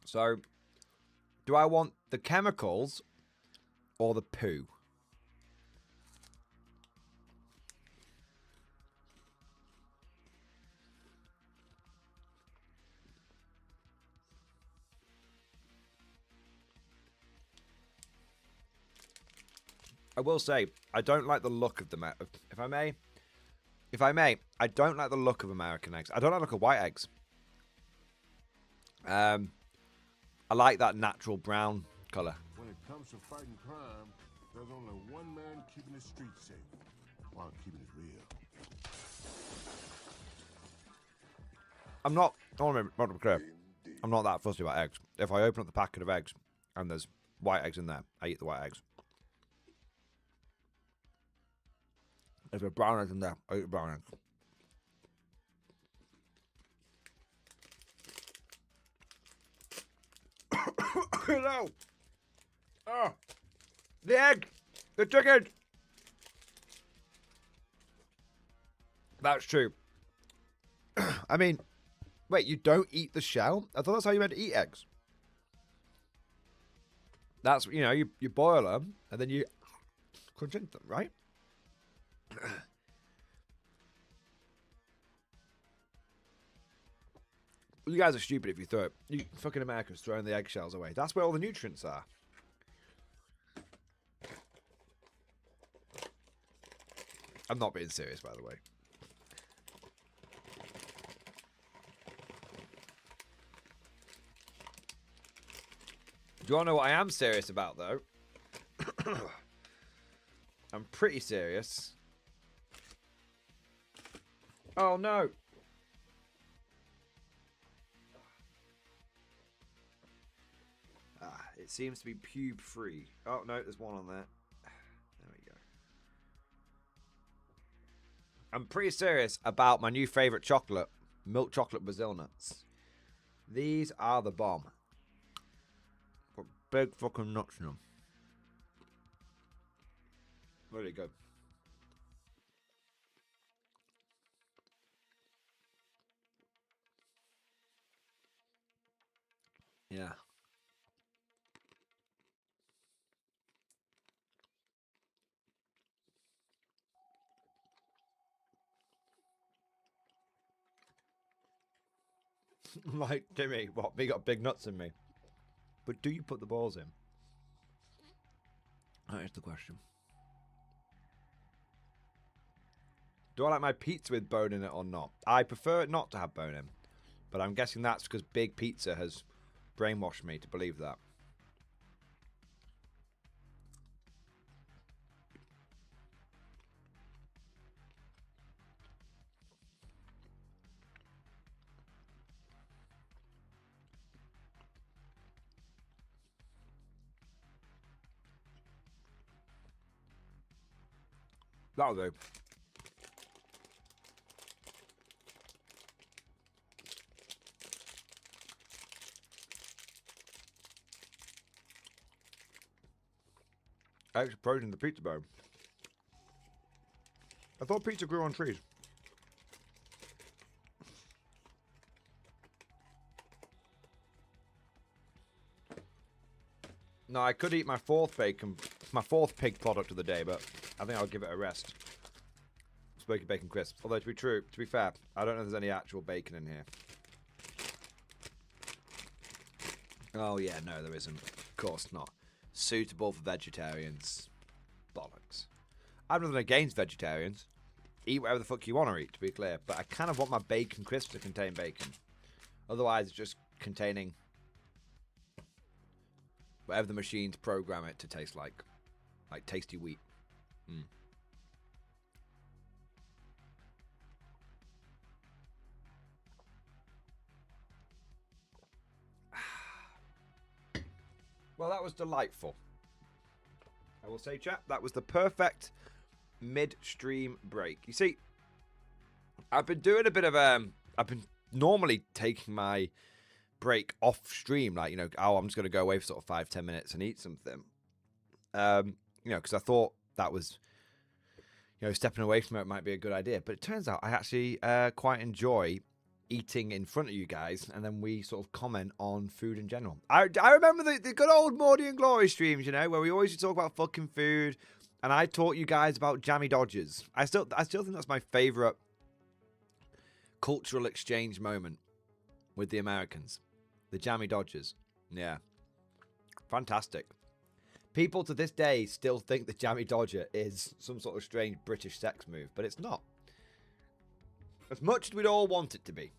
So, do I want the chemicals or the poo? I will say, I don't like the look of them. If I may, I don't like the look of American eggs. I don't like the look of white eggs. I like that natural brown color. When it comes to fighting crime, there's only one man keeping the streets safe while keeping it real. I'm not. I want to be clear. I'm not that fussy about eggs. If I open up the packet of eggs and there's white eggs in there, I eat the white eggs. If there are brown eggs in there, I eat the brown eggs. No! Oh! The egg! The chicken! That's true. I mean, wait, you don't eat the shell? I thought that's how you meant to eat eggs. That's, you know, you boil them and then you crunch into them, right? You guys are stupid if you throw it. You fucking Americans throwing the eggshells away. That's where all the nutrients are. I'm not being serious, by the way. Do you want to know what I am serious about, though? I'm pretty serious. Oh, no. It seems to be pube-free. Oh, no, there's one on there. There we go. I'm pretty serious about my new favourite chocolate, milk chocolate Brazil nuts. These are the bomb. Got big fucking nuts in them. Really good. Yeah. Like, Timmy, what? Me got big nuts in me. But do you put the balls in? That is the question. Do I like my pizza with bone in it or not? I prefer it not to have bone in. But I'm guessing that's because Big Pizza has brainwashed me to believe that. That'll do. Extra protein in the pizza bone. I thought pizza grew on trees. No, I could eat my fourth pig product of the day, but I think I'll give it a rest. Smoky bacon crisps. Although to be fair, I don't know if there's any actual bacon in here. Oh yeah, no, there isn't. Of course not. Suitable for vegetarians. Bollocks. I'm nothing against vegetarians. Eat whatever the fuck you want to eat, to be clear. But I kind of want my bacon crisps to contain bacon. Otherwise, it's just containing whatever the machines program it to taste like tasty wheat. Mm. Well, that was delightful. I will say, chat, that was the perfect mid-stream break. You see, I've been doing a bit of I've been normally taking my break off stream, like, you know, oh, I'm just going to go away for sort of 5-10 minutes and eat something. You know, because I thought that was, you know, stepping away from it might be a good idea. But it turns out I actually quite enjoy eating in front of you guys, and then we sort of comment on food in general. I remember the good old Mordian and Glory streams, you know, where we always used to talk about fucking food, and I taught you guys about jammy dodgers. I still think that's my favorite cultural exchange moment with the Americans. The jammy dodgers. Yeah. Fantastic. People to this day still think the jammy dodger is some sort of strange British sex move, but it's not. As much as we'd all want it to be.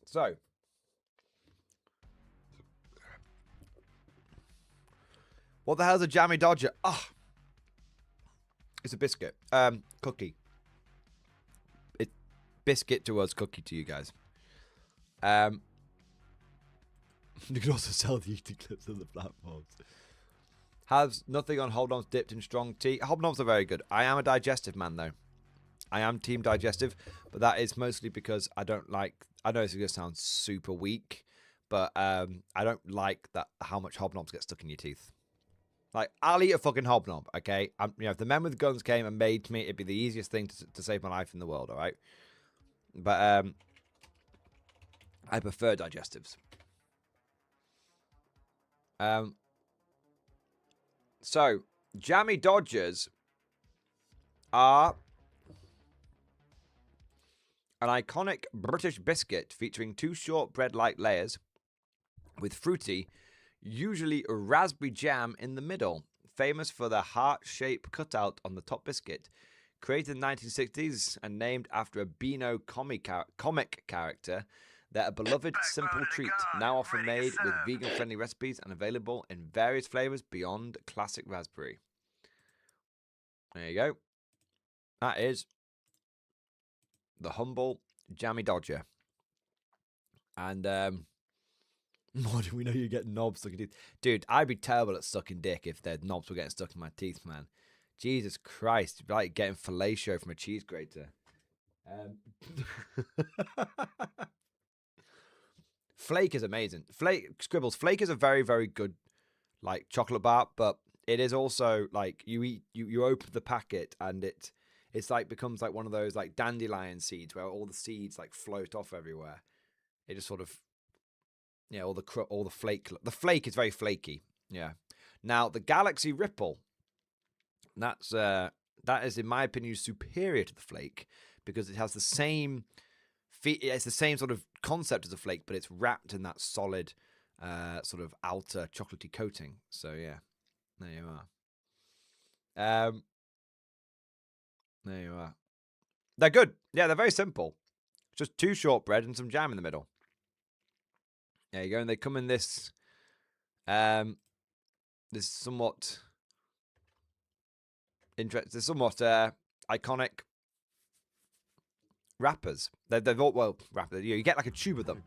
So, what the hell's a jammy dodger? Ah, it's a biscuit. Cookie. It biscuit to us, cookie to you guys. You can also sell the eating clips on the platforms. Has nothing on hobnobs dipped in strong tea. Hobnobs are very good. I am a digestive man, though. I am team digestive, but that is mostly because I don't like... I know this is going to sound super weak, but I don't like that how much hobnobs get stuck in your teeth. Like, I'll eat a fucking hobnob, okay? You know, if the men with guns came and made me, it'd be the easiest thing to save my life in the world, all right? But I prefer digestives. So, jammy dodgers are an iconic British biscuit featuring 2 shortbread-like layers with fruity, usually raspberry jam in the middle, famous for the heart-shaped cutout on the top biscuit. Created in the 1960s and named after a Beano comic character, they're a beloved simple treat, now often made with vegan-friendly recipes and available in various flavors beyond classic raspberry. There you go. That is the humble jammy dodger. And more do we know you get knobs stuck in teeth. Dude, I'd be terrible at sucking dick if the knobs were getting stuck in my teeth, man. Jesus Christ. It'd be like getting fellatio from a cheese grater. Flake is amazing. Scribbles, Flake is a very, very good like chocolate bar, but it is also like you open the packet and it's like becomes like one of those like dandelion seeds where all the seeds like float off everywhere. It just sort of, yeah, all the flake. The flake is very flaky. Yeah. Now the Galaxy Ripple, that is in my opinion superior to the flake because it has the same. It's the same sort of concept as a flake, but it's wrapped in that solid sort of outer chocolatey coating. So yeah, there you are. There you are. They're good. Yeah, they're very simple. Just 2 shortbread and some jam in the middle. There you go. And they come in this this somewhat iconic wrappers. They've all, well, wrappers. You get like a tube of them.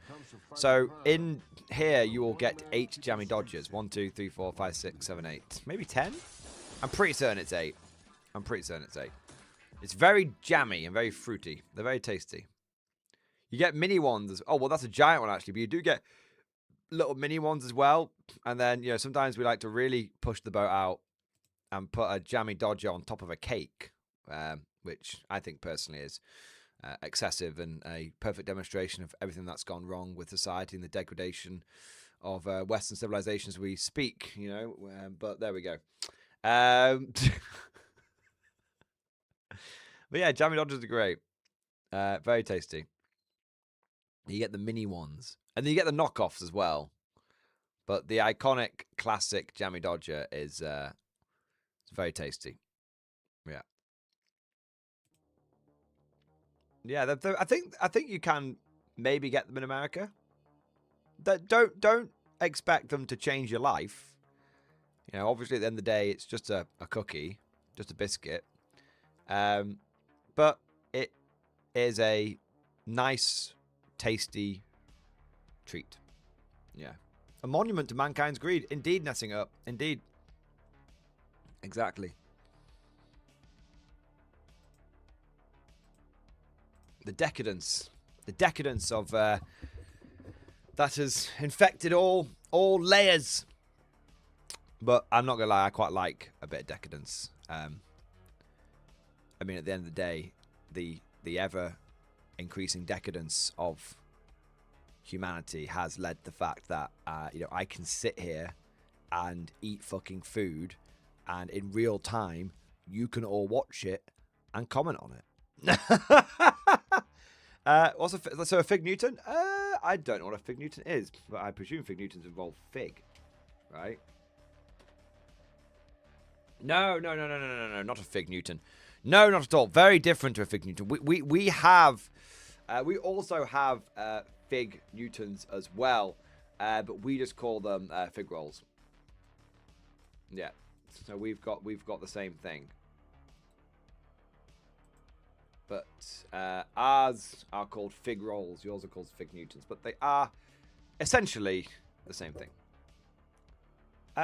So in here you will get 8 jammy dodgers. 1, 2, 3, 4, 5, 6, 7, 8. Maybe 10? I'm pretty certain it's 8. It's very jammy and very fruity. They're very tasty. You get mini ones. Oh, well, that's a giant one, actually. But you do get little mini ones as well. And then, you know, sometimes we like to really push the boat out and put a jammy dodger on top of a cake, which I think personally is excessive and a perfect demonstration of everything that's gone wrong with society and the degradation of Western civilization as we speak, you know. But there we go. But yeah, jammy dodgers are great. Very tasty. You get the mini ones. And then you get the knockoffs as well. But the iconic, classic jammy dodger is it's It's very tasty. Yeah. Yeah, I think you can maybe get them in America. Don't expect them to change your life. You know, obviously at the end of the day, it's just a cookie, just a biscuit. But it is a nice, tasty treat. Yeah. A monument to mankind's greed. Indeed, Nessing Up. Indeed. Exactly. The decadence of that has infected all layers. But I'm not gonna lie, I quite like a bit of decadence. I mean, at the end of the day, the ever increasing decadence of humanity has led to the fact that I can sit here and eat fucking food, and in real time you can all watch it and comment on it. So a fig Newton? I don't know what a fig Newton is, but I presume fig Newtons involve fig, right? No, not a fig Newton. No, not at all. Very different to a fig Newton. We also have fig Newtons as well, but we just call them fig rolls. Yeah, so we've got the same thing. But ours are called fig rolls. Yours are called fig Newtons, but they are essentially the same thing. You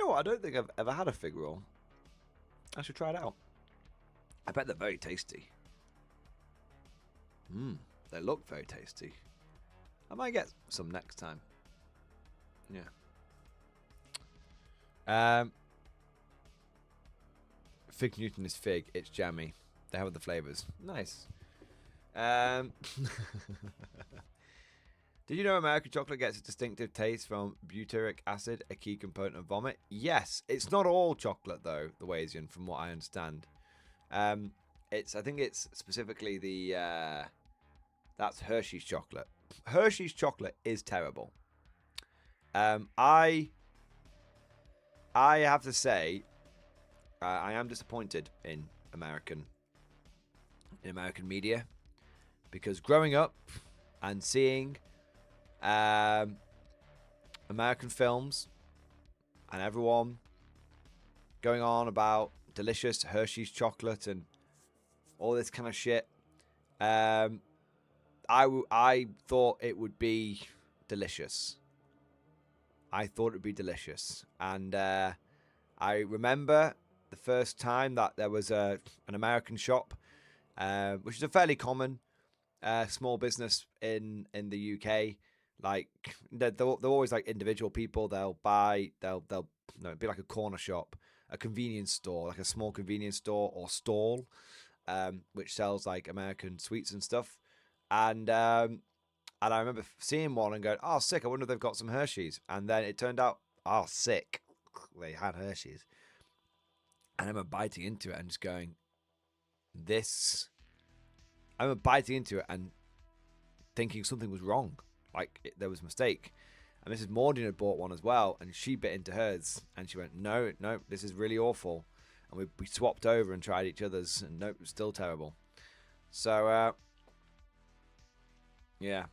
know what? I don't think I've ever had a fig roll. I should try it out. I bet they're very tasty. They look very tasty. I might get some next time. Yeah. Fig Newton is fig. It's jammy. They have the flavors. Nice. Did you know American chocolate gets a distinctive taste from butyric acid, a key component of vomit? Yes. It's not all chocolate, though, the Wasian, from what I understand. I think it's specifically that's Hershey's chocolate. Hershey's chocolate is terrible. I have to say, I am disappointed in American media, because growing up and seeing American films and everyone going on about delicious Hershey's chocolate and all this kind of shit, I thought it would be delicious. And I remember the first time that there was an American shop, which is a fairly common small business in the UK. Like they're always like individual people. They'll it'd be like a corner shop, a convenience store, like a small convenience store or stall, which sells like American sweets and stuff. And I remember seeing one and going, "Oh, sick! I wonder if they've got some Hershey's." And then it turned out, "Oh, sick! They had Hershey's." And I remember biting into it and just going, I remember biting into it and thinking something was wrong. Like, there was a mistake. And Mrs. Mordian had bought one as well, and she bit into hers, and she went, no, this is really awful. And we swapped over and tried each other's, and nope, it was still terrible. So, yeah,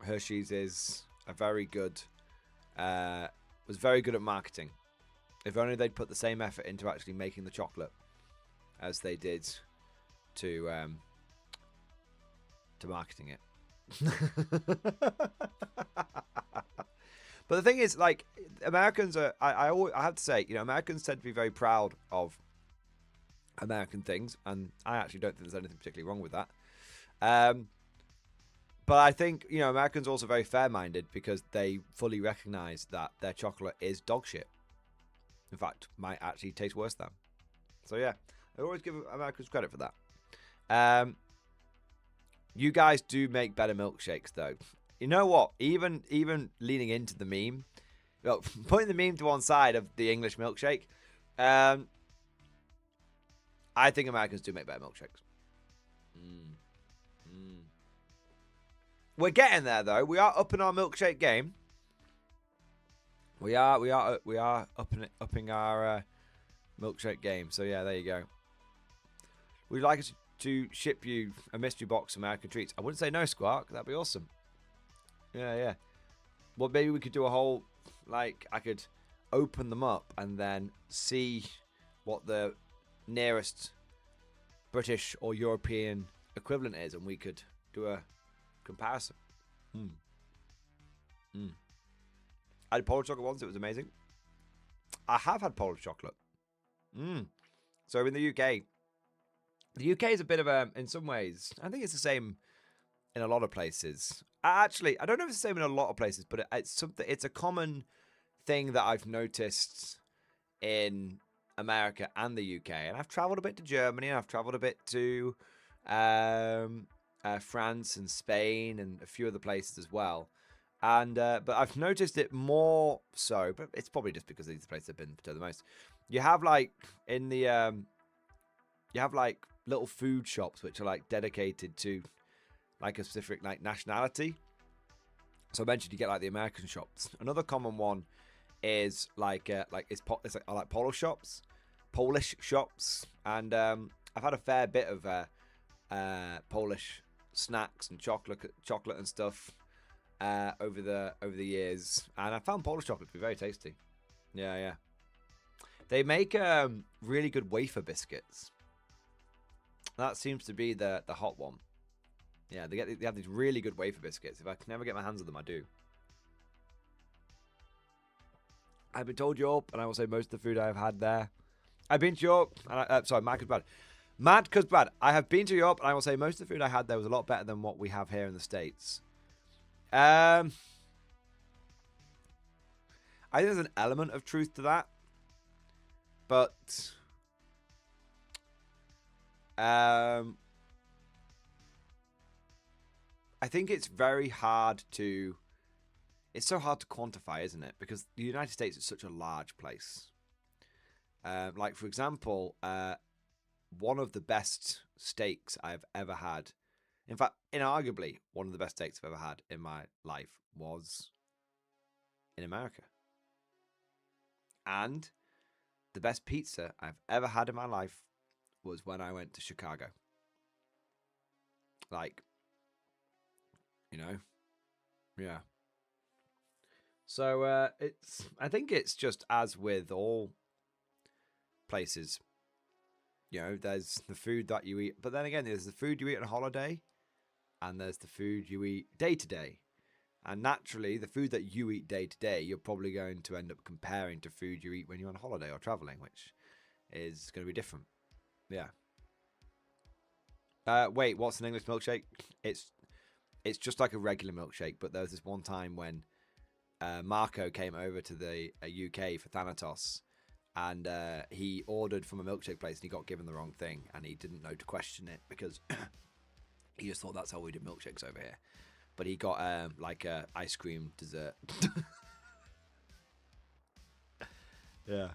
Hershey's is a very good, was very good at marketing. If only they'd put the same effort into actually making the chocolate as they did to marketing it. But the thing is, like, Americans are, I have to say, Americans tend to be very proud of American things, and I actually don't think there's anything particularly wrong with that. But I think, Americans are also very fair-minded, because they fully recognize that their chocolate is dog shit. In fact, might actually taste worse than. So yeah, I always give Americans credit for that. You guys do make better milkshakes, though. You know what? Even leaning into the meme, well, putting the meme to one side of the English milkshake, I think Americans do make better milkshakes. We're getting there, though. We are upping our milkshake game. We are upping our milkshake game. So yeah, there you go. Would you like us to ship you a mystery box of American treats? I wouldn't say no, Squawk. That'd be awesome. Yeah, yeah. Well, maybe we could do a whole, like, I could open them up and then see what the nearest British or European equivalent is, and we could do a comparison. I had Polish chocolate once. It was amazing. I have had Polish chocolate. So in the UK is a bit of a, in some ways, I think it's the same in a lot of places. Actually, I don't know if it's the same in a lot of places, but it's something. It's a common thing that I've noticed in America and the UK. And I've traveled a bit to Germany, and I've traveled a bit to France and Spain and a few other places as well. And but I've noticed it more so, but it's probably just because these are the places I've been to the most. You have like in the you have like little food shops which are like dedicated to like a specific like nationality. So I mentioned you get like the American shops. Another common one is like it's like Polish shops, and I've had a fair bit of Polish snacks and chocolate and stuff over the years, and I found Polish chocolate to be very tasty. Yeah. They make really good wafer biscuits. That seems to be the hot one. Yeah, they have these really good wafer biscuits. If I can ever get my hands on them, I do. I've been told Europe, and I will say most of the food I have had there. I've been to Europe, and sorry, mad 'cause bad. Mad 'cause bad. I have been to Europe, and I will say most of the food I had there was a lot better than what we have here in the States. I think there's an element of truth to that, but I think it's very hard to. It's so hard to quantify, isn't it? Because the United States is such a large place. Like, for example, one of the best steaks I've ever had, in fact, inarguably, one of the best steaks I've ever had in my life was in America. And the best pizza I've ever had in my life was when I went to Chicago. Like, yeah. So I think it's just as with all places, there's the food that you eat, but then again, there's the food you eat on holiday, and there's the food you eat day to day. And naturally, the food that you eat day to day, you're probably going to end up comparing to food you eat when you're on holiday or traveling, which is going to be different. Yeah. Wait, what's an English milkshake? It's just like a regular milkshake, but there was this one time when Marco came over to the UK for Thanatos, and he ordered from a milkshake place, and he got given the wrong thing, and he didn't know to question it because he just thought that's how we did milkshakes over here. But he got like a ice cream dessert. Yeah.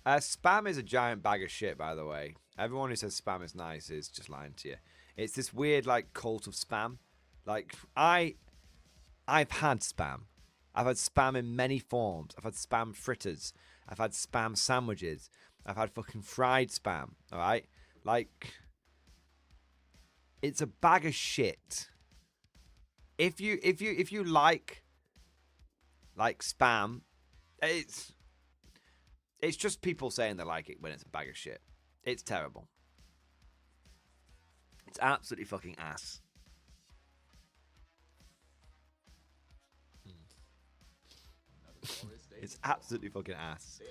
Spam is a giant bag of shit, by the way. Everyone who says spam is nice is just lying to you. It's this weird like cult of spam. Like I've had spam. I've had spam in many forms. I've had spam fritters. I've had spam sandwiches. I've had fucking fried spam. All right, like it's a bag of shit. If you like spam, it's just people saying they like it when it's a bag of shit. It's terrible. It's absolutely fucking ass. It's absolutely fucking ass.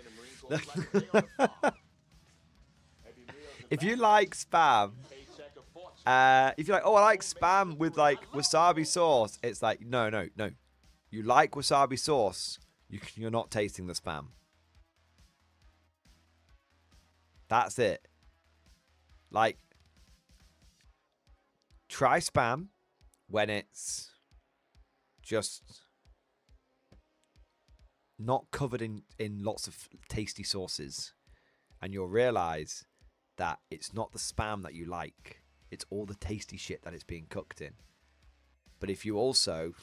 If you like spam, if you're like, oh, I like spam with like wasabi sauce, it's like, no. You like wasabi sauce, you're not tasting the spam. That's it. Like, try spam when it's just not covered in lots of tasty sauces, and you'll realize that it's not the spam that you like, it's all the tasty shit that it's being cooked in. But if you also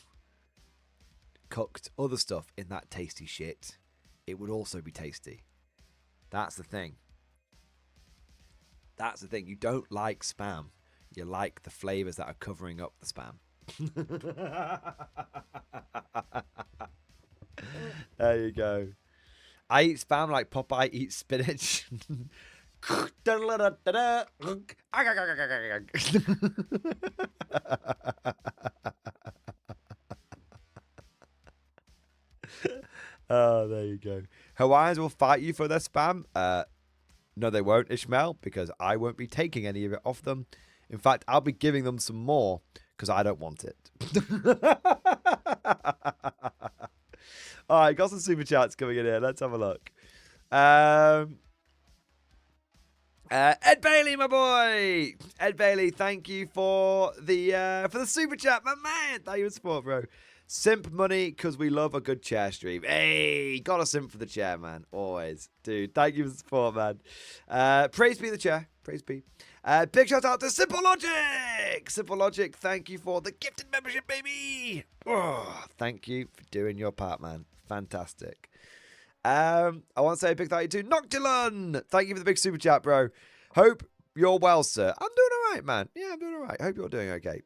cooked other stuff in that tasty shit, it would also be tasty. That's the thing. That's the thing. You don't like spam. You like the flavors that are covering up the spam. There you go. I eat spam like Popeye eats spinach. Oh, there you go. Hawaiians will fight you for their spam. No, they won't, Ishmael, because I won't be taking any of it off them. In fact, I'll be giving them some more because I don't want it. All right, got some super chats coming in here. Let's have a look. Ed Bailey, my boy. Ed Bailey, thank you for the super chat, my man. Thank you for support, bro. Simp money because we love a good chair stream. Hey, got a simp for the chair, man. Always. Dude, thank you for the support, man. Praise be the chair. Praise be. Big shout out to Simple Logic. Simple Logic, thank you for the gifted membership, baby. Oh, thank you for doing your part, man. Fantastic. I want to say a big thank you to Noctilun. Thank you for the big super chat, bro. Hope you're well, sir. I'm doing all right, man. Yeah, I'm doing all right. Hope you're doing okay.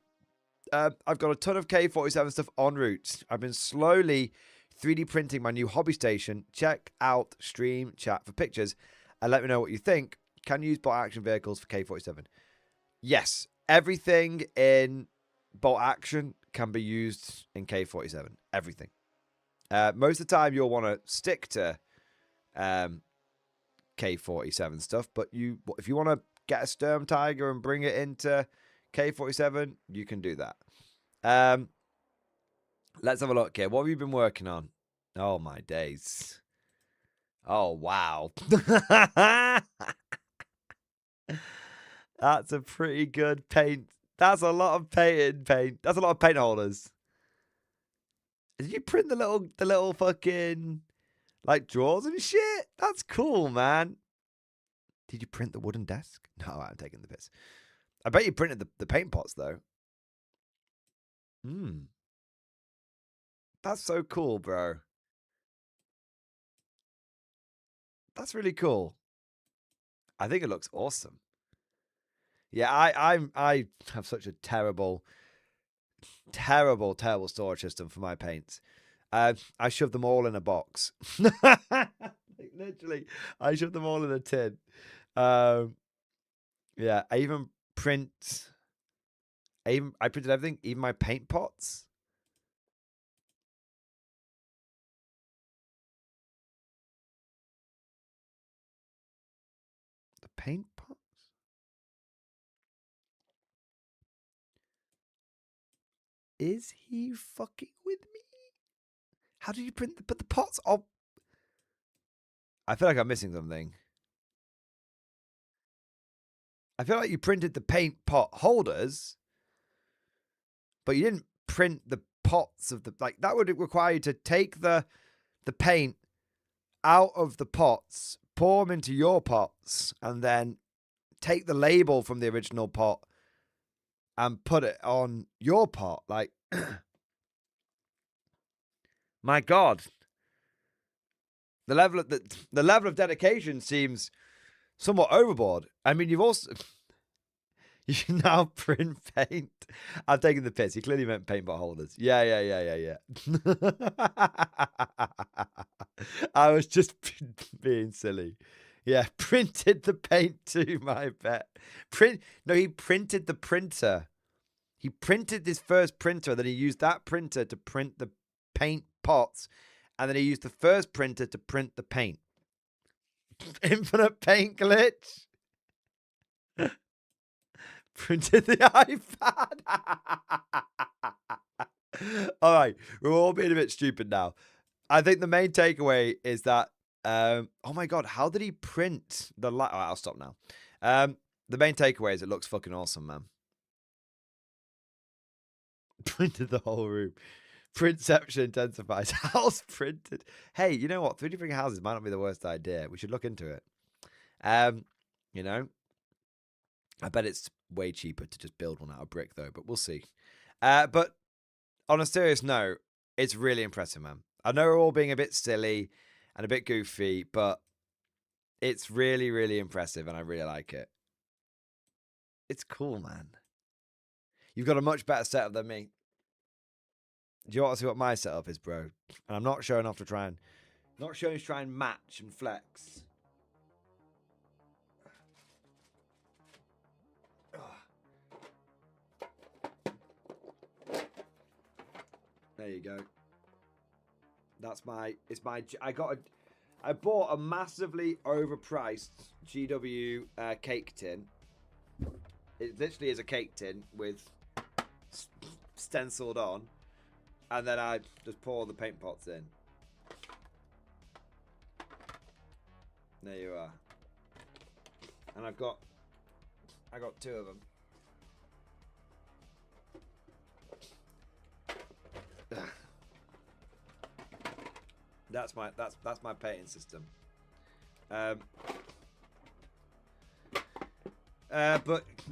I've got a ton of K47 stuff en route. I've been slowly 3D printing my new hobby station. Check out stream chat for pictures and let me know what you think. Can you use bolt action vehicles for K47? Yes, everything in bolt action can be used in K47. Everything. Most of the time you'll want to stick to K47 stuff, but if you want to get a Sturm Tiger and bring it into K47, you can do that. Let's have a look here. What have you been working on? Oh, my days. Oh, wow. That's a pretty good paint. That's a lot of paint. That's a lot of paint holders. Did you print the little fucking like drawers and shit? That's cool, man. Did you print the wooden desk? No, I'm taking the piss. I bet you printed the paint pots though. That's so cool, bro. That's really cool. I think it looks awesome. Yeah, I have such a terrible storage system for my paints. I shove them all in a box. Literally, I shove them all in a tin. Yeah, I printed everything, even my paint pots. The paint pots? Is he fucking with me? How did you print the pots? Oh, I feel like I'm missing something. I feel like you printed the paint pot holders, but you didn't print the pots of that would require you to take the paint out of the pots, pour them into your pots, and then take the label from the original pot and put it on your pot. Like, my God, the level of dedication seems somewhat overboard. I mean, you can now print paint. I'm taking the piss. He clearly meant paint pot holders. Yeah. I was just being silly. Yeah, printed the paint too, my pet. He printed the printer. He printed his first printer, then he used that printer to print the paint pots, and then he used the first printer to print the paint. Infinite paint glitch. Printed the iPad. All right, we're all being a bit stupid now. I think the main takeaway is that, oh my God, how did he print the light? All right, I'll stop now. The main takeaway is it looks fucking awesome, man. Printed the whole room. Printception intensifies. House printed. Hey, you know what? 3D printing houses might not be the worst idea. We should look into it. You know, I bet it's way cheaper to just build one out of brick though, but we'll see. But on a serious note, It's really impressive, man. I know we're all being a bit silly and a bit goofy, but it's really, really impressive, and I really like it. It's cool, man. You've got a much better setup than me. Do you want to see what my setup is, bro? And I'm not showing off to try and... Not showing to try and match and flex. There you go. That's my... It's my... I bought a massively overpriced GW cake tin. It literally is a cake tin with stenciled on. And then I just pour the paint pots in. There you are. And I got 2 of them. That's my painting system. But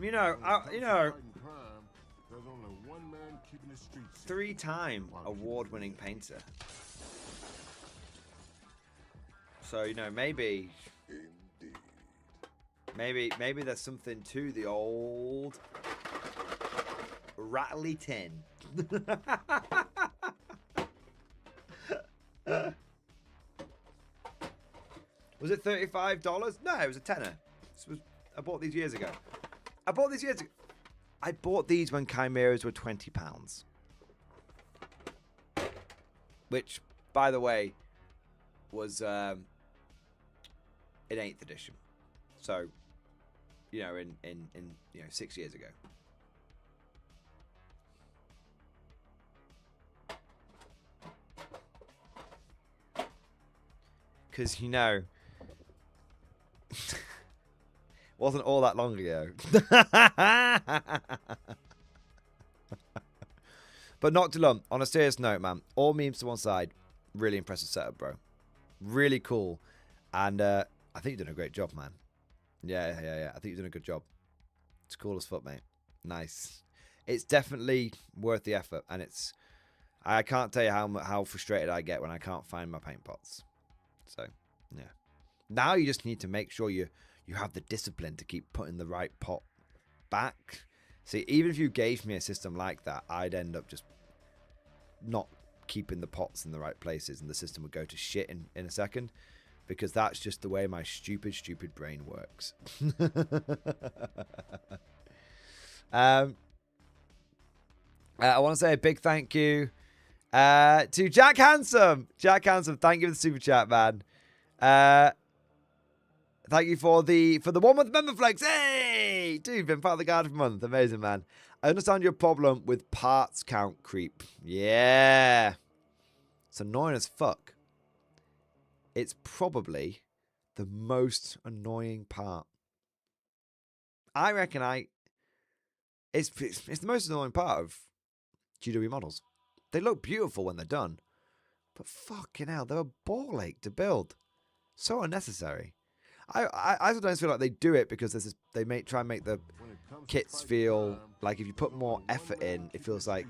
you know, There's only one man keeping the streets safe. 3-time award-winning painter. So you know, maybe there's something to the old rattly tin. Was it $35? No, it was a tenner. I bought these years ago. I bought these when chimeras were £20. Which, by the way, was in 8th edition. So, you know, in 6 years ago. Because, you know, wasn't all that long ago. But not to lump. On a serious note, man, all memes to one side. Really impressive setup, bro. Really cool. And I think you've done a great job, man. Yeah. I think you've done a good job. It's cool as fuck, mate. Nice. It's definitely worth the effort. And I can't tell you how frustrated I get when I can't find my paint pots. So, yeah. Now you just need to make sure you have the discipline to keep putting the right pot back. See, even if you gave me a system like that, I'd end up just not keeping the pots in the right places, and the system would go to shit in a second, because that's just the way my stupid brain works. I want to say a big thank you to Jack Handsome. Jack Handsome, thank you for the super chat, man. Thank you for the 1 month member flex. Hey, dude, been part of the guard for a month. Amazing, man. I understand your problem with parts count creep. Yeah, it's annoying as fuck. It's probably the most annoying part. I reckon it's the most annoying part of GW models. They look beautiful when they're done, but fucking hell, they're a ball ache to build. So unnecessary. I sometimes feel like they do it because they try and make the kits feel like if you put more effort in, it feels like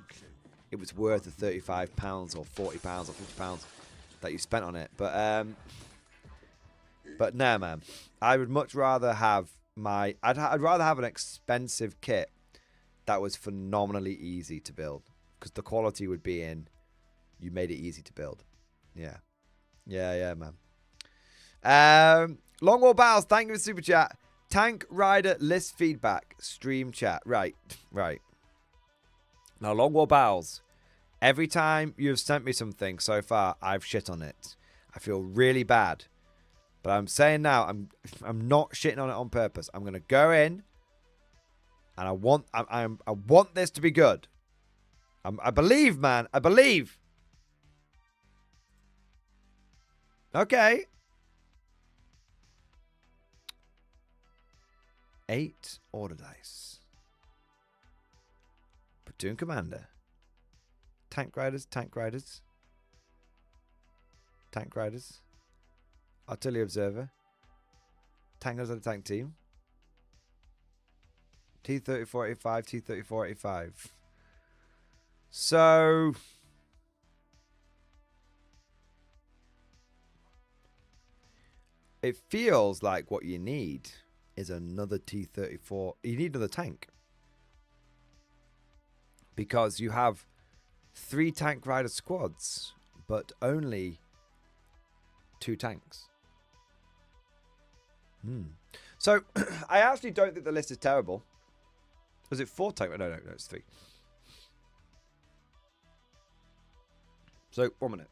it was worth the £35 or £40 or £50 that you spent on it. But no, man. I would much rather have I'd rather have an expensive kit that was phenomenally easy to build, because the quality would be in you made it easy to build. Yeah, man. Longwall Bows, thank you for the super chat. Tank Rider list feedback, stream chat. Right. Now, Longwall Bows, every time you've sent me something so far, I've shit on it. I feel really bad. But I'm saying now, I'm not shitting on it on purpose. I'm gonna go in, and I want this to be good. I believe, man. I believe. Okay. 8 order dice. Platoon commander. Tank riders. Artillery observer. Tankers of the tank team. T-3485, T-3485. So it feels like what you need is another T-34. You need another tank. Because you have 3 tank rider squads, but only 2 tanks. So, I actually don't think the list is terrible. Was it 4 tank? No, it's 3. So, 1 minute.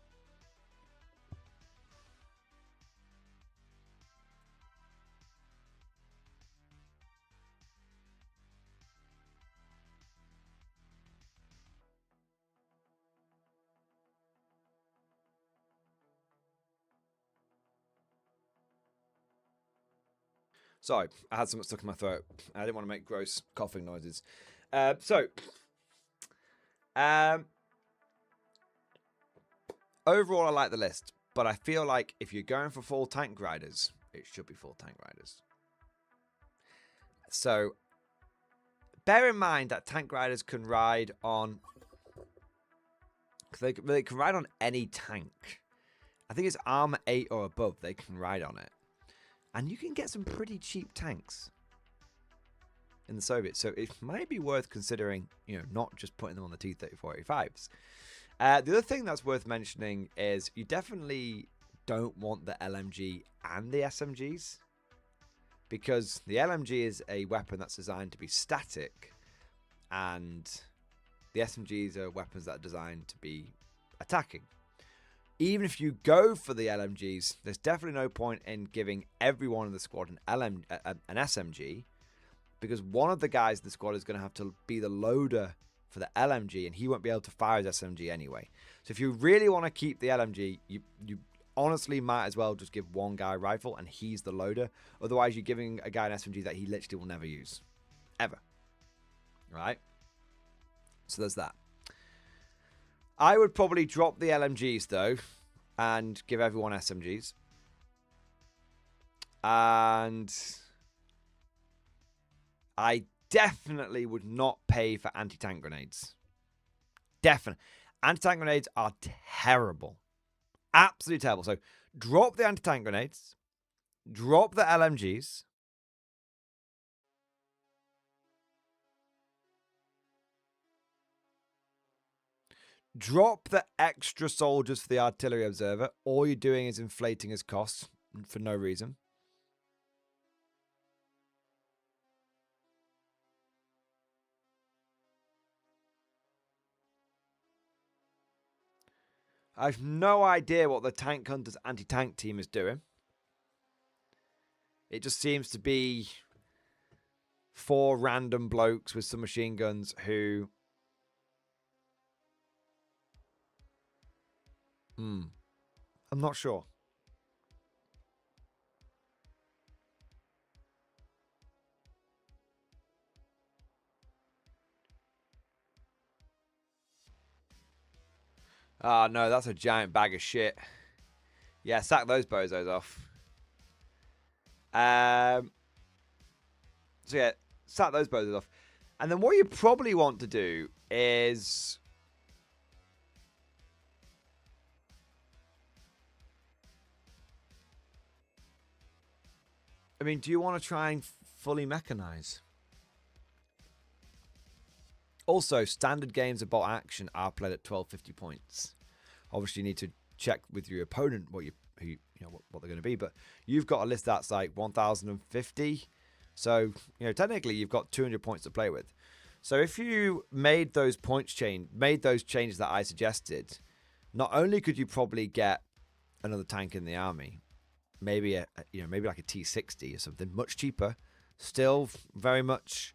Sorry, I had something stuck in my throat. I didn't want to make gross coughing noises. Overall, I like the list, but I feel like if you're going for full tank riders, it should be full tank riders. So, bear in mind that tank riders can ride on... They can ride on any tank. I think it's Armor 8 or above, they can ride on it. And you can get some pretty cheap tanks in the Soviets. So it might be worth considering, not just putting them on the T-34-85s. The other thing that's worth mentioning is you definitely don't want the LMG and the SMGs. Because the LMG is a weapon that's designed to be static. And the SMGs are weapons that are designed to be attacking. Even if you go for the LMGs, there's definitely no point in giving everyone in the squad an SMG, because one of the guys in the squad is going to have to be the loader for the LMG, and he won't be able to fire his SMG anyway. So if you really want to keep the LMG, you honestly might as well just give one guy a rifle, and he's the loader. Otherwise, you're giving a guy an SMG that he literally will never use. Ever. Right? So there's that. I would probably drop the LMGs, though, and give everyone SMGs. And I definitely would not pay for anti-tank grenades. Definitely. Anti-tank grenades are terrible. Absolutely terrible. So drop the anti-tank grenades. Drop the LMGs. Drop the extra soldiers for the artillery observer. All you're doing is inflating his costs for no reason. I have no idea what the Tank Hunters anti-tank team is doing. It just seems to be 4 random blokes with some machine guns who... I'm not sure. Oh, no, that's a giant bag of shit. Yeah, sack those bozos off. So, yeah, sack those bozos off. And then what you probably want to do is... I mean, do you want to try and fully mechanize? Also, standard games of bot action are played at 1250 points. Obviously, you need to check with your opponent what what they're going to be, but you've got a list that's like 1050. So, technically you've got 200 points to play with. So if you made those changes that I suggested, not only could you probably get another tank in the army, maybe maybe like a T60 or something, much cheaper, still very much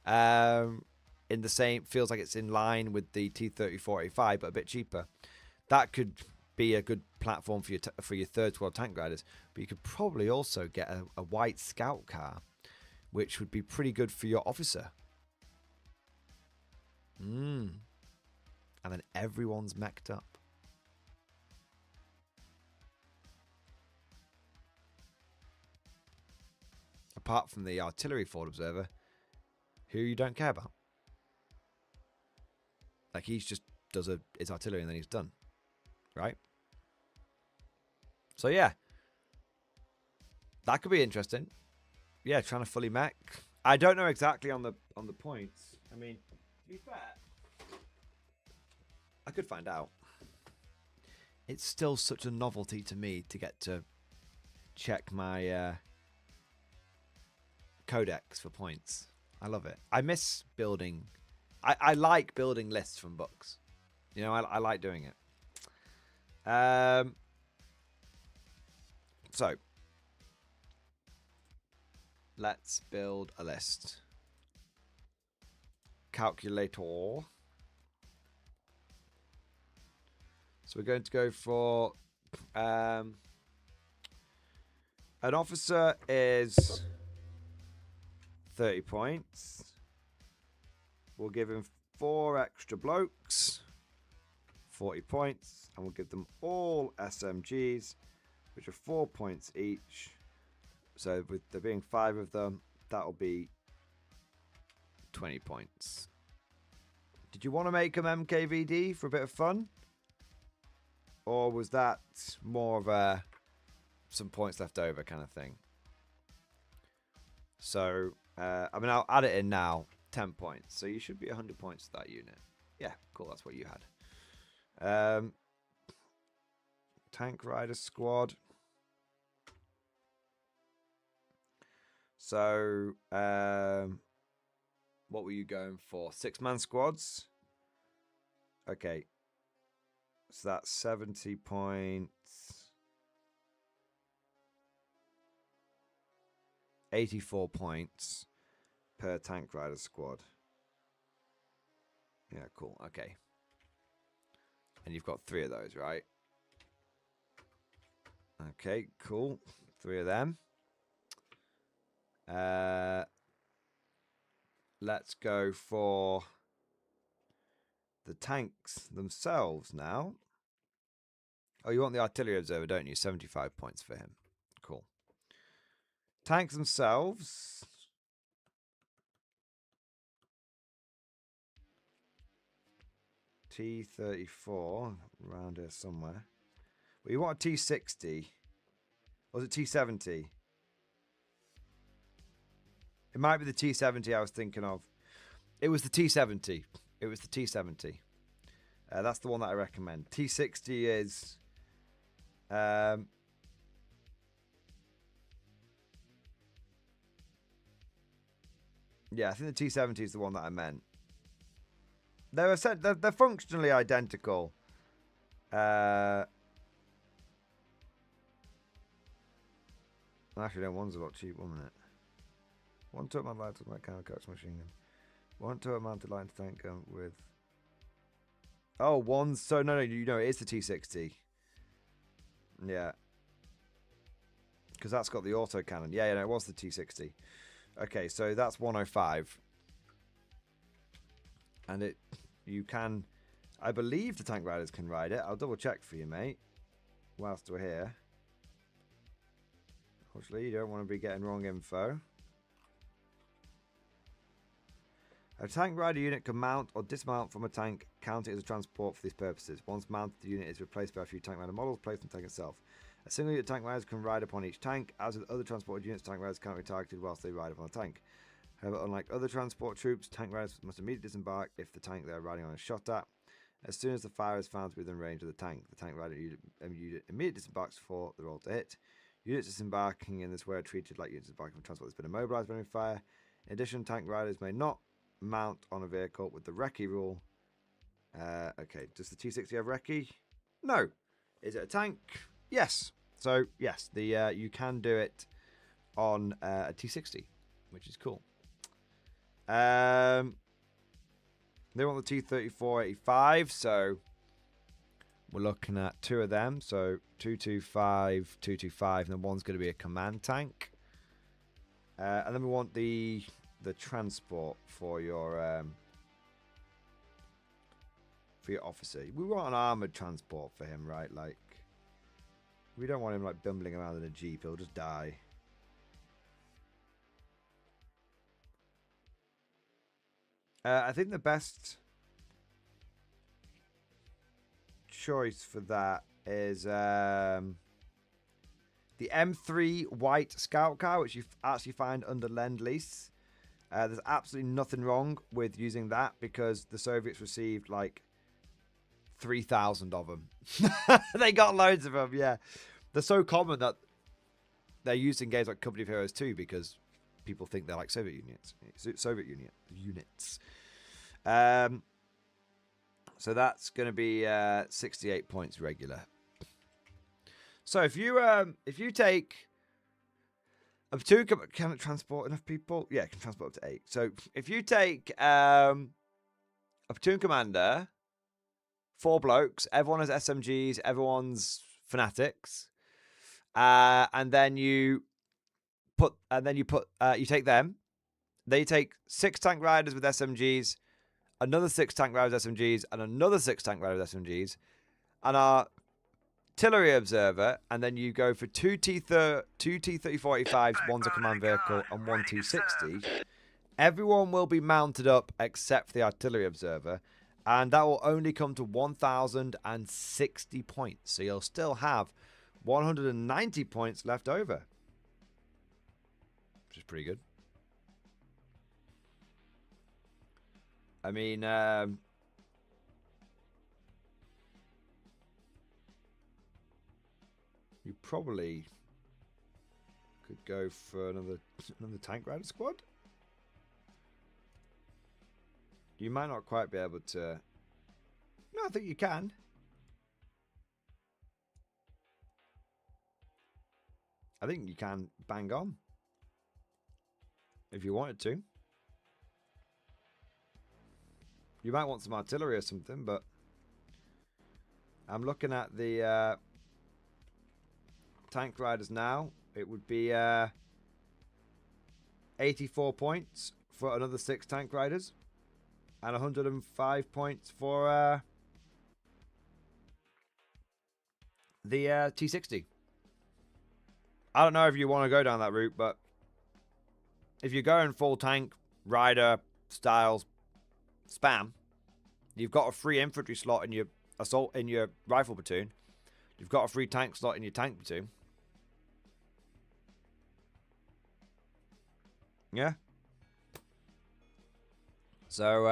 in the same, feels like it's in line with the T-34-85, but a bit cheaper. That could be a good platform for your third squad tank riders. But you could probably also get a white scout car, which would be pretty good for your officer. And then everyone's mech'd up. Apart from the artillery forward observer, who you don't care about. Like, he's just does his artillery and then he's done. Right? So, yeah. That could be interesting. Yeah, trying to fully mech. I don't know exactly on the points. I mean, to be fair, I could find out. It's still such a novelty to me to get to check my codex for points. I love it. I miss building. I like building lists from books. You know, I like doing it. So let's build a list. Calculator. So we're going to go for an officer is 30 points. We'll give him 4 extra blokes, 40 points, and we'll give them all SMGs, which are 4 points each. So with there being 5 of them, that'll be 20 points. Did you want to make them MKVD for a bit of fun? Or was that more of a some points left over kind of thing? So, I mean, I'll add it in now. 10 points. So you should be 100 points to that unit. Yeah, cool. That's what you had. Tank Rider Squad. So, what were you going for? 6-man squads? Okay. So that's 70 points. 84 points per Tank Rider squad. Yeah, cool. Okay. And you've got 3 of those, right? Okay, cool. 3 of them. Let's go for the tanks themselves now. Oh, you want the artillery observer, don't you? 75 points for him. Cool. Tanks themselves. T-34, around here somewhere. Well, you want a T-60. Or was it T-70? It might be the T-70 I was thinking of. It was the T-70. It was the T-70. That's the one that I recommend. T-60 is... yeah, I think the T-70 is the one that I meant. They're functionally identical. Actually, no, one's a lot cheap, wasn't it? 1 turret mounted light to my counter coax machine gun. 1 turret mounted light tank gun with. Oh, one's so no, it is the T-60. Yeah, because that's got the auto cannon. Yeah, no, it was the T-60. Okay, so that's 105, and you can, I believe the tank riders can ride it. I'll double check for you, mate. Whilst we're here. Unfortunately, you don't want to be getting wrong info. A tank rider unit can mount or dismount from a tank, counting as a transport for these purposes. Once mounted, the unit is replaced by a few tank rider models placed on the tank itself. A single unit of tank riders can ride upon each tank. As with other transported units, tank riders cannot be targeted whilst they ride upon the tank. However, unlike other transport troops, tank riders must immediately disembark if the tank they are riding on is shot at. As soon as the fire is found to be within range of the tank rider unit immediately disembarks before the roll to hit. Units disembarking in this way are treated like units disembarking from transport that's been immobilized by enemy fire. In addition, tank riders may not mount on a vehicle with the recce rule. Okay, does the T-60 have recce? No. Is it a tank? Yes. So yes, the you can do it on a T-60, which is cool. They want the T-34-85, so we're looking at 2 of them. So 225, 225, and then one's going to be a command tank. And then we want the transport for your officer. We want an armored transport for him, right? Like, we don't want him like bumbling around in a jeep. He'll just die. I think the best choice for that is the M3 white scout car, which you actually find under Lend-Lease. There's absolutely nothing wrong with using that because the Soviets received like 3,000 of them. They got loads of them, yeah. They're so common that they're used in games like Company of Heroes 2 because people think they're like Soviet units. So that's going to be 68 points regular. So if you take a platoon, can it transport enough people? Yeah, it can transport up to 8. So if you take a platoon commander, 4 blokes, everyone has SMGs, everyone's fanatics, and then you take them. They take 6 tank riders with SMGs, another 6 tank riders with SMGs, and another 6 tank riders with SMGs, and our artillery observer, and then you go for 2 T-34-85s, one's a command vehicle, and 1 T-60. Everyone will be mounted up except for the artillery observer, and that will only come to 1,060 points. So you'll still have 190 points left over, which is pretty good. I mean, you probably could go for another tank rider squad. You might not quite be able to. No, I think you can. I think you can bang on if you wanted to. You might want some artillery or something, but I'm looking at the tank riders now. It would be 84 points for another 6 tank riders, and 105 points for the T-60. I don't know if you want to go down that route, but if you're going full tank rider styles spam, you've got a free infantry slot in your rifle platoon. You've got a free tank slot in your tank platoon. Yeah. So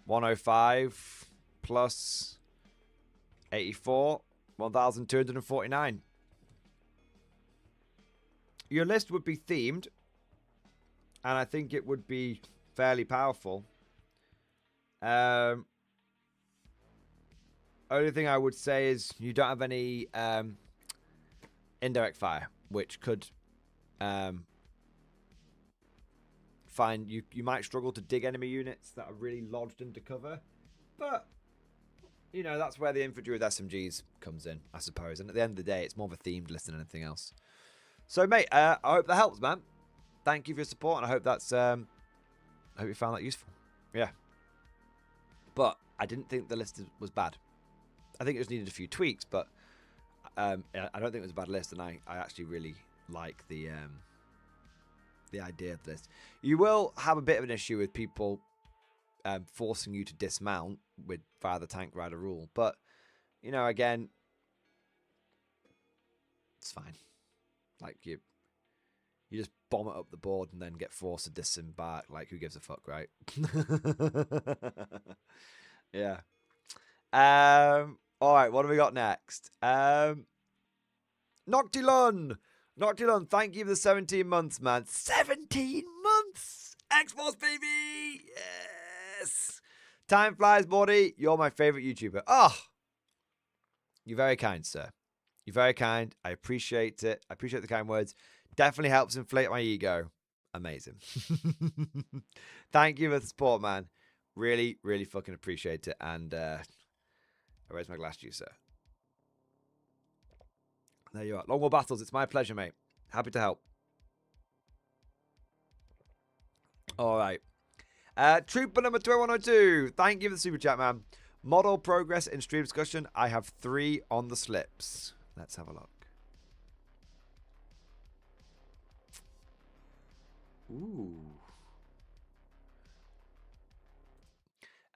105 plus 84, 1,249. Your list would be themed, and I think it would be fairly powerful. Only thing I would say is you don't have any indirect fire, which could find you might struggle to dig enemy units that are really lodged into cover, but you know that's where the infantry with SMGs comes in, I suppose. And at the end of the day, it's more of a themed list than anything else. So, mate, I hope that helps, man. Thank you for your support, and I hope that's I hope you found that useful. Yeah. But I didn't think the list was bad. I think it just needed a few tweaks, but I don't think it was a bad list, and I actually really like the idea of this. You will have a bit of an issue with people forcing you to dismount via the tank rider rule, but you know, again, it's fine. Like you just bomb it up the board and then get forced to disembark. Like, who gives a fuck, right? Yeah. All right, what do we got next? Noctilon, thank you for the 17 months, man. 17 months! X-Force, baby! Yes! Time flies, Mordy. You're my favorite YouTuber. Oh! You're very kind, sir. You're very kind. I appreciate it. I appreciate the kind words. Definitely helps inflate my ego. Amazing. Thank you for the support, man. Really, really fucking appreciate it. And I raise my glass to you, sir. There you are. Long War Battles. It's my pleasure, mate. Happy to help. All right. Trooper number 2102. Thank you for the super chat, man. Model progress in stream discussion. I have 3 on the slips. Let's have a look. Ooh.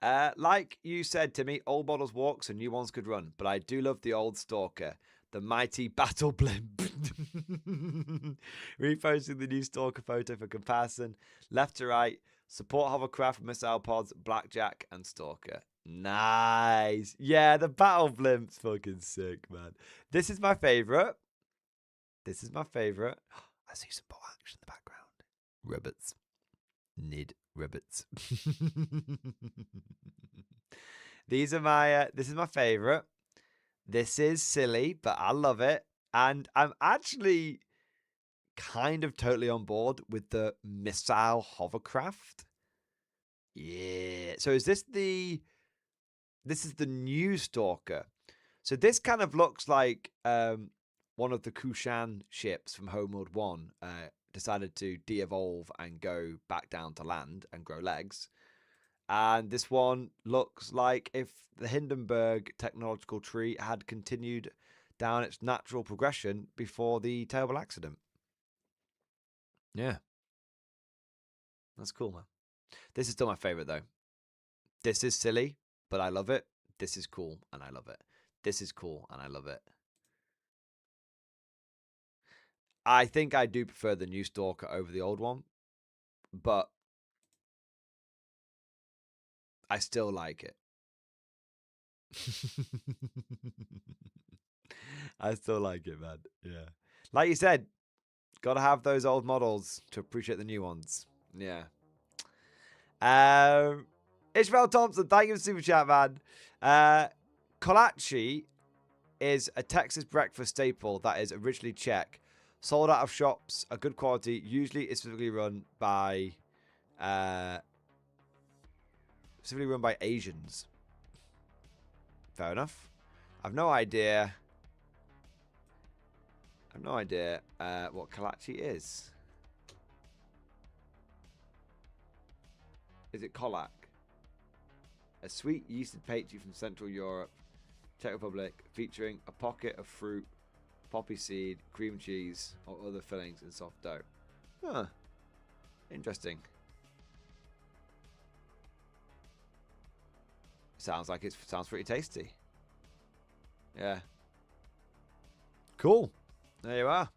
Like you said to me, old models walk so new ones could run, but I do love the old Stalker. The mighty battle blimp. Reposting the new Stalker photo for comparison. Left to right. Support hovercraft, missile pods, blackjack, and Stalker. Nice. Yeah, the battle blimp's fucking sick, man. This is my favorite. This is my favorite. I see some bow action in the background. Ribbits. Need ribbits. These are my. This is my favorite. This is silly, but I love it, and I'm actually kind of totally on board with the missile hovercraft. Yeah. So is this the? This is the new Stalker. So this kind of looks like one of the Kushan ships from Homeworld 1 decided to de-evolve and go back down to land and grow legs. And this one looks like if the Hindenburg technological tree had continued down its natural progression before the terrible accident. Yeah. That's cool, man. This is still my favorite, though. This is silly, but I love it. This is cool, and I love it. This is cool, and I love it. I think I do prefer the new Stalker over the old one, but I still like it. I still like it, man. Yeah. Like you said, got to have those old models to appreciate the new ones. Yeah. Ishmael Thompson, thank you for the super chat, man. Kolache is a Texas breakfast staple that is originally Czech. Sold out of shops, a good quality. Usually it's specifically run by Asians. Fair enough. I've no idea. What kolache is. Is it kolak? A sweet yeasted pastry from Central Europe, Czech Republic, featuring a pocket of fruit, poppy seed, cream cheese, or other fillings in soft dough. Huh. Interesting. Sounds pretty tasty. Yeah. Cool. There you are.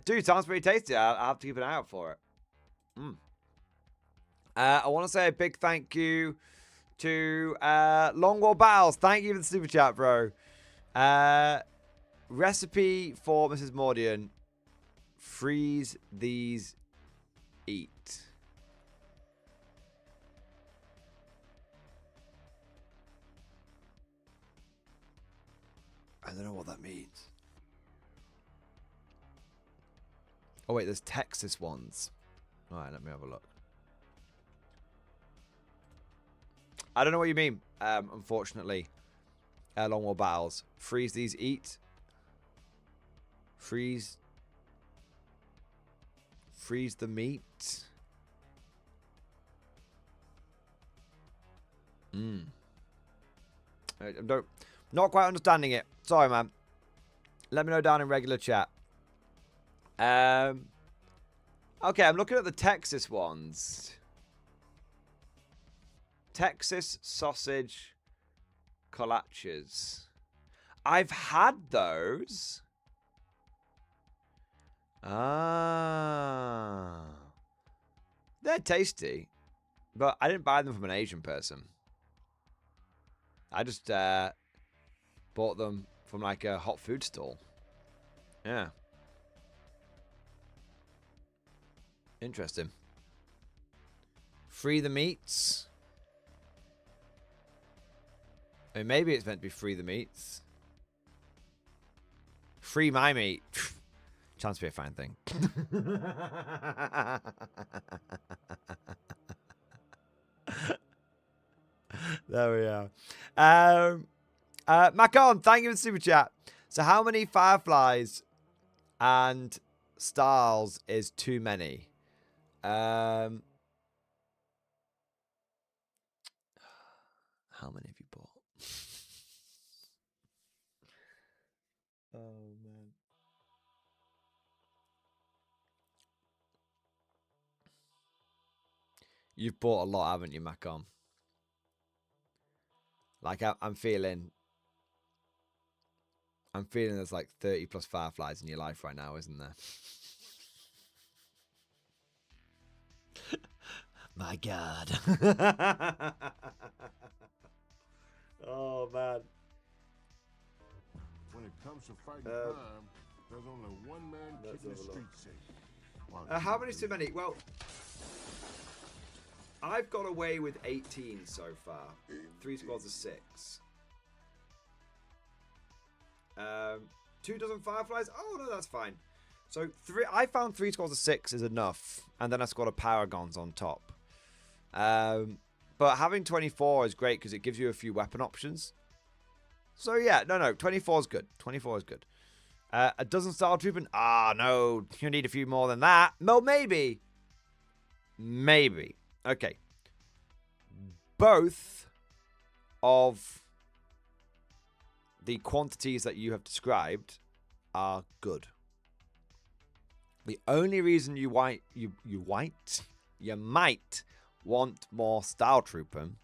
Dude, sounds pretty tasty. I'll have to keep an eye out for it. I want to say a big thank you to Longwall Battles. Thank you for the super chat, bro. Recipe for Mrs. Mordian. Freeze these, eat. I don't know what that means. Oh, wait, there's Texas ones. All right, let me have a look. I don't know what you mean, unfortunately. Longwall Battles. Freeze these, eat. Freeze the meat. Not quite understanding it. Sorry, man. Let me know down in regular chat. Okay, I'm looking at the Texas ones. Texas sausage kolaches. I've had those. Ah. They're tasty. But I didn't buy them from an Asian person. I just bought them from like a hot food stall. Yeah. Interesting. Free the meats. I mean, maybe it's meant to be free the meats. Free my meat. Chance to be a fine thing. There we are. Macon, thank you for the super chat. So how many fireflies and stars is too many? How many have you bought? Oh, man. You've bought a lot, haven't you, Macon? Like, I'm feeling I'm feeling there's like 30 plus fireflies in your life right now, isn't there? My God. Oh, man. When it comes to fighting crime, there's only one man keeping the streets safe. while How keeping many's it too real. many? Well, I've got away with 18 so far. 3 squads of 6. 2 dozen fireflies? Oh, no, that's fine. So I found 3 squads of 6 is enough. And then a squad of paragons on top. But having 24 is great because it gives you a few weapon options. So yeah, no, 24 is good. 24 is good. A dozen style trooping? Ah, no, you need a few more than that. No, maybe. Maybe. Okay. Both of the quantities that you have described are good. The only reason you might want more style trooping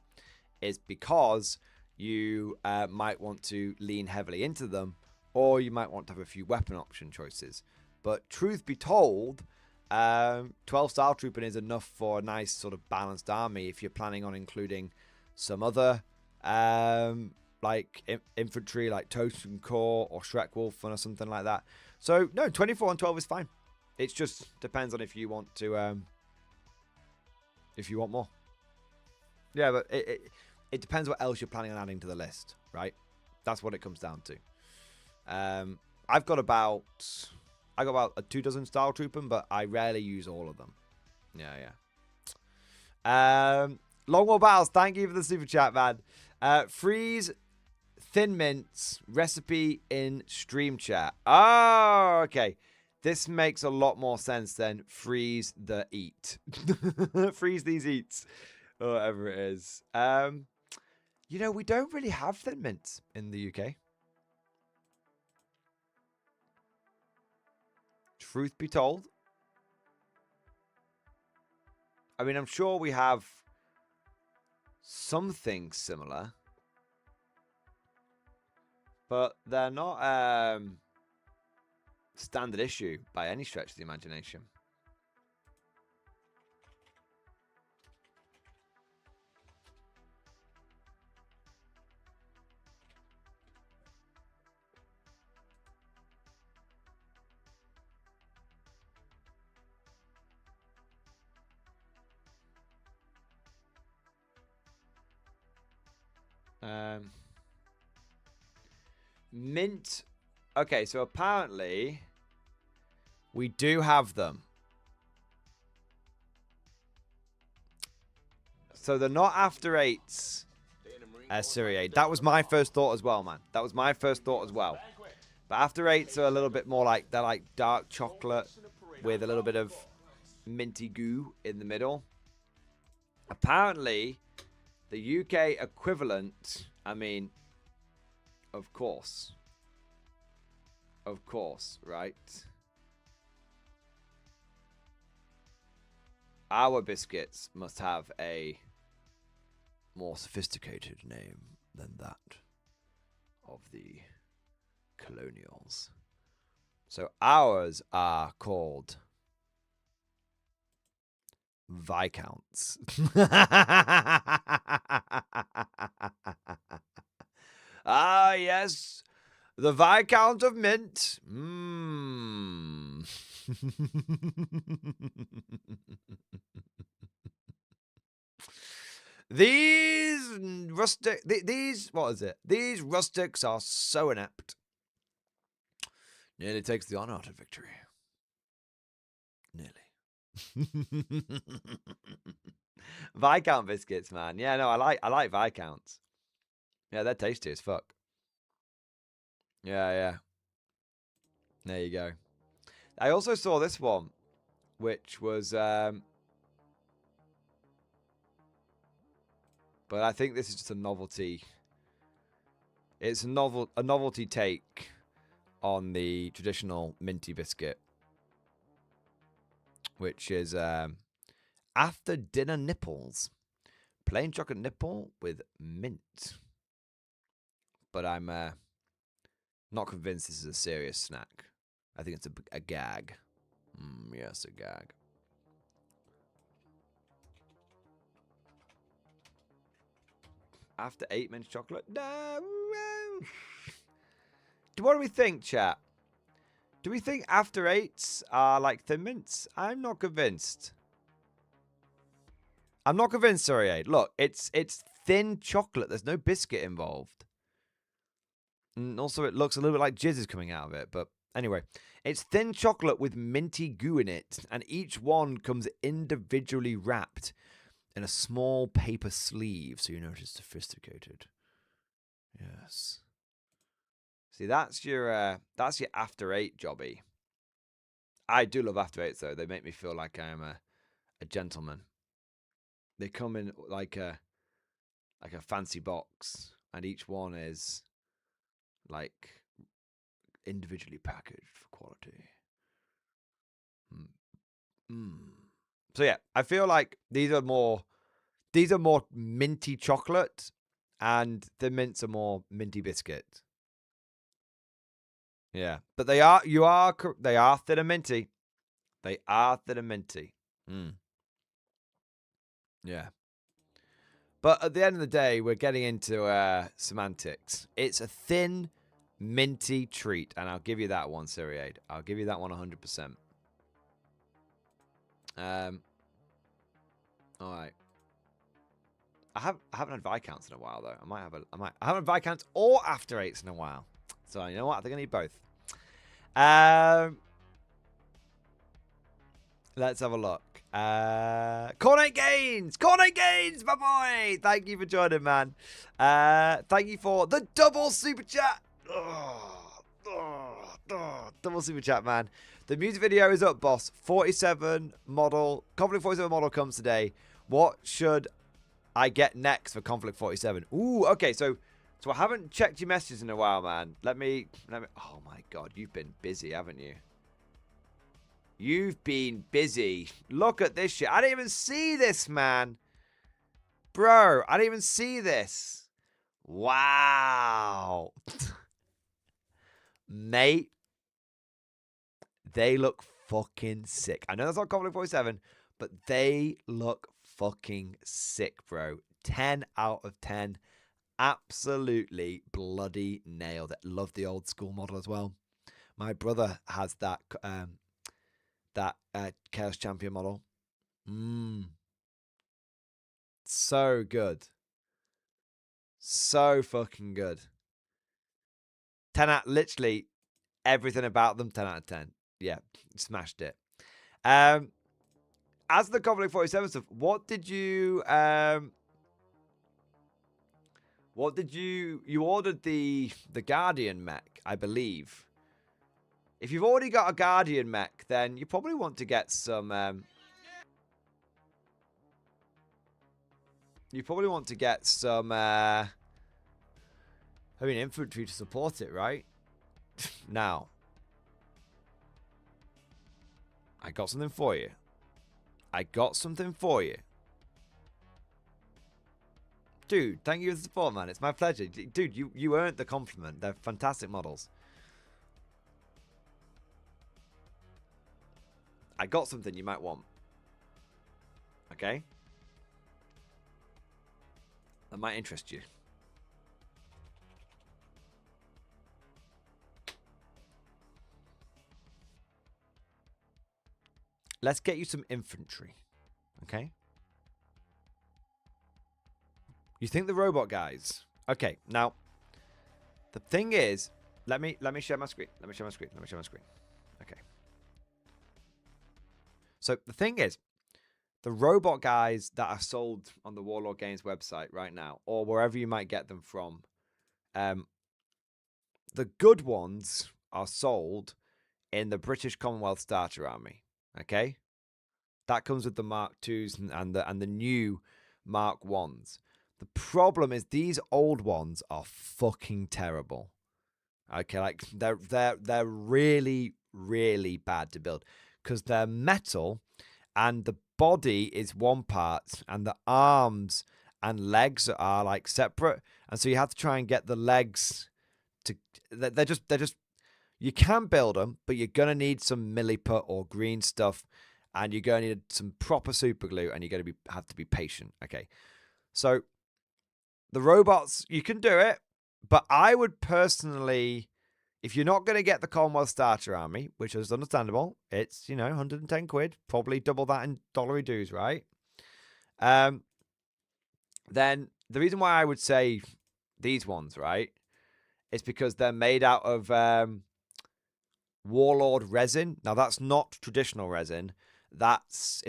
is because you might want to lean heavily into them, or you might want to have a few weapon option choices. But truth be told, 12 style trooping is enough for a nice sort of balanced army if you're planning on including some other like infantry like Totem Corps or Shrek Wolfen or something like that. So no, 24 and 12 is fine. It just depends on if you want to if you want more. Yeah, but it depends what else you're planning on adding to the list, right? That's what it comes down to. I've got about a 2 dozen style trooping, but I rarely use all of them. Yeah. Longwall Battles, thank you for the super chat, man. Freeze Thin Mints recipe in stream chat. Oh, okay. This makes a lot more sense than freeze the eat. Freeze these eats. Or whatever it is. You know, we don't really have Thin Mints in the UK. Truth be told. I mean, I'm sure we have something similar. But they're not standard issue by any stretch of the imagination. Mint. Okay, so apparently we do have them. So they're not after 8s. Serie A. That was my first thought as well, man. That was my first thought as well. But after 8s are a little bit more like, they're like dark chocolate with a little bit of minty goo in the middle. Apparently, the UK equivalent, I mean, of course, right? Our biscuits must have a more sophisticated name than that of the colonials. So ours are called Viscounts. Ah, yes. The Viscount of Mint. These what is it? These rustics are so inept. Nearly takes the honor out of victory. Nearly. Viscount biscuits, man. Yeah, no, I like Viscounts. Yeah, they're tasty as fuck. Yeah. There you go. I also saw this one, which was but I think this is just a novelty. It's a novelty take on the traditional minty biscuit, which is after dinner nipples, plain chocolate nipple with mint. But I'm Not convinced this is a serious snack. I think it's a gag. Yes, a gag. After 8 mints chocolate? No. What do we think, chat? Do we think after 8s are like Thin Mints? I'm not convinced. I'm not convinced, sorry. Look, it's thin chocolate. There's no biscuit involved. And also, it looks a little bit like jizz is coming out of it. But anyway, it's thin chocolate with minty goo in it. And each one comes individually wrapped in a small paper sleeve. So you know it's sophisticated. Yes. See, that's your after 8 jobby. I do love after 8s, though. They make me feel like I am a gentleman. They come in like a fancy box, and each one is like individually packaged for quality. So yeah, I feel like these are more minty chocolate, and the mints are more minty biscuit. Yeah, but they are thin and minty. They are thin and minty. Yeah. But at the end of the day, we're getting into semantics. It's a thin, minty treat, and I'll give you that one, Siriade. I'll give you that one 100%. All right. I haven't had Viscounts in a while though. I haven't had Viscounts or After 8s in a while. So you know what? I think I need both. Let's have a look. Cornate Gains, my boy. Thank you for joining, man. Thank you for the double super chat. Double super chat, man. The music video is up, boss. 47 model, Konflikt 47 model comes today. What should I get next for Konflikt 47? Ooh, okay. So I haven't checked your messages in a while, man. Let me. Oh my God, you've been busy, haven't you? You've been busy. Look at this shit. I didn't even see this, man. Bro, I didn't even see this. Wow. Mate, they look fucking sick. I know that's not Konflikt 47, but they look fucking sick, bro. 10 out of 10. Absolutely bloody nailed it. Love the old school model as well. My brother has that Chaos Champion model. So good. So fucking good. 10 out, literally everything about them, 10 out of 10. Yeah, smashed it. As the Konflikt 47 stuff, what did you ordered the Guardian mech, I believe. If you've already got a Guardian mech, then you probably want to get some infantry to support it, right? Now, I got something for you. Dude, thank you for the support, man. It's my pleasure. Dude, you earned the compliment. They're fantastic models. I got something you might want. Okay? That might interest you. Let's get you some infantry. Okay? You think the robot guys? Okay, now the thing is, let me share my screen. Okay. So the thing is, the robot guys that are sold on the Warlord Games website right now, or wherever you might get them from, the good ones are sold in the British Commonwealth Starter Army. Okay, that comes with the Mark IIs and the new Mark 1s. The problem is these old ones are fucking terrible. Okay, like they're really, really bad to build because they're metal and the body is one part and the arms and legs are like separate, and so you have to try and get the legs they're just you can build them, but you're gonna need some milliput or green stuff, and you're gonna need some proper super glue, and you're gonna have to be patient. Okay, so the robots, you can do it, but I would personally, if you're not gonna get the Commonwealth Starter Army, which is understandable, it's 110 quid, probably double that in dollary dues, right? Then the reason why I would say these ones, right, is because they're made out of Warlord resin. Now that's not traditional resin. It's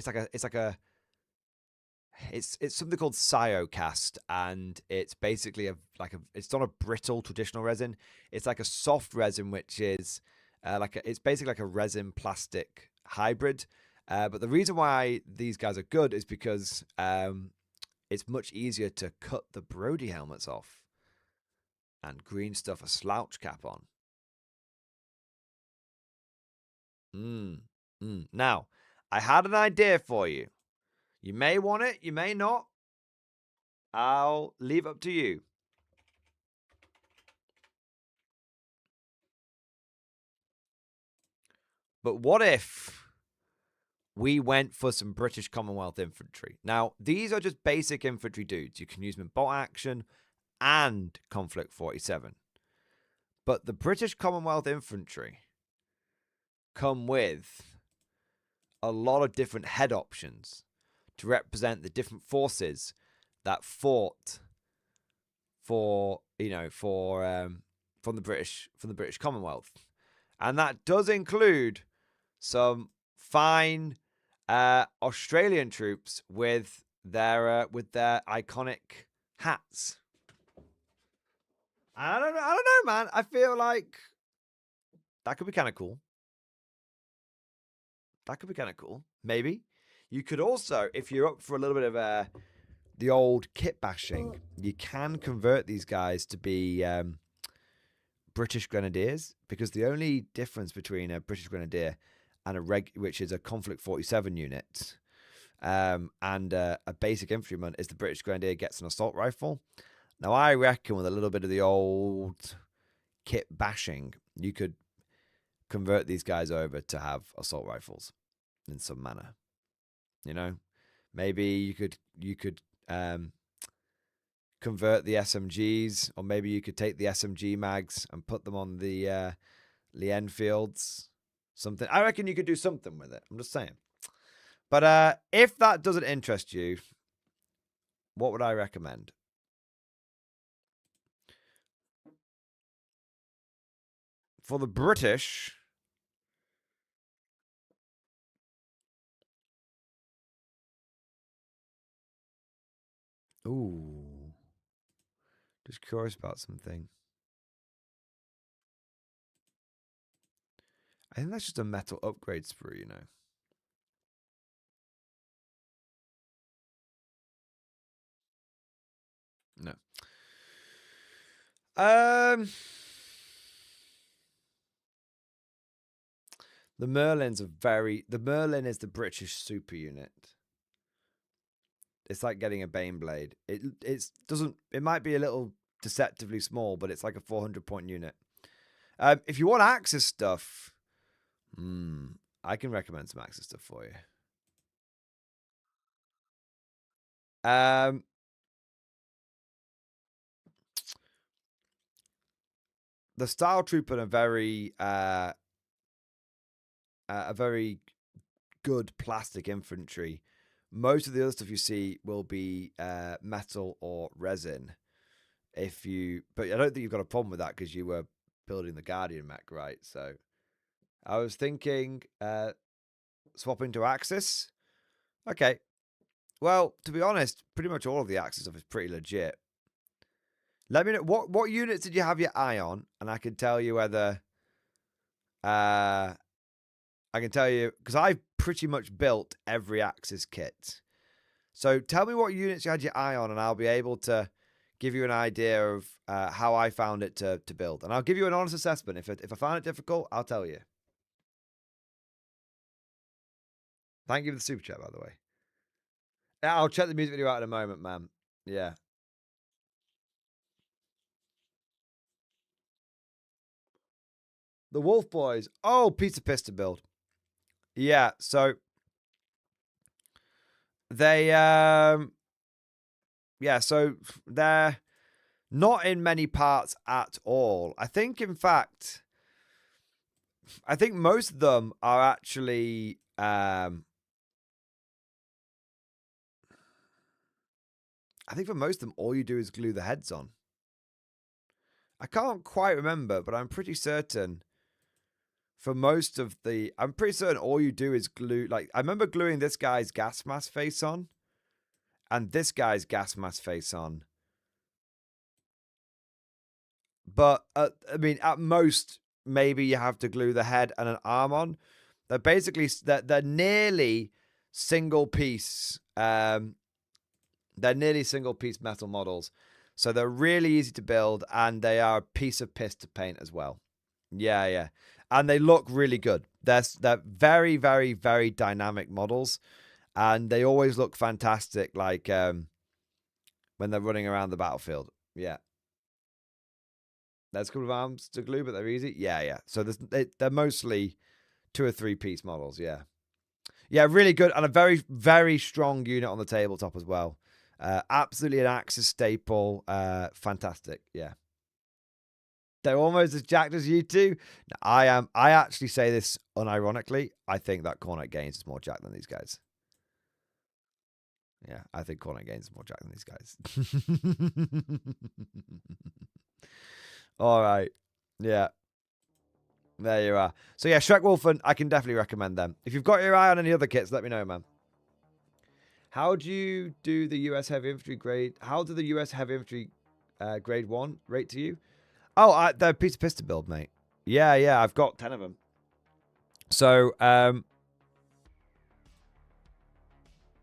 something called Cyocast, and it's basically it's not a brittle traditional resin. It's like a soft resin, which is it's basically like a resin plastic hybrid. But the reason why these guys are good is because it's much easier to cut the Brody helmets off and green stuff a slouch cap on. Now, I had an idea for you. You may want it, you may not. I'll leave up to you. But what if we went for some British Commonwealth infantry? Now, these are just basic infantry dudes. You can use them in bolt action and Konflikt 47. But the British Commonwealth infantry come with a lot of different head options to represent the different forces that fought from the British Commonwealth, and that does include some fine Australian troops with their iconic hats. I don't know, man. I feel like that could be kind of cool. Maybe you could also, if you're up for a little bit of the old kit bashing, you can convert these guys to be British Grenadiers, because the only difference between a British Grenadier and which is a Konflikt 47 unit, and a basic infantryman, is the British Grenadier gets an assault rifle. Now, I reckon with a little bit of the old kit bashing, you could convert these guys over to have assault rifles in some manner. Maybe you could convert the SMGs, or maybe you could take the SMG mags and put them on the Enfields. Something. I reckon you could do something with it. I'm just saying. But if that doesn't interest you, what would I recommend? For the British, ooh, just curious about something. I think that's just a metal upgrade sprue, No. The Merlin is the British super unit. It's like getting a Baneblade. It might be a little deceptively small, but it's like a 400 point unit. If you want Axis stuff, I can recommend some Axis stuff for you. The Style Trooper are a very good plastic infantry. Most of the other stuff you see will be metal or resin. But I don't think you've got a problem with that because you were building the Guardian mech, right? So I was thinking swapping to Axis. Okay. Well, to be honest, pretty much all of the Axis stuff is pretty legit. Let me know what units did you have your eye on, and I can tell you whether I can tell you, because I've pretty much built every Axis kit. So tell me what units you had your eye on, and I'll be able to give you an idea of how I found it to build. And I'll give you an honest assessment. If I found it difficult, I'll tell you. Thank you for the super chat, by the way. Yeah, I'll check the music video out in a moment, man. Yeah. The Wolf Boys. Oh, pizza pista build. Yeah, so they so they're not in many parts at all. I think in fact most of them are actually I think for most of them all you do is glue the heads on. I can't quite remember, but I'm pretty certain for most of the... I'm pretty certain all you do is glue... Like, I remember gluing this guy's gas mask face on. And this guy's gas mask face on. But, I mean, at most, maybe you have to glue the head and an arm on. They're basically... They're nearly single-piece... they're nearly single-piece metal models. So they're really easy to build, and they are a piece of piss to paint as well. Yeah, yeah. And they look really good. They're very, very, very dynamic models. And they always look fantastic, like when they're running around the battlefield. Yeah. There's a couple of arms to glue, but they're easy. Yeah, yeah. So they're mostly 2 or 3 piece models, yeah. Yeah, really good. And a very, very strong unit on the tabletop as well. Absolutely an Axis staple. Fantastic, yeah. They're almost as jacked as you two. I actually say this unironically. I think that Konflikt Games is more jacked than these guys. Yeah, I think Konflikt Games is more jacked than these guys. All right. Yeah. There you are. So yeah, Shrek Wolfen, I can definitely recommend them. If you've got your eye on any other kits, let me know, man. How do you do the US Heavy Infantry grade? How do the US Heavy Infantry grade 1 rate to you? Oh, they're piece of pista build, mate. Yeah, yeah, I've got 10 of them. So,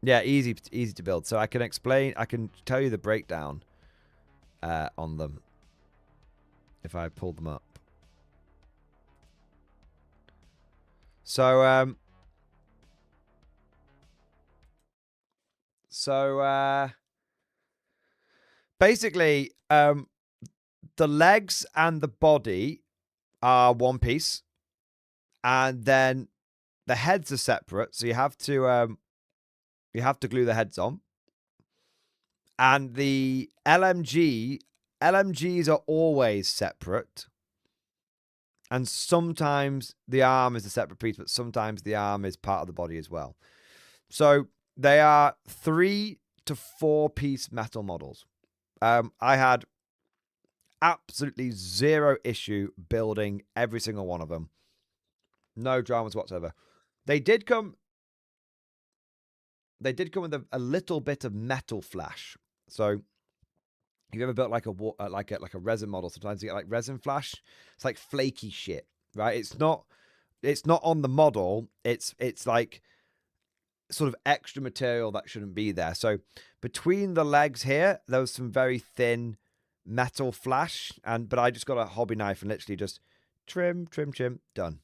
yeah, easy to build. So I can tell you the breakdown on them if I pull them up. So, basically, the legs and the body are one piece, and then the heads are separate. So you have to glue the heads on. And the LMGs are always separate. And sometimes the arm is a separate piece, but sometimes the arm is part of the body as well. So they are 3 to 4 piece metal models. I had absolutely zero issue building every single one of them. No dramas whatsoever. They did come with a little bit of metal flash. So if you ever built like a resin model, sometimes you get like resin flash. It's like flaky shit, right? It's not on the model. It's like sort of extra material that shouldn't be there. So between the legs here, there was some very thin metal flash, but I just got a hobby knife and literally just trim, done.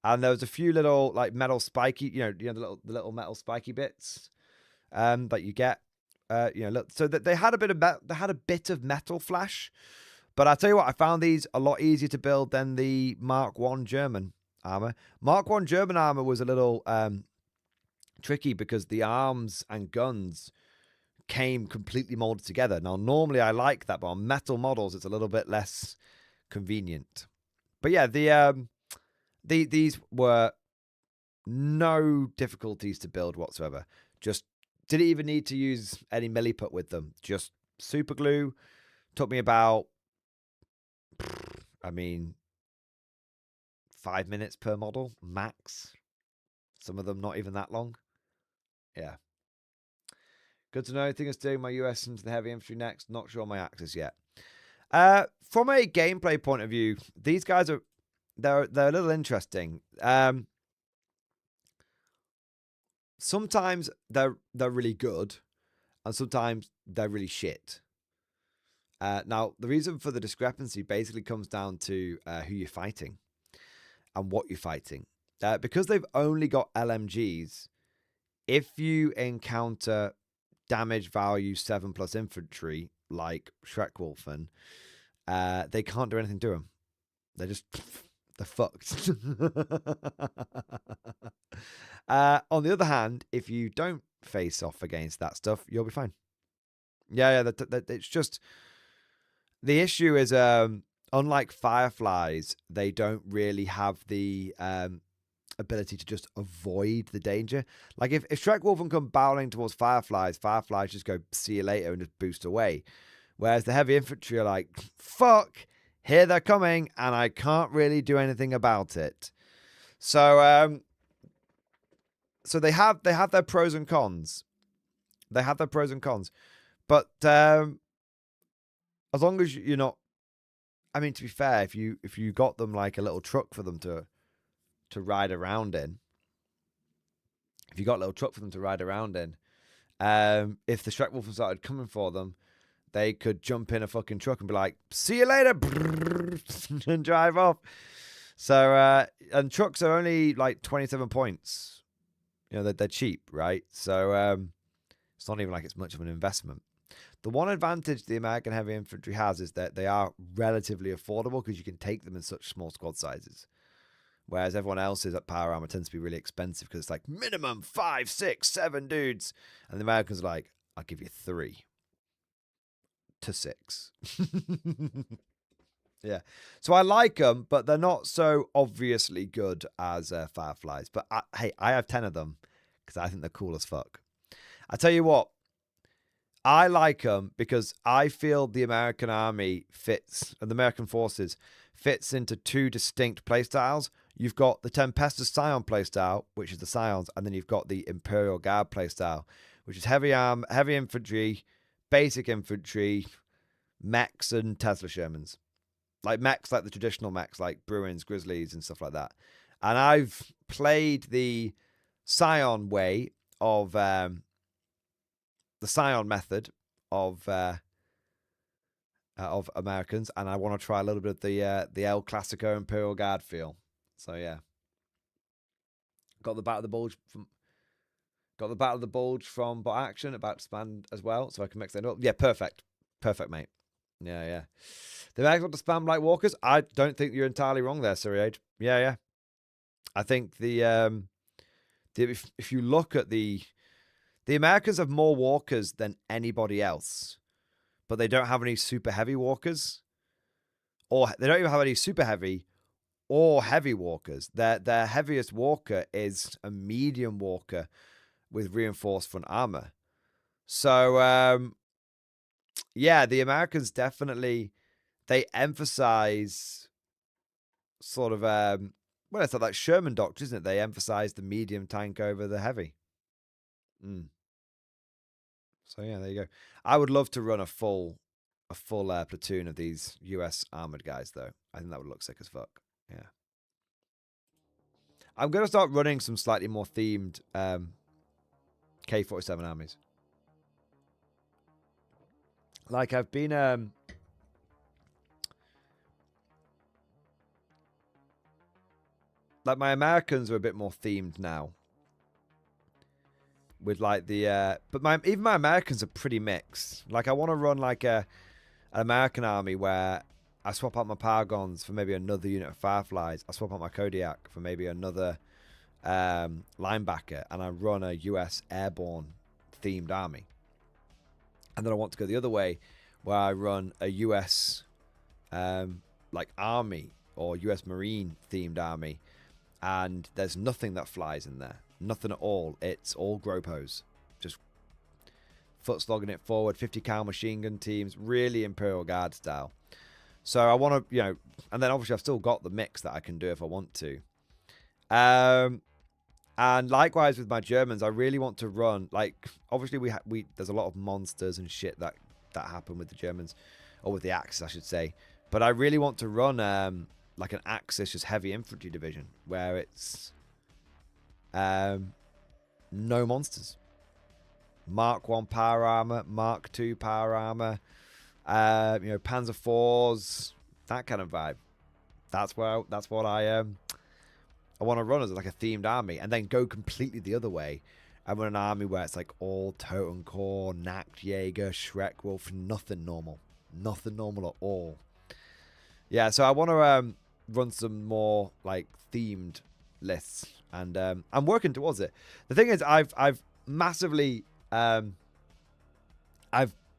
And there was a few little like metal spiky, the little metal spiky bits that you get. So that they had a bit of metal flash. But I'll tell you what, I found these a lot easier to build than the Mark 1 German armor. Mark 1 German armor was a little tricky because the arms and guns came completely molded together. Now, normally I like that, but on metal models, it's a little bit less convenient. But yeah, these were no difficulties to build whatsoever. Just didn't even need to use any milliput with them. Just super glue. Took me about, 5 minutes per model, max. Some of them not even that long. Yeah. Good to know. I think it's doing my US into the heavy infantry next. Not sure on my Axis yet. From a gameplay point of view, these guys they're a little interesting. Sometimes they're really good, and sometimes they're really shit. Now, the reason for the discrepancy basically comes down to who you're fighting and what you're fighting. Because they've only got LMGs, if you encounter damage value 7+ infantry like Schreckwolfen, they can't do anything to them. They're they're fucked. On the other hand, if you don't face off against that stuff, you'll be fine. Yeah, it's just the issue is unlike fireflies, they don't really have the ability to just avoid the danger. Like if Shrek Wolfen come barreling towards fireflies just go see you later and just boost away. Whereas the heavy infantry are like, fuck, here they're coming, and I can't really do anything about it. So so they have their pros and cons. They have their pros and cons. But as long as you're not, I mean, to be fair, if you got them like a little truck for them to ride around in, if the Shrek Wolfen started coming for them, they could jump in a fucking truck and be like, see you later, and drive off. So, and trucks are only like 27 points. You know, they're cheap, right? So, it's not even like it's much of an investment. The one advantage the American heavy infantry has is that they are relatively affordable because you can take them in such small squad sizes. Whereas everyone else's at power armor tends to be really expensive because it's like minimum 5, 6, 7 dudes. And the Americans are like, I'll give you 3 to 6. Yeah. So I like them, but they're not so obviously good as Fireflies. But hey, I have 10 of them because I think they're cool as fuck. I tell you what, I like them because I feel the American army fits, and the American forces fits into 2 distinct playstyles. You've got the Tempestus Scion playstyle, which is the Scions, and then you've got the Imperial Guard playstyle, which is heavy infantry, basic infantry, mechs, and Tesla Shermans. Like mechs, like the traditional mechs, like Bruins, Grizzlies, and stuff like that. And I've played the Scion way of the Scion method of Americans, and I want to try a little bit of the El Clasico Imperial Guard feel. So yeah, got the Battle of the Bulge from Bot Action about to spam as well, so I can mix that up. Yeah, perfect, mate. Yeah. The Americans want to spam like walkers. I don't think you're entirely wrong there, Siriage. Yeah. I think if you look at the Americans have more walkers than anybody else, but they don't have any super heavy walkers, or they don't even have any super heavy or heavy walkers. Their heaviest walker is a medium walker with reinforced front armor. So yeah, the Americans definitely, they emphasize sort of well, it's like Sherman doctrine, isn't it? They emphasize the medium tank over the heavy. So yeah, there you go. I would love to run a full platoon of these US armored guys, though. I think that would look sick as fuck. Yeah. I'm gonna start running some slightly more themed K-47 armies. Like I've been like my Americans are a bit more themed now. With like the but even my Americans are pretty mixed. Like I want to run like an American army where I swap out my Paragons for maybe another unit of Fireflies. I swap out my Kodiak for maybe another linebacker, and I run a US airborne themed army. And then I want to go the other way, where I run a US like army or US Marine themed army, and there's nothing that flies in there. Nothing at all. It's all Gropos. Just foot slogging it forward. 50 cal machine gun teams. Really Imperial Guard style. So I want to, and then obviously I've still got the mix that I can do if I want to. And likewise with my Germans, I really want to run, like, obviously we there's a lot of monsters and shit that happen with the Germans, or with the Axis, I should say. But I really want to run like an Axis, just heavy infantry division, where it's no monsters. Mark 1 power armor, Mark 2 power armor, Panzer IVs, that kind of vibe. That's what I want to run as like a themed army, and then go completely the other way and run an army where it's like all Totem Core, Nacht Jaeger, Shrek Wolf, nothing normal at all. Yeah, so I want to run some more like themed lists, and I'm working towards it. The thing is, I've massively I've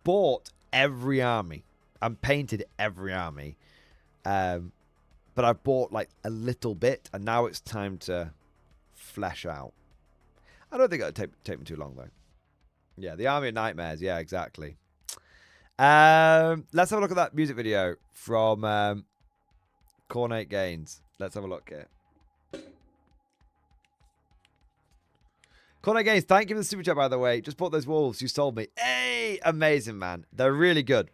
bought every army and painted every army, but I've bought like a little bit, and now it's time to flesh out. I don't think it'll take me too long though. Yeah, the Army of Nightmares. Yeah, exactly. Let's have a look at that music video from Cornate Gaines. Let's have a look here. Cornate Gaines, thank you for the super chat, by the way. Just bought those wolves. You sold me. Hey, amazing, man. They're really good.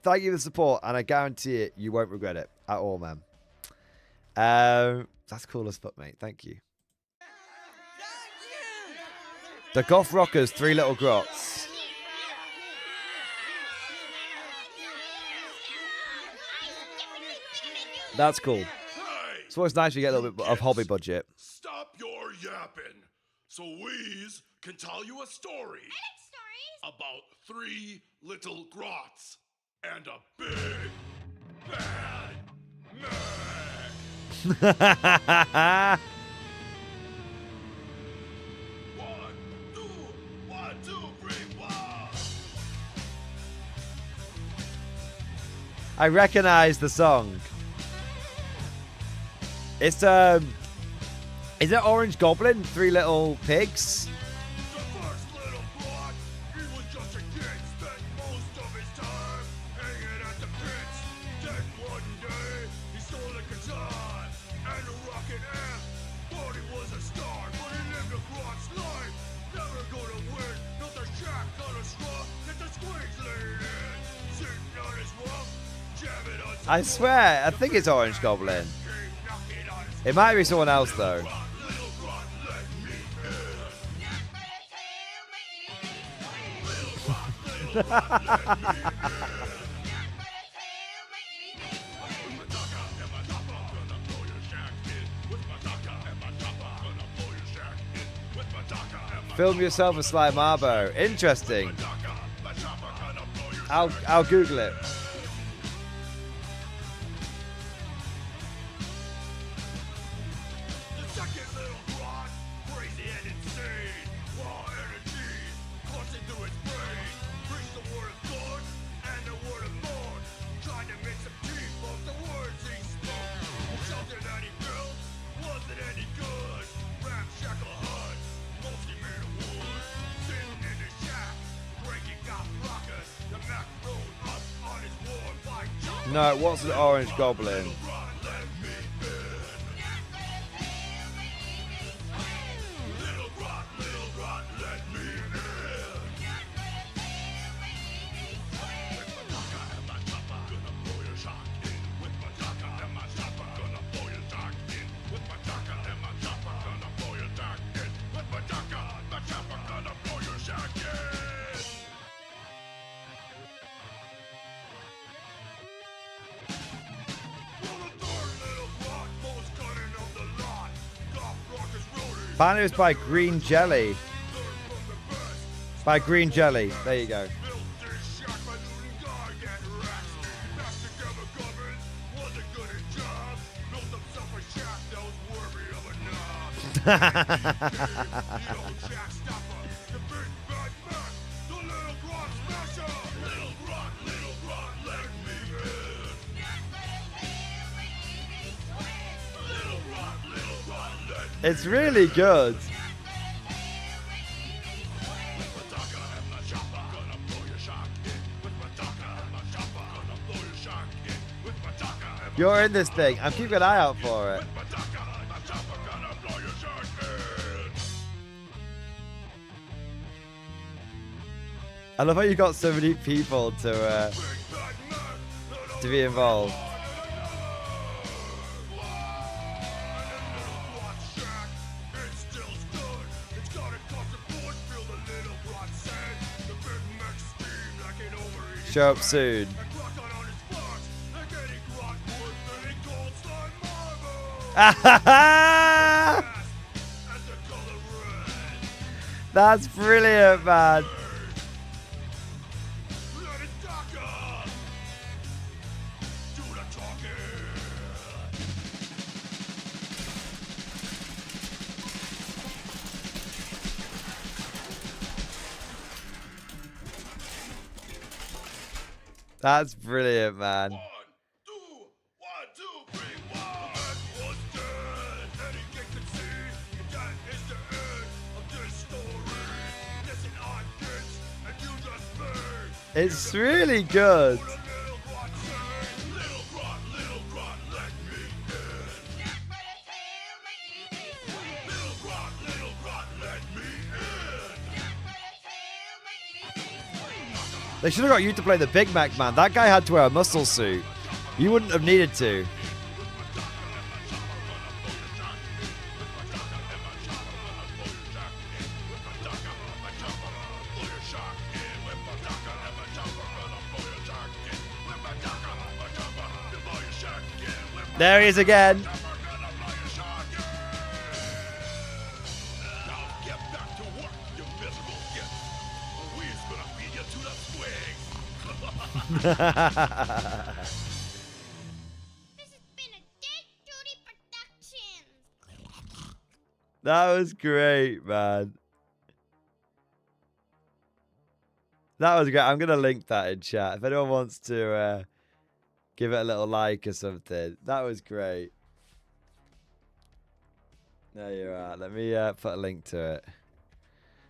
Thank you for the support, and I guarantee it, you won't regret it at all, man. That's cool as fuck, mate. Thank you. The Goth Rockers, 3 Little Grots. That's cool. It's always nice to get a little bit of hobby budget. Stop your yapping, so Weeze can tell you a story. About 3 little grots and a big bad man. 1, 2, 3, 1. I recognize the song. It's is it Orange Goblin? 3 Little Pigs? The first little grot, he was just a kid, spent most of his time hanging at the pits. Then one day, he stole a guitar and a rocket amp. Thought he was a star, but he lived a grot's life. Never gonna win, built a shack on a straw, get the squeaks laid in. Sitting on his rump, jamming on some I swear, I think it's Orange Goblin. came knocking on his It might be someone else though. little grot, let me Film yourself a Sly Marbo. Interesting. I'll Google it. The second little grot, crazy and insane, raw energy coursing through his brain. Preach the word of God and the word of Lord, trying to make some teeth off the words he spoke. The shelter that he built wasn't any good. Ramshackle hut, mostly made of wood. Sitting in the shack, breaking out rockets. The Mac rode up on his war bike. No, it wasn't Orange Goblin. Banner is by Green Jelly. By Green Jelly. There you go. It's really good. You're in this thing. I'm keeping an eye out for it. I love how you got so many people to be involved. Show up soon. That's brilliant, man. That's brilliant, man. 1, 2, 1, 2, 3, 1. Man was dead, and he could see that is the end of this story. Listen on, kids, and you just pay. It's really good. Little Grot, let me in. Little Grot, let me in. They should have got you to play the Big Mac, man. That guy had to wear a muscle suit. You wouldn't have needed to. There he is again. This has been a Dead Duty production. That was great, man. That was great. I'm going to link that in chat. If anyone wants to give it a little like or something. That was great. There you are. Let me put a link to it.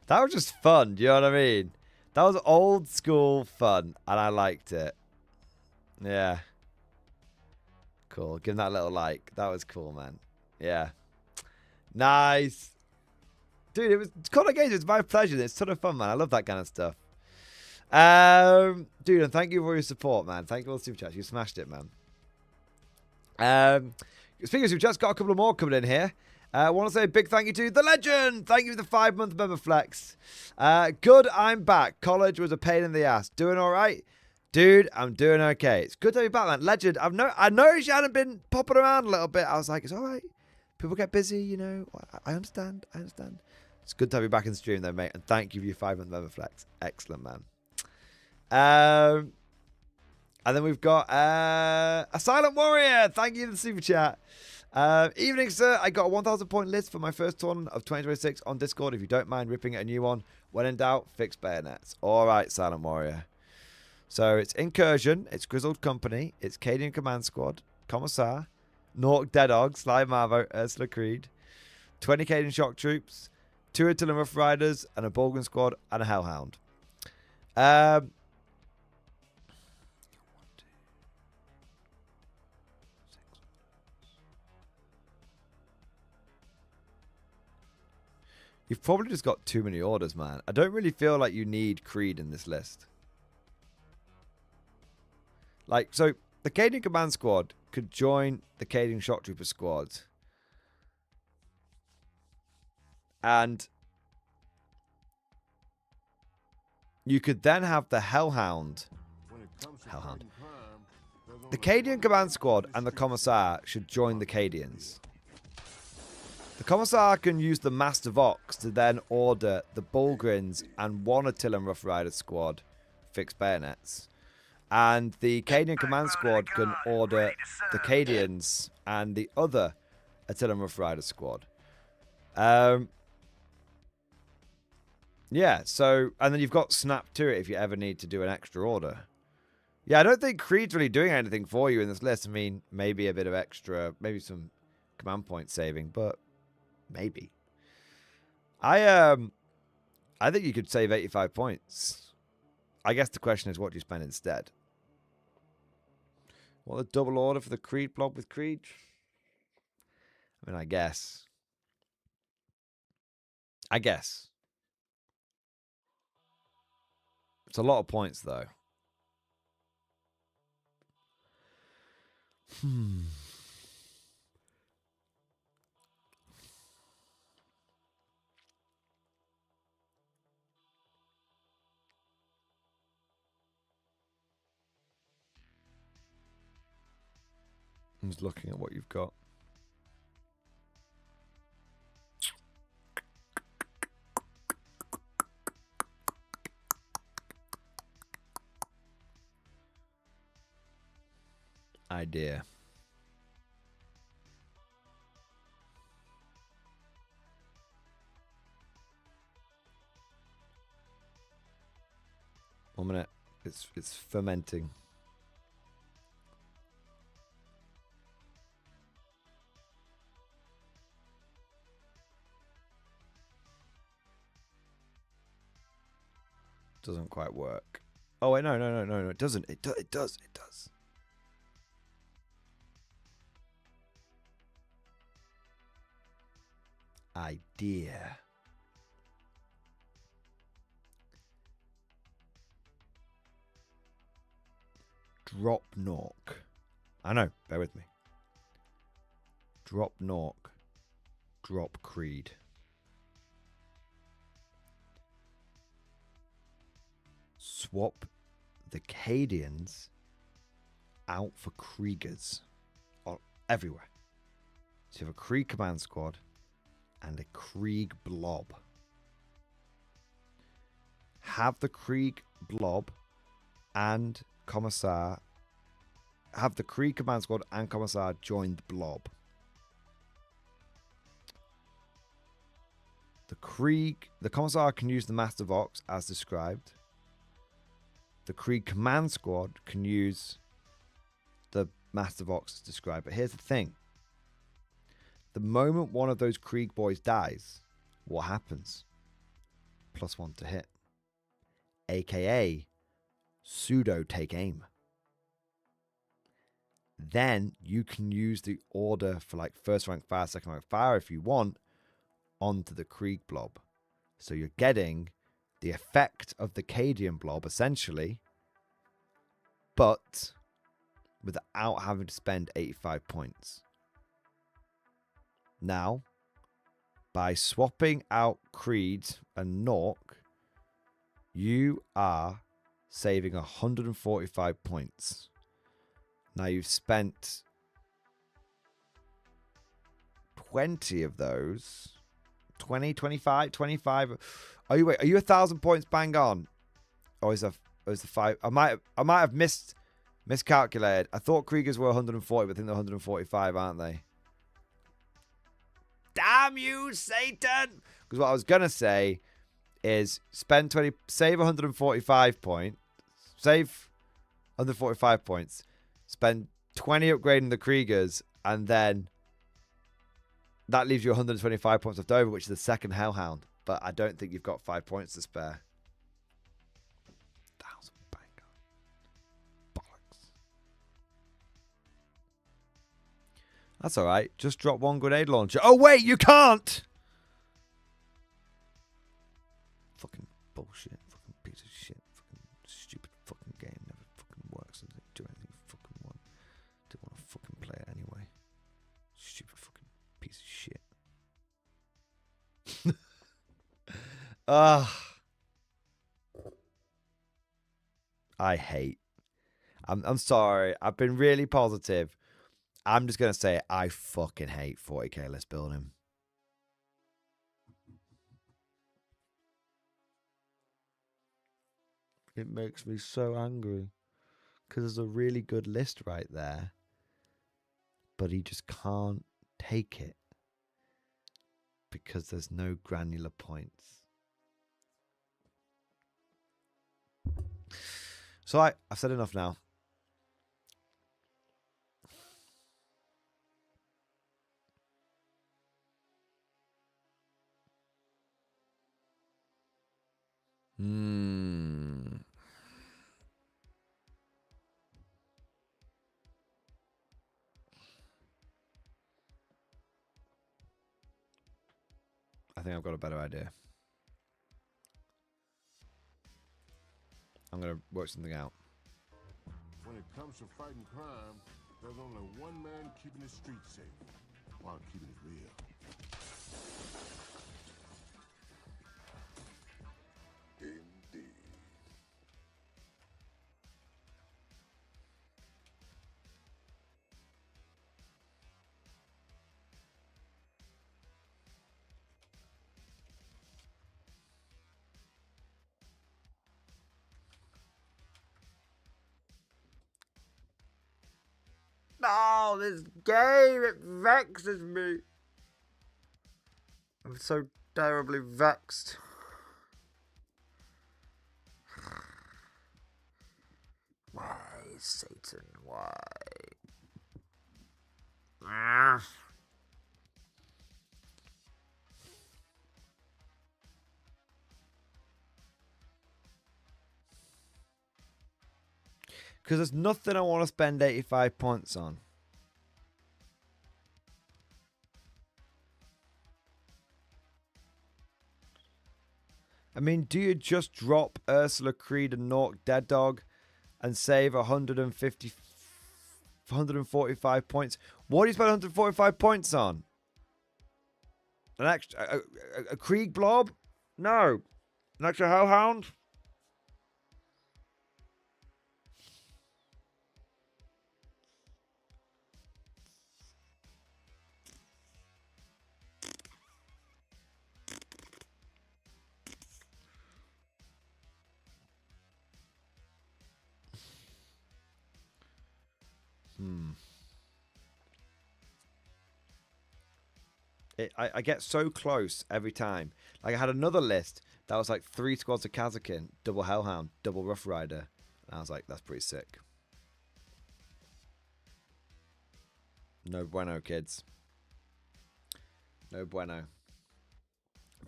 That was just fun. Do you know what I mean? That was old school fun, and I liked it. Yeah. Cool. Give that a little like. That was cool, man. Yeah. Nice. Dude, it was Konflikt Games. It's my pleasure. It's a ton of fun, man. I love that kind of stuff. Dude, and thank you for your support, man. Thank you for all the super chats. You smashed it, man. Speaking of super chats, got a couple of more coming in here. I want to say a big thank you to The Legend. Thank you for the 5-month member flex. Good, I'm back. College was a pain in the ass. Doing all right? Dude, I'm doing okay. It's good to be back, man. Legend, I noticed you hadn't been popping around a little bit. I was like, it's all right. People get busy, you know. I understand. I understand. It's good to have you back in the stream, though, mate. And thank you for your 5-month member flex. Excellent, man. And then we've got a Silent Warrior. Thank you for the super chat. Evening, sir. I got a 1,000 point list for my first tournament of 2026 on Discord. If you don't mind ripping a new one, when in doubt, fix bayonets. All right, Silent Warrior. So it's Incursion, it's Grizzled Company, it's Cadian Command Squad, Commissar, Nork Dead Dog, Sly Marvo, Ursula Creed, 20 Cadian Shock Troops, 2 Artillery Rough Riders, and a Bolgan Squad, and a Hellhound. You've probably just got too many orders, man. I don't really feel like you need Creed in this list. Like, so the Cadian Command Squad could join the Cadian Shock Trooper Squad. And you could then have the Hellhound. The Cadian Command Squad and the Commissar should join the Cadians. The Commissar can use the Master Vox to then order the Bulgrins and one Attila Rough Rider squad fix bayonets. And the Cadian Command Squad can order the Cadians and the other Attila Rough Rider squad. Yeah, so, and then you've got Snap to it if you ever need to do an extra order. Yeah, I don't think Creed's really doing anything for you in this list. I mean, maybe a bit of extra, maybe some command point saving, but maybe. I think you could save 85 points. I guess the question is, what do you spend instead? What, a double order for the Creed blob with Creed? I mean, I guess. It's a lot of points, though. I'm just looking at what you've got. Idea. One minute. It's fermenting. Doesn't quite work. Oh wait, no, it doesn't. It does. Idea. Drop knock. I know, bear with me. Drop knock. Drop creed. Swap the Cadians out for Kriegers. Everywhere. So you have a Krieg command squad and a Krieg blob. Have the Krieg blob and Commissar. Have the Krieg command squad and Commissar join the blob. The Commissar can use the Master Vox as described. The Krieg command squad can use the Master Vox as described. But here's the thing. The moment one of those Krieg boys dies, what happens? +1 to hit. AKA pseudo take aim. Then you can use the order for like first rank fire, second rank fire if you want onto the Krieg blob. So you're getting the effect of the Cadian blob essentially, but without having to spend 85 points. Now, by swapping out Creed and Nork, you are saving 145 points. Now you've spent 20 of those. 20, 25, 25. Are you 1,000 points bang on? Or is the 5? I might have miscalculated. I thought Kriegers were 140, but I think they're 145, aren't they? Damn you, Satan! Because what I was gonna say is spend 20, save 145 points, save 145 points, spend 20 upgrading the Kriegers, and then that leaves you 125 points left over, which is the second Hellhound. But I don't think you've got 5 points to spare. 1,000 banger. Bollocks. That's all right. Just drop one grenade launcher. Oh, wait, you can't! Fucking bullshit. Fucking piece of shit. Fucking stupid fucking game. Never fucking works. Doesn't do anything you fucking want. Don't want to fucking play it anyway. Stupid fucking piece of shit. I hate. I'm sorry. I've been really positive. I'm just gonna say I fucking hate 40k list building. It makes me so angry because there's a really good list right there, but he just can't take it because there's no granular points. So I've said enough now. I think I've got a better idea. I'm going to work something out. When it comes to fighting crime, there's only one man keeping the streets safe while keeping it real. Indeed. Oh, this game, it vexes me. I'm so terribly vexed. Why, Satan, why? Because there's nothing I want to spend 85 points on. I mean, do you just drop Ursula, Creed, and Nork Dead Dog and save 145 points? What do you spend 145 points on? An extra a Krieg blob? No. An extra Hellhound? I get so close every time. Like, I had another list that was like 3 squads of Kazakin, double Hellhound, double Rough Rider. And I was like, that's pretty sick. No bueno, kids. No bueno.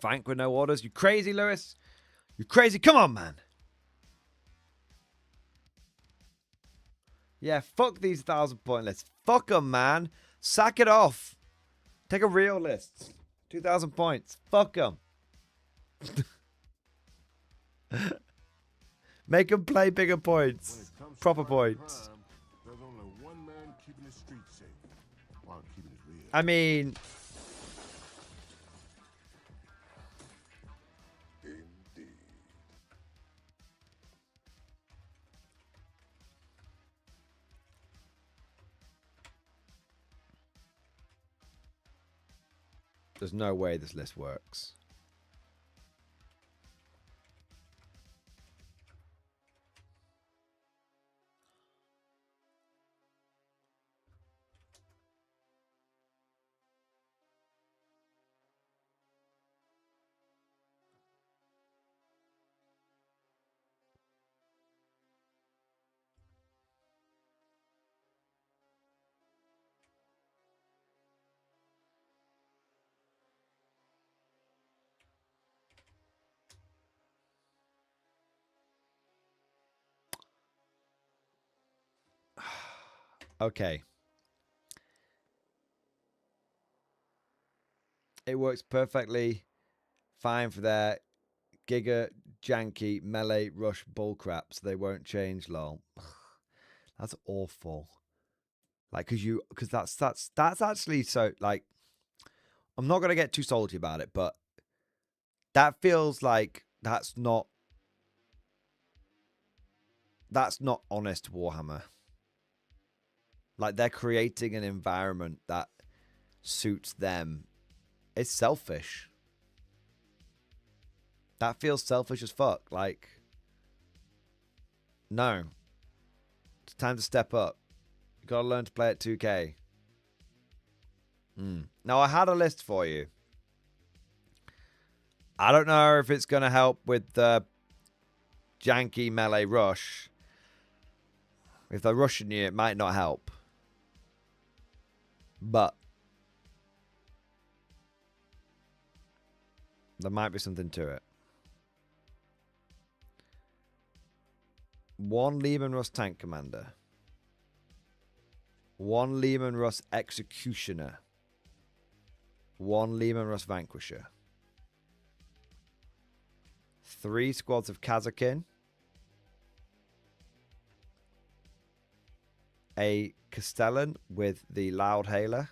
Vank with no orders. You crazy, Lewis? You crazy? Come on, man. Yeah, fuck these 1,000-point lists. Fuck them, man. Sack it off. Take a real list. 2,000 points. Fuck them. Make them play bigger points. Proper points. There's only one man keeping the streets safe while keeping it real. I mean... Indeed. There's no way this list works. Okay. It works perfectly fine for their Giga, Janky, Melee, Rush, bullcrap, so they won't change, lol. That's awful. Like, because that's actually so, like, I'm not going to get too salty about it, but that feels like that's not honest Warhammer. Like, they're creating an environment that suits them. It's selfish. That feels selfish as fuck. Like, no. It's time to step up. You gotta learn to play at 2K. Now, I had a list for you. I don't know if it's gonna help with the janky melee rush. If they're rushing you, it might not help. But there might be something to it. 1 Lehman Russ Tank Commander. 1 Lehman Russ Executioner. 1 Lehman Russ Vanquisher. 3 squads of Kazakin. A Castellan with the Loud Hailer.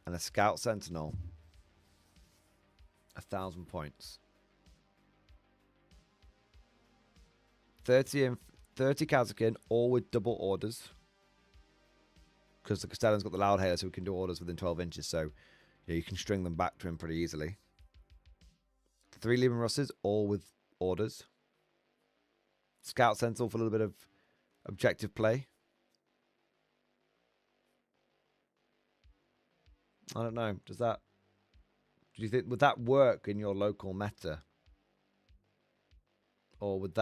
And a Scout Sentinel. 1,000 points. 30 Kazakin, all with double orders. Because the Castellan's got the Loud Hailer, so we can do orders within 12 inches. So yeah, you can string them back to him pretty easily. 3 Lehman Russes, all with orders. Scout Sentinel for a little bit of objective play. I don't know. Do you think, would that work in your local meta? Or would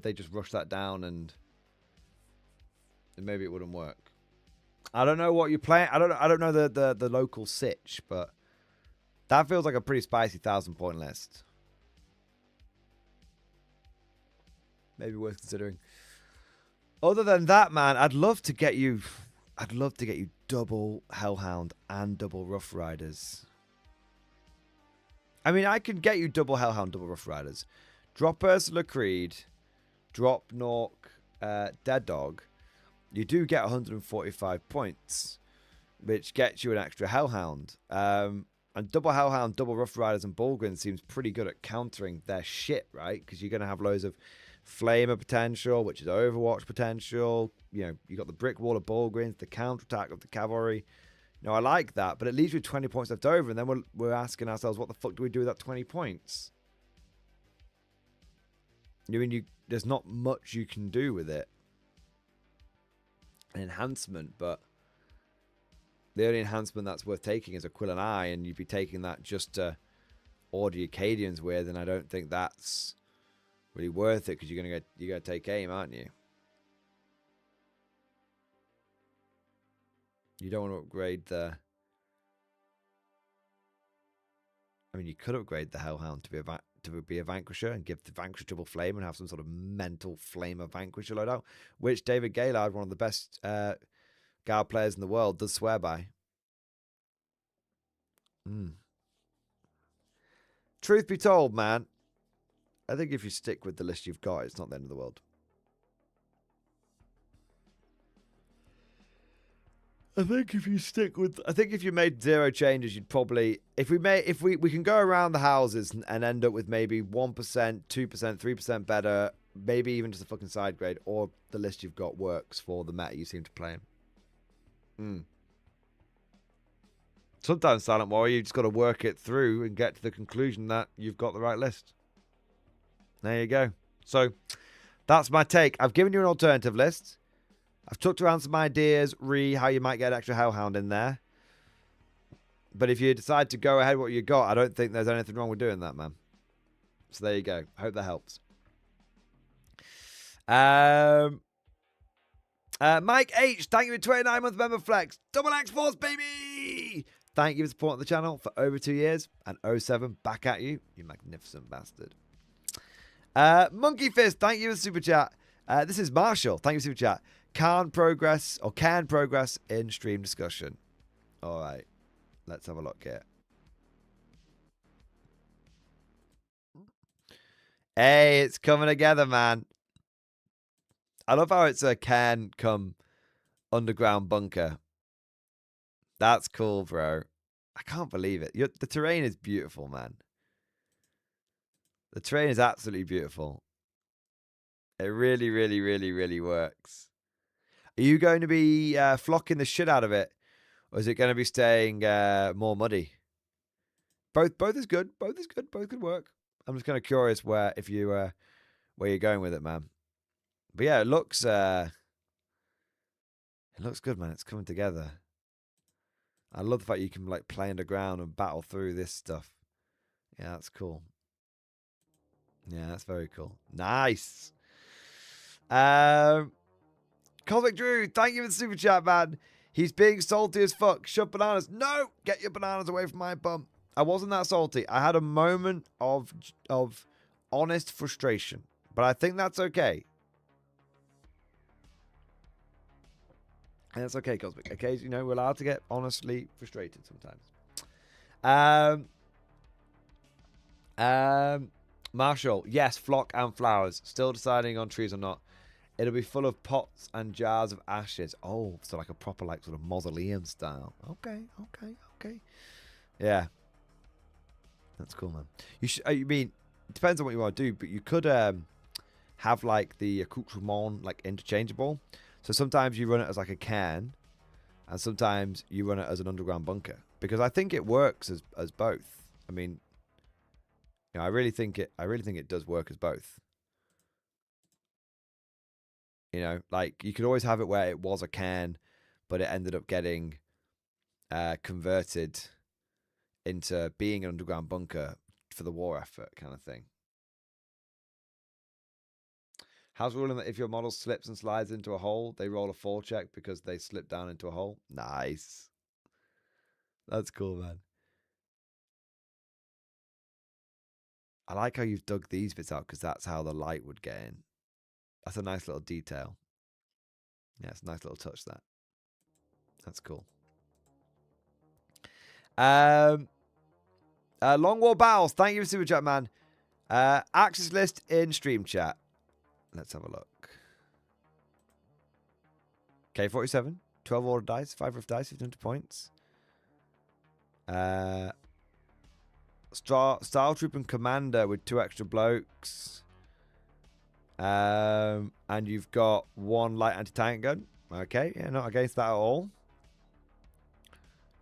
they just rush that down and maybe it wouldn't work? I don't know what you're playing. I don't know the local sitch, but that feels like a pretty spicy 1,000-point list. Maybe worth considering. Other than that, man, I'd love to get you double Hellhound and double Rough Riders. I mean, I could get you double Hellhound, double Rough Riders. Drop Ursula Creed, drop Nork, Dead Dog. You do get 145 points, which gets you an extra Hellhound. And double Hellhound, double Rough Riders, and Bulgrin seems pretty good at countering their shit, right? Because you're going to have loads of Flamer potential, which is Overwatch potential. You know, you got the brick wall of Bulgrins, the counterattack of the cavalry. You know, I like that, but it leaves you with 20 points left over, and then we're asking ourselves, what the fuck do we do with that 20 points? I mean, there's not much you can do with it. An enhancement, but the only enhancement that's worth taking is a Quill and Eye, and you'd be taking that just to order your Cadians with, and I don't think that's really worth it because you're gonna take aim, aren't you? You don't want to upgrade the. I mean, you could upgrade the Hellhound to be a Vanquisher and give the Vanquisher double flame and have some sort of mental Flamer Vanquisher loadout, which David Gaylord, one of the best Guard players in the world, does swear by. Truth be told, man, I think if you stick with the list you've got, it's not the end of the world. I think if you made 0 changes, you'd probably, if we can go around the houses and end up with maybe 1%, 2%, 3% better, maybe even just a fucking side grade, or the list you've got works for the meta you seem to play in. Sometimes, Silent Warrior, you just got to work it through and get to the conclusion that you've got the right list. There you go. So, that's my take. I've given you an alternative list. I've talked around some ideas, how you might get extra Hellhound in there. But if you decide to go ahead with what you got, I don't think there's anything wrong with doing that, man. So there you go. Hope that helps. Mike H, thank you for 29-month member flex. Double X Force, baby! Thank you for supporting the channel for over 2 years. And 07, back at you, you magnificent bastard. Monkey Fist, thank you for the super chat. This is Marshall, thank you for the super chat. Can progress in stream discussion. All right, let's have a look here. Hey, it's coming together, man. I love how it's a can come underground bunker. That's cool, bro. I can't believe it. The terrain is beautiful, man. The terrain is absolutely beautiful. It really, really, really, really works. Are you going to be flocking the shit out of it? Or is it going to be staying more muddy? Both is good. Both is good. Both could work. I'm just kind of curious where you're going with it, man. But yeah, it looks good, man. It's coming together. I love the fact you can like play underground and battle through this stuff. Yeah, that's cool. Yeah, that's very cool. Nice. Konflikt Drew, thank you for the super chat, man. He's being salty as fuck. Shove bananas. No! Get your bananas away from my bum. I wasn't that salty. I had a moment of honest frustration. But I think that's okay. And that's okay, Cosmic. Okay, you know, we're allowed to get honestly frustrated sometimes. Marshall, yes, flock and flowers. Still deciding on trees or not. It'll be full of pots and jars of ashes. Oh, so like a proper, like, sort of mausoleum style. Okay. Yeah. That's cool, man. You mean, it depends on what you want to do, but you could have, like, the accoutrement, like, interchangeable. So sometimes you run it as, like, a can, and sometimes you run it as an underground bunker. Because I think it works as both. I mean, you know, I really think it does work as both. You know, like, you could always have it where it was a can, but it ended up getting converted into being an underground bunker for the war effort kind of thing. How's ruling that if your model slips and slides into a hole, they roll a fall check because they slip down into a hole? Nice. That's cool, man. I like how you've dug these bits out because that's how the light would get in. That's a nice little detail. Yeah, it's a nice little touch, that. That's cool. Long War Battles. Thank you for super chat, man. Access list in stream chat. Let's have a look. K47. 12 order dice. 5 riff dice. 1500 points. Style Troop and Commander with 2 extra blokes. And you've got 1 light anti-tank gun. Okay, yeah, not against that at all.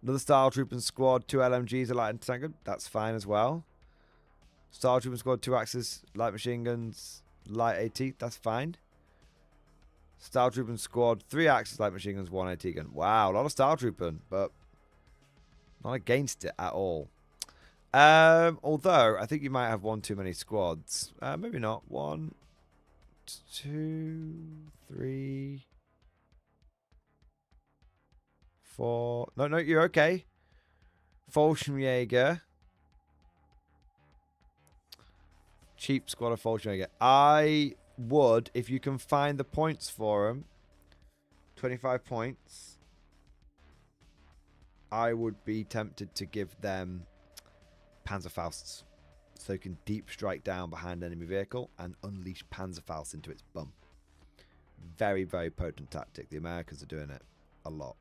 Another Style Troop and Squad, 2 LMGs, a light anti-tank gun. That's fine as well. Style Troop and Squad, 2 Axis, light machine guns, light AT. That's fine. Style Troop and Squad, 3 Axis, light machine guns, 1 AT gun. Wow, a lot of Style Trooping, but not against it at all. Although, I think you might have 1 too many squads. Maybe not. 1, 2, 3, 4. No, you're okay. Fallschirmjäger. Cheap squad of Fallschirmjäger. I would, if you can find the points for them, 25 points, I would be tempted to give them Panzerfausts, so you can deep strike down behind enemy vehicle and unleash Panzerfaust into its bum. Very, very potent tactic. The Americans are doing it a lot.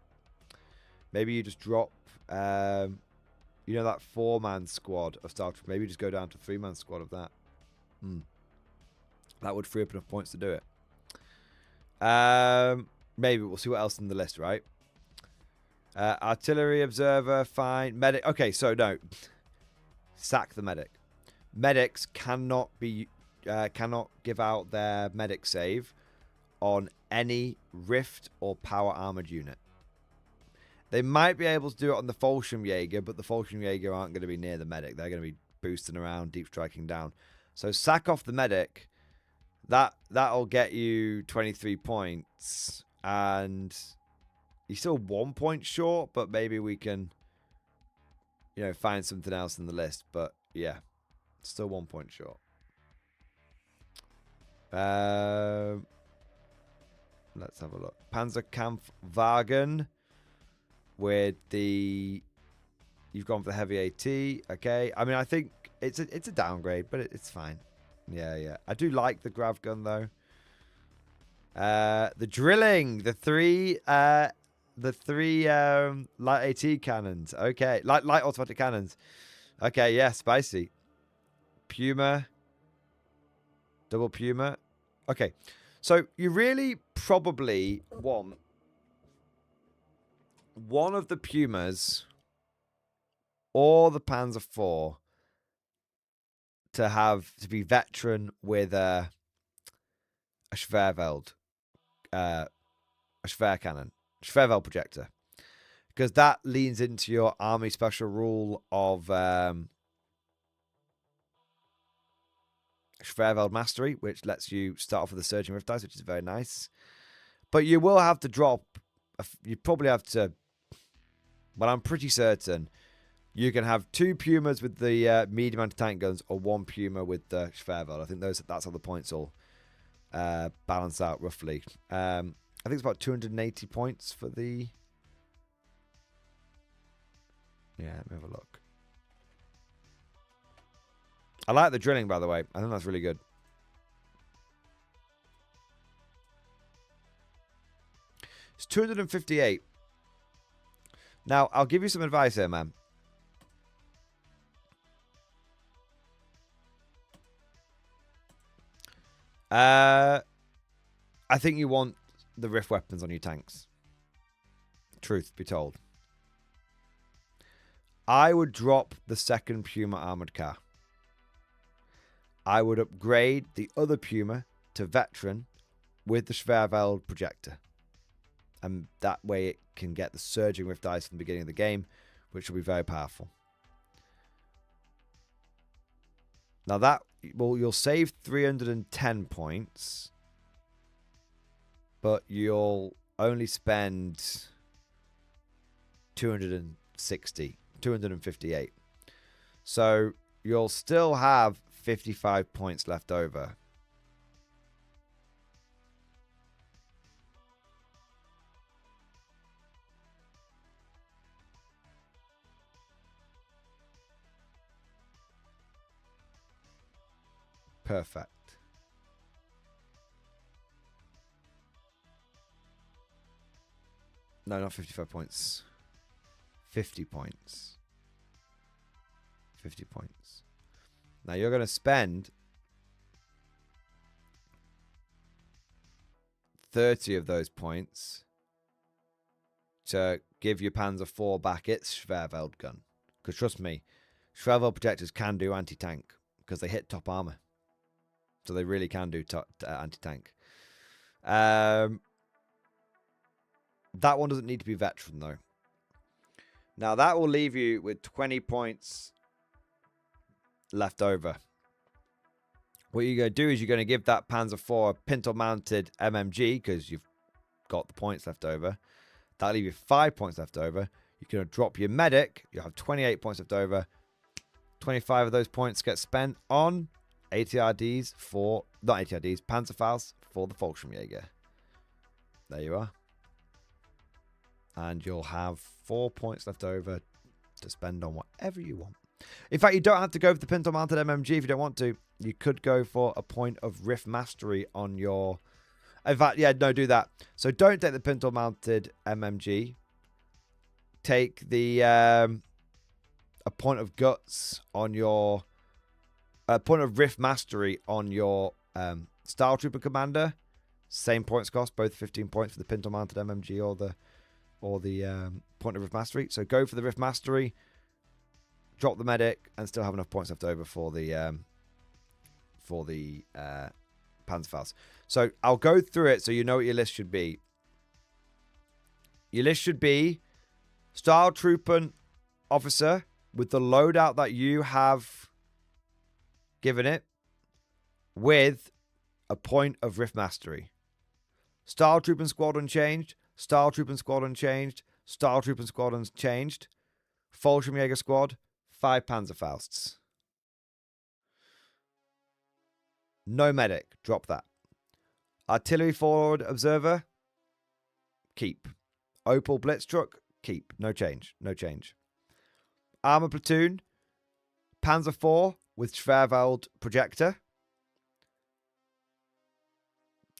Maybe you just drop, you know, that 4-man squad of Star Trek. Maybe you just go down to 3-man squad of that. That would free up enough points to do it. Maybe we'll see what else in the list, right? Artillery observer, fine. Medic. Okay, so no. Sack the medic. Medics cannot give out their medic save on any rift or power armored unit. They might be able to do it on the Fallschirmjäger, but the Fallschirmjäger aren't going to be near the medic. They're going to be boosting around, deep striking down. So sack off the medic. That'll get you 23 points, and you're still 1 point short. But maybe we can, you know, find something else in the list. But yeah, still 1 point short. Let's have a look. Panzerkampfwagen with the, you've gone for the heavy AT. Okay, I mean, I think it's a downgrade, but it's fine. Yeah. I do like the grav gun though. The drilling, the three light AT cannons. Okay, light automatic cannons. Okay, yeah, spicy. Puma, double Puma. Okay, so you really probably want one of the Pumas or the Panzer IV to be veteran with a Schwerveld, a Schwerkannon, Schwerveld projector, because that leans into your army special rule of Schwerveld mastery, which lets you start off with a surging rift dice, which is very nice. But you will have to drop. You probably have to. But I'm pretty certain you can have 2 Pumas with the medium anti-tank guns or 1 Puma with the Schwerveld. I think that's how the points all balance out roughly. I think it's about 280 points for the. Yeah, let me have a look. I like the drilling, by the way. I think that's really good. It's 258. Now, I'll give you some advice here, man. I think you want the rift weapons on your tanks. Truth be told. I would drop the second Puma armored car. I would upgrade the other Puma to veteran with the Schwerveld projector. And that way it can get the surging rift dice from the beginning of the game, which will be very powerful. Now that, well, you'll save 310 points, but you'll only spend 258. So you'll still have 55 points left over. Perfect. No, not 55 points. 50 points. 50 points. Now you're going to spend 30 of those points to give your Panzer IV back its Schwerveld gun. Because trust me, Schwerveld projectors can do anti-tank because they hit top armor. So they really can do anti-tank. That one doesn't need to be veteran, though. Now, that will leave you with 20 points left over. What you're going to do is you're going to give that Panzer IV a pintle-mounted MMG because you've got the points left over. That'll leave you 5 points left over. You're going to drop your medic. You'll have 28 points left over. 25 of those points get spent on ATRDs for... Not ATRDs, Panzerfaust for the Fallschirmjäger. There you are. And you'll have 4 points left over to spend on whatever you want. In fact, you don't have to go for the pintle-mounted MMG if you don't want to. You could go for a point of riff mastery on your... In fact, yeah, no, do that. So don't take the pintle-mounted MMG. Take the... a point of guts on your... A point of riff mastery on your Style Trooper Commander. Same points cost, both 15 points for the pintle-mounted MMG or the point of riff mastery. So go for the riff mastery, drop the medic, and still have enough points left over for the Panzerfaust. So I'll go through it so you know what your list should be. Your list should be Style Trooper Officer with the loadout that you have given it with a point of riff mastery. Style Trooper Squad unchanged. Style Trooper Squad unchanged. Style Trooper Squad unchanged. Fallschirmjäger Squad, 5 Panzerfausts. No medic, drop that. Artillery Forward Observer, keep. Opal Blitz Truck, keep. No change, no change. Armor Platoon, Panzer IV with Schwerveld Projector.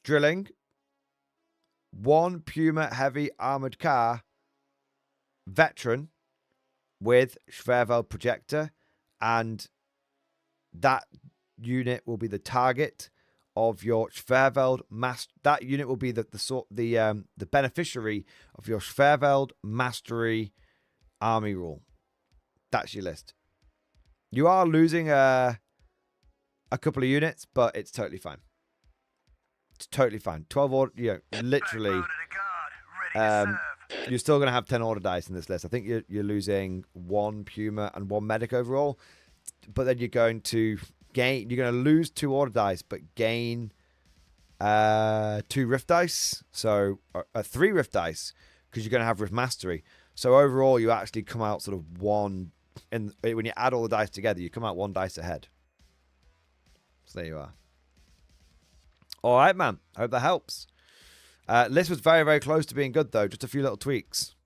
Drilling, 1 Puma Heavy Armored Car, Veteran with Schwerveld Projector, and that unit will be the target of your Schwerveld Master. That unit will be the beneficiary of your Schwerveld Mastery Army Rule. That's your list. You are losing a couple of units, but it's totally fine. It's totally fine. 12 order, literally. You're still going to have 10 order dice in this list. I think you're losing 1 Puma and 1 medic overall, but then you're going to gain. You're going to lose 2 order dice, but gain 2 rift dice. So 3 rift dice because you're going to have rift mastery. So overall, you actually come out sort of 1. And when you add all the dice together, you come out 1 dice ahead. So there you are. All right, man. I hope that helps. List was very, very close to being good, though. Just a few little tweaks.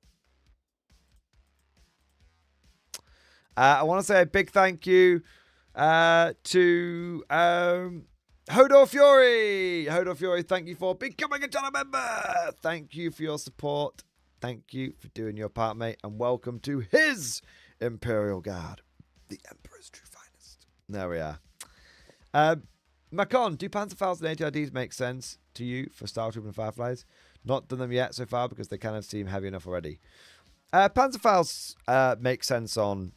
I want to say a big thank you to Hodor Fury. Hodor Fury, thank you for becoming a channel member. Thank you for your support. Thank you for doing your part, mate. And welcome to his Imperial Guard, the Emperor's true finest. There we are. Macon, do Panzerfaust and ATRDs make sense to you for Style Trooper and Fireflies? Not done them yet so far because they kind of seem heavy enough already. Panzerfausts make sense on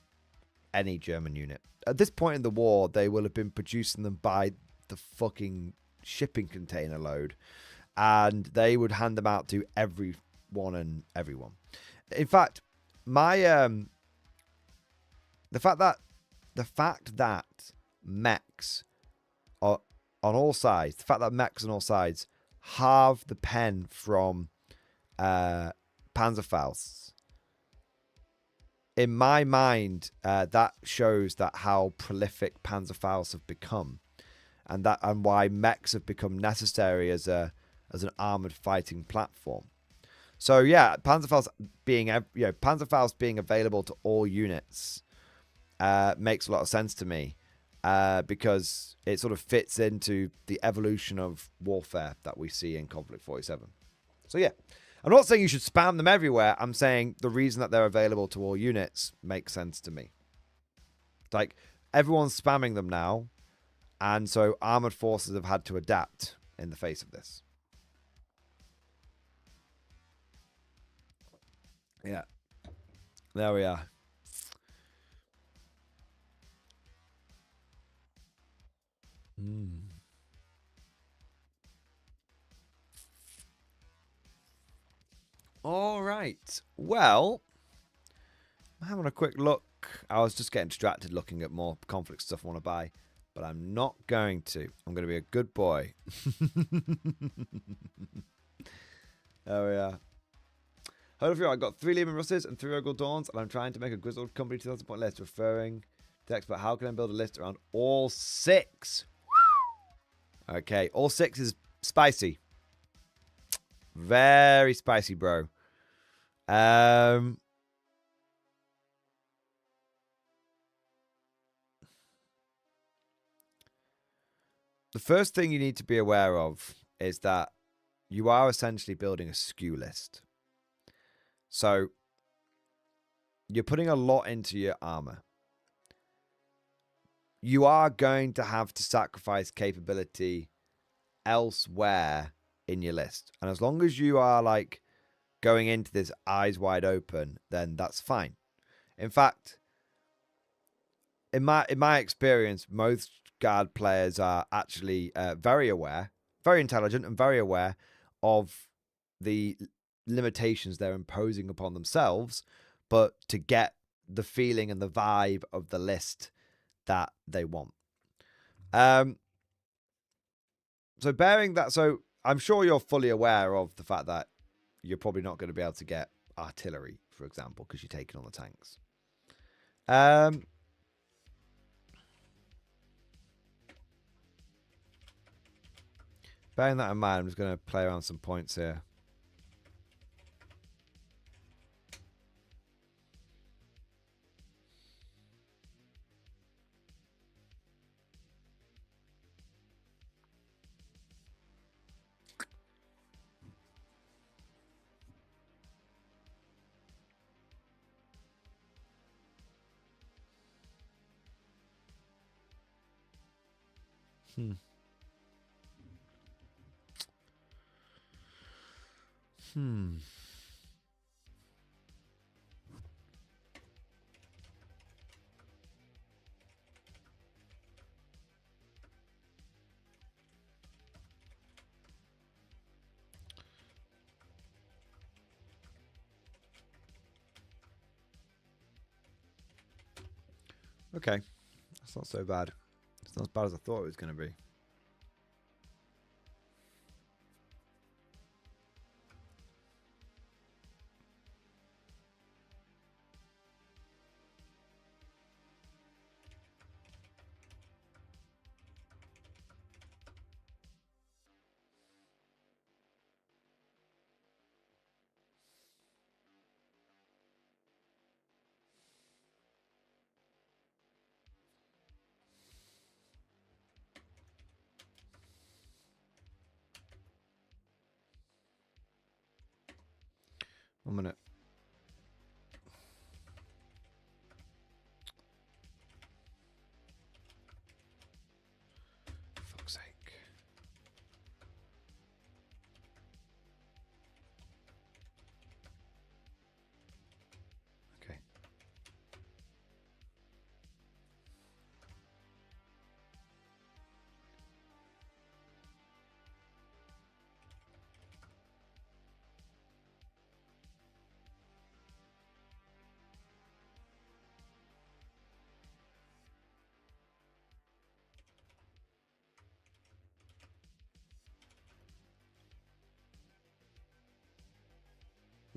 any German unit. At this point in the war, they will have been producing them by the fucking shipping container load, and they would hand them out to everyone and everyone. In fact, my the fact that mechs are on all sides, have the pen from Panzerfausts. In my mind, that shows that how prolific Panzerfausts have become, and why mechs have become necessary as an armored fighting platform. So yeah, Panzerfaust being available to all units makes a lot of sense to me. because it sort of fits into the evolution of warfare that we see in Conflict 47. So yeah, I'm not saying you should spam them everywhere. I'm saying the reason that they're available to all units makes sense to me. Like, everyone's spamming them now, and so armored forces have had to adapt in the face of this. Yeah. There we are. All right. Well, I'm having a quick look. I was just getting distracted looking at more conflict stuff I want to buy, but I'm not going to. I'm going to be a good boy. There we are. Hello, everyone. I've got 3 Lehman Russes and 3 Ogre Dawns, and I'm trying to make a Grizzled Company 2000 point list, referring to expert. How can I build a list around all 6? Okay, all 6 is spicy. Very spicy, bro. The first thing you need to be aware of is that you are essentially building a SKU list. So you're putting a lot into your armor. You are going to have to sacrifice capability elsewhere in your list. And as long as you are like going into this eyes wide open, then that's fine. In fact, in my experience, most guard players are actually very aware, very intelligent, and very aware of the limitations they're imposing upon themselves, but to get the feeling and the vibe of the list that they want. So bearing that, so I'm sure you're fully aware of the fact that you're probably not going to be able to get artillery, for example, because you're taking on the tanks. Bearing that in mind, I'm just going to play around some points here. Okay, that's not so bad. It's not as bad as I thought it was going to be. One minute. For fuck's sake. Okay.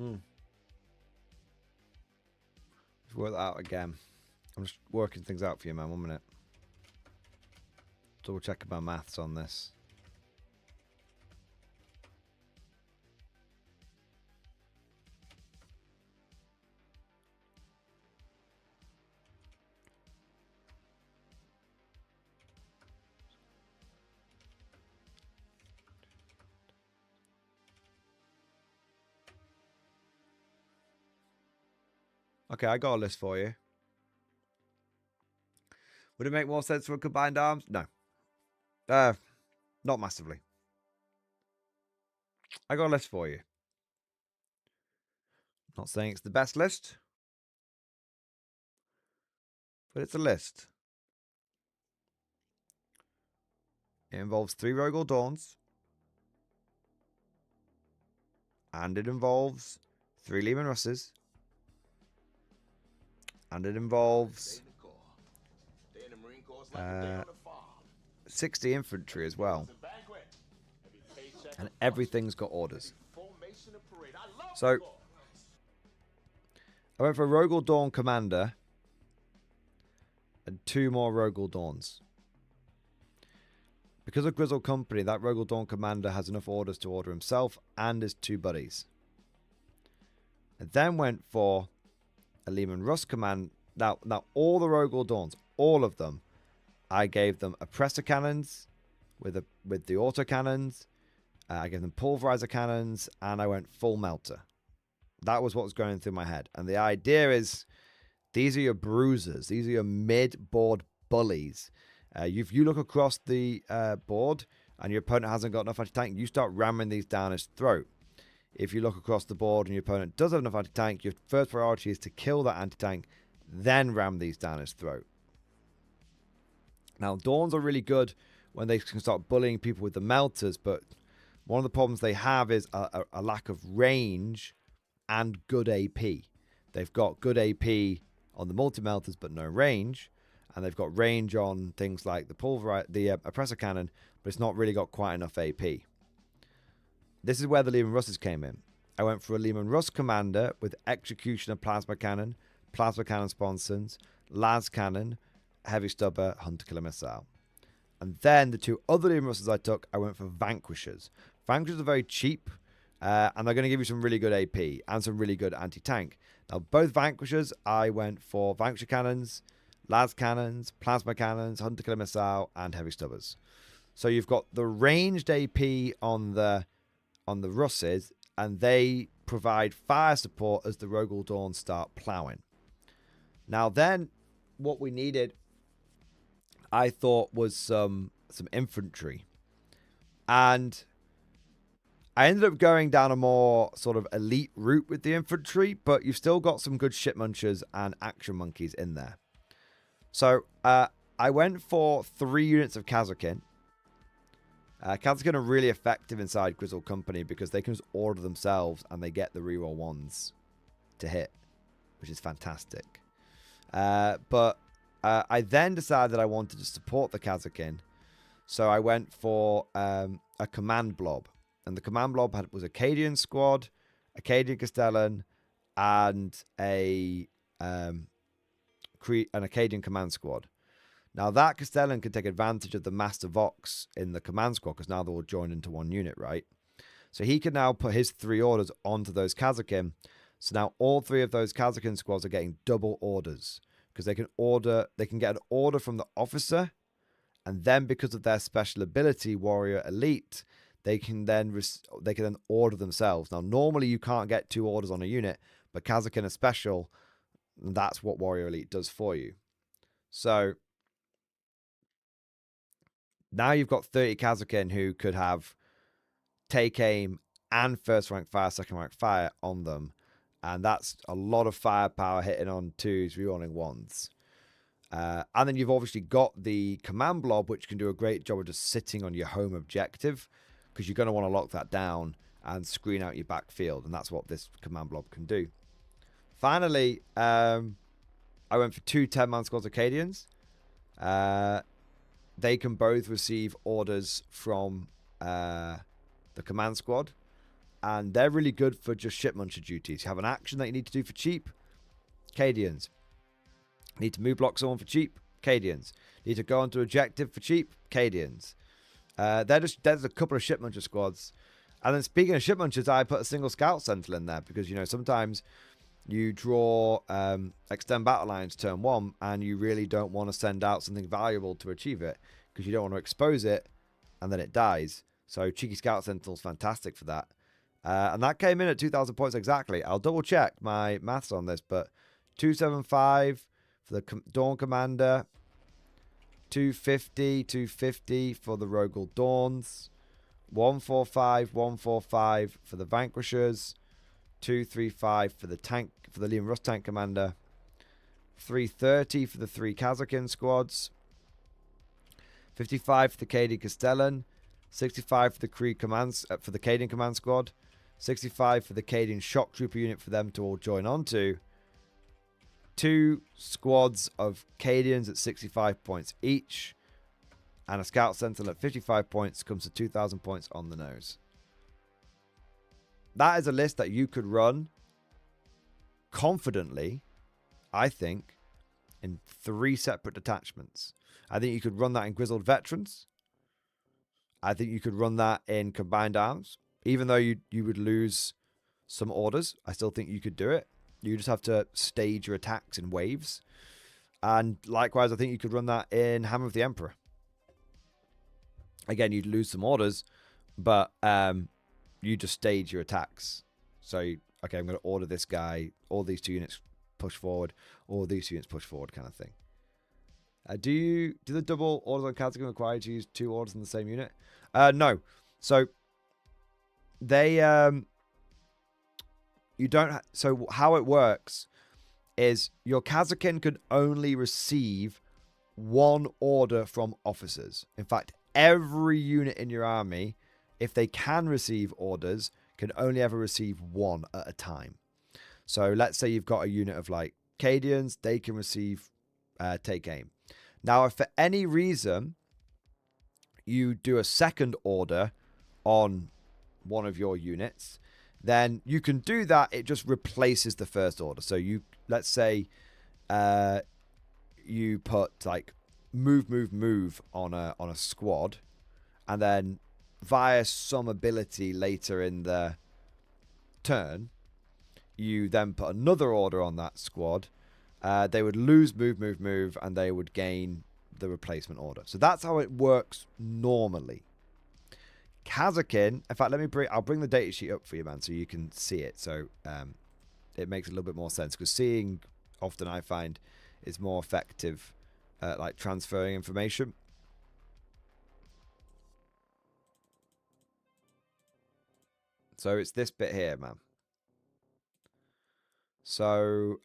Let's work that out again. I'm just working things out for you, man. 1 minute. Double checking my maths on this. Okay, I got a list for you. Would it make more sense for combined arms? No. Not massively. I got a list for you. Not saying it's the best list, but it's a list. It involves 3 Rogal Dawns. And it involves 3 Lehman Russes. And it involves 60 infantry as well. And everything's got orders. So, I went for a Rogal Dawn Commander and 2 more Rogal Dawns. Because of Grizzle Company, that Rogal Dawn Commander has enough orders to order himself and his 2 buddies. I then went for a Lehman Russ command. Now all the Rogal Dawns, all of them, I gave them oppressor cannons with the auto cannons. I gave them pulverizer cannons, and I went full melter. That was what was going through my head. And the idea is, these are your bruisers. These are your mid-board bullies. If you look across the board and your opponent hasn't got enough anti-tank, you start ramming these down his throat. If you look across the board and your opponent does have enough anti-tank, your first priority is to kill that anti-tank, then ram these down his throat. Now, Dawns are really good when they can start bullying people with the melters, but one of the problems they have is a lack of range and good AP. They've got good AP on the multi-melters, but no range. And they've got range on things like the oppressor cannon, but it's not really got quite enough AP. This is where the Lehman Russes came in. I went for a Lehman Russ commander with executioner plasma cannon sponsons, las cannon, heavy stubber, hunter killer missile. And then the 2 other Lehman Russes I took, I went for vanquishers. Vanquishers are very cheap, and they're going to give you some really good AP and some really good anti-tank. Now, both vanquishers, I went for vanquisher cannons, las cannons, plasma cannons, hunter killer missile, and heavy stubbers. So you've got the ranged AP on the Russes, and they provide fire support as the Rogal Dawn start plowing. Now then, what we needed, I thought, was some infantry. And I ended up going down a more sort of elite route with the infantry, but you've still got some good shit munchers and action monkeys in there. So I went for 3 units of Kazakin. Kazakin are really effective inside Grizzle Company because they can just order themselves and they get the reroll 1s to hit, which is fantastic. But I then decided that I wanted to support the Kazakin, so I went for a command blob. And the command blob was Acadian squad, Acadian Castellan, and an Acadian command squad. Now that Castellan can take advantage of the Master Vox in the command squad because now they're all joined into one unit, right? So he can now put his 3 orders onto those Kazakin. So now all 3 of those Kazakin squads are getting double orders because they can get an order from the officer, and then because of their special ability, Warrior Elite, they can then order themselves. Now normally you can't get 2 orders on a unit, but Kazakin are special. And that's what Warrior Elite does for you. So now you've got 30 Kazakin who could have take aim and first rank fire, second rank fire on them. And that's a lot of firepower hitting on 2s, rerolling 1s. And then you've obviously got the command blob, which can do a great job of just sitting on your home objective because you're going to want to lock that down and screen out your backfield. And that's what this command blob can do. Finally, I went for 2 10-man squads Acadians. They can both receive orders from the command squad. And they're really good for just ship muncher duties. You have an action that you need to do for cheap, Acadians. Need to move block someone for cheap, Acadians. Need to go onto objective for cheap, Acadians. There's a couple of ship muncher squads. And then speaking of ship munchers, I put a single scout sentinel in there because, you know, sometimes you draw extend battle lines turn 1 and you really don't want to send out something valuable to achieve it because you don't want to expose it and then it dies. So Cheeky Scout Sentinel's fantastic for that. And that came in at 2,000 points exactly. I'll double check my maths on this, but 275 for the Dawn Commander. 250 for the Rogel Dawns. 145 for the Vanquishers. 235 for the Liam Russ Tank Commander. 330 for the 3 Kazakin squads. 55 for the Cadian Castellan. 65 for the Cadian Command Squad. 65 for the Cadian Shock Trooper unit for them to all join onto. 2 squads of Cadians at 65 points each. And a Scout Sentinel at 55 points comes to 2,000 points on the nose. That is a list that you could run confidently, I think, in 3 separate detachments. I think you could run that in Grizzled Veterans. I think you could run that in Combined Arms. Even though you would lose some orders, I still think you could do it. You just have to stage your attacks in waves. And likewise, I think you could run that in Hammer of the Emperor. Again, you'd lose some orders, but you just stage your attacks. So, okay, I'm going to order this guy, all these 2 units push forward, all these 2 units push forward kind of thing. Do the double orders on Kazakin require you to use 2 orders in the same unit? No. So, they... You don't. So how it works is your Kazakin can only receive 1 order from officers. In fact, every unit in your army, if they can receive orders, can only ever receive 1 at a time. So let's say you've got a unit of like Cadians, they can receive take aim. Now, if for any reason you do a second order on one of your units, then you can do that. It just replaces the first order. So let's say you put like move on a squad, and then via some ability later in the turn, you then put another order on that squad. They would lose move, and they would gain the replacement order. So that's how it works normally. Kazakin, in fact, I'll bring the data sheet up for you, man, so you can see it. So it makes a little bit more sense, because seeing often I find is more effective, like transferring information. So it's this bit here, man. So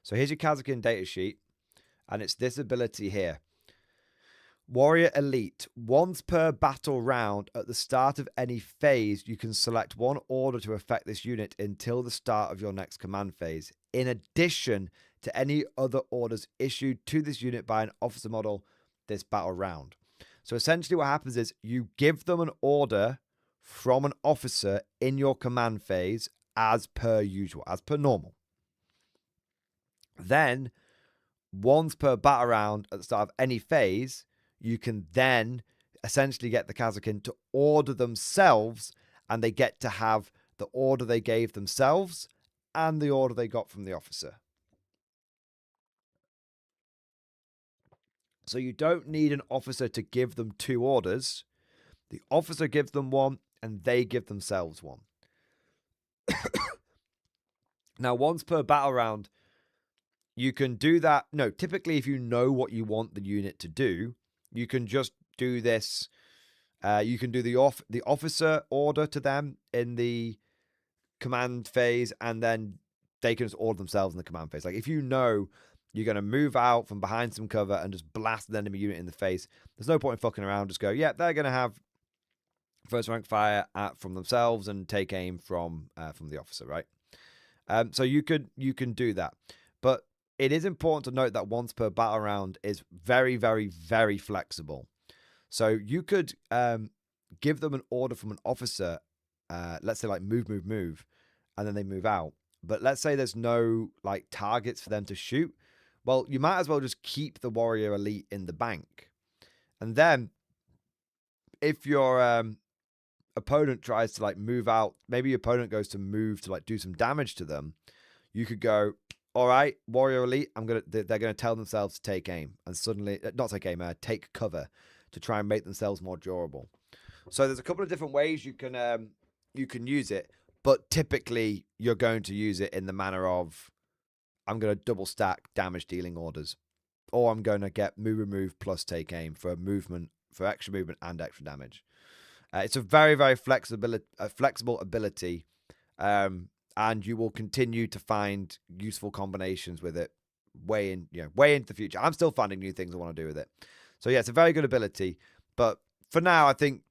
here's your Kazakin data sheet, and it's this ability here. Warrior Elite. Once per battle round, at the start of any phase, you can select 1 order to affect this unit until the start of your next command phase, in addition to any other orders issued to this unit by an officer model this battle round. So essentially what happens is you give them an order from an officer in your command phase as per usual, as per normal. Then, once per battle round at the start of any phase, you can then essentially get the Kazakin to order themselves, and they get to have the order they gave themselves and the order they got from the officer. So you don't need an officer to give them 2 orders. The officer gives them 1, and they give themselves 1. Now, once per battle round, you can do that. No, typically if you know what you want the unit to do, you can just do this. You can do the officer order to them in the command phase, and then they can just order themselves in the command phase. Like if you know you're going to move out from behind some cover and just blast an enemy unit in the face, there's no point in fucking around. Just go, yeah, they're going to have first rank fire from themselves and take aim from the officer, right? So you can do that. But it is important to note that once per battle round is very, very, very flexible. So you could give them an order from an officer, let's say like move, and then they move out. But let's say there's no like targets for them to shoot. Well, you might as well just keep the Warrior Elite in the bank. And then if your opponent tries to like move out, maybe your opponent goes to move to like do some damage to them, you could go, all right, Warrior Elite, they're gonna tell themselves to take aim, and suddenly not take aim, take cover to try and make themselves more durable. So there's a couple of different ways you can use it, but typically you're going to use it in the manner of I'm going to double stack damage dealing orders. Or I'm going to get move remove plus take aim for movement, for extra movement and extra damage. It's a very, very flexible ability. And you will continue to find useful combinations with it way into the future. I'm still finding new things I want to do with it. So yeah, it's a very good ability. But for now, I think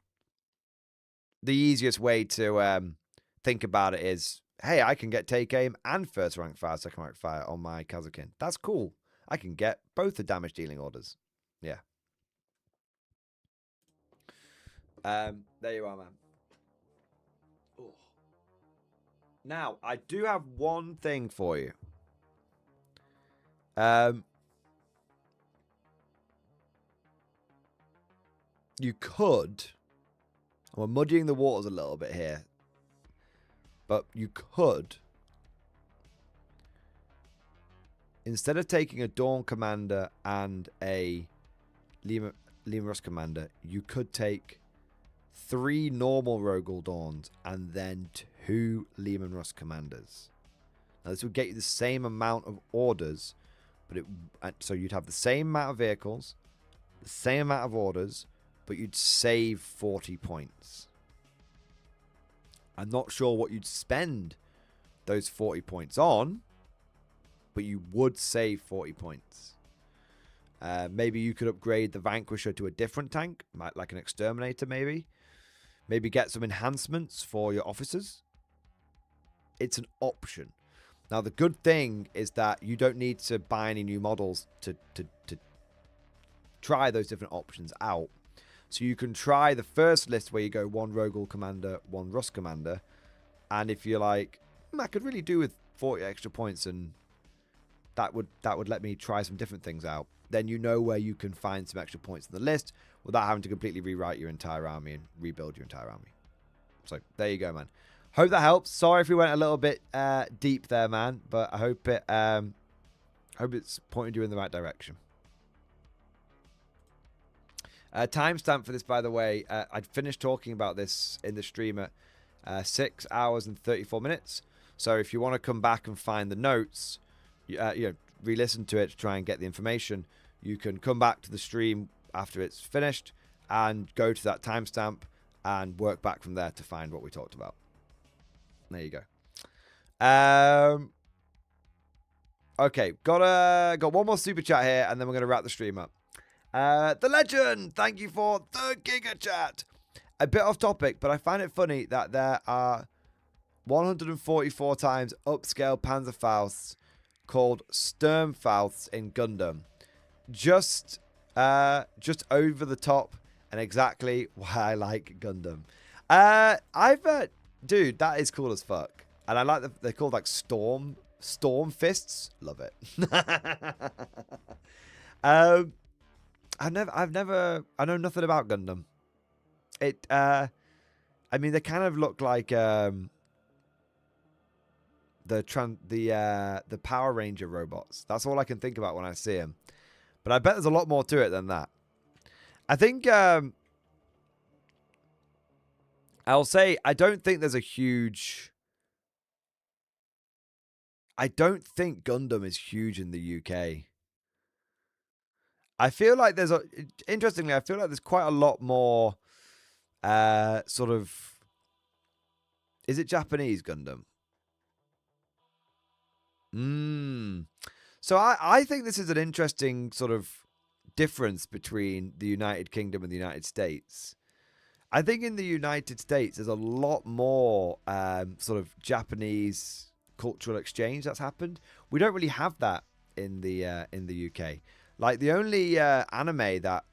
the easiest way to think about it is, hey, I can get take aim and first rank fire, second rank fire on my Kazakin. That's cool. I can get both the damage dealing orders. Yeah. There you are, man. Oh. Now, I do have one thing for you. You could, and we're muddying the waters a little bit here, but you could, instead of taking a Dawn Commander and a Lehman Russ Commander, you could take 3 normal Rogel Dawns and then 2 Lehman Russ Commanders. Now this would get you the same amount of orders, but so you'd have the same amount of vehicles, the same amount of orders, but you'd save 40 points. I'm not sure what you'd spend those 40 points on, but you would save 40 points. Maybe you could upgrade the Vanquisher to a different tank, like an Exterminator maybe. Maybe get some enhancements for your officers. It's an option. Now, the good thing is that you don't need to buy any new models to try those different options out. So you can try the first list where you go 1 Rogel Commander, 1 Russ Commander. And if you're like, I could really do with 40 extra points and that would let me try some different things out, then you know where you can find some extra points in the list without having to completely rewrite your entire army and rebuild your entire army. So there you go, man. Hope that helps. Sorry if we went a little bit deep there, man, but I hope it's pointed you in the right direction. Timestamp for this, by the way, I'd finished talking about this in the stream at 6 hours and 34 minutes. So if you want to come back and find the notes, re-listen to it to try and get the information, you can come back to the stream after it's finished and go to that timestamp and work back from there to find what we talked about. There you go. Okay, got one more super chat here, and then we're going to wrap the stream up. The Legend, thank you for the Giga Chat. A bit off topic, but I find it funny that there are 144 times upscale Panzerfausts called Sturmfausts in Gundam. Just over the top, and exactly why I like Gundam. Dude, that is cool as fuck, and I like that they're called like Storm Fists. Love it. I know nothing about Gundam. I mean, they kind of look like the Power Ranger robots. That's all I can think about when I see them. But I bet there's a lot more to it than that. I think I'll say I don't think there's a huge. I don't think Gundam is huge in the UK. I feel like interestingly, I feel like there's quite a lot more sort of. Is it Japanese Gundam? So I think this is an interesting sort of difference between the United Kingdom and the United States. I think in the United States there's a lot more sort of Japanese cultural exchange that's happened. We don't really have that in the UK. Like the only anime that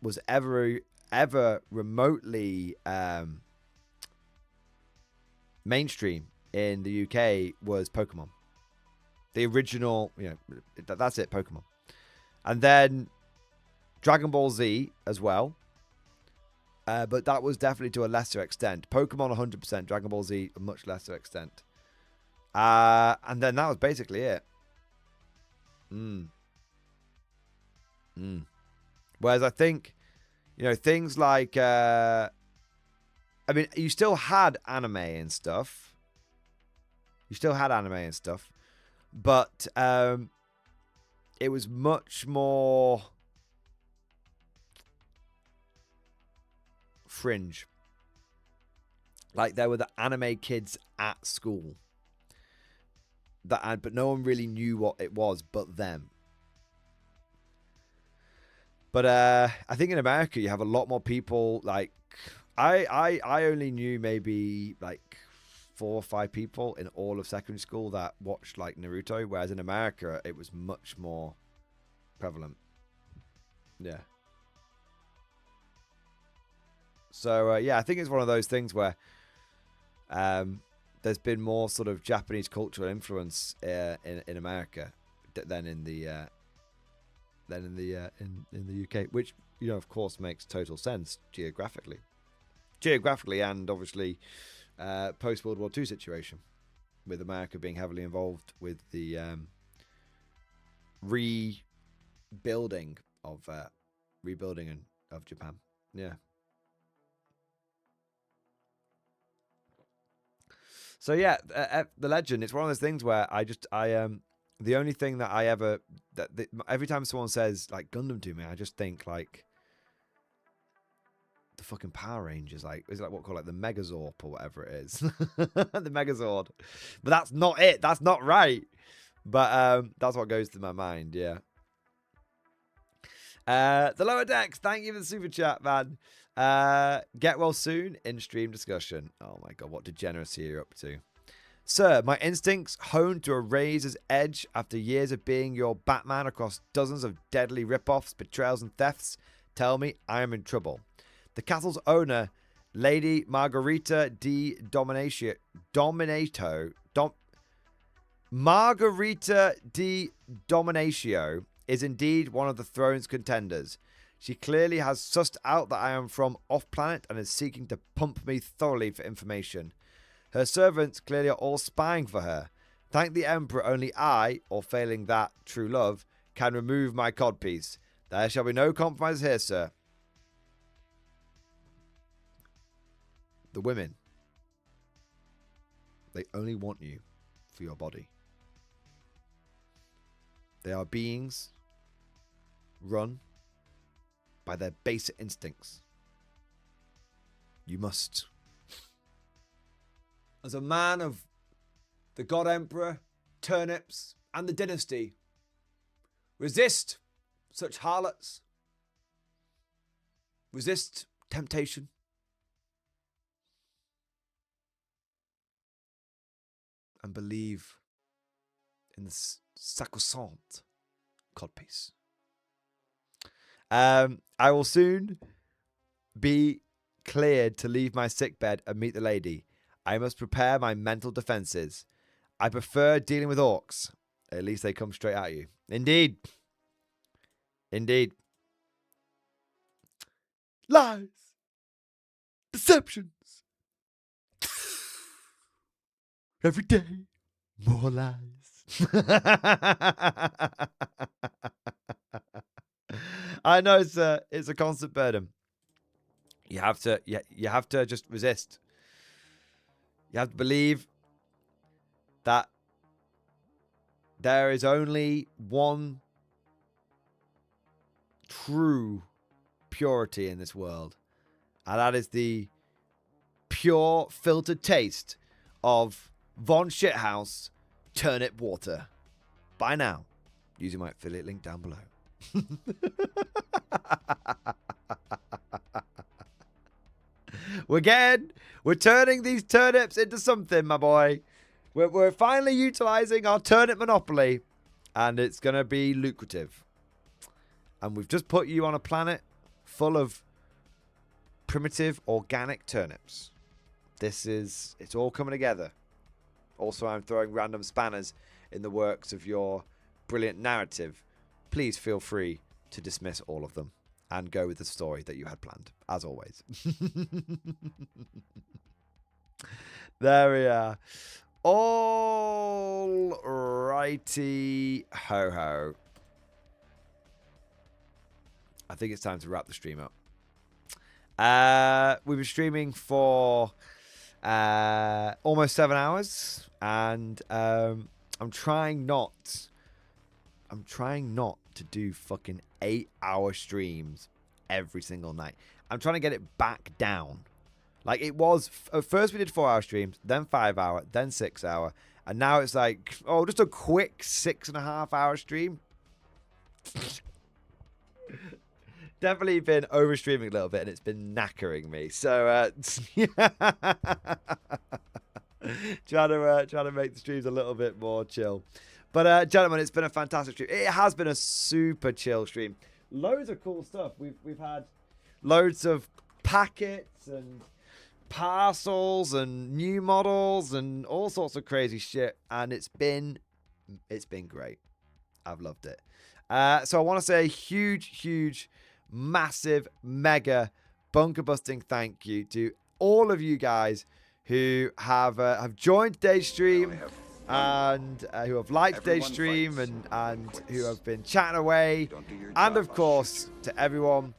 was ever remotely mainstream in the UK was Pokemon. The original, that's it, Pokemon. And then Dragon Ball Z as well. But that was definitely to a lesser extent. Pokemon 100%, Dragon Ball Z a much lesser extent. And then that was basically it. Whereas I think, things like, I mean, you still had anime and stuff. but it was much more fringe. Like, there were the anime kids at school but no one really knew what it was but them. But I think in America you have a lot more people. Like, I only knew maybe like 4 or 5 people in all of secondary school that watched like Naruto, whereas in America it was much more prevalent. Yeah. So yeah, I think it's one of those things where there's been more sort of Japanese cultural influence in America than in the UK, which, you know, of course makes total sense geographically, and obviously post World War II situation, with America being heavily involved with the rebuilding of Japan. Yeah. So yeah, the legend. It's one of those things where the only thing that I ever every time someone says like Gundam to me, I just think like the fucking Power Rangers. Like, is it like what call it, the Megazord or whatever it is, the Megazord. But that's not it. That's not right. But that's what goes to my mind. Yeah. The Lower Decks. Thank you for the super chat, man. Get well soon in stream discussion. Oh my god, what degeneracy you're up to. Sir, my instincts honed to a razor's edge after years of being your Batman across dozens of deadly rip-offs, betrayals and thefts tell me I am in trouble. The castle's owner, Lady Margarita di Dominatio is indeed one of the throne's contenders. She clearly has sussed out that I am from off-planet and is seeking to pump me thoroughly for information. Her servants clearly are all spying for her. Thank the Emperor, only I, or failing that, true love, can remove my codpiece. There shall be no compromise here, sir. The women, they only want you for your body. They are beings run by their basic instincts. You must, as a man of the God Emperor, turnips, and the dynasty, resist such harlots, resist temptation, and believe in the sacrosanct codpiece. I will soon be cleared to leave my sickbed and meet the lady. I must prepare my mental defenses. I prefer dealing with orcs. At least they come straight at you. Indeed. Indeed. Lies. Deceptions. Every day, more lies. I know it's a constant burden. You have to just resist. You have to believe that there is only one true purity in this world, and that is the pure filtered taste of Von Shithouse turnip water. Buy now using my affiliate link down below. We're turning these turnips into something, my boy. We're finally utilizing our turnip monopoly, and it's going to be lucrative. And we've just put you on a planet full of primitive organic turnips. It's all coming together. Also, I'm throwing random spanners in the works of your brilliant narrative. Please feel free to dismiss all of them and go with the story that you had planned, as always. There we are. All righty ho. I think it's time to wrap the stream up. We've been streaming for almost 7 hours, and I I'm trying not to do fucking 8-hour streams every single night. I'm trying to get it back down. Like it was, at first we did 4-hour streams, then 5-hour, then 6-hour. And now it's like, oh, just a quick 6.5-hour stream. Definitely been over streaming a little bit and it's been knackering me. So, trying to make the streams a little bit more chill. But, gentlemen, it's been a fantastic stream. It has been a super chill stream. Loads of cool stuff. We've had loads of packets and parcels and new models and all sorts of crazy shit, and it's been great. I've loved it. So I want to say a huge, massive, mega bunker busting thank you to all of you guys who have joined today's stream and who have liked today's stream and who have been chatting away, and of course to everyone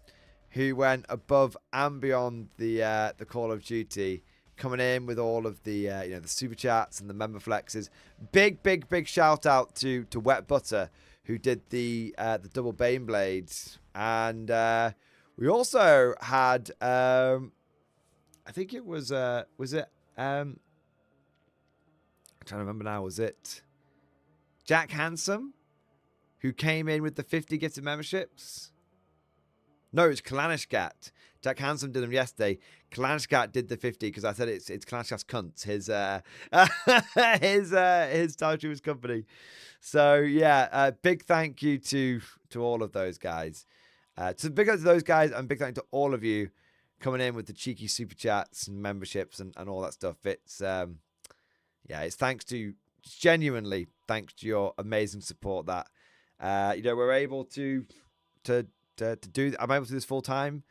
who went above and beyond the Call of Duty, coming in with all of the the super chats and the member flexes. Big shout out to Wet Butter, who did the double Bane blades, and we also had I think it was it I'm trying to remember now, was it Jack Handsome who came in with the 50 gifted memberships? No, it was Kalanishkat. Jack Handsome did them yesterday. Kalanishkat did the 50 because I said it's Kalanishkat's cunts, his Time Streamers company. So yeah, big thank you to all of those guys. So big thank you to those guys, and big thank you to all of you coming in with the cheeky super chats and memberships and all that stuff. It's it's genuinely thanks to your amazing support that we're able to do. I'm able to do this full time,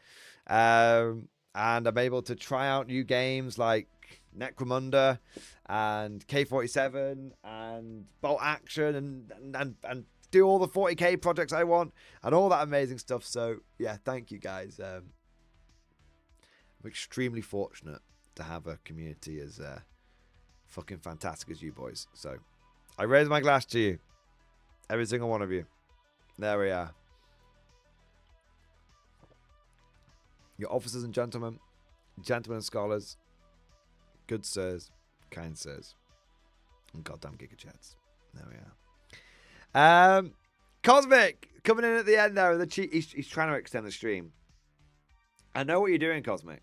and I'm able to try out new games like Necromunda and K47 and Bolt Action and do all the 40k projects I want and all that amazing stuff. So yeah, thank you guys. I'm extremely fortunate to have a community as fucking fantastic as you boys. So I raise my glass to you, every single one of you. There we are. Your officers and gentlemen and scholars, good sirs, kind sirs, and goddamn giga chats. There we are. Cosmic coming in at the end there. He's trying to extend the stream. I know what you're doing, Cosmic.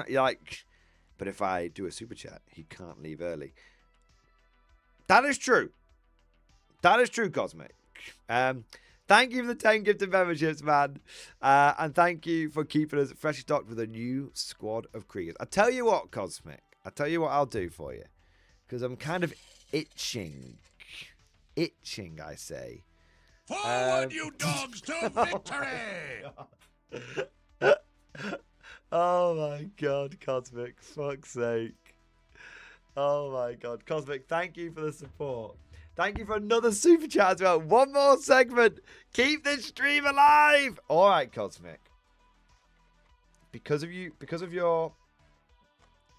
You're like, but if I do a super chat, he can't leave early. That is true. That is true, Cosmic. Thank you for the 10 gifted memberships, man. And thank you for keeping us freshly stocked with a new squad of Kriegers. I tell you what, Cosmic. I tell you what I'll do for you. Because I'm kind of itching. Itching, I say. Forward, you dogs, to victory! Oh my god, Cosmic. Fuck's sake. Oh my god. Cosmic, thank you for the support. Thank you for another super chat as well. One more segment. Keep this stream alive. All right, Cosmic. Because of your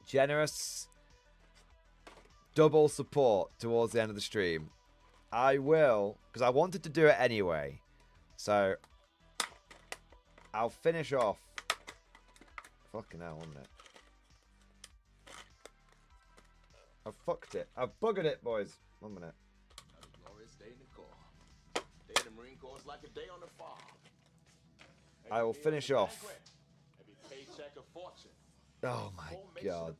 generous double support towards the end of the stream, I will, because I wanted to do it anyway. So I'll finish off. Fucking hell, wasn't it? I fucked it. I buggered it, boys. 1 minute. Day in the Marine Corps is like a day on the farm. I will finish off. Every paycheck a fortune. Oh my god.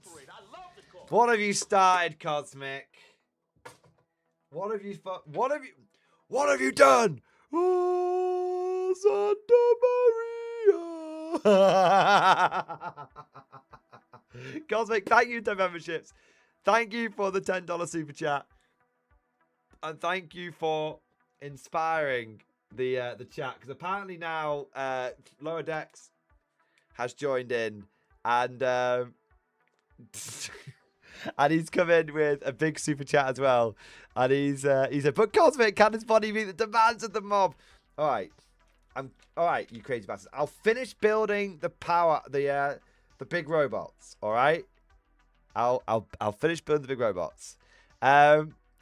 What have you started, Cosmic? What have you done? Oh, Santa Maria. Cosmic, thank you to memberships. Thank you for the $10 super chat. And thank you for inspiring the chat, because apparently now Lower Decks has joined in, and and he's come in with a big super chat as well, and he said, "But Cosmic, can his body meet the demands of the mob?" All right, you crazy bastards. I'll finish building the big robots. All right, I'll finish building the big robots.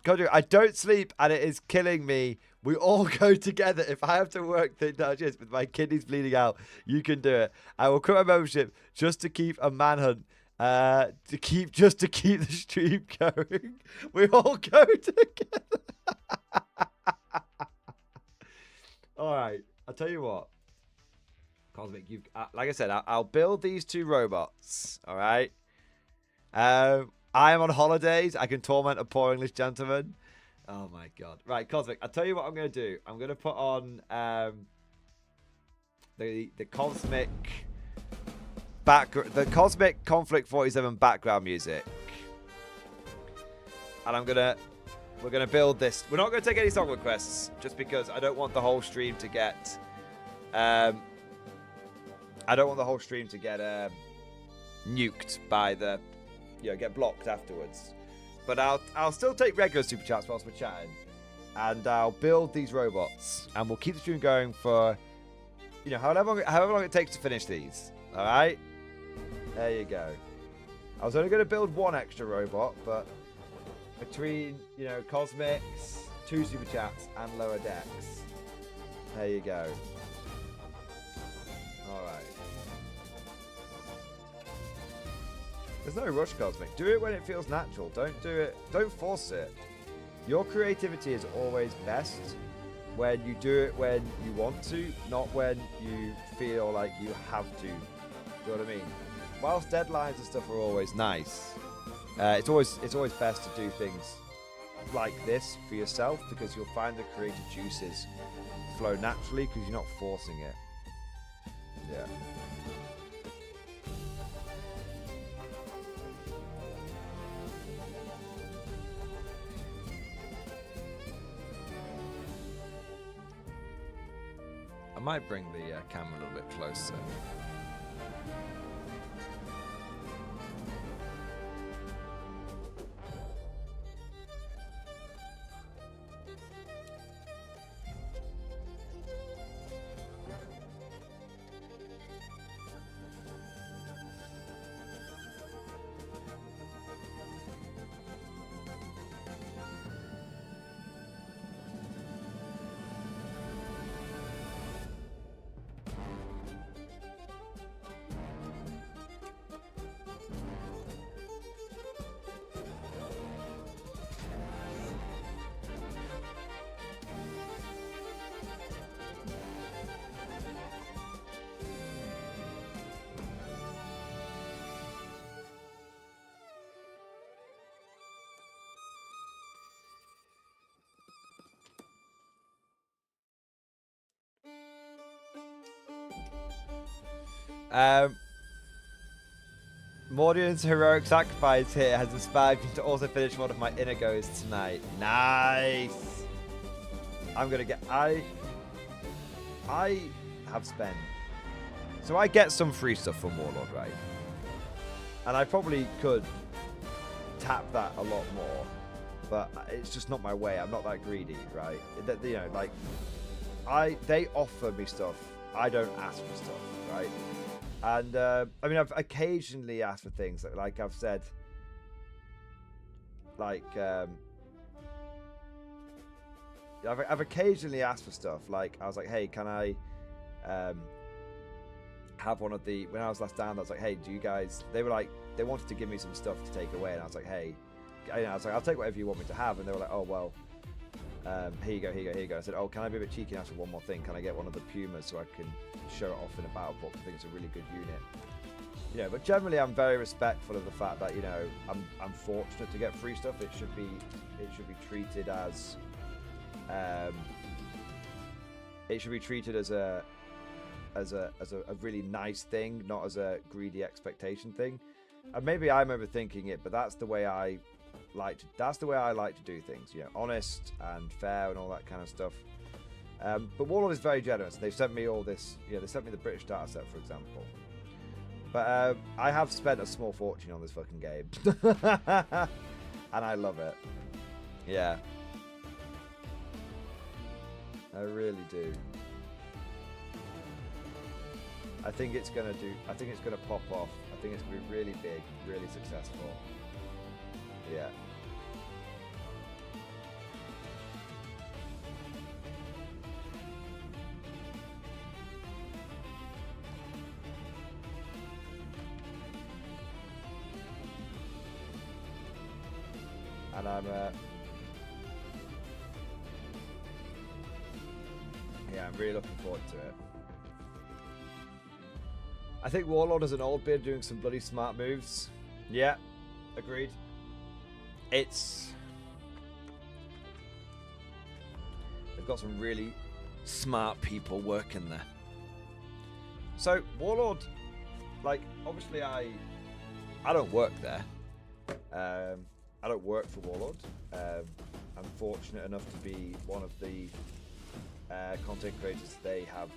Kodjo, I don't sleep and it is killing me. We all go together. If I have to work the digest with my kidneys bleeding out, you can do it. I will quit my membership just to keep a manhunt. To keep the stream going. We all go together. All right. I'll tell you what. Cosmic, you like I said, I'll build these 2 robots. All right. I am on holidays. I can torment a poor English gentleman. Oh my god. Right, Cosmic, I'll tell you what I'm going to do. I'm going to put on the Cosmic the Cosmic Konflikt 47 background music. And we're going to build this. We're not going to take any song requests just because I don't want the whole stream to get nuked by the get blocked afterwards. But I'll still take regular super chats whilst we're chatting, and I'll build these robots, and we'll keep the stream going for however long it takes to finish these. All right, there you go. I was only going to build 1 extra robot, but between Cosmics, 2 super chats, and lower decks, there you go. All right. There's no rush, Cosmic. Do it when it feels natural. Don't force it. Your creativity is always best when you do it when you want to, not when you feel like you have to. You know what I mean? Whilst deadlines and stuff are always nice, it's always best to do things like this for yourself, because you'll find the creative juices flow naturally because you're not forcing it. Yeah. I might bring the camera a little bit closer. Mordian's heroic sacrifice here has inspired me to also finish one of my Inigos tonight. Nice! I'm gonna get... I have spent... So I get some free stuff from Warlord, right? And I probably could tap that a lot more. But it's just not my way. I'm not that greedy, right? You know, like... They offer me stuff. I don't ask for stuff, right? And, I mean, I've occasionally asked for things, like I've said, like, I've occasionally asked for stuff, like, I was like, hey, can I, have one of the, when I was last down, I was like, hey, do you guys, they were like, they wanted to give me some stuff to take away, and I was like, hey, I was like, I'll take whatever you want me to have, and they were like, oh, well, here you go. I said, oh, can I be a bit cheeky and ask for one more thing? Can I get one of the Pumas so I can show it off in a battle box? I think it's a really good unit. You know, but generally I'm very respectful of the fact that, you know, I'm fortunate to get free stuff. It should be treated as a really nice thing, not as a greedy expectation thing. And maybe I'm overthinking it, but that's the way I like to do things, you know, honest and fair and all that kind of stuff. But Warlord is very generous. They've sent me all this, you know, they sent me the British data set, for example. But I have spent a small fortune on this fucking game. And I love it. Yeah. I really do. I think it's gonna pop off. I think it's gonna be really big, really successful. Yeah. and I'm really looking forward to it. I think Warlord is an old beard doing some bloody smart moves. Yeah, agreed. They've got some really smart people working there. So Warlord, like, obviously I don't work there. I don't work for Warlord. I'm fortunate enough to be one of the content creators they have,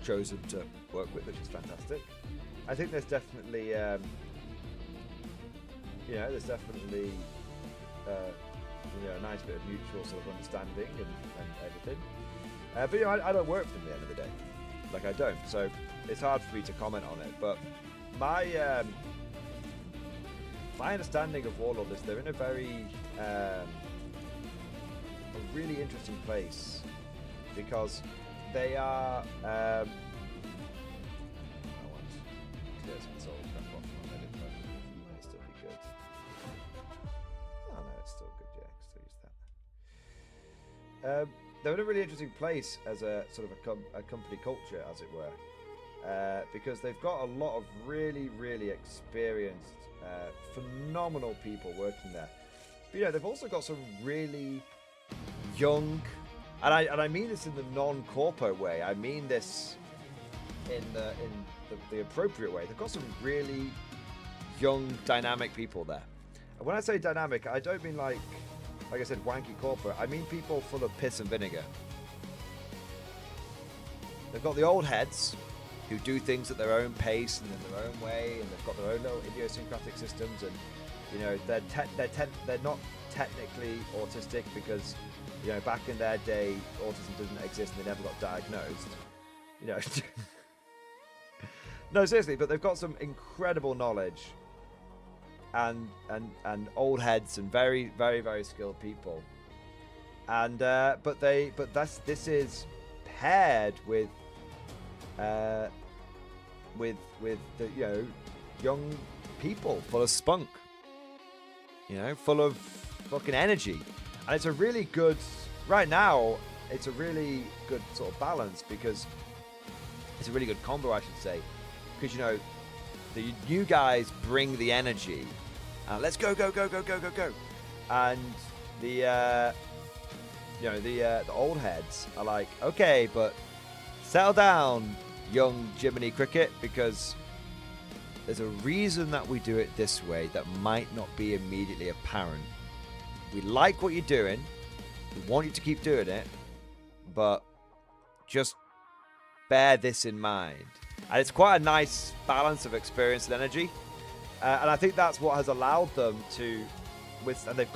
chosen to work with, which is fantastic. I think there's definitely, there's definitely, a nice bit of mutual sort of understanding and everything. But I don't work for them at the end of the day. Like, I don't. So it's hard for me to comment on it. But my understanding of Warlord is they're in a very, a really interesting place because they are. I want to clear some soul crap off my edit, but it may still be good. Oh no, it's still good. Yeah, I can still use that. They're in a really interesting place as a sort of a company culture, as it were, because they've got a lot of really, really experienced, phenomenal people working there. But they've also got some really young, and I mean this in the non-corpo way. I mean this in the appropriate way. They've got some really young, dynamic people there. And when I say dynamic, I don't mean like I said, wanky corporate. I mean people full of piss and vinegar. They've got the old heads who do things at their own pace and in their own way, and they've got their own little idiosyncratic systems. And they're not technically autistic because back in their day, autism didn't exist and they never got diagnosed. No, seriously, but they've got some incredible knowledge. And old heads and very, very, very skilled people, and this is paired with the young people full of spunk, full of fucking energy, and it's a really good right now. It's a really good sort of balance because it's a really good combo, I should say, because the new guys bring the energy. Let's go, go, go, go, go, go, go. And the old heads are like, okay, but settle down, young Jiminy Cricket, because there's a reason that we do it this way that might not be immediately apparent. We like what you're doing. We want you to keep doing it, but just bear this in mind. And it's quite a nice balance of experience and energy. And I think that's what has allowed them to, and they've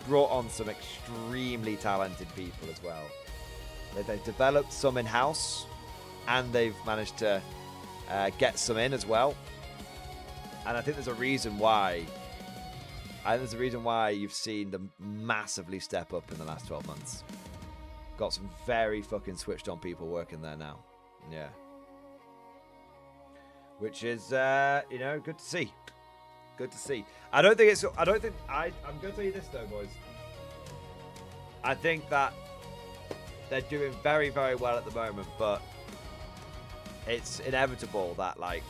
brought on some extremely talented people as well. They've developed some in-house, and they've managed to get some in as well. And I think there's a reason why. You've seen them massively step up in the last 12 months. Got some very fucking switched on people working there now. Yeah. Which is, good to see. Good to see. I'm going to tell you this though, boys. I think that they're doing very, very well at the moment, but it's inevitable that, like,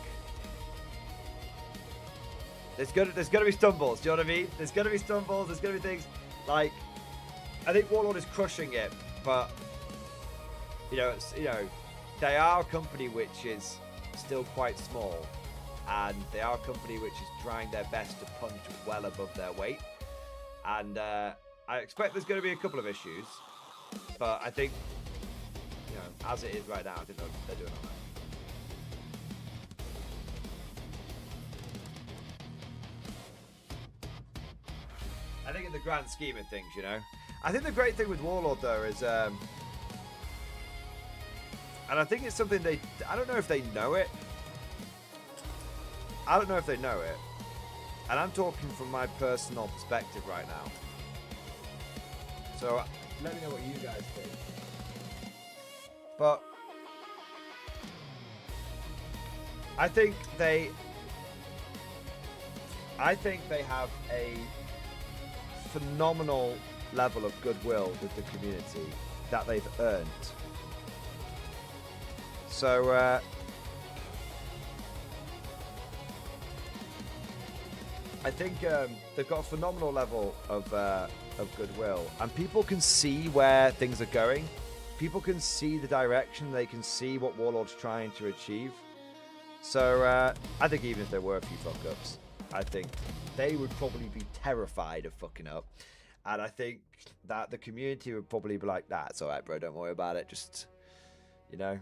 there's gonna be stumbles. Do you know what I mean? There's gonna be stumbles. There's gonna be things like, I think Warlord is crushing it, but they are a company which is still quite small, and they are a company which is trying their best to punch well above their weight, and I expect there's going to be a couple of issues, but I think as it is right now, I think they're doing all right. I think in the grand scheme of things, I think the great thing with Warlord though is and I think it's something I don't know if they know it. And I'm talking from my personal perspective right now. So let me know what you guys think. But I think they have a phenomenal level of goodwill with the community that they've earned. So I think they've got a phenomenal level of goodwill, and people can see where things are going. People can see the direction. They can see what Warlord's trying to achieve. So I think even if there were a few fuck-ups, I think they would probably be terrified of fucking up. And I think that the community would probably be like, "Nah, it's alright, bro, don't worry about it. Just, you know,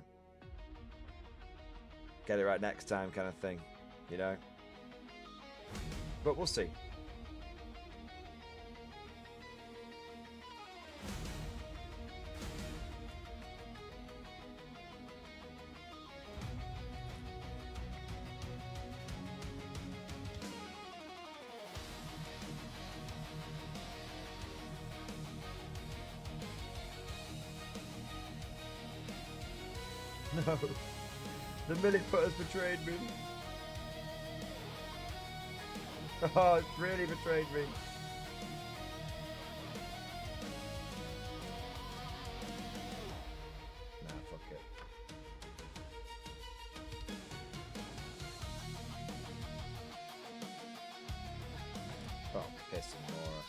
get it right next time," kind of thing, you know? But we'll see. No. The Milliputter's betrayed me. Oh, it's really betrayed me. Nah, fuck it. Oh, piss and Nora.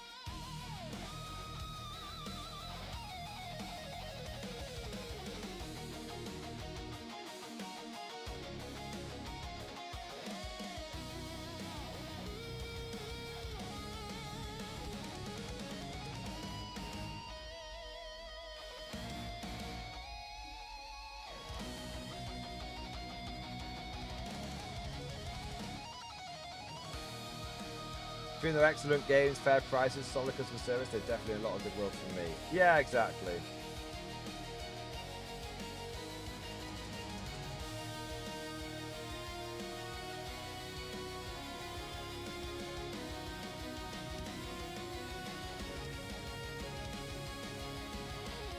Between their excellent games, fair prices, solid customer service, there's definitely a lot of goodwill from me. Yeah, exactly.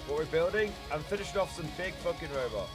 What we're building? I'm finishing off some big fucking robots.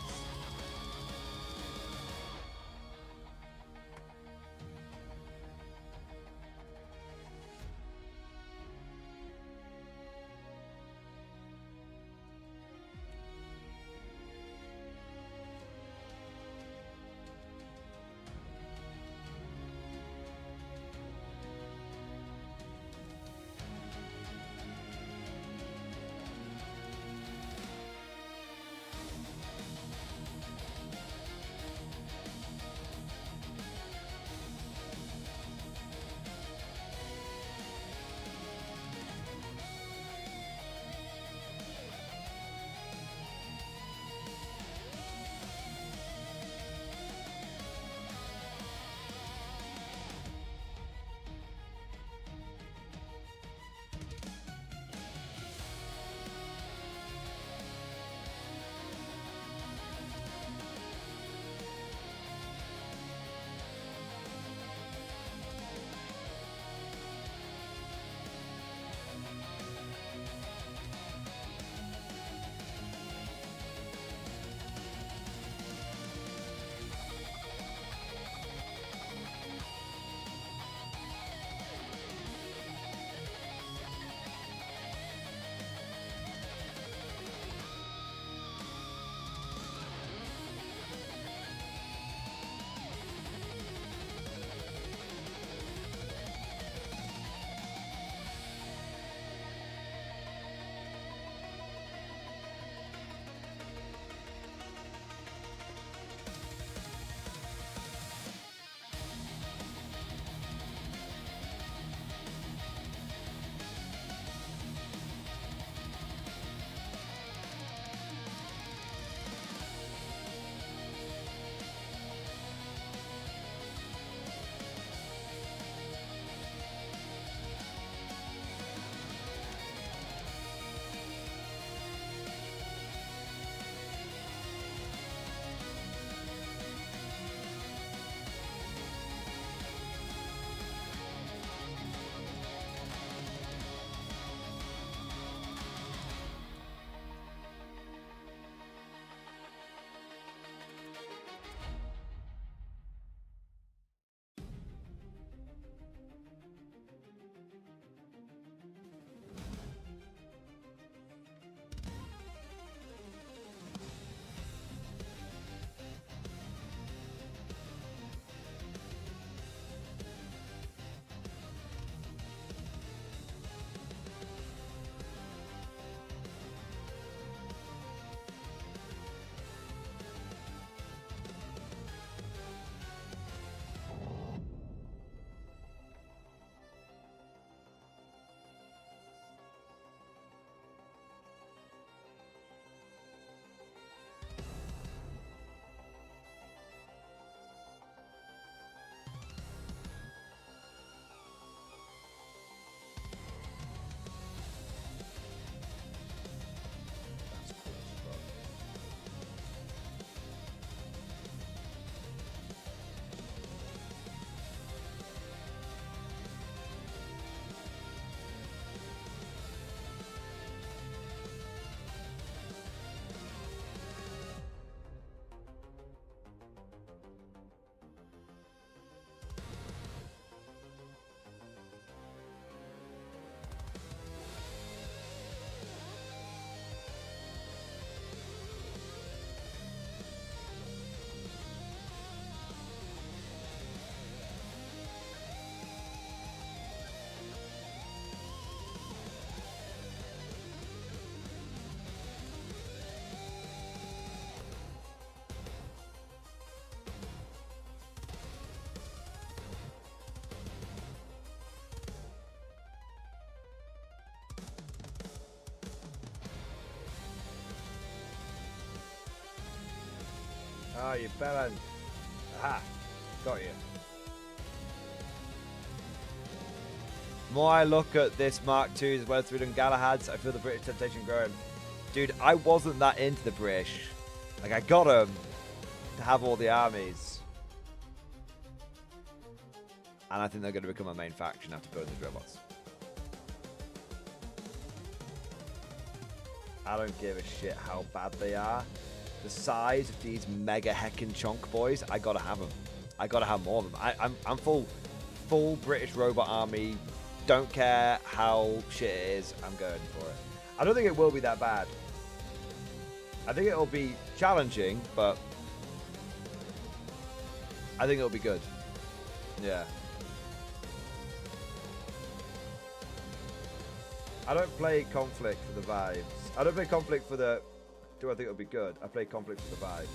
Got you, Bellend. Aha. Got you. The more I look at this Mark II as well as We've Galahad's, I feel the British temptation growing. Dude, I wasn't that into the British. Like, I got them to have all the armies. And I think they're going to become a main faction after building the robots. I don't give a shit how bad they are. The size of these mega heckin' chonk boys, I gotta have them. I gotta have more of them. I'm full British robot army. Don't care how shit it is. I'm going for it. I don't think it will be that bad. I think it'll be challenging, but I think it'll be good. Yeah. I don't play Konflikt for the vibes. I don't play Konflikt for the... Do I think it'll be good? I play Konflikt for the vibes.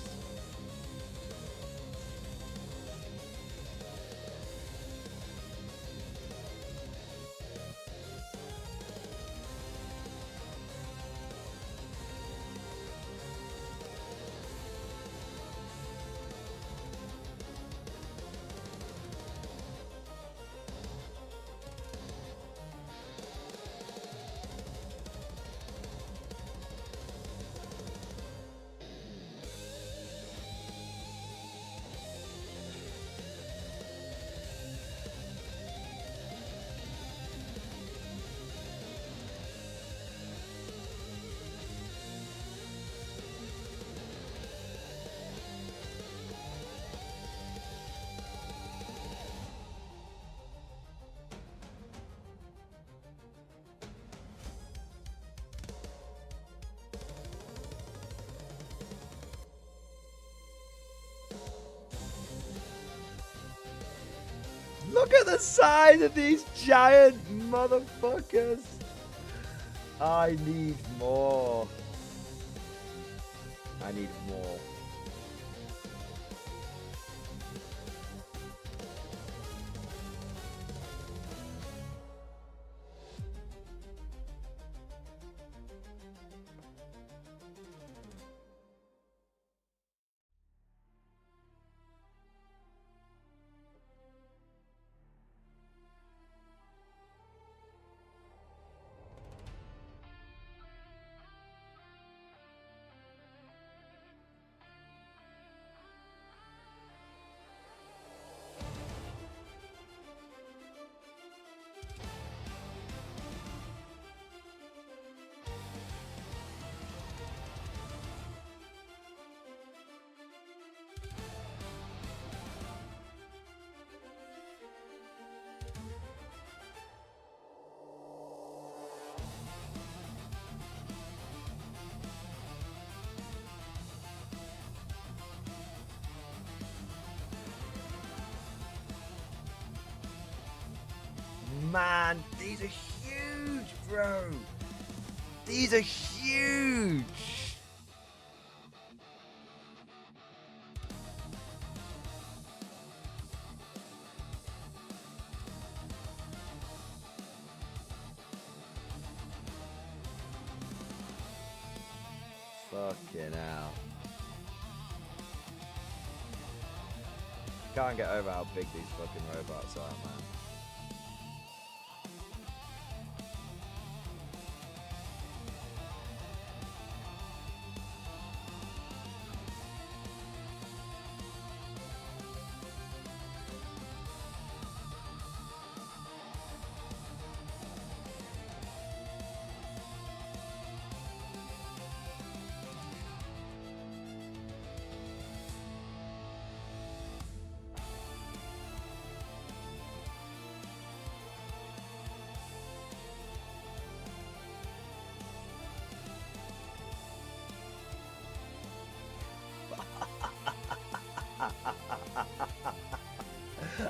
Look at the size of these giant motherfuckers. I need more. I need more. Man, these are huge, bro. These are huge. Fucking hell. Can't get over how big these fucking robots are, man.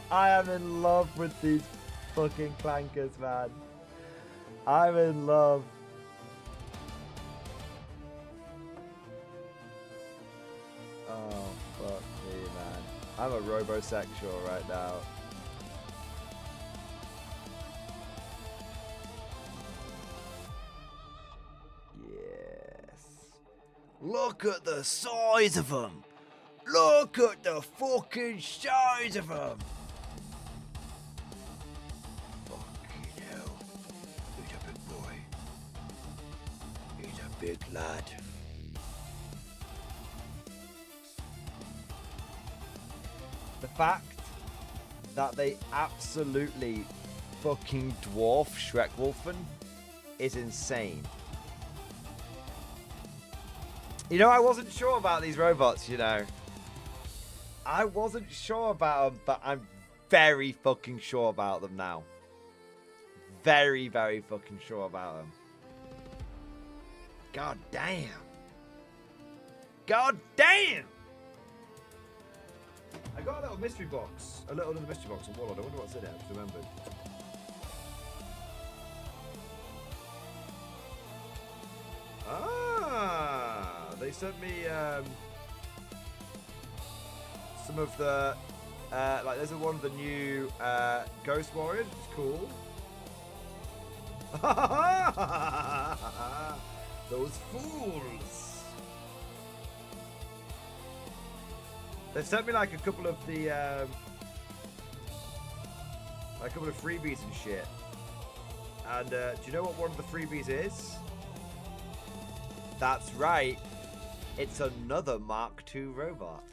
I am in love with these fucking clankers, man. I'm in love. Oh, fuck me, man. I'm a robosexual right now. Yes. Look at the size of them. Look at the fucking size of them. Fucking hell. He's a big boy. He's a big lad. The fact that they absolutely fucking dwarf Shrekwolfen is insane. You know, I wasn't sure about these robots, you know. I wasn't sure about them, but I'm very fucking sure about them now. Very, very fucking sure about them. God damn. God damn! I got a little mystery box. A little mystery box on Warlord. I wonder what's in it. I just remembered. Ah! They sent me some of the... like, there's one of the new Ghost Warriors. It's cool. Those fools! They sent me like a couple of the like a couple of freebies and shit. And do you know what one of the freebies is? That's right. It's another Mark II robot.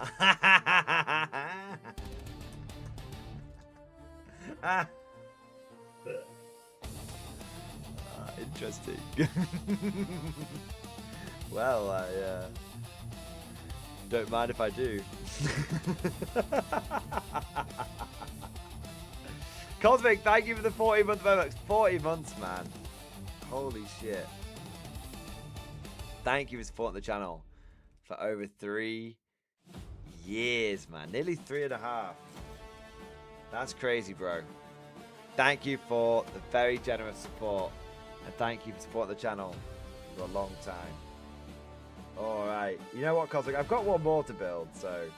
Interesting. Well, I don't mind if I do. Konflikt, thank you for the 40-month Robux. 40 months, man. Holy shit. Thank you for supporting the channel for over 3 years, man. Nearly 3.5. That's crazy, bro. Thank you for the very generous support. And thank you for supporting the channel for a long time. Alright. You know what, Konflikt? I've got one more to build, so...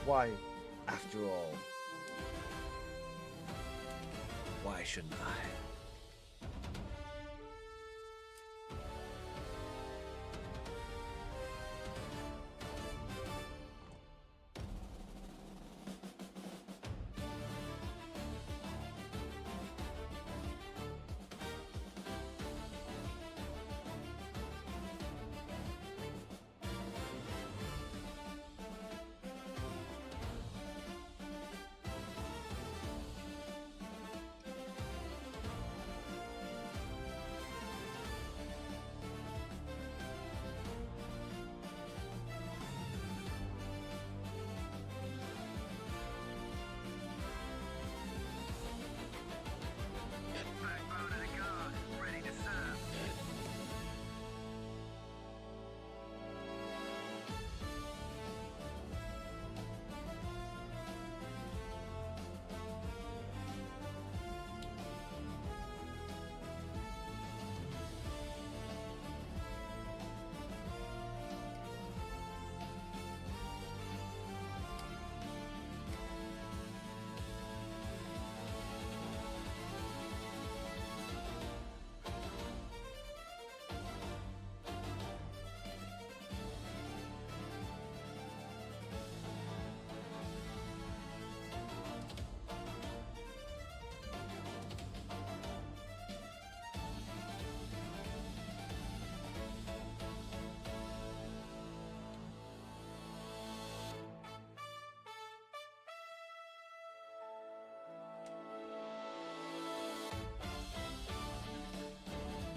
Why, after all? Why shouldn't I? Backbone of the guard, ready to serve.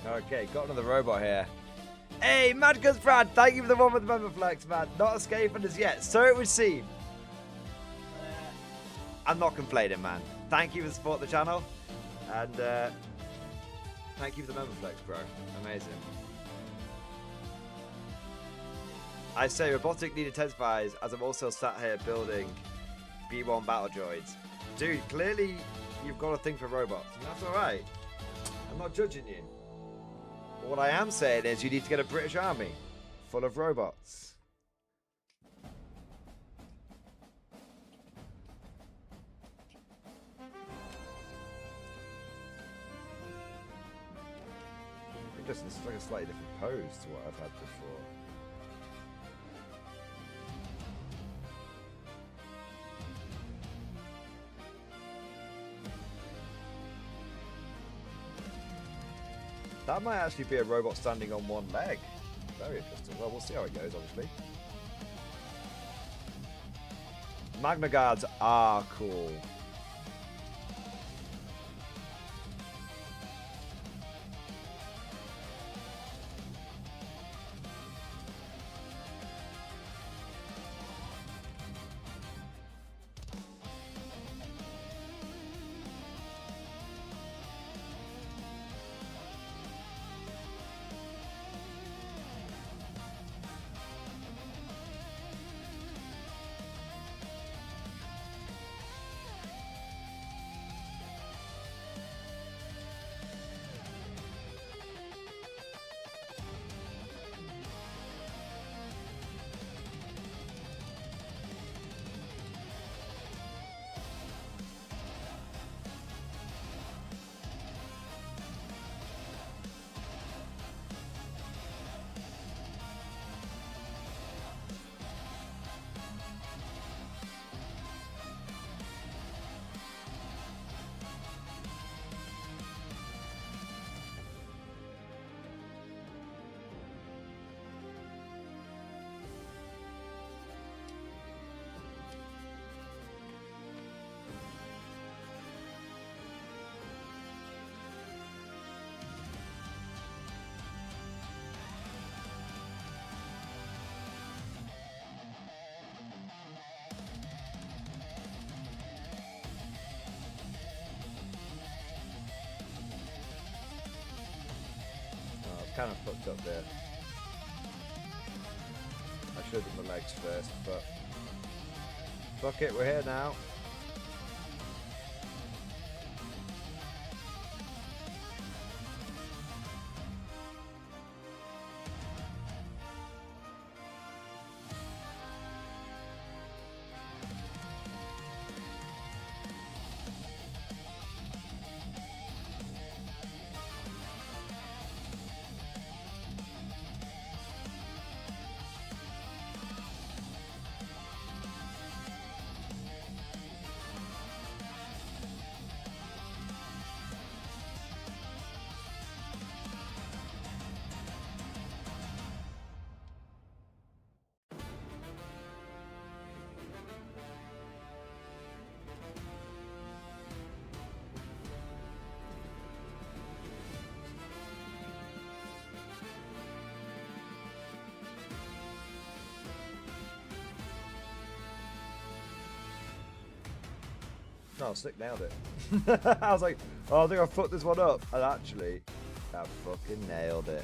Okay, got another robot here. Hey, Madcus Brad, thank you for the one with the member flex, man. Not escaping as yet, so it would seem. I'm not complaining, man. Thank you for supporting the channel. And thank you for the member flex, bro. Amazing. I say robotic need intensifies as I'm also sat here building B1 battle droids. Dude, clearly you've got a thing for robots, and that's alright. I'm not judging you. But what I am saying is you need to get a British army full of robots. Interesting, this is like a slightly different pose to what I've had before. That might actually be a robot standing on one leg. Very interesting. Well, we'll see how it goes, obviously. Magna Guards are cool. Kind of fucked up there. I should have done my legs first, but fuck it, we're here now. Oh, Slick nailed it. I was like, oh, I think I fucked this one up. And actually, I fucking nailed it.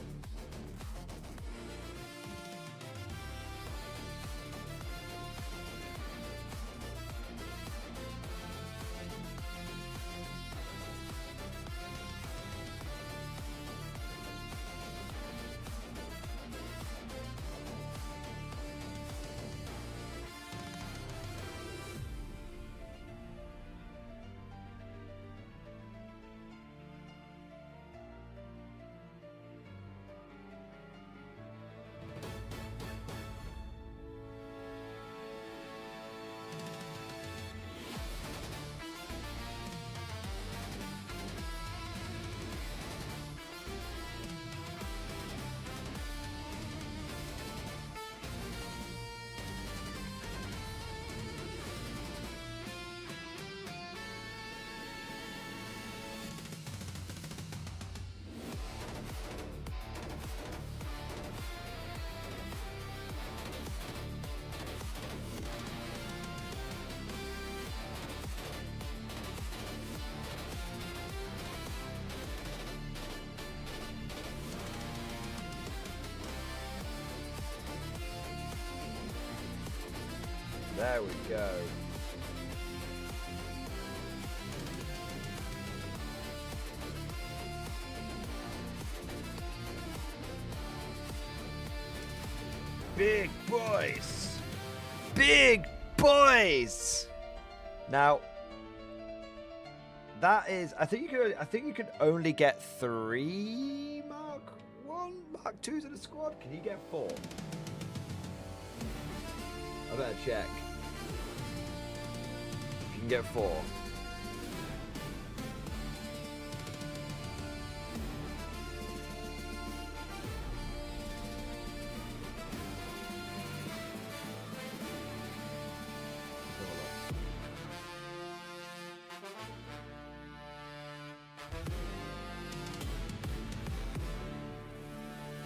There we go. Big boys. Big boys. Now that is, I think you can only get 3 Mark 1, Mark 2s in a squad. Can you get 4? I better check. You can get 4.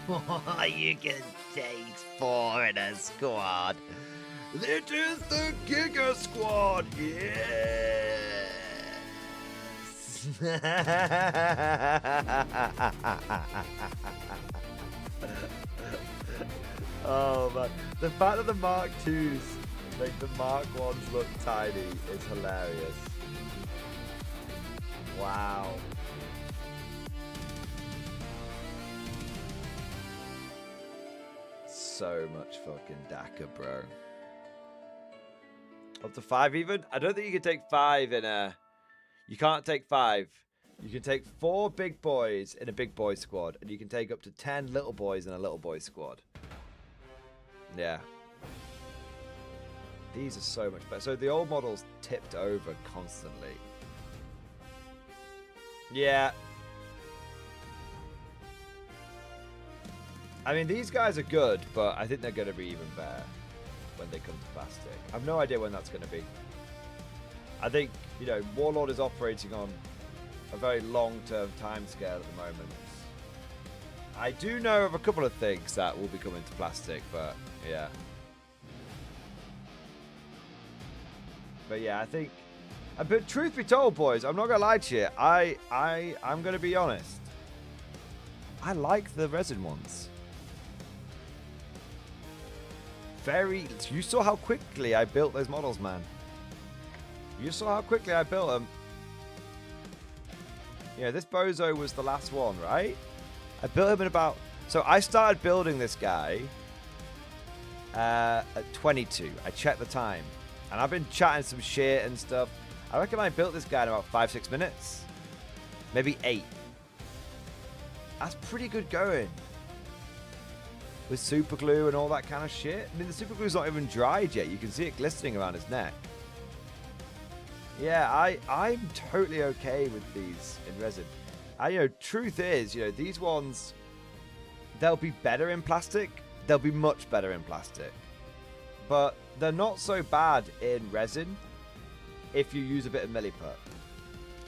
You can take 4 in a squad. It is the Giga Squad, yes! Oh man, the fact that the Mark IIs make the Mark 1s look tiny is hilarious. Wow. So much fucking DACA, bro. Up to 5 even? I don't think you can take 5 in a... You can't take 5. You can take 4 big boys in a big boy squad, and you can take up to 10 little boys in a little boy squad. Yeah. These are so much better. So the old models tipped over constantly. Yeah. I mean, these guys are good, but I think they're going to be even better when they come to plastic. I have no idea when that's going to be. I think, you know, Warlord is operating on a very long-term timescale at the moment. I do know of a couple of things that will be coming to plastic, but yeah. But yeah, I think... But truth be told, boys, I'm not going to lie to you. I'm going to be honest. I like the resin ones. You saw how quickly I built those models, man. You saw how quickly I built them. Yeah, this bozo was the last one, right? I built him in about... So I started building this guy at 22. I checked the time. And I've been chatting some shit and stuff. I reckon I built this guy in about 5-6 minutes. Maybe 8. That's pretty good going. With super glue and all that kind of shit. I mean, the super glue's not even dried yet. You can see it glistening around his neck. Yeah, I'm totally okay with these in resin. You know, truth is, you know, these ones, they'll be better in plastic. They'll be much better in plastic. But they're not so bad in resin if you use a bit of milliput.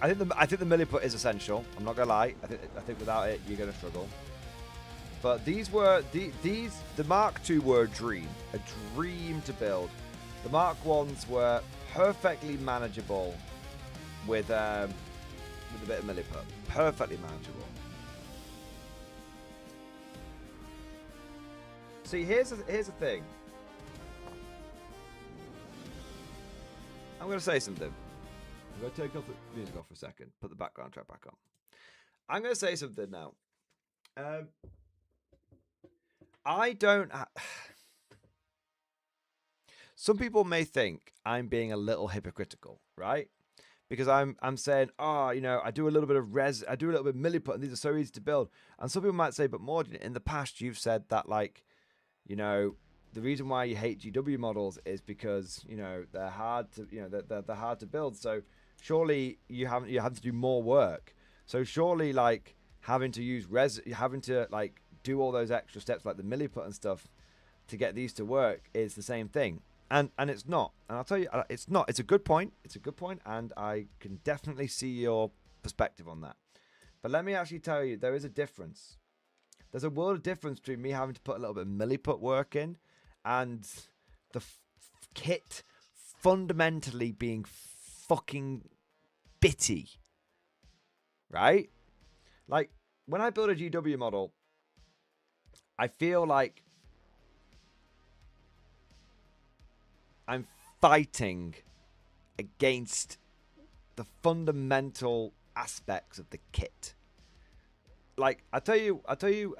I think the milliput is essential. I'm not gonna lie. I think without it, you're gonna struggle. But these were the Mark II were a dream to build. The Mark I's were perfectly manageable with a bit of milliput. Perfectly manageable. See, here's the thing. I'm going to say something. I'm going to take off the music off for a second. Put the background track back on. I'm going to say something now. I don't... Some people may think I'm being a little hypocritical, right? Because I'm saying, oh, you know, I do a little bit of I do a little bit of milliput, and these are so easy to build. And some people might say, but Mordian, in the past, you've said that, like, you know, the reason why you hate GW models is because, you know, they're hard to, you know, they're hard to build. So surely you have to do more work. So surely, like, having to use having to, like, do all those extra steps like the milliput and stuff to get these to work is the same thing. And it's not. And I'll tell you, it's not. It's a good point. It's a good point, and I can definitely see your perspective on that. But let me actually tell you, there is a difference. There's a world of difference between me having to put a little bit of milliput work in and the kit fundamentally being fucking bitty. Right? Like, when I build a GW model, I feel like I'm fighting against the fundamental aspects of the kit. Like, I'll tell you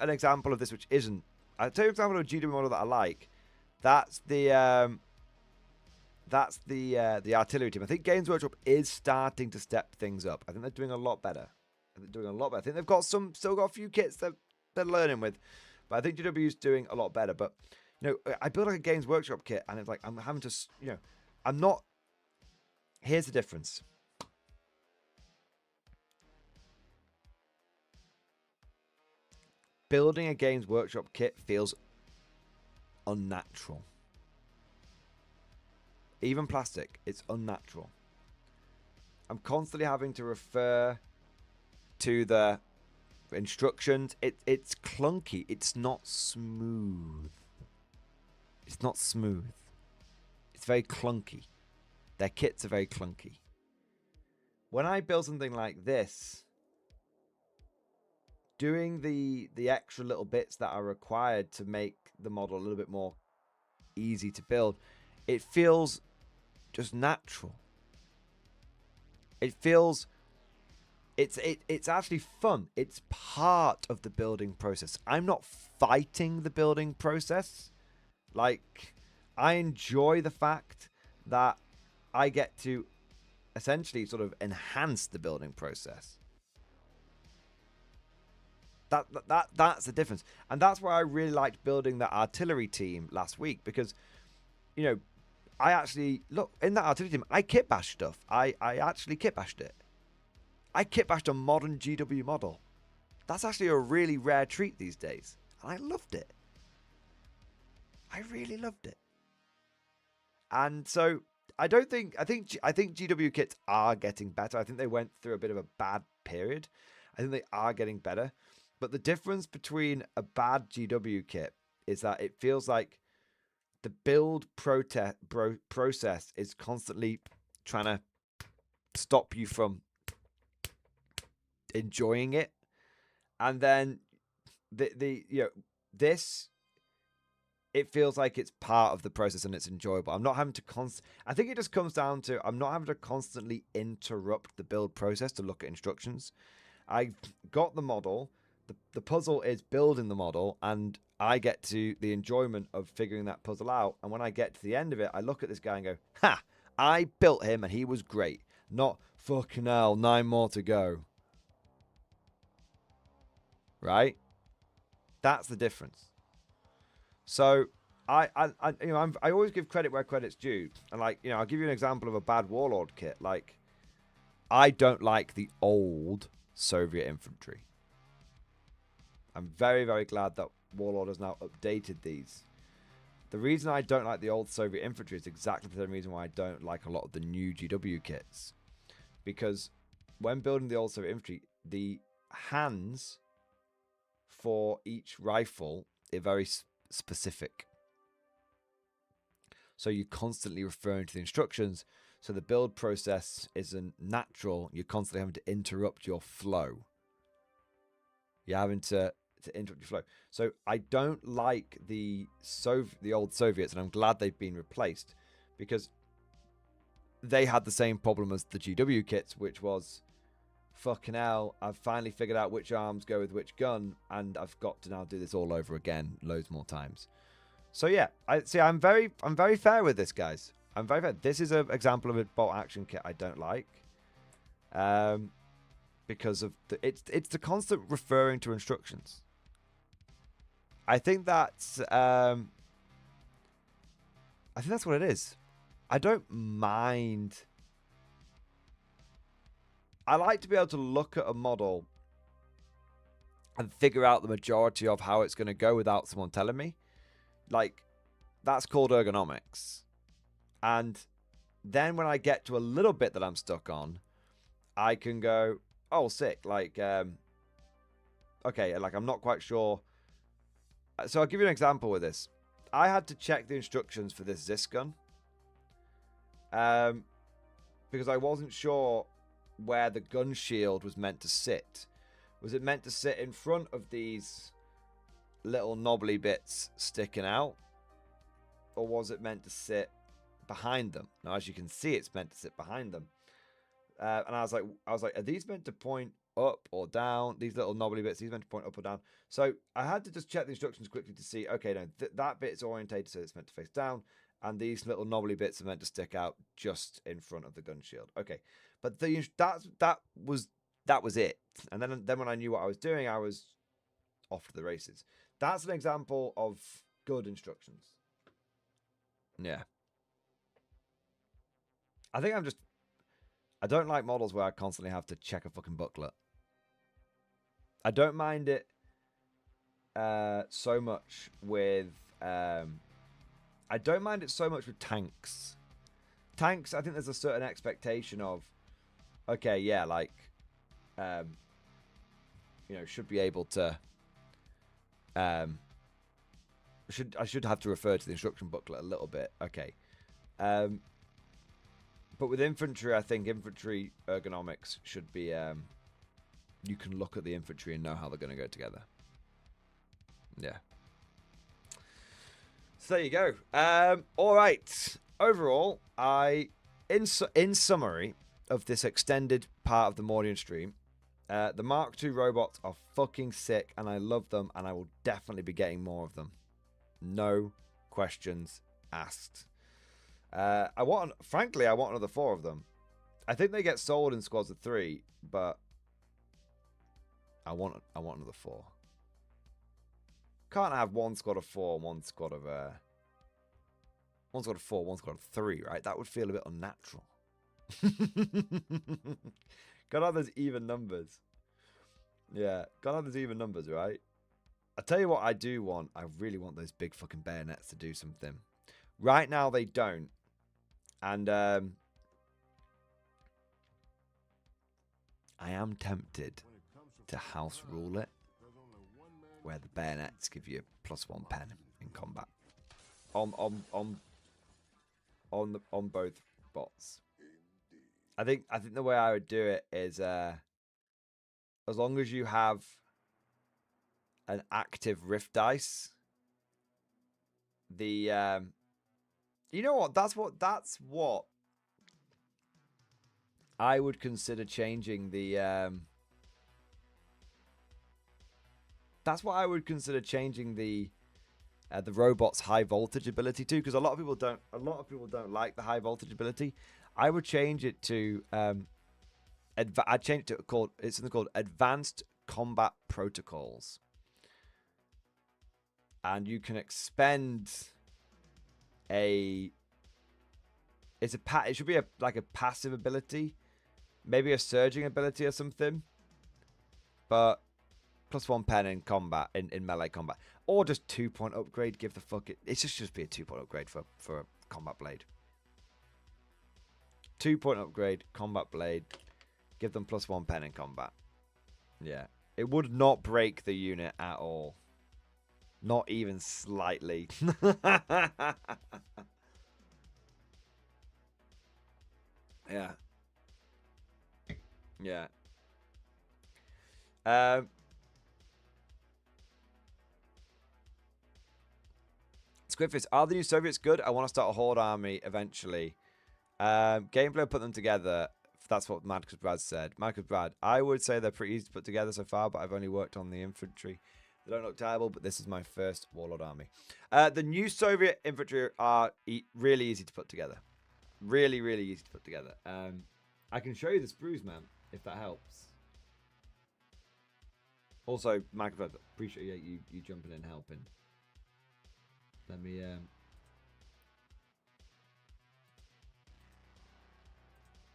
an example of this, which isn't. I'll tell you an example of a GW model that I like. That's the artillery team. I think Games Workshop is starting to step things up. I think they're doing a lot better. I think they've got still got a few kits that they're learning with, but I think GW is doing a lot better. But you know, I build like a Games Workshop kit, and it's like I'm having to, you know, I'm not. Here's the difference. Building a Games Workshop kit feels unnatural. Even plastic, it's unnatural. I'm constantly having to refer to the instructions. It's clunky. It's not smooth. It's not smooth. It's very clunky. Their kits are very clunky. When I build something like this, doing the extra little bits that are required to make the model a little bit more easy to build, it feels just natural. It feels it's actually fun. It's part of the building process. I'm not fighting the building process. Like, I enjoy the fact that I get to essentially sort of enhance the building process. That's the difference. And that's why I really liked building that artillery team last week, because, you know, I actually, look, in that artillery team, I kit bashed stuff. I actually kit bashed it. I kit bashed a modern GW model. That's actually a really rare treat these days. And I loved it. I really loved it. And so I think GW kits are getting better. I think they went through a bit of a bad period. I think they are getting better. But the difference between a bad GW kit is that it feels like the build process is constantly trying to stop you from enjoying it. And then this, it feels like it's part of the process and it's enjoyable. I'm not having to I think it just comes down to I'm not having to constantly interrupt the build process to look at instructions. I got the model. The puzzle is building the model, and I get to the enjoyment of figuring that puzzle out. And when I get to the end of it, I look at this guy and go, ha, I built him and he was great. Not, fucking hell, 9 more to go. Right? That's the difference. So I always give credit where credit's due. And, like, you know, I'll give you an example of a bad Warlord kit. Like, I don't like the old Soviet infantry. I'm very, very glad that Warlord has now updated these. The reason I don't like the old Soviet infantry is exactly the same reason why I don't like a lot of the new GW kits. Because when building the old Soviet infantry, the hands for each rifle are very specific. So you're constantly referring to the instructions. So the build process isn't natural. You're constantly having to interrupt your flow. You're having to interrupt your flow. So I don't like the old Soviets, and I'm glad they've been replaced, because they had the same problem as the GW kits, which was, fucking hell, I've finally figured out which arms go with which gun, and I've got to now do this all over again loads more times. So yeah, I'm very fair with this, guys. I'm very fair. This is an example of a bolt action kit I don't like. Because of it's the constant referring to instructions. I think that's what it is. I don't mind. I like to be able to look at a model and figure out the majority of how it's going to go without someone telling me. Like, that's called ergonomics. And then when I get to a little bit that I'm stuck on, I can go, oh, sick. Like, okay, like, I'm not quite sure. So I'll give you an example with this. I had to check the instructions for this Zis gun. Because I wasn't sure where the gun shield was meant to sit. Was it meant to sit in front of these little knobbly bits sticking out? Or was it meant to sit behind them? Now, as you can see, it's meant to sit behind them. And I was like, are these meant to point up or down? These little knobbly bits, these meant to point up or down? So I had to just check the instructions quickly to see, okay, no, that bit's orientated so it's meant to face down, and these little knobbly bits are meant to stick out just in front of the gun shield. Okay, but that was it. And then when I knew what I was doing, I was off to the races. That's an example of good instructions. Yeah. I think I don't like models where I constantly have to check a fucking booklet. I don't mind it so much with tanks. Tanks, I think there's a certain expectation of, okay, yeah, like should be able to. I should have to refer to the instruction booklet a little bit. Okay. But with infantry, I think infantry ergonomics should be. You can look at the infantry and know how they're going to go together. Yeah. So there you go. All right. Overall, in summary of this extended part of the Mordian stream, the Mark II robots are fucking sick, and I love them, and I will definitely be getting more of them. No questions asked. Frankly, I want another 4 of them. I think they get sold in squads of 3, but I want another 4. Can't have one squad of 4 and one squad of 4, one squad of 3, right? That would feel a bit unnatural. Gotta have those even numbers. Yeah, gotta have those even numbers, right? I tell you what I do want. I really want those big fucking bayonets to do something. Right now they don't. And I am tempted to house rule it, where the bayonets give you +1 pen in combat. On both bots. I think the way I would do it is as long as you have an active rift dice, the you know what? That's what I would consider changing the that's what I would consider changing the robot's high voltage ability to, because a lot of people don't like the high voltage ability. I would change it to I'd change it to it's something called Advanced Combat Protocols. And you can expend it should be like a passive ability, maybe a surging ability or something, but +1 pen in combat, in melee combat, or just 2-point upgrade. Give the fuck it. It's just be a 2-point upgrade for a combat blade. 2-point upgrade, combat blade. Give them +1 pen in combat. Yeah, it would not break the unit at all. Not even slightly. Yeah. Yeah. Squidfish, are the new Soviets good? I want to start a Horde army eventually. Gameplay put them together. That's what Madcus Brad said. Madcus Brad, I would say they're pretty easy to put together so far, but I've only worked on the infantry. They don't look terrible, but this is my first Warlord army. The new Soviet infantry are really easy to put together. Really, really easy to put together. I can show you the sprues, man, if that helps. Also, Madcus Brad, appreciate you jumping in and helping. Let me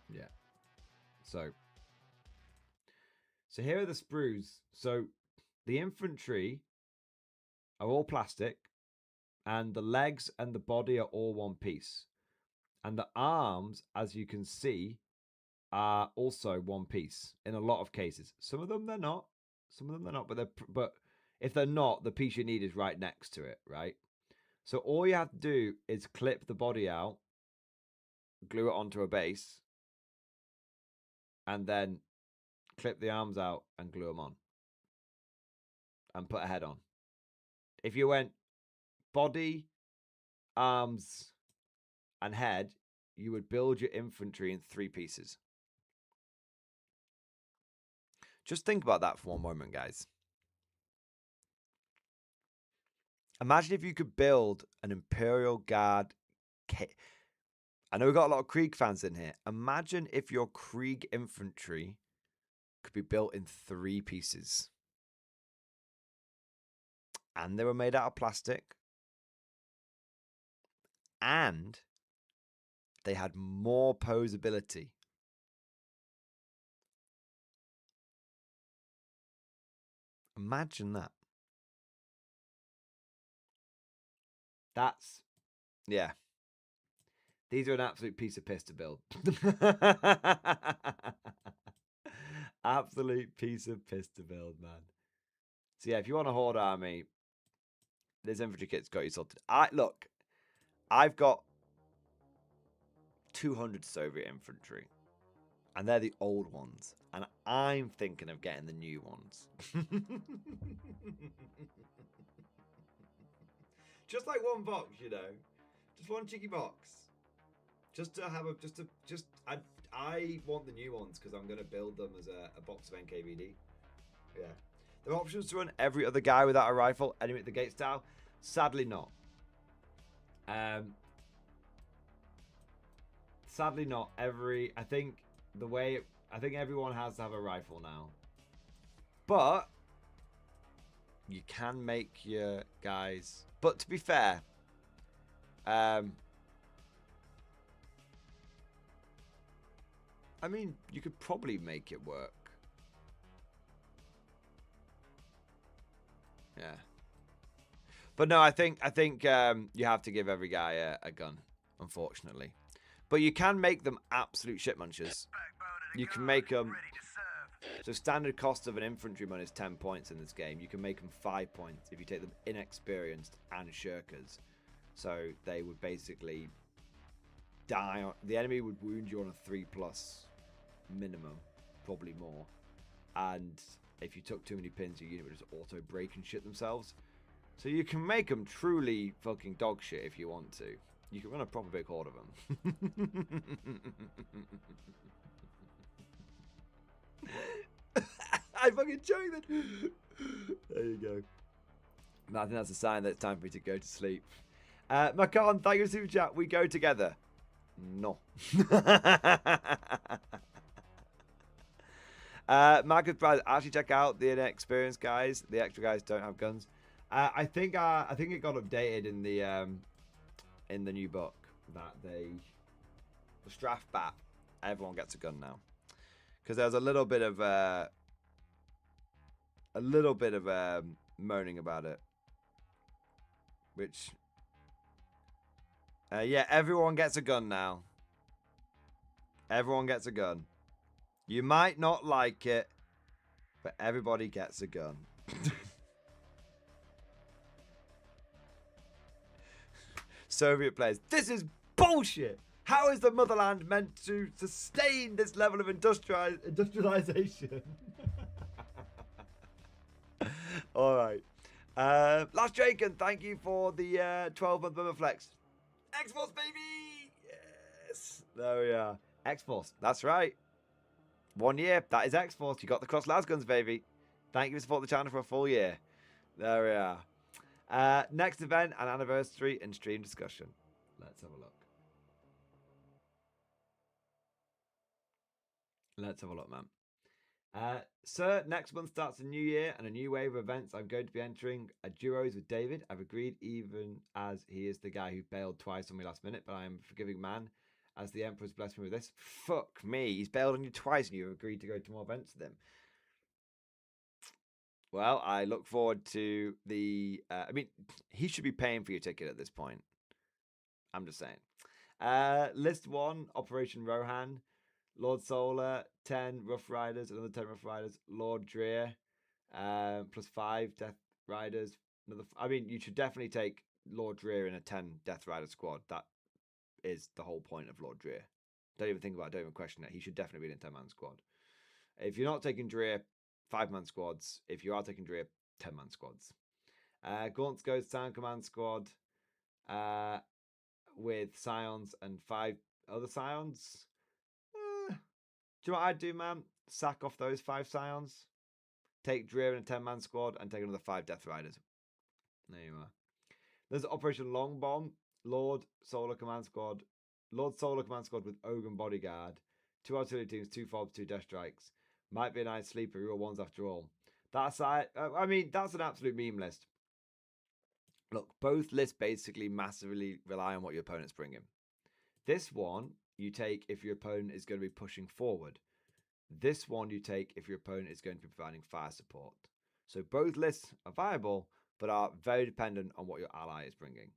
yeah. So here are the sprues. So the infantry are all plastic, and the legs and the body are all one piece. And the arms, as you can see, are also one piece in a lot of cases. Some of them they're not. But if they're not, the piece you need is right next to it, right? So all you have to do is clip the body out, glue it onto a base, and then clip the arms out and glue them on. And put a head on. If you went body, arms, and head, you would build your infantry in 3 pieces. Just think about that for one moment, guys. Imagine if you could build an Imperial Guard. I know we've got a lot of Krieg fans in here. Imagine if your Krieg infantry could be built in 3 pieces. And they were made out of plastic. And they had more posability. Imagine that. That's, yeah. These are an absolute piece of piss to build. absolute piece of piss to build, man. So yeah, if you want a horde army, this infantry kit's got you sorted. Look, I've got 200 Soviet infantry, and they're the old ones, and I'm thinking of getting the new ones. Just like one box, you know, just one cheeky box, just to have I want the new ones because I'm going to build them as a box of NKVD. Yeah. There are options to run every other guy without a rifle, enemy at the gate style. Sadly not. Sadly not. I think everyone has to have a rifle now. But you can make your guys. But to be fair, I mean, you could probably make it work. Yeah. But no, I think you have to give every guy a gun, unfortunately. But you can make them absolute shit munchers. You can make them. So standard cost of an infantryman is 10 points in this game. You can make them 5 points if you take them inexperienced and shirkers. So they would basically die. The enemy would wound you on a 3+ minimum, probably more. And if you took too many pins, your unit would just auto break and shit themselves. So you can make them truly fucking dog shit if you want to. You can run a proper big horde of them. I fucking choked it. There you go. I think that's a sign that it's time for me to go to sleep. Macan, thank you for super chat. We go together. No. Marcus Brad, actually check out the inexperienced guys. The extra guys don't have guns. I think it got updated in the new book that the Strafbat, everyone gets a gun now, because there's a little bit of moaning about it, which yeah, everyone gets a gun now. Everyone gets a gun. You might not like it, but everybody gets a gun. Soviet players, this is bullshit. How is the motherland meant to sustain this level of industrialization? All right. Last Draken, thank you for the 12-month Bummer Flex. X-Force, baby! Yes. There we are. X-Force, that's right. 1 year, that is X-Force. You got the cross lasguns, baby. Thank you for supporting the channel for a full year. There we are. Next event, an anniversary and stream discussion. Let's have a look. Let's have a look, man. Sir, next month starts a new year and a new wave of events. I'm going to be entering a duos with David. I've agreed, even as he is the guy who bailed twice on me last minute, but I am a forgiving man, as the Emperor's blessed me with this. Fuck me, he's bailed on you twice and you've agreed to go to more events with him. Well, I look forward to the... I mean, he should be paying for your ticket at this point. I'm just saying. List 1, Operation Rohan. Lord Solar, 10 Rough Riders, another 10 Rough Riders. Lord Dreer, plus 5 Death Riders. I mean, you should definitely take Lord Dreer in a 10 Death Rider squad. That is the whole point of Lord Dreer. Don't even think about it. Don't even question it. He should definitely be in a 10-man squad. If you're not taking Dreer, 5-man squads. If you are taking Dreer, 10-man squads. Gaunt's Ghost Sound Command squad with Scions and 5 other Scions. Do you know what I'd do, man? Sack off those 5 Scions. Take Dreer in a 10-man squad and take another 5 Death Riders. There you are. There's Operation Long Bomb. Lord Solar Command Squad. Lord Solar Command Squad with Ogun Bodyguard. 2 artillery teams, 2 fobs, 2 death strikes. Might be a nice sleeper. Real ones after all. That's I mean, that's an absolute meme list. Look, both lists basically massively rely on what your opponent's bringing. This one you take if your opponent is going to be pushing forward. This one you take if your opponent is going to be providing fire support. So both lists are viable, but are very dependent on what your ally is bringing.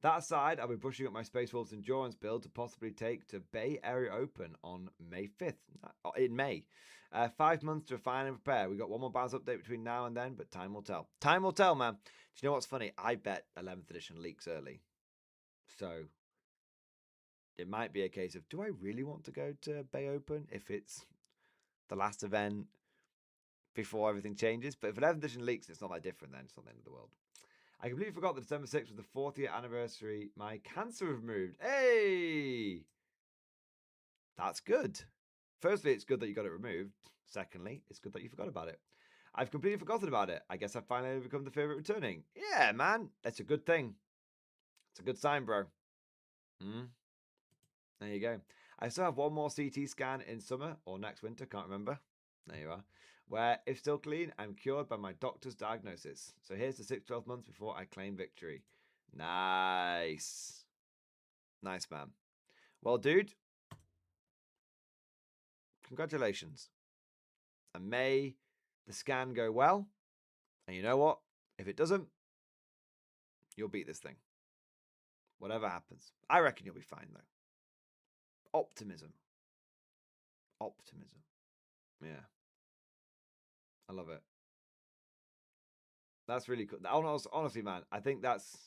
That aside, I'll be brushing up my Space Wolves endurance build to possibly take to Bay Area Open on May 5th. In May. 5 months to refine and prepare. We got one more balance update between now and then, but time will tell. Time will tell, man. Do you know what's funny? I bet 11th edition leaks early. So it might be a case of, do I really want to go to Bay Open if it's the last event before everything changes? But if 11th edition leaks, it's not that different then. It's not the end of the world. I completely forgot that December 6th was the 4th year anniversary. My cancer was removed. Hey! That's good. Firstly, it's good that you got it removed. Secondly, it's good that you forgot about it. I've completely forgotten about it. I guess I've finally become the favorite returning. Yeah, man. That's a good thing. It's a good sign, bro. There you go. I still have one more CT scan in summer or next winter. Can't remember. There you are. Where, if still clean, I'm cured by my doctor's diagnosis. So here's the 6-12 months before I claim victory. Nice. Nice, man. Well, dude, congratulations. And may the scan go well. And you know what? If it doesn't, you'll beat this thing. Whatever happens. I reckon you'll be fine, though. Optimism. Optimism. Yeah. I love it. That's really cool. Honestly, man, I think that's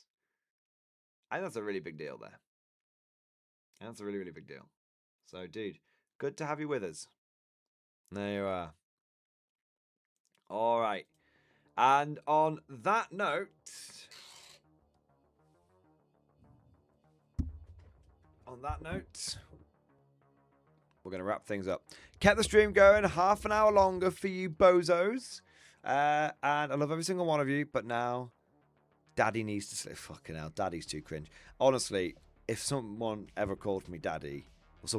a really big deal there. And that's a really, really big deal. So, dude, good to have you with us. There you are. All right. And on that note, we're going to wrap things up. Kept the stream going half an hour longer for you bozos. And I love every single one of you. But now, Daddy needs to sleep. Fucking hell, Daddy's too cringe. Honestly, if someone ever called me Daddy, or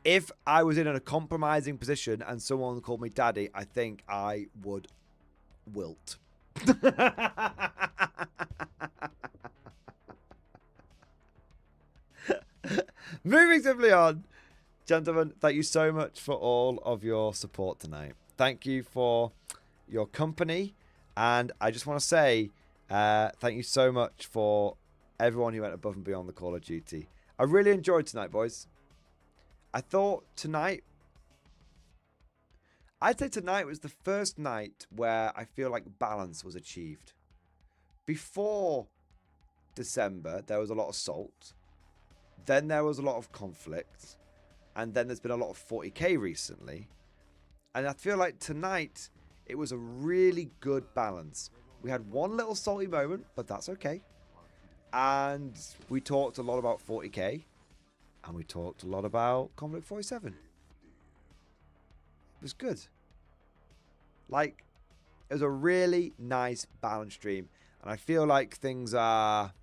if I was in a compromising position and someone called me Daddy, I think I would wilt. Moving simply on. Gentlemen, thank you so much for all of your support tonight. Thank you for your company. And I just want to say thank you so much for everyone who went above and beyond the Call of Duty. I really enjoyed tonight, boys. I thought I'd say tonight was the first night where I feel like balance was achieved. Before December, there was a lot of salt. Then there was a lot of conflict. And then there's been a lot of 40k recently. And I feel like tonight, it was a really good balance. We had one little salty moment, but that's okay. And we talked a lot about 40k. And we talked a lot about Konflikt 47. It was good. Like, it was a really nice balance stream. And I feel like things are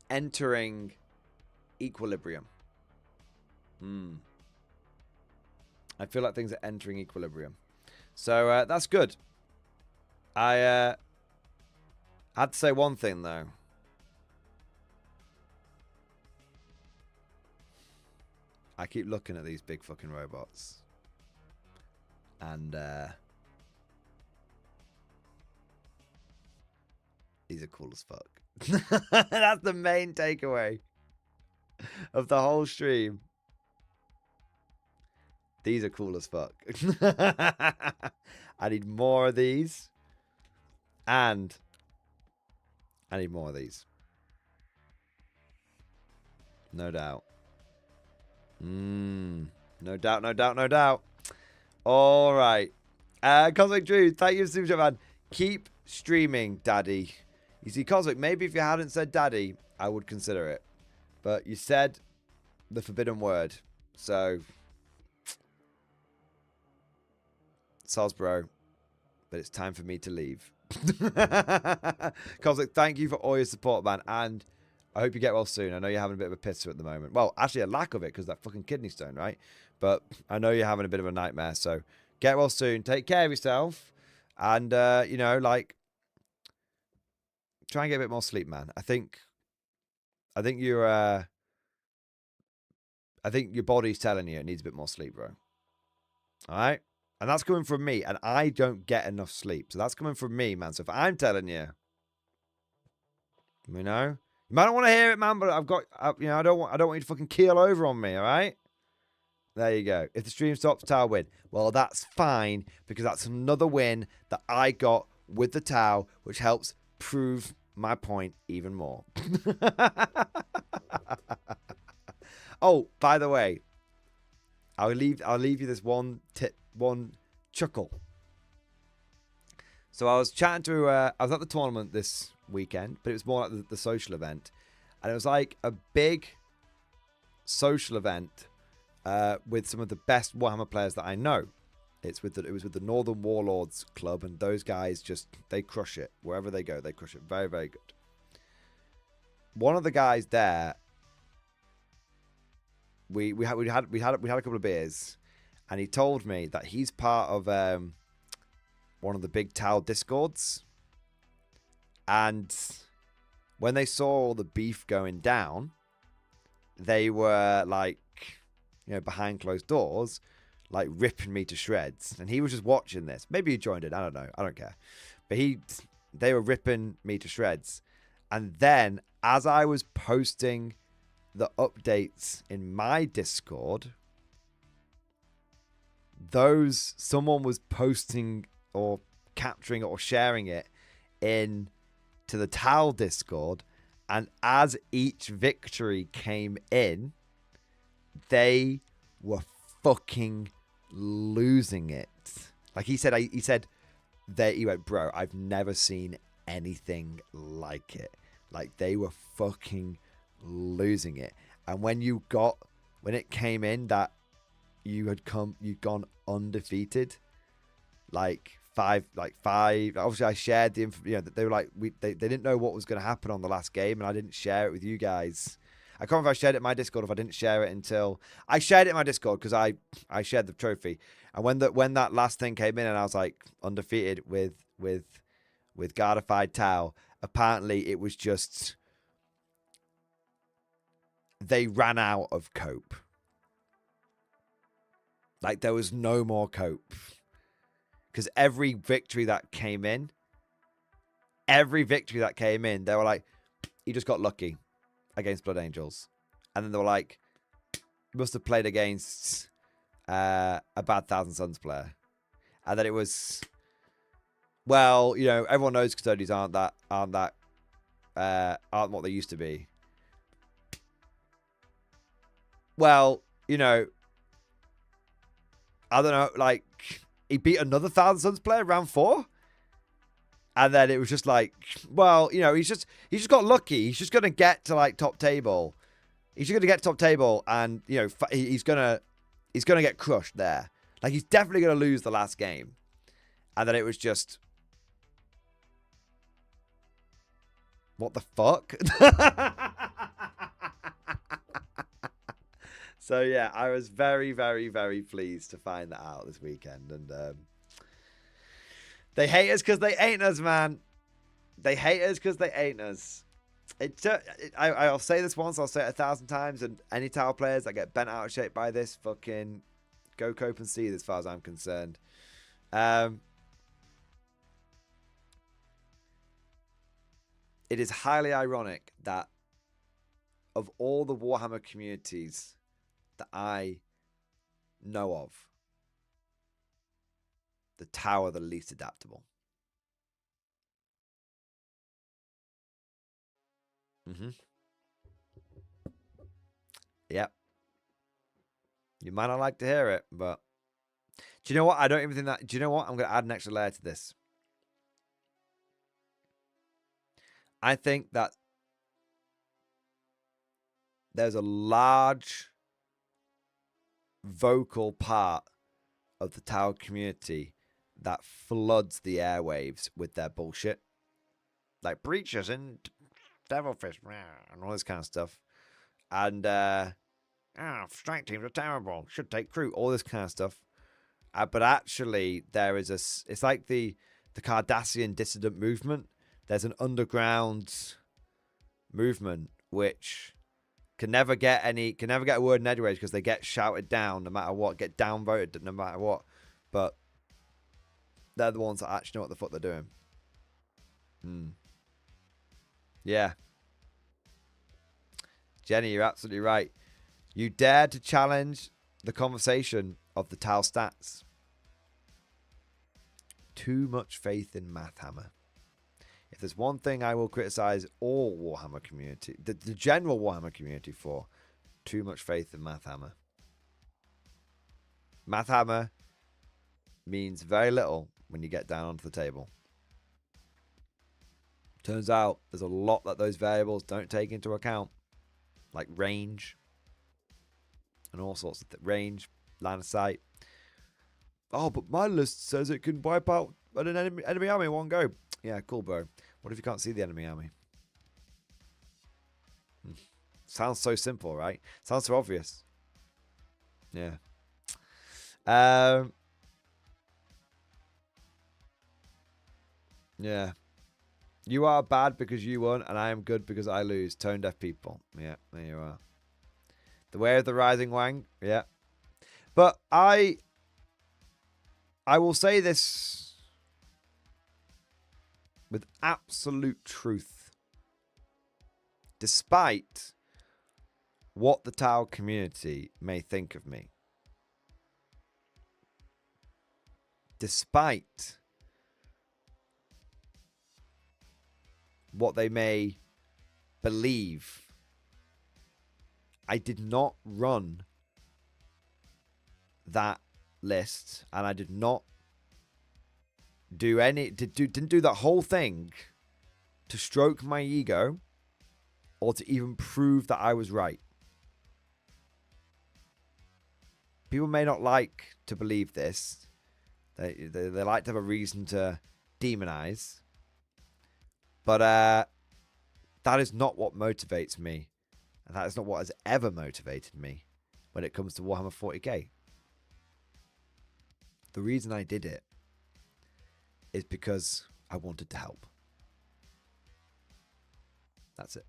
entering equilibrium. I feel like things are entering equilibrium. So that's good. I had to say one thing, though. I keep looking at these big fucking robots. And these are cool as fuck. That's the main takeaway of the whole stream. These are cool as fuck. I need more of these. And I need more of these. No doubt. No doubt, no doubt, no doubt. All right. Cosmic Drew, thank you so much, man. Keep streaming, Daddy. You see, Cosmic, maybe if you hadn't said Daddy, I would consider it. But you said the forbidden word. So, soz, bro. But it's time for me to leave. Cosmic, thank you for all your support, man. And I hope you get well soon. I know you're having a bit of a pisser at the moment. Well, actually a lack of it because that fucking kidney stone, right? But I know you're having a bit of a nightmare. So get well soon. Take care of yourself. And, you know, like, try and get a bit more sleep, man. I think you're, I think your body's telling you it needs a bit more sleep, bro. All right? And that's coming from me. And I don't get enough sleep. So that's coming from me, man. So if I'm telling you, You know, you might not want to hear it, man, but I've got, you know, I don't want you to fucking keel over on me. All right. There you go. If the stream stops, Tau win. Well, that's fine because that's another win that I got with the Tau, which helps prove my point even more. Oh, by the way, I'll leave you this one chuckle. So I was chatting to I was at the tournament this weekend, but it was more like the social event, and it was like a big social event with some of the best Warhammer players that I know. It was with the Northern Warlords Club, and those guys they crush it wherever they go. They crush it, very, very good. One of the guys there, we had a couple of beers, and he told me that he's part of one of the big Tau discords, and when they saw all the beef going down, they were like, you know, behind closed doors, like ripping me to shreds. And he was just watching this. Maybe he joined in. I don't know. I don't care. But they were ripping me to shreds. And then as I was posting the updates in my Discord, someone was posting or capturing it or sharing it in to the Tau Discord. And as each victory came in, they were fucking losing it. Like he said, he went, bro, I've never seen anything like it. Like they were fucking losing it. And when it came in that you'd gone undefeated, like five. Obviously, I shared the info. You know, they were like, they didn't know what was going to happen on the last game, and I didn't share it with you guys. I can't remember if I shared it in my Discord or if I didn't share it until I shared it in my Discord because I shared the trophy. And when that last thing came in and I was like undefeated with Gardified Tau, apparently it was just they ran out of cope. Like there was no more cope. Because every victory that came in, they were like, he just got lucky against Blood Angels. And then they were like, he must have played against a bad Thousand Suns player. And then it was, well, you know, everyone knows custodians aren't what they used to be. Well, you know, I don't know, like, he beat another Thousand Suns player round 4. And then it was just like, well, you know, he's just got lucky. He's just going to get to like top table. He's just going to get to top table and, you know, he's going to get crushed there. Like he's definitely going to lose the last game. And then it was just, what the fuck? So yeah, I was very, very, very pleased to find that out this weekend. And they hate us because they ain't us, man. They hate us because they ain't us. I'll say this once, I'll say it 1,000 times, and any Tau players that get bent out of shape by this, fucking go cope and see, as far as I'm concerned. It is highly ironic that of all the Warhammer communities that I know of, the Tau are the least adaptable. Yep. You might not like to hear it, but do you know what? I don't even think that. Do you know what? I'm going to add an extra layer to this. I think that there's a large vocal part of the Tau community that floods the airwaves with their bullshit. Like breaches and devilfish and all this kind of stuff. And strike teams are terrible. Should take crew. All this kind of stuff. But actually, there is it's like the Cardassian dissident movement. There's an underground movement which can never get a word in edgeways because they get shouted down no matter what, get downvoted no matter what. But they're the ones that actually know what the fuck they're doing. Yeah. Jenny, you're absolutely right. You dare to challenge the conversation of the Tau stats. Too much faith in Math Hammer. If there's one thing I will criticize all Warhammer community, the general Warhammer community for, too much faith in Math Hammer. Math Hammer means very little when you get down onto the table. Turns out there's a lot that those variables don't take into account, like range and all sorts of range, line of sight. Oh, but my list says it can wipe out an enemy army in one go. Yeah, cool, bro. What if you can't see the enemy army? Sounds so simple, right? Sounds so obvious. Yeah. Yeah. You are bad because you won, and I am good because I lose. Tone deaf people. Yeah, there you are. The way of the rising Wang. Yeah. But I will say this with absolute truth. Despite what the Tau community may think of me. Despite what they may believe, I did not run that list, and I did not do didn't do that whole thing to stroke my ego or to even prove that I was right. People may not like to believe this. They like to have a reason to demonize. But that is not what motivates me. And that is not what has ever motivated me when it comes to Warhammer 40k. The reason I did it is because I wanted to help. That's it.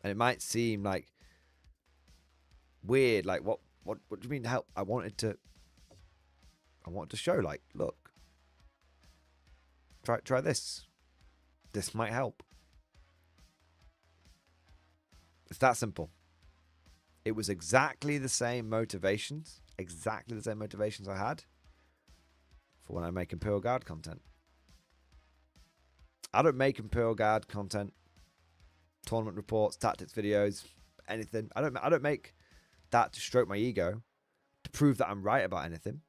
And it might seem like weird, like what do you mean help? I wanted to show, like, look. Try this. This might help. It's that simple. It was exactly the same motivations. Exactly the same motivations I had for when I make Imperial Guard content. I don't make Imperial Guard content, tournament reports, tactics videos, anything. I don't make that to stroke my ego, to prove that I'm right about anything.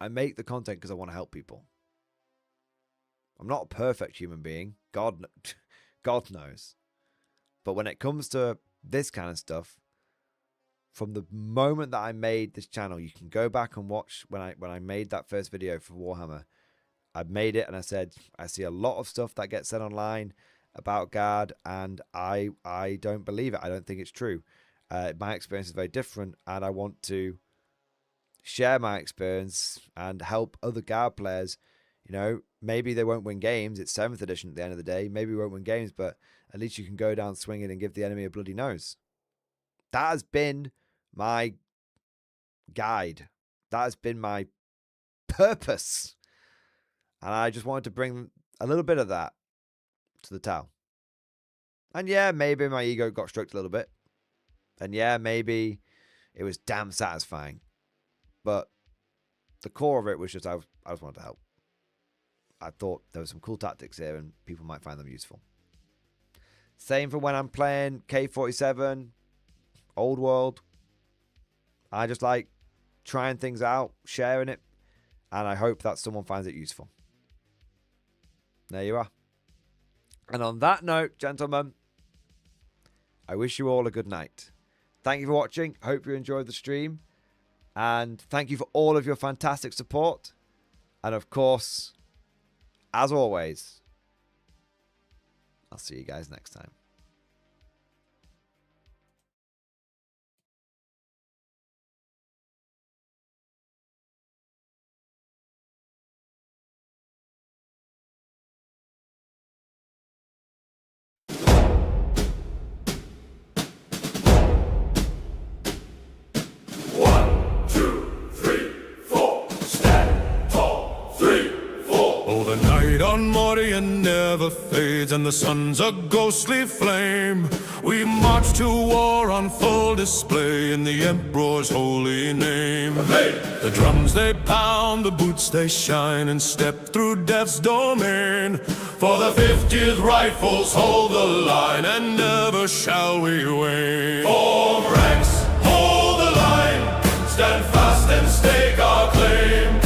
I make the content because I want to help people. I'm not a perfect human being. God knows. But when it comes to this kind of stuff, from the moment that I made this channel, you can go back and watch when I made that first video for Warhammer. I made it and I said, I see a lot of stuff that gets said online about Guard, and I don't believe it. I don't think it's true. My experience is very different, and I want to share my experience and help other Guard players. You know, maybe they won't win games. It's 7th edition at the end of the day. Maybe we won't win games, but at least you can go down swinging and give the enemy a bloody nose. That has been my guide. That has been my purpose. And I just wanted to bring a little bit of that to the Tau. And yeah, maybe my ego got stroked a little bit. And yeah, maybe it was damn satisfying. But the core of it was just I just wanted to help. I thought there were some cool tactics here and people might find them useful. Same for when I'm playing K47, Old World. I just like trying things out, sharing it, and I hope that someone finds it useful. There you are. And on that note, gentlemen, I wish you all a good night. Thank you for watching. Hope you enjoyed the stream. And thank you for all of your fantastic support. And of course, as always, I'll see you guys next time. Oh, the night light on Mordian never fades, and the sun's a ghostly flame. We march to war on full display in the Emperor's holy name. Hey! The drums they pound, the boots they shine, and step through death's domain. For the 50th Rifles hold the line, and never shall we wane. Form ranks, hold the line, stand fast and stake our claim.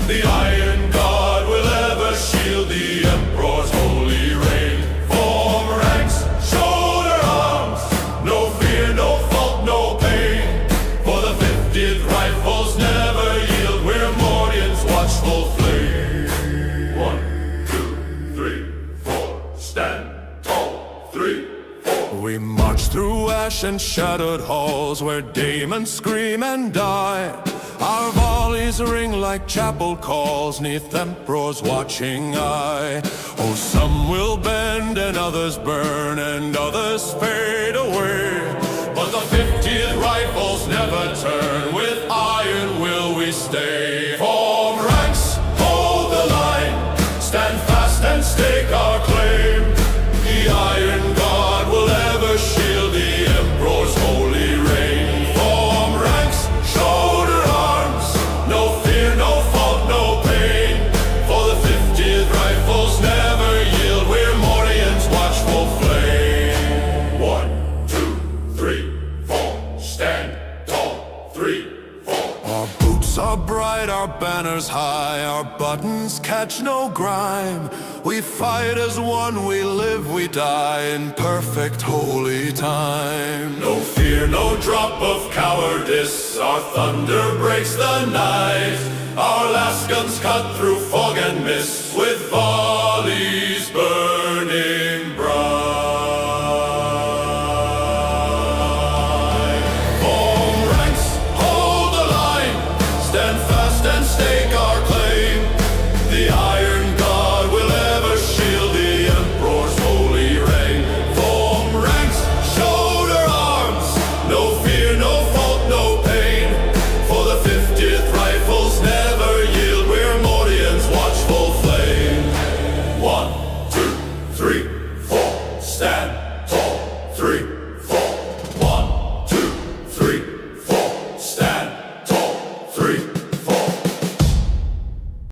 The Iron God will ever shield the Emperor's holy reign. Form ranks, shoulder arms, no fear, no fault, no pain. For the 50th Rifles never yield, we're Mordian's watchful flame. 1, 2, 3, 4, stand tall, 3, 4. We march through ash and shattered halls where demons scream and die. Our volleys ring like chapel calls neath Emperor's watching eye. Oh, some will bend and others burn and others fade away. But the 50th Rifles never turn, with iron will we stay. Form ranks, hold the line, stand fast and stake our claim. The Iron God will ever shield the Emperor's holy reign. Form ranks, shoulder arms, no fear, no fault, no pain. For the 50th Rifles never yield, we're Mordian's watchful flame. 1, 2, 3, 4, stand tall, 3, 4. Our boots are bright, our banners high, our buttons catch no grime. We fight as one, we live, we die in perfect holy time. No fear, no drop of cowardice, our thunder breaks the night. Our last guns cut through fog and mist with volleys burning bright. Form ranks, hold the line, stand fast and stake our claim. The Iron God will ever shield the Emperor's holy reign. Form ranks, shoulder arms, no fear, no fault, no pain. For the 50th Rifles never yield, we're Mordian's watchful flame. 1, 2, 3.